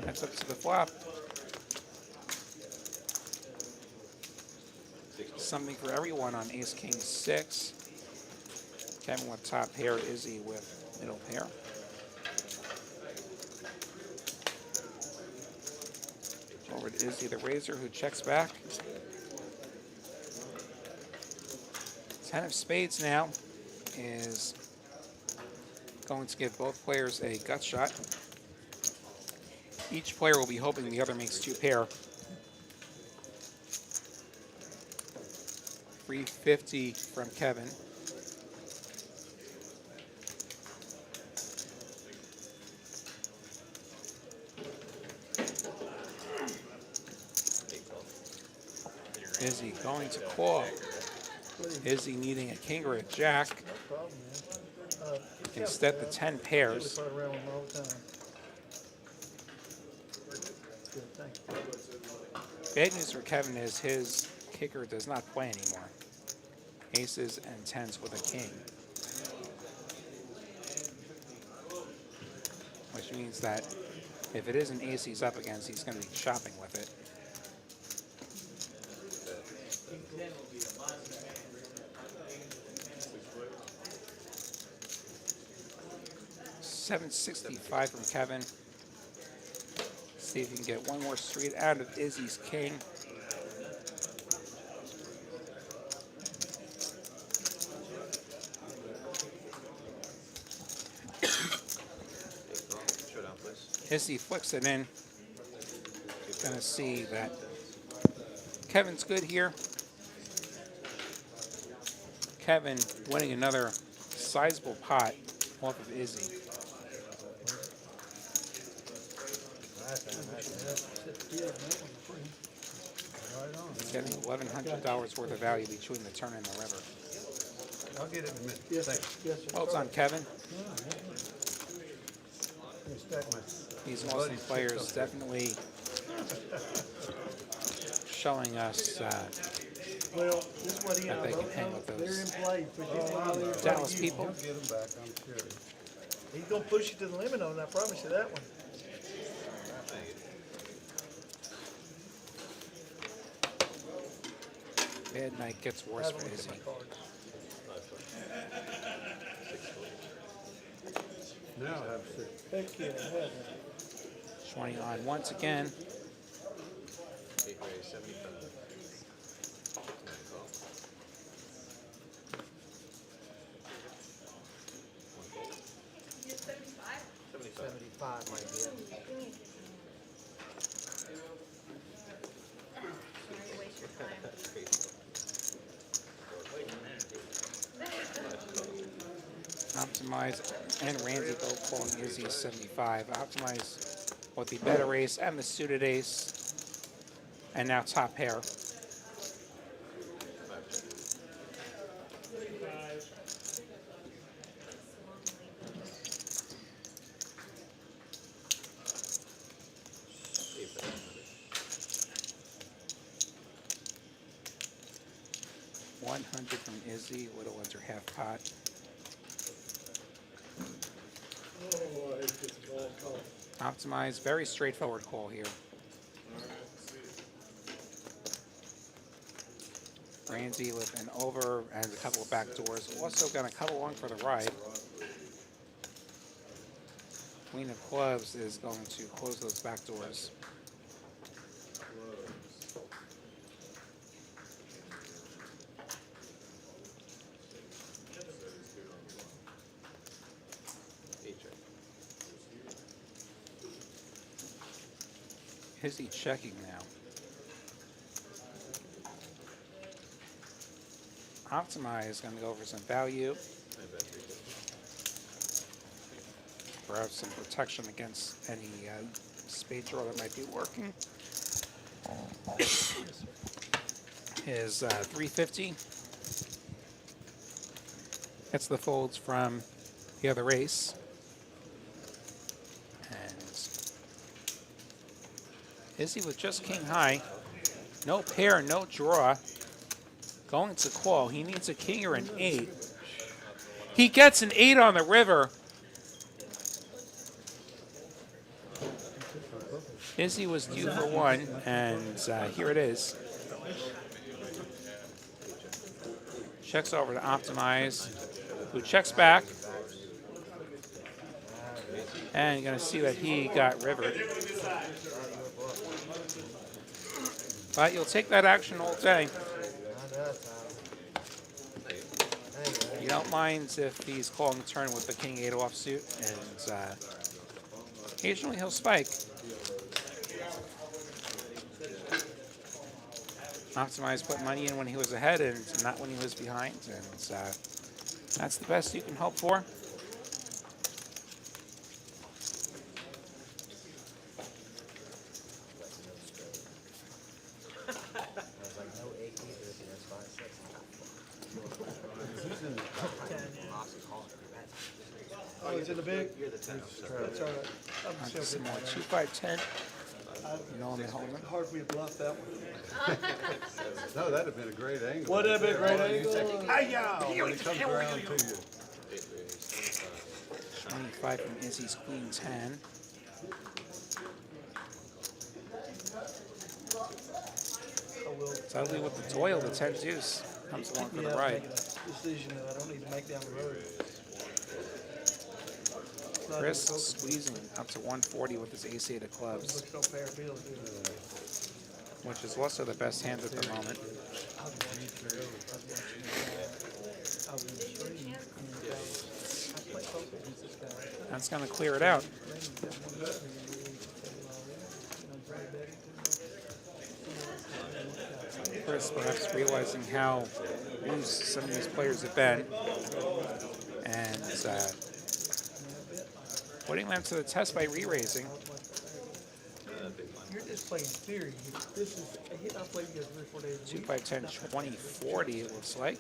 [SPEAKER 1] That's up to the flop. Something for everyone on ace king 6. Kevin with top pair, Izzy with middle pair. Over to Izzy the raiser, who checks back. 10 of spades now is going to give both players a gut shot. Each player will be hoping the other makes 2 pair. 350 from Kevin. Izzy going to call. Izzy needing a king or a jack.
[SPEAKER 9] Problem, man.
[SPEAKER 1] Instead, the 10 pairs.
[SPEAKER 9] Play around with them all the time. Good, thank you.
[SPEAKER 1] Bad news for Kevin is his kicker does not play anymore. Aces and 10s with a king. Which means that if it is an ace he's up against, he's going to be chopping with it. $765 from Kevin. See if you can get one more straight out of Izzy's king.
[SPEAKER 11] Showdown, please.
[SPEAKER 1] Izzy flicks it in. Gonna see that Kevin's good here. Kevin winning another sizable pot off of Izzy. Getting $1,100 worth of value between the turn and the river.
[SPEAKER 8] I'll get it in a minute.
[SPEAKER 9] Yes,
[SPEAKER 8] Thanks.
[SPEAKER 9] sir. Yes, sir.
[SPEAKER 1] Well, it's on Kevin.
[SPEAKER 8] Let me stack my.
[SPEAKER 1] These Austin players definitely showing us
[SPEAKER 9] Well, this is what he,
[SPEAKER 1] that they can hang with
[SPEAKER 9] they're
[SPEAKER 1] those
[SPEAKER 9] in play. For
[SPEAKER 1] Dallas people.
[SPEAKER 8] You'll get them back, I'm sure.
[SPEAKER 9] He's gonna push you to the limit on it, I promise you that one.
[SPEAKER 1] Bad night gets worse for Izzy.
[SPEAKER 8] Now I have 6.
[SPEAKER 9] Heck yeah, I had
[SPEAKER 1] 20 on once again.
[SPEAKER 11] 75.
[SPEAKER 6] You get 75?
[SPEAKER 2] 75 might be it.
[SPEAKER 6] Sorry to waste your time.
[SPEAKER 1] Optimize and Randy both calling Izzy a 75. Optimize with the better ace and the suited ace. And now top pair. 100 from Izzy, a little under half pot. Optimize, very straightforward call here. Randy with an over and a couple of back doors. Also gonna come along for the ride. Queen of clubs is going to close those back doors. Is he checking now? Optimize is going to go for some value. Perhaps some protection against any spade draw that might be working. His 350. Gets the folds from the other ace. Izzy with just king high. No pair, no draw. Going to call. He needs a king or an 8. He gets an 8 on the river. Izzy was due for 1, and here it is. Checks over to Optimize, who checks back. And you're going to see that he got rivered. But you'll take that action all day. You don't mind if he's calling the turn with the king 8 offsuit, and occasionally he'll spike. Optimize put money in when he was ahead and not when he was behind, and that's the best you can hope for.
[SPEAKER 9] Oh, he's in the big? That's all right. I'm still
[SPEAKER 1] Some
[SPEAKER 9] good.
[SPEAKER 1] more 2, 5, 10. You know I'm at home.
[SPEAKER 9] Hard for you to bluff that one.
[SPEAKER 8] No, that'd have been a great angle.
[SPEAKER 9] Would that have been a great angle?
[SPEAKER 8] When it comes around to you.
[SPEAKER 1] 25 from Izzy's queen 10. Suddenly with the Doyle, the 10 deuce comes along for the ride.
[SPEAKER 9] Decision that I don't need to make down the road.
[SPEAKER 1] Chris squeezing up to 140 with his ace 8 of clubs,
[SPEAKER 9] Looks no fair bill, dude.
[SPEAKER 1] which is also the best hand at the moment. That's going to clear it out. Chris perhaps realizing how loose some of these players have been, and putting them to the test by re-raising.
[SPEAKER 9] You're just playing theory. This is a hit I played you 3 or 4 days.
[SPEAKER 1] 2, 5, 10, 20, 40 it looks like.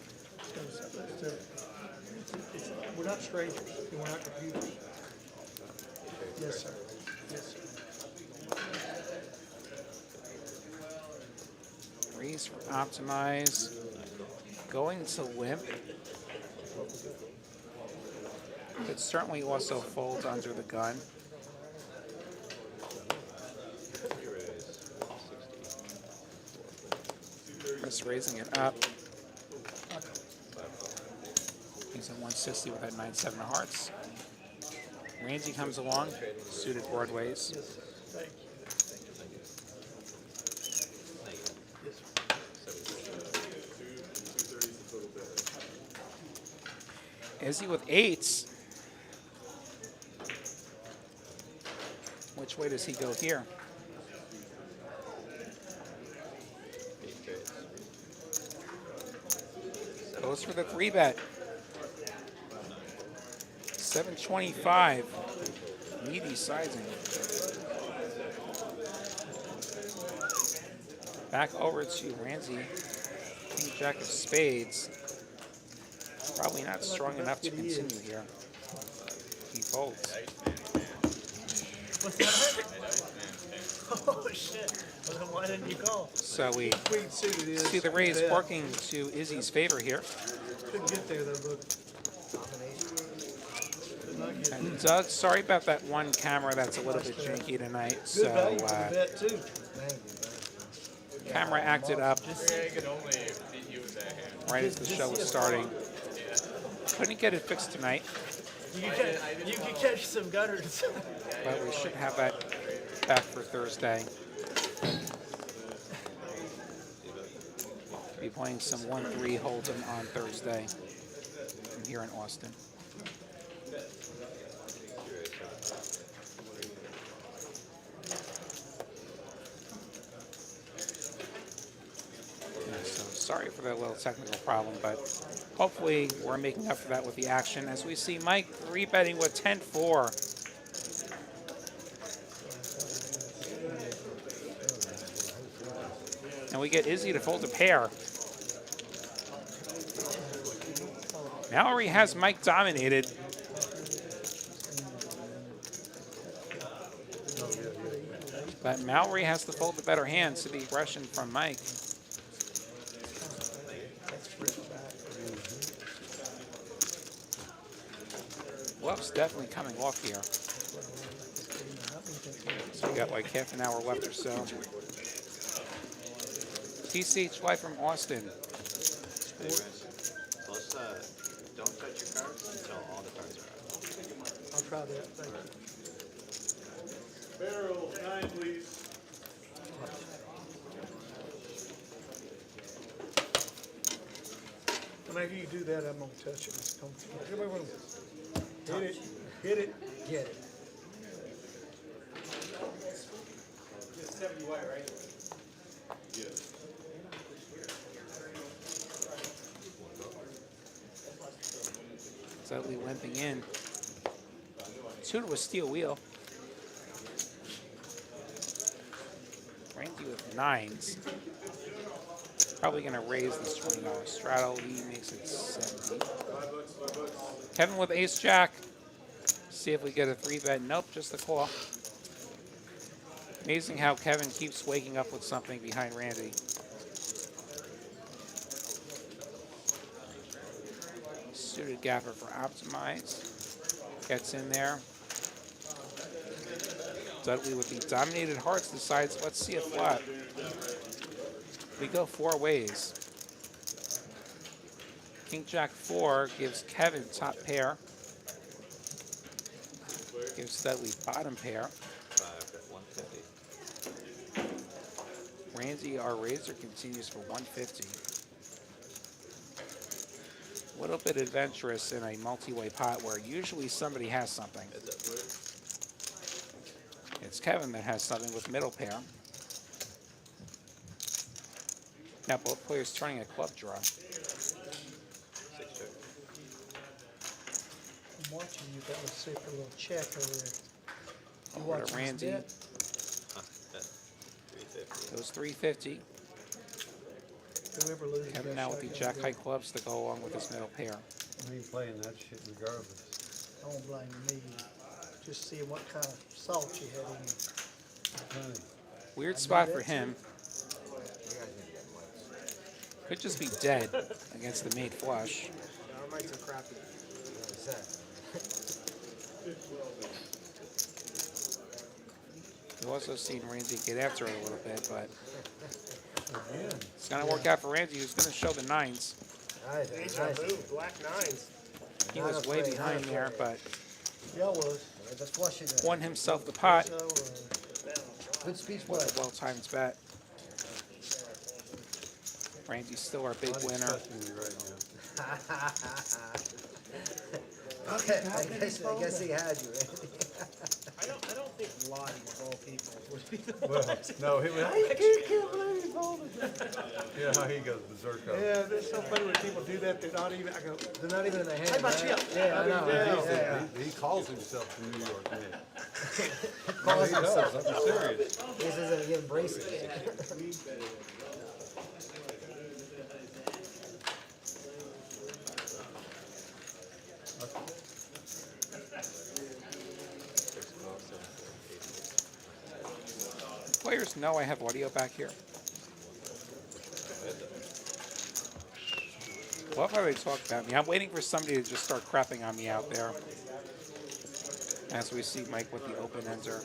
[SPEAKER 9] We're not strangers, and we're not computers. Yes, sir. Yes, sir.
[SPEAKER 1] Raise for Optimize. Going to limp. Could certainly also fold under the gun. Chris raising it up. He's at 160 with that 9-7 of hearts. Randy comes along, suited broadways.
[SPEAKER 9] Thank you.
[SPEAKER 1] Izzy with 8s. Which way does he go here? Goes for the 3-bet. 725. Meaty sizing. Back over to Ramsey. King Jack of spades. Probably not strong enough to continue here. He folds.
[SPEAKER 9] Oh, shit. Well, then why didn't you call?
[SPEAKER 1] So we
[SPEAKER 9] Tweed suited is.
[SPEAKER 1] see the Rays
[SPEAKER 9] bet.
[SPEAKER 1] working to Izzy's favor here.
[SPEAKER 9] Couldn't get there, though, but could not get there.
[SPEAKER 1] And Doug, sorry about that one camera that's a little bit janky tonight.
[SPEAKER 9] Good
[SPEAKER 1] So
[SPEAKER 9] value for the bet, too.
[SPEAKER 1] camera acted up
[SPEAKER 5] I could only beat you with that hand.
[SPEAKER 1] right as the show was starting. Couldn't get it fixed tonight,
[SPEAKER 10] You can catch some gutters.
[SPEAKER 1] but we should have that back for Thursday. Be playing some 1-3 Hold'em on Thursday here in Austin. Yeah, so sorry for that little technical problem, but hopefully we're making up for that with the action as we see Mike 3-betting with 10-4. And we get Izzy to fold a pair. Mallory has Mike dominated. But Mallory has to fold the better hand to the aggression from Mike. Bluff's definitely coming off here. So we got like half an hour left or so. TCH Live from Austin.
[SPEAKER 11] Hey, Rez, let's, don't touch your cards until all the cards are out.
[SPEAKER 9] I'll try that, thank you.
[SPEAKER 8] Barrel, 9, please.
[SPEAKER 9] Whenever you do that, I'm gonna touch it. It's comfortable. Everybody hit it, hit it.
[SPEAKER 2] Get it.
[SPEAKER 1] Suddenly limping in. Suited with steel wheel. Randy with 9s. Probably gonna raise this $20 straddle. He makes it 70. Kevin with ace jack. See if we get a 3-bet. Nope, just the call. Amazing how Kevin keeps waking up with something behind Randy. Suited gapper for optimize. Gets in there. Dudley with the dominated hearts decides, let's see a flop. We go 4 ways. King Jack 4 gives Kevin top pair. Gives Dudley bottom pair.
[SPEAKER 11] 150.
[SPEAKER 1] Randy, our raiser, continues for 150. A little bit adventurous in a multi-way pot where usually somebody has something. It's Kevin that has something with middle pair. Now both players turning a club draw.
[SPEAKER 9] I'm watching you. That was safe for a little check over there. You
[SPEAKER 1] Over to
[SPEAKER 9] watching
[SPEAKER 1] Randy.
[SPEAKER 9] this bet?
[SPEAKER 11] 350.
[SPEAKER 1] Goes 350.
[SPEAKER 9] Whoever loses
[SPEAKER 1] Kevin
[SPEAKER 9] that
[SPEAKER 1] now with the
[SPEAKER 9] shotgun
[SPEAKER 1] jack high
[SPEAKER 9] deal.
[SPEAKER 1] clubs to go along with his middle pair.
[SPEAKER 8] I ain't playing that shit regardless.
[SPEAKER 9] Don't blame me. Just seeing what kind of salt you had in you.
[SPEAKER 8] Plenty.
[SPEAKER 1] Weird spot for him. Could just be dead against the mate flush.
[SPEAKER 2] Our mics are crappy.
[SPEAKER 1] We've also seen Randy get after it a little bit, but it's going to work out for Randy, who's going to show the 9s.
[SPEAKER 2] Deja vu,
[SPEAKER 4] Black 9s.
[SPEAKER 1] He was way behind there, but
[SPEAKER 9] Yeah, I was.
[SPEAKER 2] Just flush it.
[SPEAKER 1] won himself the pot.
[SPEAKER 9] So,
[SPEAKER 2] Good speech,
[SPEAKER 1] What
[SPEAKER 2] play.
[SPEAKER 1] a well-timed bet. Randy's still our big
[SPEAKER 8] Body's
[SPEAKER 1] winner.
[SPEAKER 8] touching me right now.
[SPEAKER 2] Okay, I guess he had you.
[SPEAKER 4] I don't think Lottie of all people would be the
[SPEAKER 8] Well, no, he was. Yeah, how he goes berserk on it.
[SPEAKER 9] yeah, that's so funny when people do that. They're not even. I go.
[SPEAKER 2] They're not even in the hand.
[SPEAKER 9] How about
[SPEAKER 2] right?
[SPEAKER 9] you?
[SPEAKER 2] Yeah, I know.
[SPEAKER 9] Yeah.
[SPEAKER 8] He calls himself the New York man.
[SPEAKER 2] Calls
[SPEAKER 8] He does,
[SPEAKER 2] himself.
[SPEAKER 8] I'm serious.
[SPEAKER 2] He says that he embraces it.
[SPEAKER 1] players know I have audio back here? Love how they talk about me. I'm waiting for somebody to just start crapping on me out there. As we see Mike with the open ender.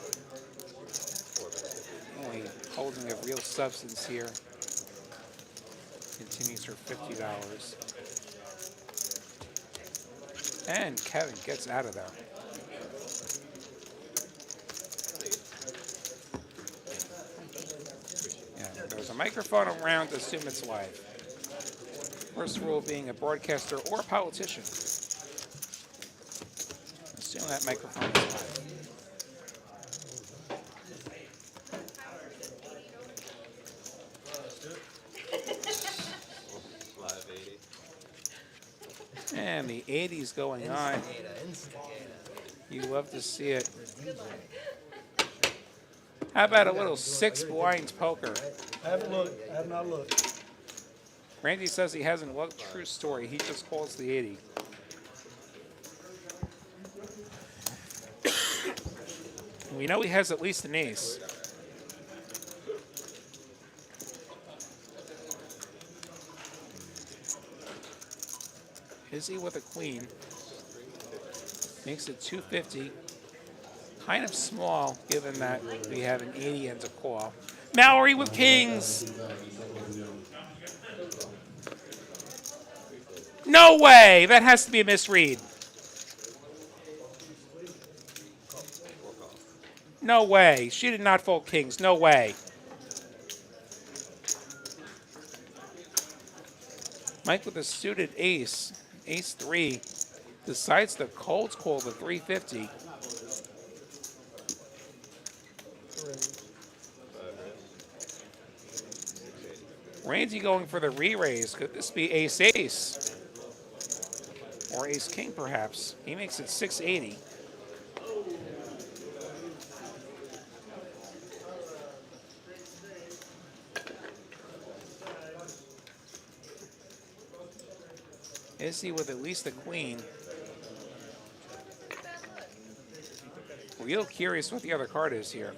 [SPEAKER 1] Only holding a real substance here. Continues for $50. And Kevin gets out of there. Yeah, there's a microphone around, assume it's live. First rule being a broadcaster or a politician. Assume that microphone is live.
[SPEAKER 11] Live 80.
[SPEAKER 1] And the 80's going on. You love to see it. How about a little six blinds poker?
[SPEAKER 9] I haven't looked. I have not looked.
[SPEAKER 1] Randy says he hasn't looked. True story. He just calls the 80. We know he has at least an ace. Is he with a queen? Makes it 250. Kind of small, given that we have an 80 and a call. Mallory with kings. No way! That has to be a misread. No way. She did not fold kings. No way. Mike with a suited ace. Ace 3. Decides to cold call the 350. Randy going for the re-raise. Could this be ace-ace? Or ace-king, perhaps. He makes it 680. Is he with at least a queen? Real curious what the other card is here.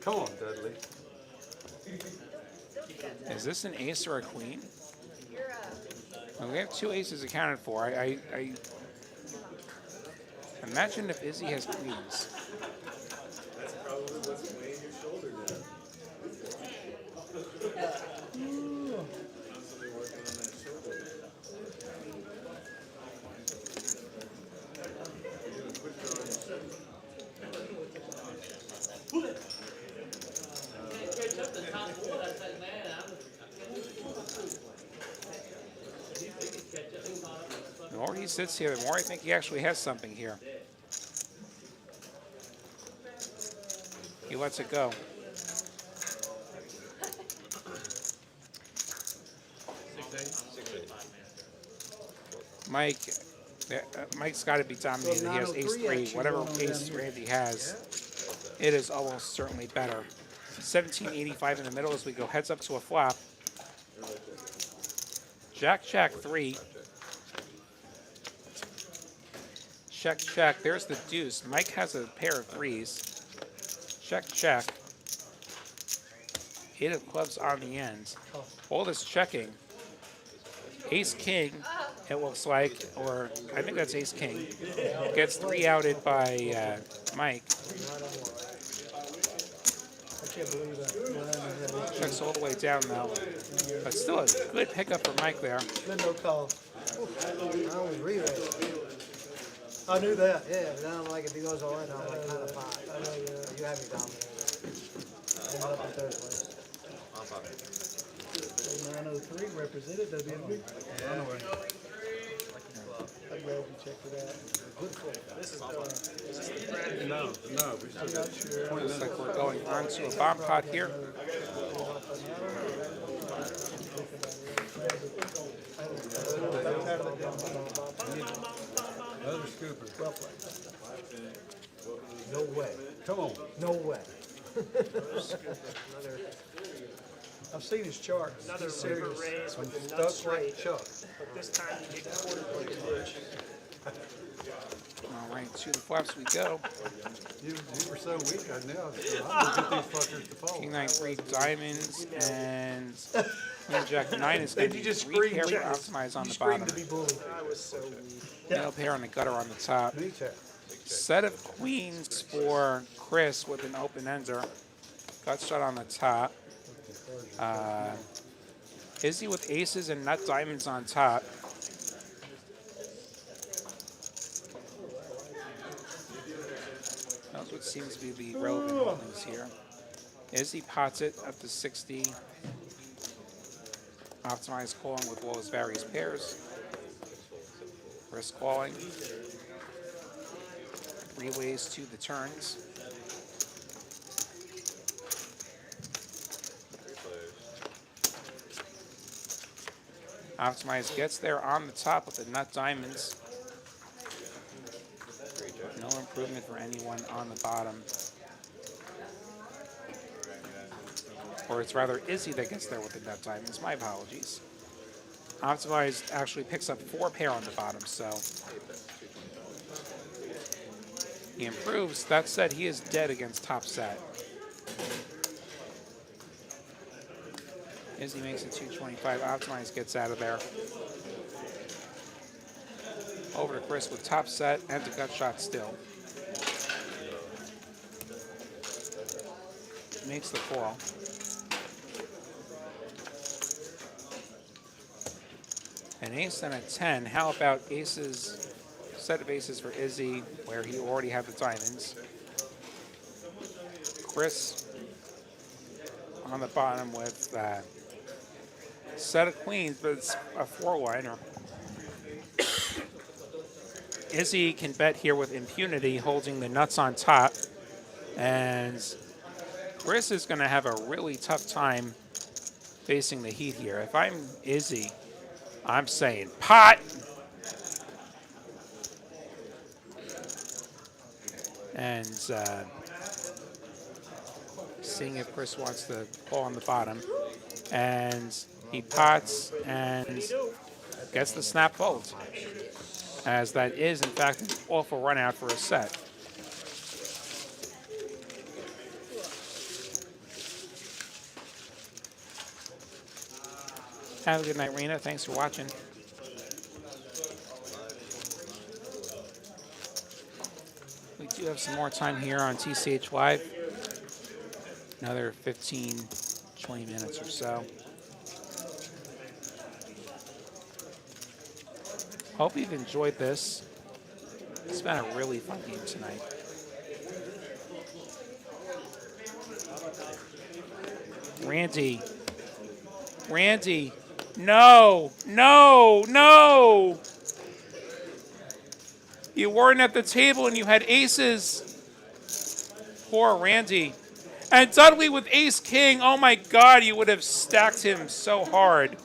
[SPEAKER 8] Come on, Dudley.
[SPEAKER 1] Is this an ace or a queen? Well, we have two aces accounted for. I imagine if Izzy has queens.
[SPEAKER 12] That's probably what's weighing your shoulder down. Constantly working on that shoulder. You're doing quick drawing.
[SPEAKER 1] The more he sits here, the more I think he actually has something here. He lets it go. Mike's got to be dominated. He has ace-3. Whatever ace Randy has, it is almost certainly better. 1785 in the middle as we go heads up to a flop. Jack 3. Check. There's the deuce. Mike has a pair of threes. Check. 8 of clubs on the end. All this checking. Ace-king, it looks like, or I think that's ace-king. Gets 3 outed by Mike. Checks all the way down though. But still a good pickup for Mike there.
[SPEAKER 9] Then no call.
[SPEAKER 2] I always re-raise.
[SPEAKER 9] I knew that.
[SPEAKER 2] Yeah, but then I'm like, if he goes all in, I'm like, kind of fine.
[SPEAKER 9] I know, yeah.
[SPEAKER 2] You have me dominated. Ended up in third place.
[SPEAKER 9] 903 represented WNB. I'm glad you checked for that.
[SPEAKER 8] No, we still got
[SPEAKER 1] Looks like we're going on to a bomb pot here.
[SPEAKER 8] another scooper.
[SPEAKER 2] No way.
[SPEAKER 8] Come on.
[SPEAKER 2] No way.
[SPEAKER 9] I've seen his charts.
[SPEAKER 4] Another
[SPEAKER 9] He's
[SPEAKER 4] river
[SPEAKER 9] serious.
[SPEAKER 4] raise with the
[SPEAKER 8] Stuck
[SPEAKER 4] nuts
[SPEAKER 8] like
[SPEAKER 4] straight,
[SPEAKER 8] Chuck.
[SPEAKER 4] but this time you get quartered like a bitch.
[SPEAKER 1] All right, to the flaps we go.
[SPEAKER 8] You were so weak, I know. So I'm gonna get these fuckers to fold.
[SPEAKER 1] King 9-3 diamonds and Queen Jack 9 is going
[SPEAKER 9] And
[SPEAKER 1] to
[SPEAKER 9] you
[SPEAKER 1] be
[SPEAKER 9] just
[SPEAKER 1] 3
[SPEAKER 9] screamed,
[SPEAKER 1] pair for
[SPEAKER 9] yes.
[SPEAKER 1] optimize on
[SPEAKER 9] You
[SPEAKER 1] the
[SPEAKER 9] screamed
[SPEAKER 1] bottom.
[SPEAKER 9] to be bullied.
[SPEAKER 4] I was so weak.
[SPEAKER 1] Middle pair on the gutter on the top.
[SPEAKER 8] Me too.
[SPEAKER 1] Set of queens for Chris with an open ender. Gut shot on the top. Izzy with aces and nut diamonds on top. That's what seems to be the relevant holdings here. Izzy pots it up to 60. Optimized calling with Will's various pairs. Risk calling. 3 ways to the turns. Optimize gets there on the top with the nut diamonds. No improvement for anyone on the bottom. Or it's rather Izzy that gets there with the nut diamonds. My apologies. Optimized actually picks up 4 pair on the bottom, so he improves. That said, he is dead against top set. Izzy makes it 225. Optimize gets out of there. Over to Chris with top set and the gut shot still. Makes the call. An ace and a 10. How about aces, set of aces for Izzy, where he already had the diamonds. Chris on the bottom with set of queens, but it's a 4-liner. Izzy can bet here with impunity, holding the nuts on top. And Chris is going to have a really tough time facing the heat here. If I'm Izzy, I'm saying pot. And seeing if Chris wants to call on the bottom. And he pots and gets the snap fold. As that is, in fact, an awful run out for a set. Have a good night, Rena. Thanks for watching. We do have some more time here on TCH Live. Another 15, 20 minutes or so. Hope you've enjoyed this. It's been a really fun game tonight. Randy, no. You weren't at the table and you had aces. Poor Randy. And Dudley with ace king. Oh my God, you would have stacked him so hard.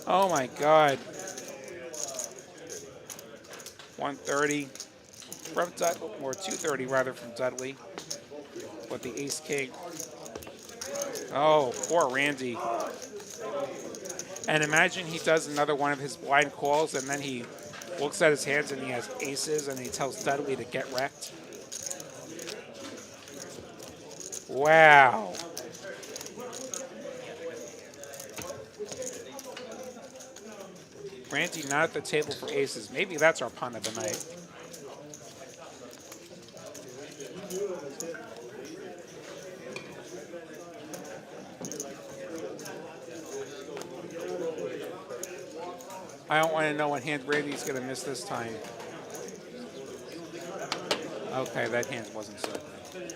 [SPEAKER 1] Oh my God. 130 from Dudley, or 230 rather from Dudley with the ace king. Oh, poor Randy. And imagine he does another one of his blind calls and then he looks at his hands and he has aces and he tells Dudley to get wrecked. Wow. Randy not at the table for aces. Maybe that's our pun of the night. I don't want to know what hand Randy's going to miss this time. Okay, that hand wasn't so good.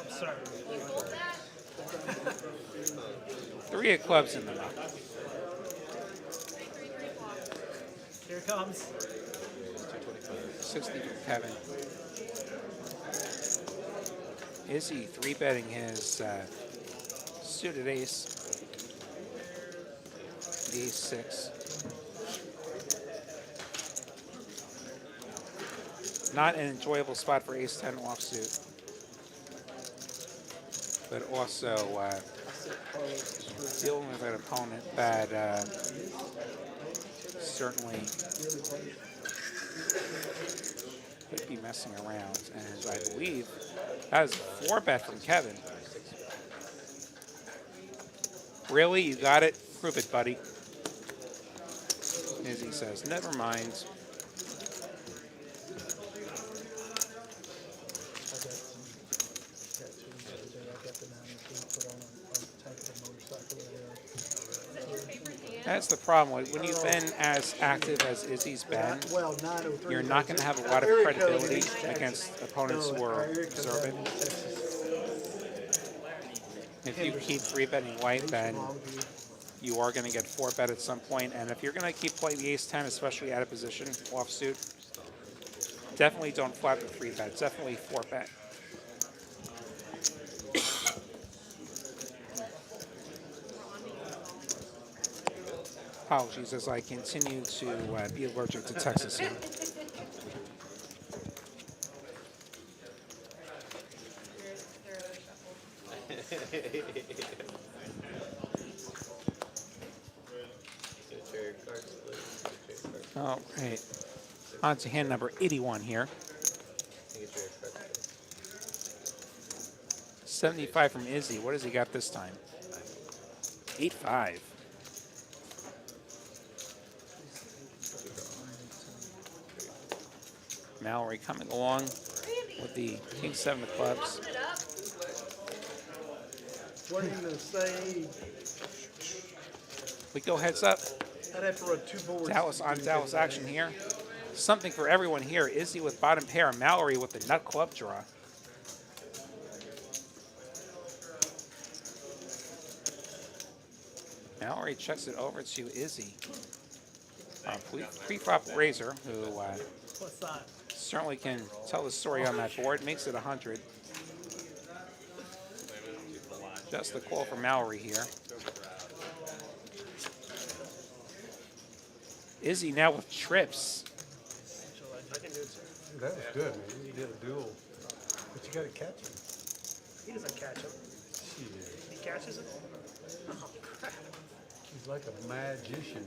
[SPEAKER 10] Sorry.
[SPEAKER 1] 3 of clubs in the mouth.
[SPEAKER 10] Here it comes.
[SPEAKER 1] 60 for Kevin. Is he 3-betting his suited ace? The ace 6. Not an enjoyable spot for ace 10 offsuit. but also dealing with an opponent that certainly could be messing around. And I believe that is a 4-bet from Kevin. Really? You got it? Prove it, buddy. Izzy says, never mind. That's the problem. When you've been as active as Izzy's been,
[SPEAKER 9] Well, 903.
[SPEAKER 1] you're not going to have a lot of credibility against opponents who are observant. If you keep 3-betting white, then you are going to get 4-bet at some point. And if you're going to keep playing the ace-10, especially out of position, offsuit, definitely don't flat the 3-bet. Definitely 4-bet. Apologies as I continue to be allergic to Texas here. All right. On to hand number 81 here. 75 from Izzy. What has he got this time? 8-5. Mallory coming along with the King 7 of clubs.
[SPEAKER 9] What are you going to say?
[SPEAKER 1] We go heads up.
[SPEAKER 9] I'd have to run 2 boards.
[SPEAKER 1] Dallas on Dallas action here. Something for everyone here. Izzy with bottom pair. Mallory with the nut club draw. Mallory checks it over to Izzy. Pre-flop Razor, who
[SPEAKER 10] What's that?
[SPEAKER 1] certainly can tell the story on that board. Makes it 100. Just the call for Mallory here. Izzy now with trips.
[SPEAKER 8] That was good, man. You did a duel. But you got to catch him.
[SPEAKER 4] He doesn't catch him. He catches it? Oh, crap.
[SPEAKER 8] He's like a magician.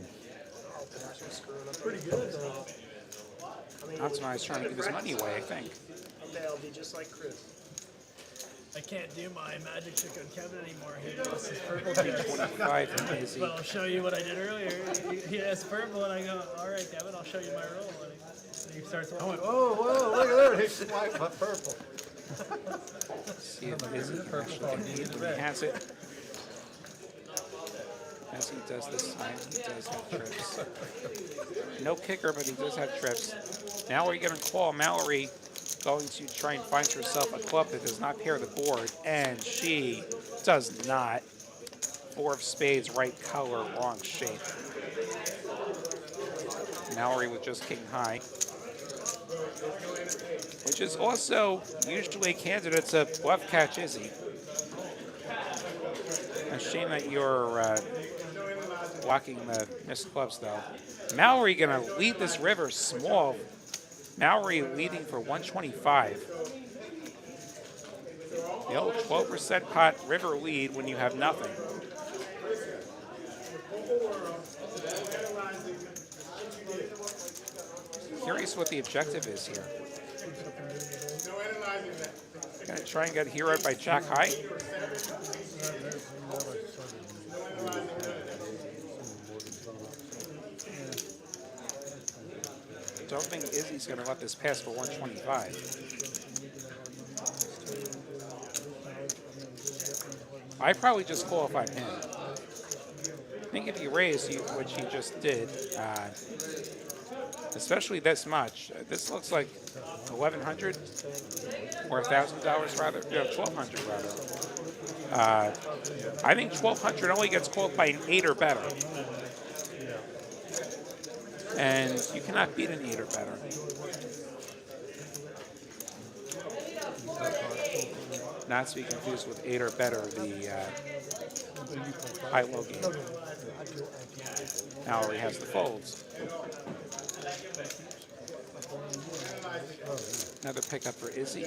[SPEAKER 4] Oh, gosh, I'm screwing up pretty good, though. I mean,
[SPEAKER 1] That's why he's trying to give his money away, I think.
[SPEAKER 4] Okay, I'll be just like Chris.
[SPEAKER 10] I can't do my magic trick on Kevin anymore. He lost his purple piece.
[SPEAKER 1] 25 from Izzy.
[SPEAKER 10] But I'll show you what I did earlier. He has purple, and I go, all right, Kevin, I'll show you my roll. And he starts
[SPEAKER 8] I went,
[SPEAKER 10] walking.
[SPEAKER 8] oh, whoa, look at that. He's white, but purple.
[SPEAKER 1] See if Izzy can actually compete when he has it. As he does this time, he does have trips. No kicker, but he does have trips. Now we're going to call Mallory going to try and find herself a club that does not pair the board, and she does not. 4 of spades, right color, wrong shape. Mallory with just king high, which is also usually a candidate to bluff catch Izzy. A shame that you're blocking the missed clubs, though. Mallory gonna lead this river small. Mallory leading for 125. The old 12% pot river lead when you have nothing. Curious what the objective is here. Gonna try and get heroed by Jack High. Don't think Izzy's going to let this pass for 125. I probably just call if I'm him. I think if you raise, which he just did, especially this much, this looks like $1,100 or $1,000 rather. Yeah, $1,200 rather. I think $1,200 only gets called by an 8 or better. And you cannot beat an 8 or better. Not to be confused with 8 or better, the high-low game. Mallory has the folds. Another pickup for Izzy.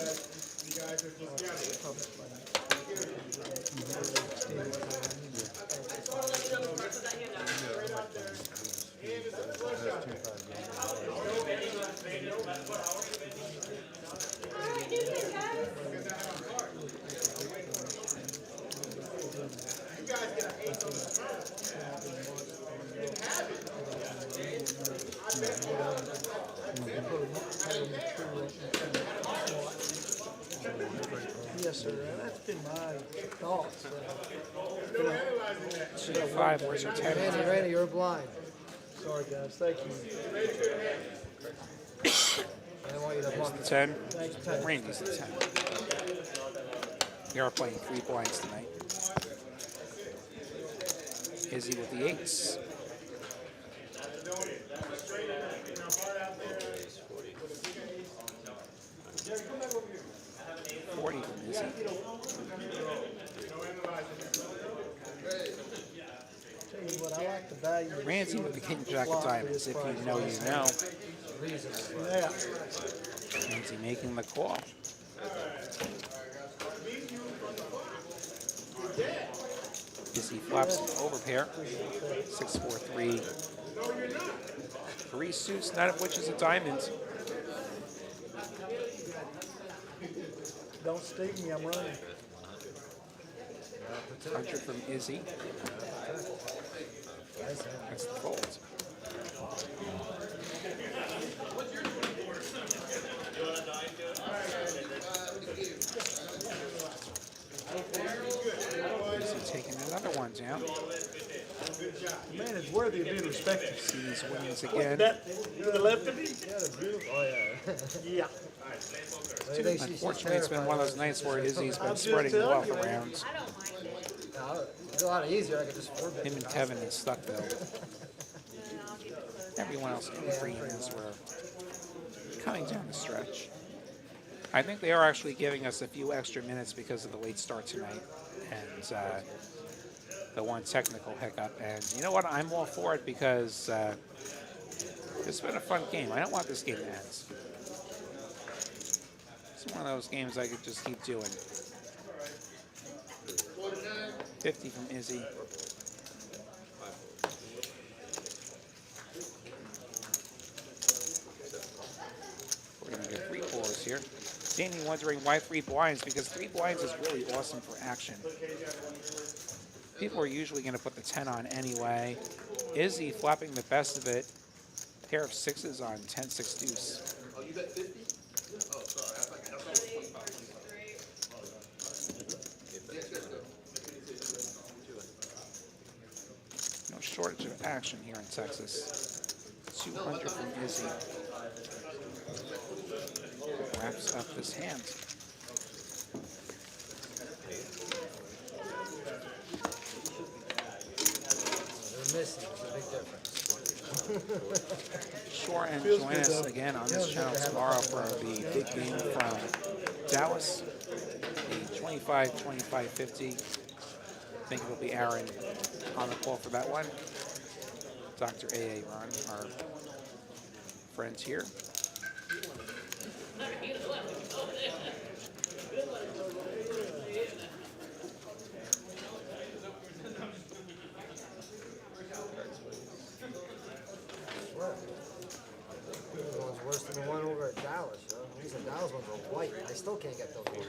[SPEAKER 9] Yes, sir. And that's been my thoughts.
[SPEAKER 1] 2-5. Where's your 10?
[SPEAKER 2] Randy, you're blind.
[SPEAKER 9] Sorry, guys. Thank you.
[SPEAKER 2] I don't want you to
[SPEAKER 1] Here's
[SPEAKER 2] buck.
[SPEAKER 1] the 10.
[SPEAKER 2] Thanks.
[SPEAKER 1] Randy's the 10. We are playing 3 blinds tonight. Izzy with the 8s.
[SPEAKER 11] Raise 40.
[SPEAKER 1] 40 from Izzy.
[SPEAKER 9] Tell you what, I like the value.
[SPEAKER 1] Randy with the King Jack of Diamonds. If you know, you know.
[SPEAKER 9] Yeah.
[SPEAKER 1] Randy making the call. Izzy flops an overpair. 6-4-3. 3 suits, none of which is a diamond.
[SPEAKER 9] Don't sting me, I'm running.
[SPEAKER 1] 100 from Izzy. That's the fold. Izzy taking another one down.
[SPEAKER 9] Man, it's worthy of being respected.
[SPEAKER 1] Sees wins again.
[SPEAKER 9] That to the left of me?
[SPEAKER 2] Oh, yeah.
[SPEAKER 9] Yeah.
[SPEAKER 1] Unfortunately, it's been one of those nights where Izzy's been spreading the wealth around.
[SPEAKER 6] I don't mind it.
[SPEAKER 2] It's a lot easier. I could just forbid.
[SPEAKER 1] Him and Kevin is stuck though.
[SPEAKER 6] And then I'll keep it closed.
[SPEAKER 1] Everyone else in green as we're coming down the stretch. I think they are actually giving us a few extra minutes because of the late start tonight and the one technical hiccup. And you know what? I'm all for it because it's been a fun game. I don't want this game to end. It's one of those games I could just keep doing. 50 from Izzy. We're going to get 3 fours here. Danny wondering why 3 blinds, because 3 blinds is really awesome for action. People are usually going to put the 10 on anyway. Izzy flopping the best of it. Pair of 6s on 10-6 deuce.
[SPEAKER 12] Oh, you bet 50? Oh, sorry. I thought that was 25.
[SPEAKER 1] No shortage of action here in Texas. 200 from Izzy. Wraps up this hand.
[SPEAKER 2] They're missing. It's a big difference.
[SPEAKER 1] Sure, and join us again on this channel tomorrow for the big game from Dallas. The 25-25-50. I think it'll be Aaron on the call for that one. Dr. A.A. Ron, our friends here.
[SPEAKER 2] The one's worse than the one over at Dallas, yo. At least the Dallas ones are white. I still can't get those ones.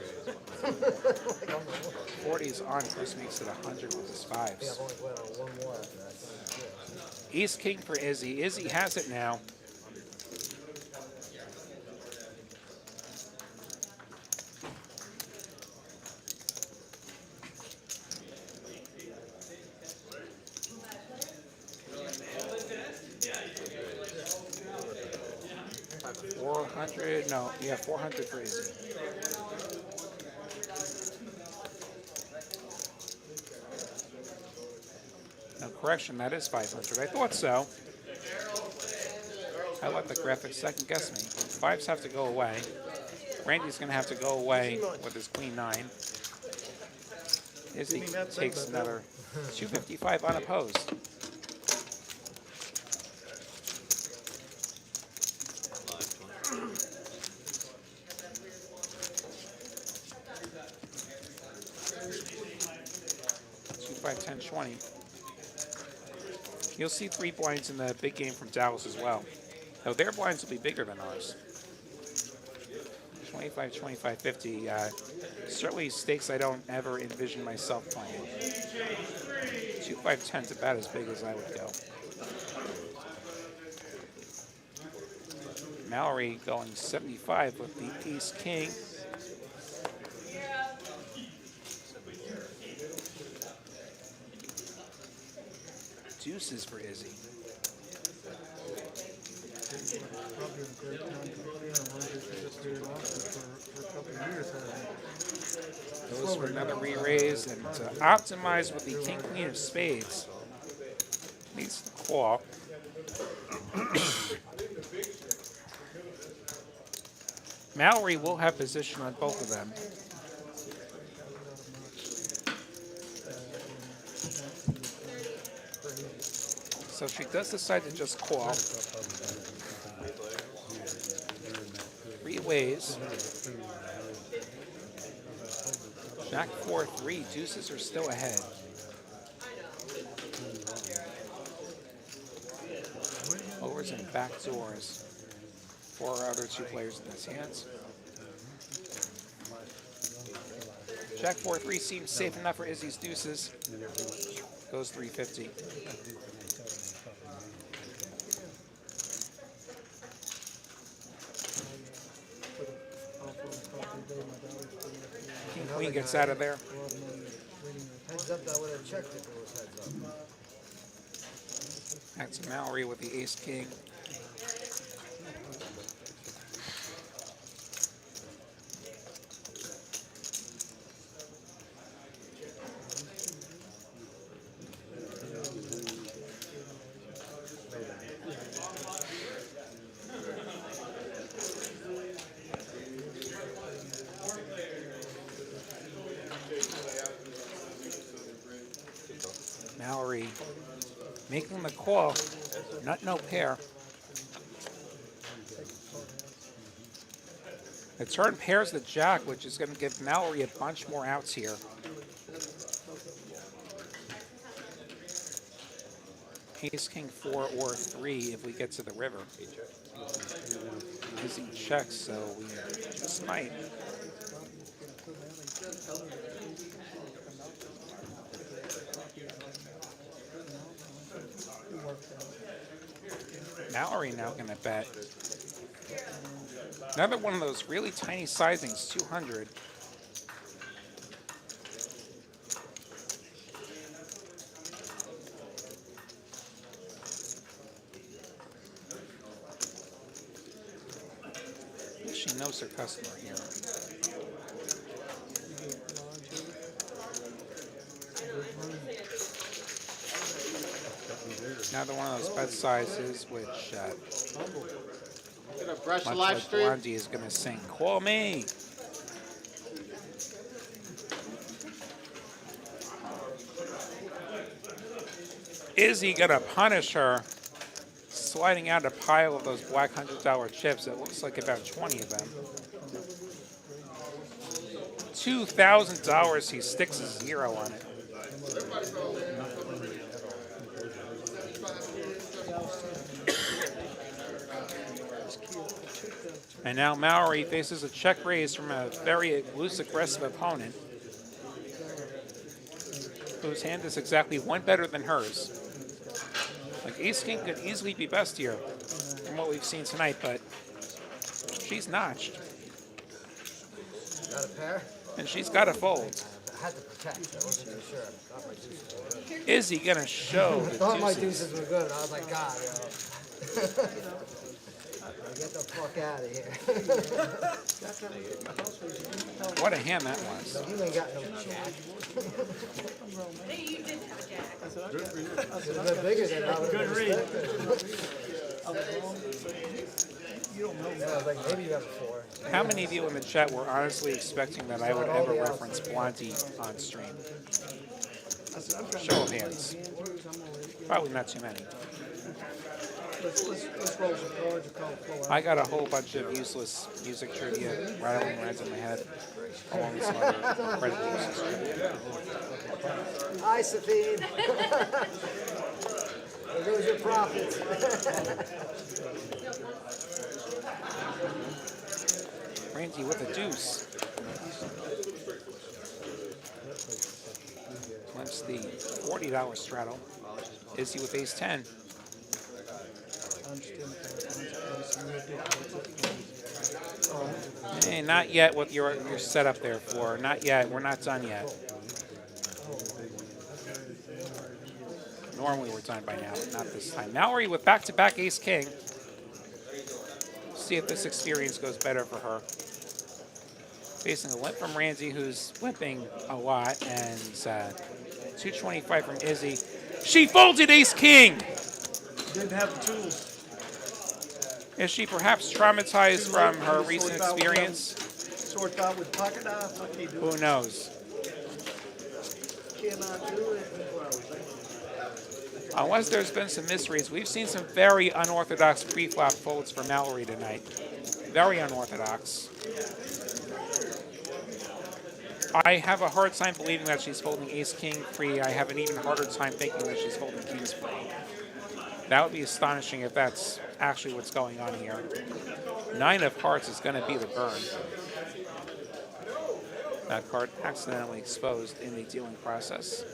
[SPEAKER 2] Like, I'm like,
[SPEAKER 1] 40's on. Chris makes it 100 with his
[SPEAKER 2] I think
[SPEAKER 1] 5s.
[SPEAKER 2] I've only played on one more after that. Yeah.
[SPEAKER 1] Ace King for Izzy. Izzy has it now. No, yeah, 400 for Izzy. No, correction, that is 500. I thought so. I let the graphics second guess me. 5s have to go away. Randy's going to have to go away with his queen 9. Izzy takes another 255 unopposed. 20. You'll see 3 blinds in the big game from Dallas as well. Though their blinds will be bigger than ours. 25, 25, 50. Certainly stakes I don't ever envision myself playing. 2, 5, 10 is about as big as I would go. Mallory going 75 with the ace king. Deuces for Izzy.
[SPEAKER 9] Probably a great time to play in a run just here in Austin for a couple of years.
[SPEAKER 1] Goes for another re-raise and optimize with the king queen of spades. Needs the call. Mallory will have position on both of them. So she does decide to just call. 3 ways. Jack 4-3. Deuces are still ahead. Overs and back doors for our other 2 players in his hands. Jack 4-3 seems safe enough for Izzy's deuces. Goes 350. King queen gets out of there.
[SPEAKER 2] Heads up, I would have checked if it was heads up.
[SPEAKER 1] Back to Mallory with the ace king. Mallory making the call, not no pair. The turn pairs the jack, which is going to give Mallory a bunch more outs here. Ace, king, 4 or 3 if we get to the river. Izzy checks, so we just might. Mallory now going to bet. Another one of those really tiny sizings, 200. I think she knows her customer here. Another one of those bet sizes, which
[SPEAKER 11] brush the
[SPEAKER 1] much
[SPEAKER 11] live
[SPEAKER 1] like
[SPEAKER 11] stream.
[SPEAKER 1] Blondie is going to sing, "Call me." Izzy going to punish her, sliding out a pile of those black $100 chips. It looks like about 20 of them. $2,000. He sticks a 0 on it. And now Mallory faces a check raise from a very loose, aggressive opponent, whose hand is exactly 1 better than hers. Like ace king could easily be best here from what we've seen tonight, but she's notched.
[SPEAKER 2] Got a pair?
[SPEAKER 1] And she's got to fold.
[SPEAKER 2] I had to protect, I wasn't even sure. I thought my deuces were good.
[SPEAKER 1] Is he gonna show
[SPEAKER 2] I
[SPEAKER 1] the
[SPEAKER 2] thought my
[SPEAKER 1] deuces?
[SPEAKER 2] deuces were good. I was like, God, yo. Get the fuck out of here.
[SPEAKER 1] What a hand that was.
[SPEAKER 2] You ain't got no jack.
[SPEAKER 6] Hey, you did have a jack.
[SPEAKER 2] It's a bit bigger than I would have expected. I was like, maybe you have a 4.
[SPEAKER 1] How many of you in the chat were honestly expecting that I would ever reference Blondie on stream? Show of hands. Probably not too many.
[SPEAKER 9] Let's roll some cards and call it flow out.
[SPEAKER 1] I got a whole bunch of useless music trivia rattling around in my head, along with some other incredibly useless trivia.
[SPEAKER 2] Hi, Sabine. There goes your profits.
[SPEAKER 1] Randy with a deuce. Limps the $40 straddle. Izzy with ace 10. Hey, not yet what you're set up there for. Not yet. We're not done yet. Normally we're done by now, but not this time. Mallory with back-to-back ace-king. See if this experience goes better for her. Facing a limp from Randy, who's limping a lot, and 225 from Izzy. She folded ace-king!
[SPEAKER 9] Didn't have the tools.
[SPEAKER 1] Is she perhaps traumatized from her recent experience?
[SPEAKER 9] Sort out with pocket knife. I can't do
[SPEAKER 1] Who
[SPEAKER 9] it.
[SPEAKER 1] knows?
[SPEAKER 9] Cannot do it.
[SPEAKER 1] Unless there's been some mysteries, we've seen some very unorthodox pre-flop folds for Mallory tonight. Very unorthodox. I have a hard time believing that she's folding ace-king free. I have an even harder time thinking that she's folding kings free. That would be astonishing if that's actually what's going on here. 9 of hearts is going to be the burn. That card accidentally exposed in the dealing process.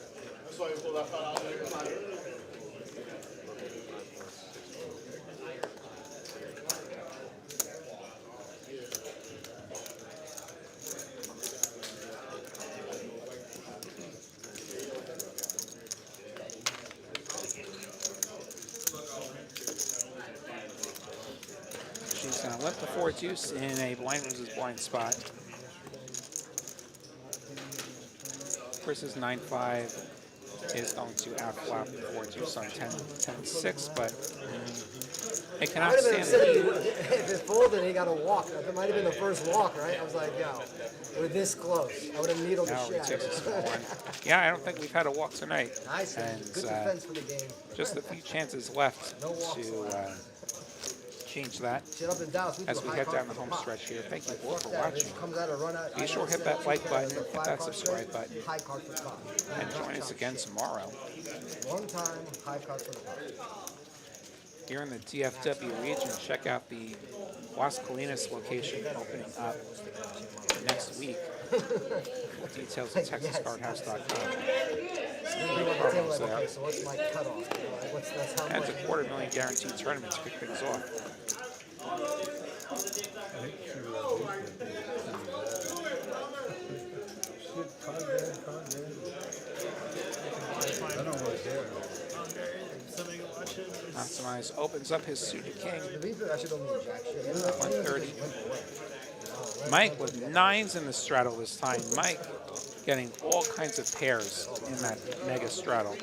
[SPEAKER 1] She's going to limp the 4 deuce in a blind versus blind spot. Versus 9-5 is going to outflop the 4 deuce on 10-6, but it cannot
[SPEAKER 2] Might have been
[SPEAKER 1] stand
[SPEAKER 2] upset
[SPEAKER 1] the
[SPEAKER 2] if it folded, he got a walk. It might have been the first walk, right? I was like, yo, we're this close. I would have needled the
[SPEAKER 1] Mallory
[SPEAKER 2] shit.
[SPEAKER 1] takes a small one. Yeah, I don't think we've had a walk tonight.
[SPEAKER 2] Nice, man.
[SPEAKER 1] And
[SPEAKER 2] Good defense for the game.
[SPEAKER 1] just a few chances left
[SPEAKER 2] No walks
[SPEAKER 1] to change that
[SPEAKER 2] Shit up and down.
[SPEAKER 1] as we head down the home stretch here. Thank you all for watching.
[SPEAKER 2] Comes out a run out.
[SPEAKER 1] Be sure to hit that like button, hit that subscribe button,
[SPEAKER 2] High card for the top.
[SPEAKER 1] and join us again tomorrow.
[SPEAKER 2] One time, high card for the top.
[SPEAKER 1] Here in the DFW region, check out the Las Colinas location opening up next week. Details at texascardhouse.com.
[SPEAKER 2] Okay, so what's my cutoff? That's how
[SPEAKER 1] And
[SPEAKER 2] much.
[SPEAKER 1] a $250,000 guaranteed tournament to kick things off.
[SPEAKER 8] I don't really care.
[SPEAKER 10] Somebody can watch it.
[SPEAKER 1] Optimize opens up his suited king.
[SPEAKER 2] The reaper actually don't mean jack shit.
[SPEAKER 1] 130. Mike with 9s in the straddle this time. Mike getting all kinds of pairs in that mega straddle.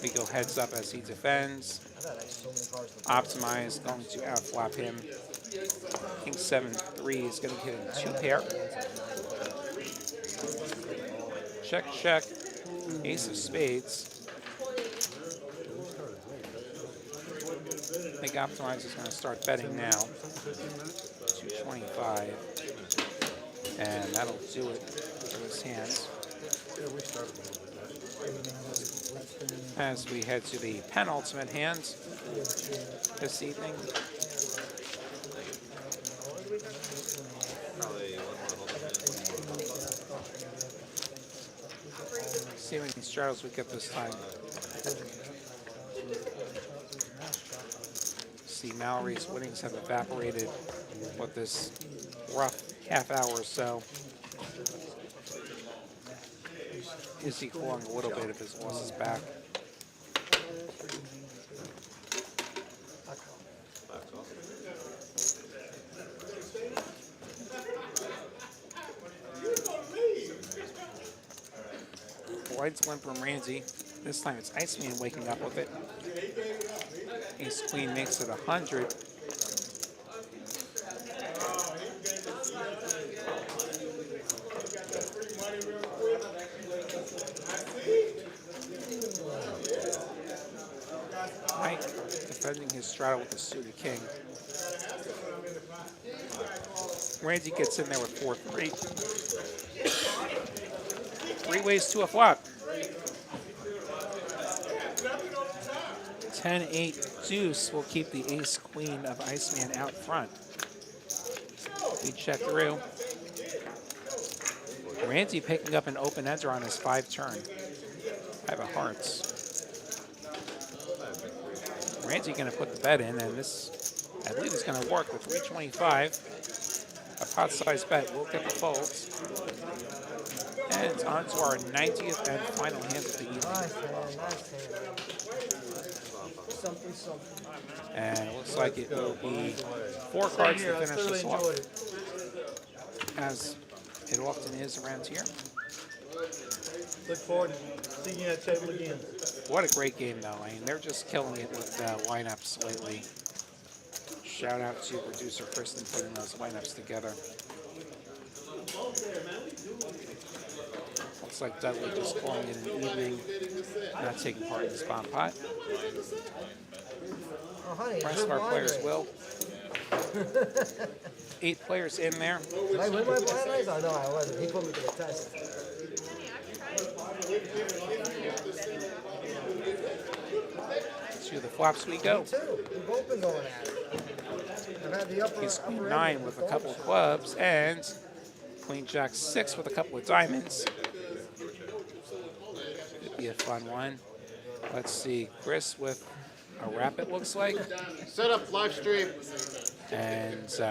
[SPEAKER 1] We go heads up as he defends. Optimize going to outflop him. King 7-3 is going to hit him 2 pair. Check, check. Ace of spades. I think Optimize is going to start betting now. 225. And that'll do it for his hands. As we head to the penultimate hands this evening. See how many straddles we get this time. See, Mallory's winnings have evaporated with this rough half hour or so. Is he clawing a little bit of his losses back? Blinds went from Ramsey. This time it's Iceman waking up with it. Ace Queen makes it 100. tonight, defending his straddle with the suited king. Randy gets in there with 4-3. 3 ways to a flop. 10-8 deuce will keep the ace-queen of Iceman out front. We check through. Randy picking up an open ender on his 5-turn. I have a hearts. Randy going to put the bet in, and this, I believe, is going to work with 325. A pot-sized bet will get the folds. And it's on to our 90th and final hand of the evening.
[SPEAKER 2] Nice hand, nice hand. Something, something.
[SPEAKER 1] And it looks like it will be 4 cards to finish this off, as it often is around here.
[SPEAKER 9] Look forward to seeing that table again.
[SPEAKER 1] What a great game, though. I mean, they're just killing it with lineups lately. Shout out to producer Kristen putting those lineups together. Looks like Dudley just calling it an evening, not taking part in this bomb pot.
[SPEAKER 2] Oh, honey,
[SPEAKER 1] The rest of our players will. 8 players in there.
[SPEAKER 2] Did I win my blind race? Oh, no, I wasn't. He put me to the test.
[SPEAKER 1] To the flops we go.
[SPEAKER 2] Me too. We've both been going at it. I've had the upper,
[SPEAKER 1] He's Queen
[SPEAKER 2] upper
[SPEAKER 1] 9
[SPEAKER 2] end
[SPEAKER 1] with a couple of clubs, and Queen Jack 6 with a couple of diamonds. Could be a fun one. Let's see, Chris with a wrap, it looks like.
[SPEAKER 11] Set up live stream.
[SPEAKER 1] And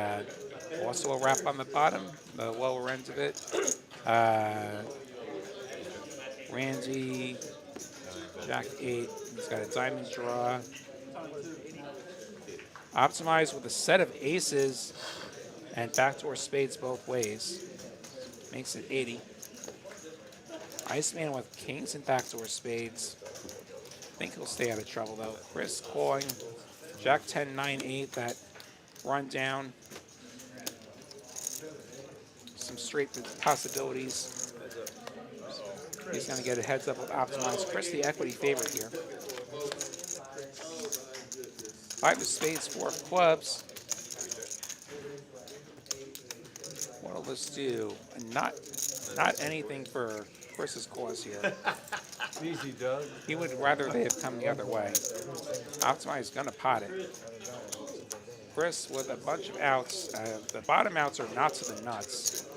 [SPEAKER 1] also a wrap on the bottom, the lower end of it. Randy, Jack 8, he's got a diamond draw. Optimized with a set of aces and backdoor spades both ways. Makes it 80. Iceman with kings and backdoor spades. I think he'll stay out of trouble though. Chris calling Jack 10, 9, 8, that run down. Some straight possibilities. He's going to get a heads up with optimized. Chris, the equity favorite here. 5 of spades, 4 of clubs. What'll this do? Not anything for Chris's cause here.
[SPEAKER 8] Easy, Doug.
[SPEAKER 1] He would rather they have come the other way. Optimize is going to pot it. Chris with a bunch of outs. The bottom outs are not to the nuts,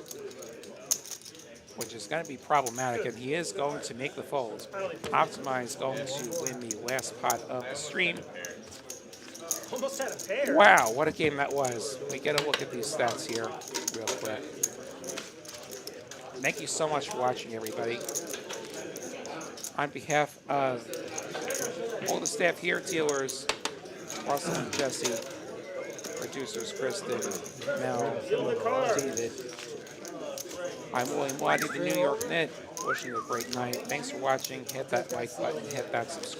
[SPEAKER 1] which is going to be problematic, and he is going to make the fold. Optimize going to win the last pot of the stream.
[SPEAKER 4] Almost had a pair.
[SPEAKER 1] Wow, what a game that was. We get a look at these stats here real quick. Thank you so much for watching, everybody. On behalf of all the staff here, dealers, Russell and Jesse, producers Kristen, Mel, David, I'm William Waddy, the New York Knit, wishing you a great night. Thanks for watching. Hit that like button, hit that subscribe.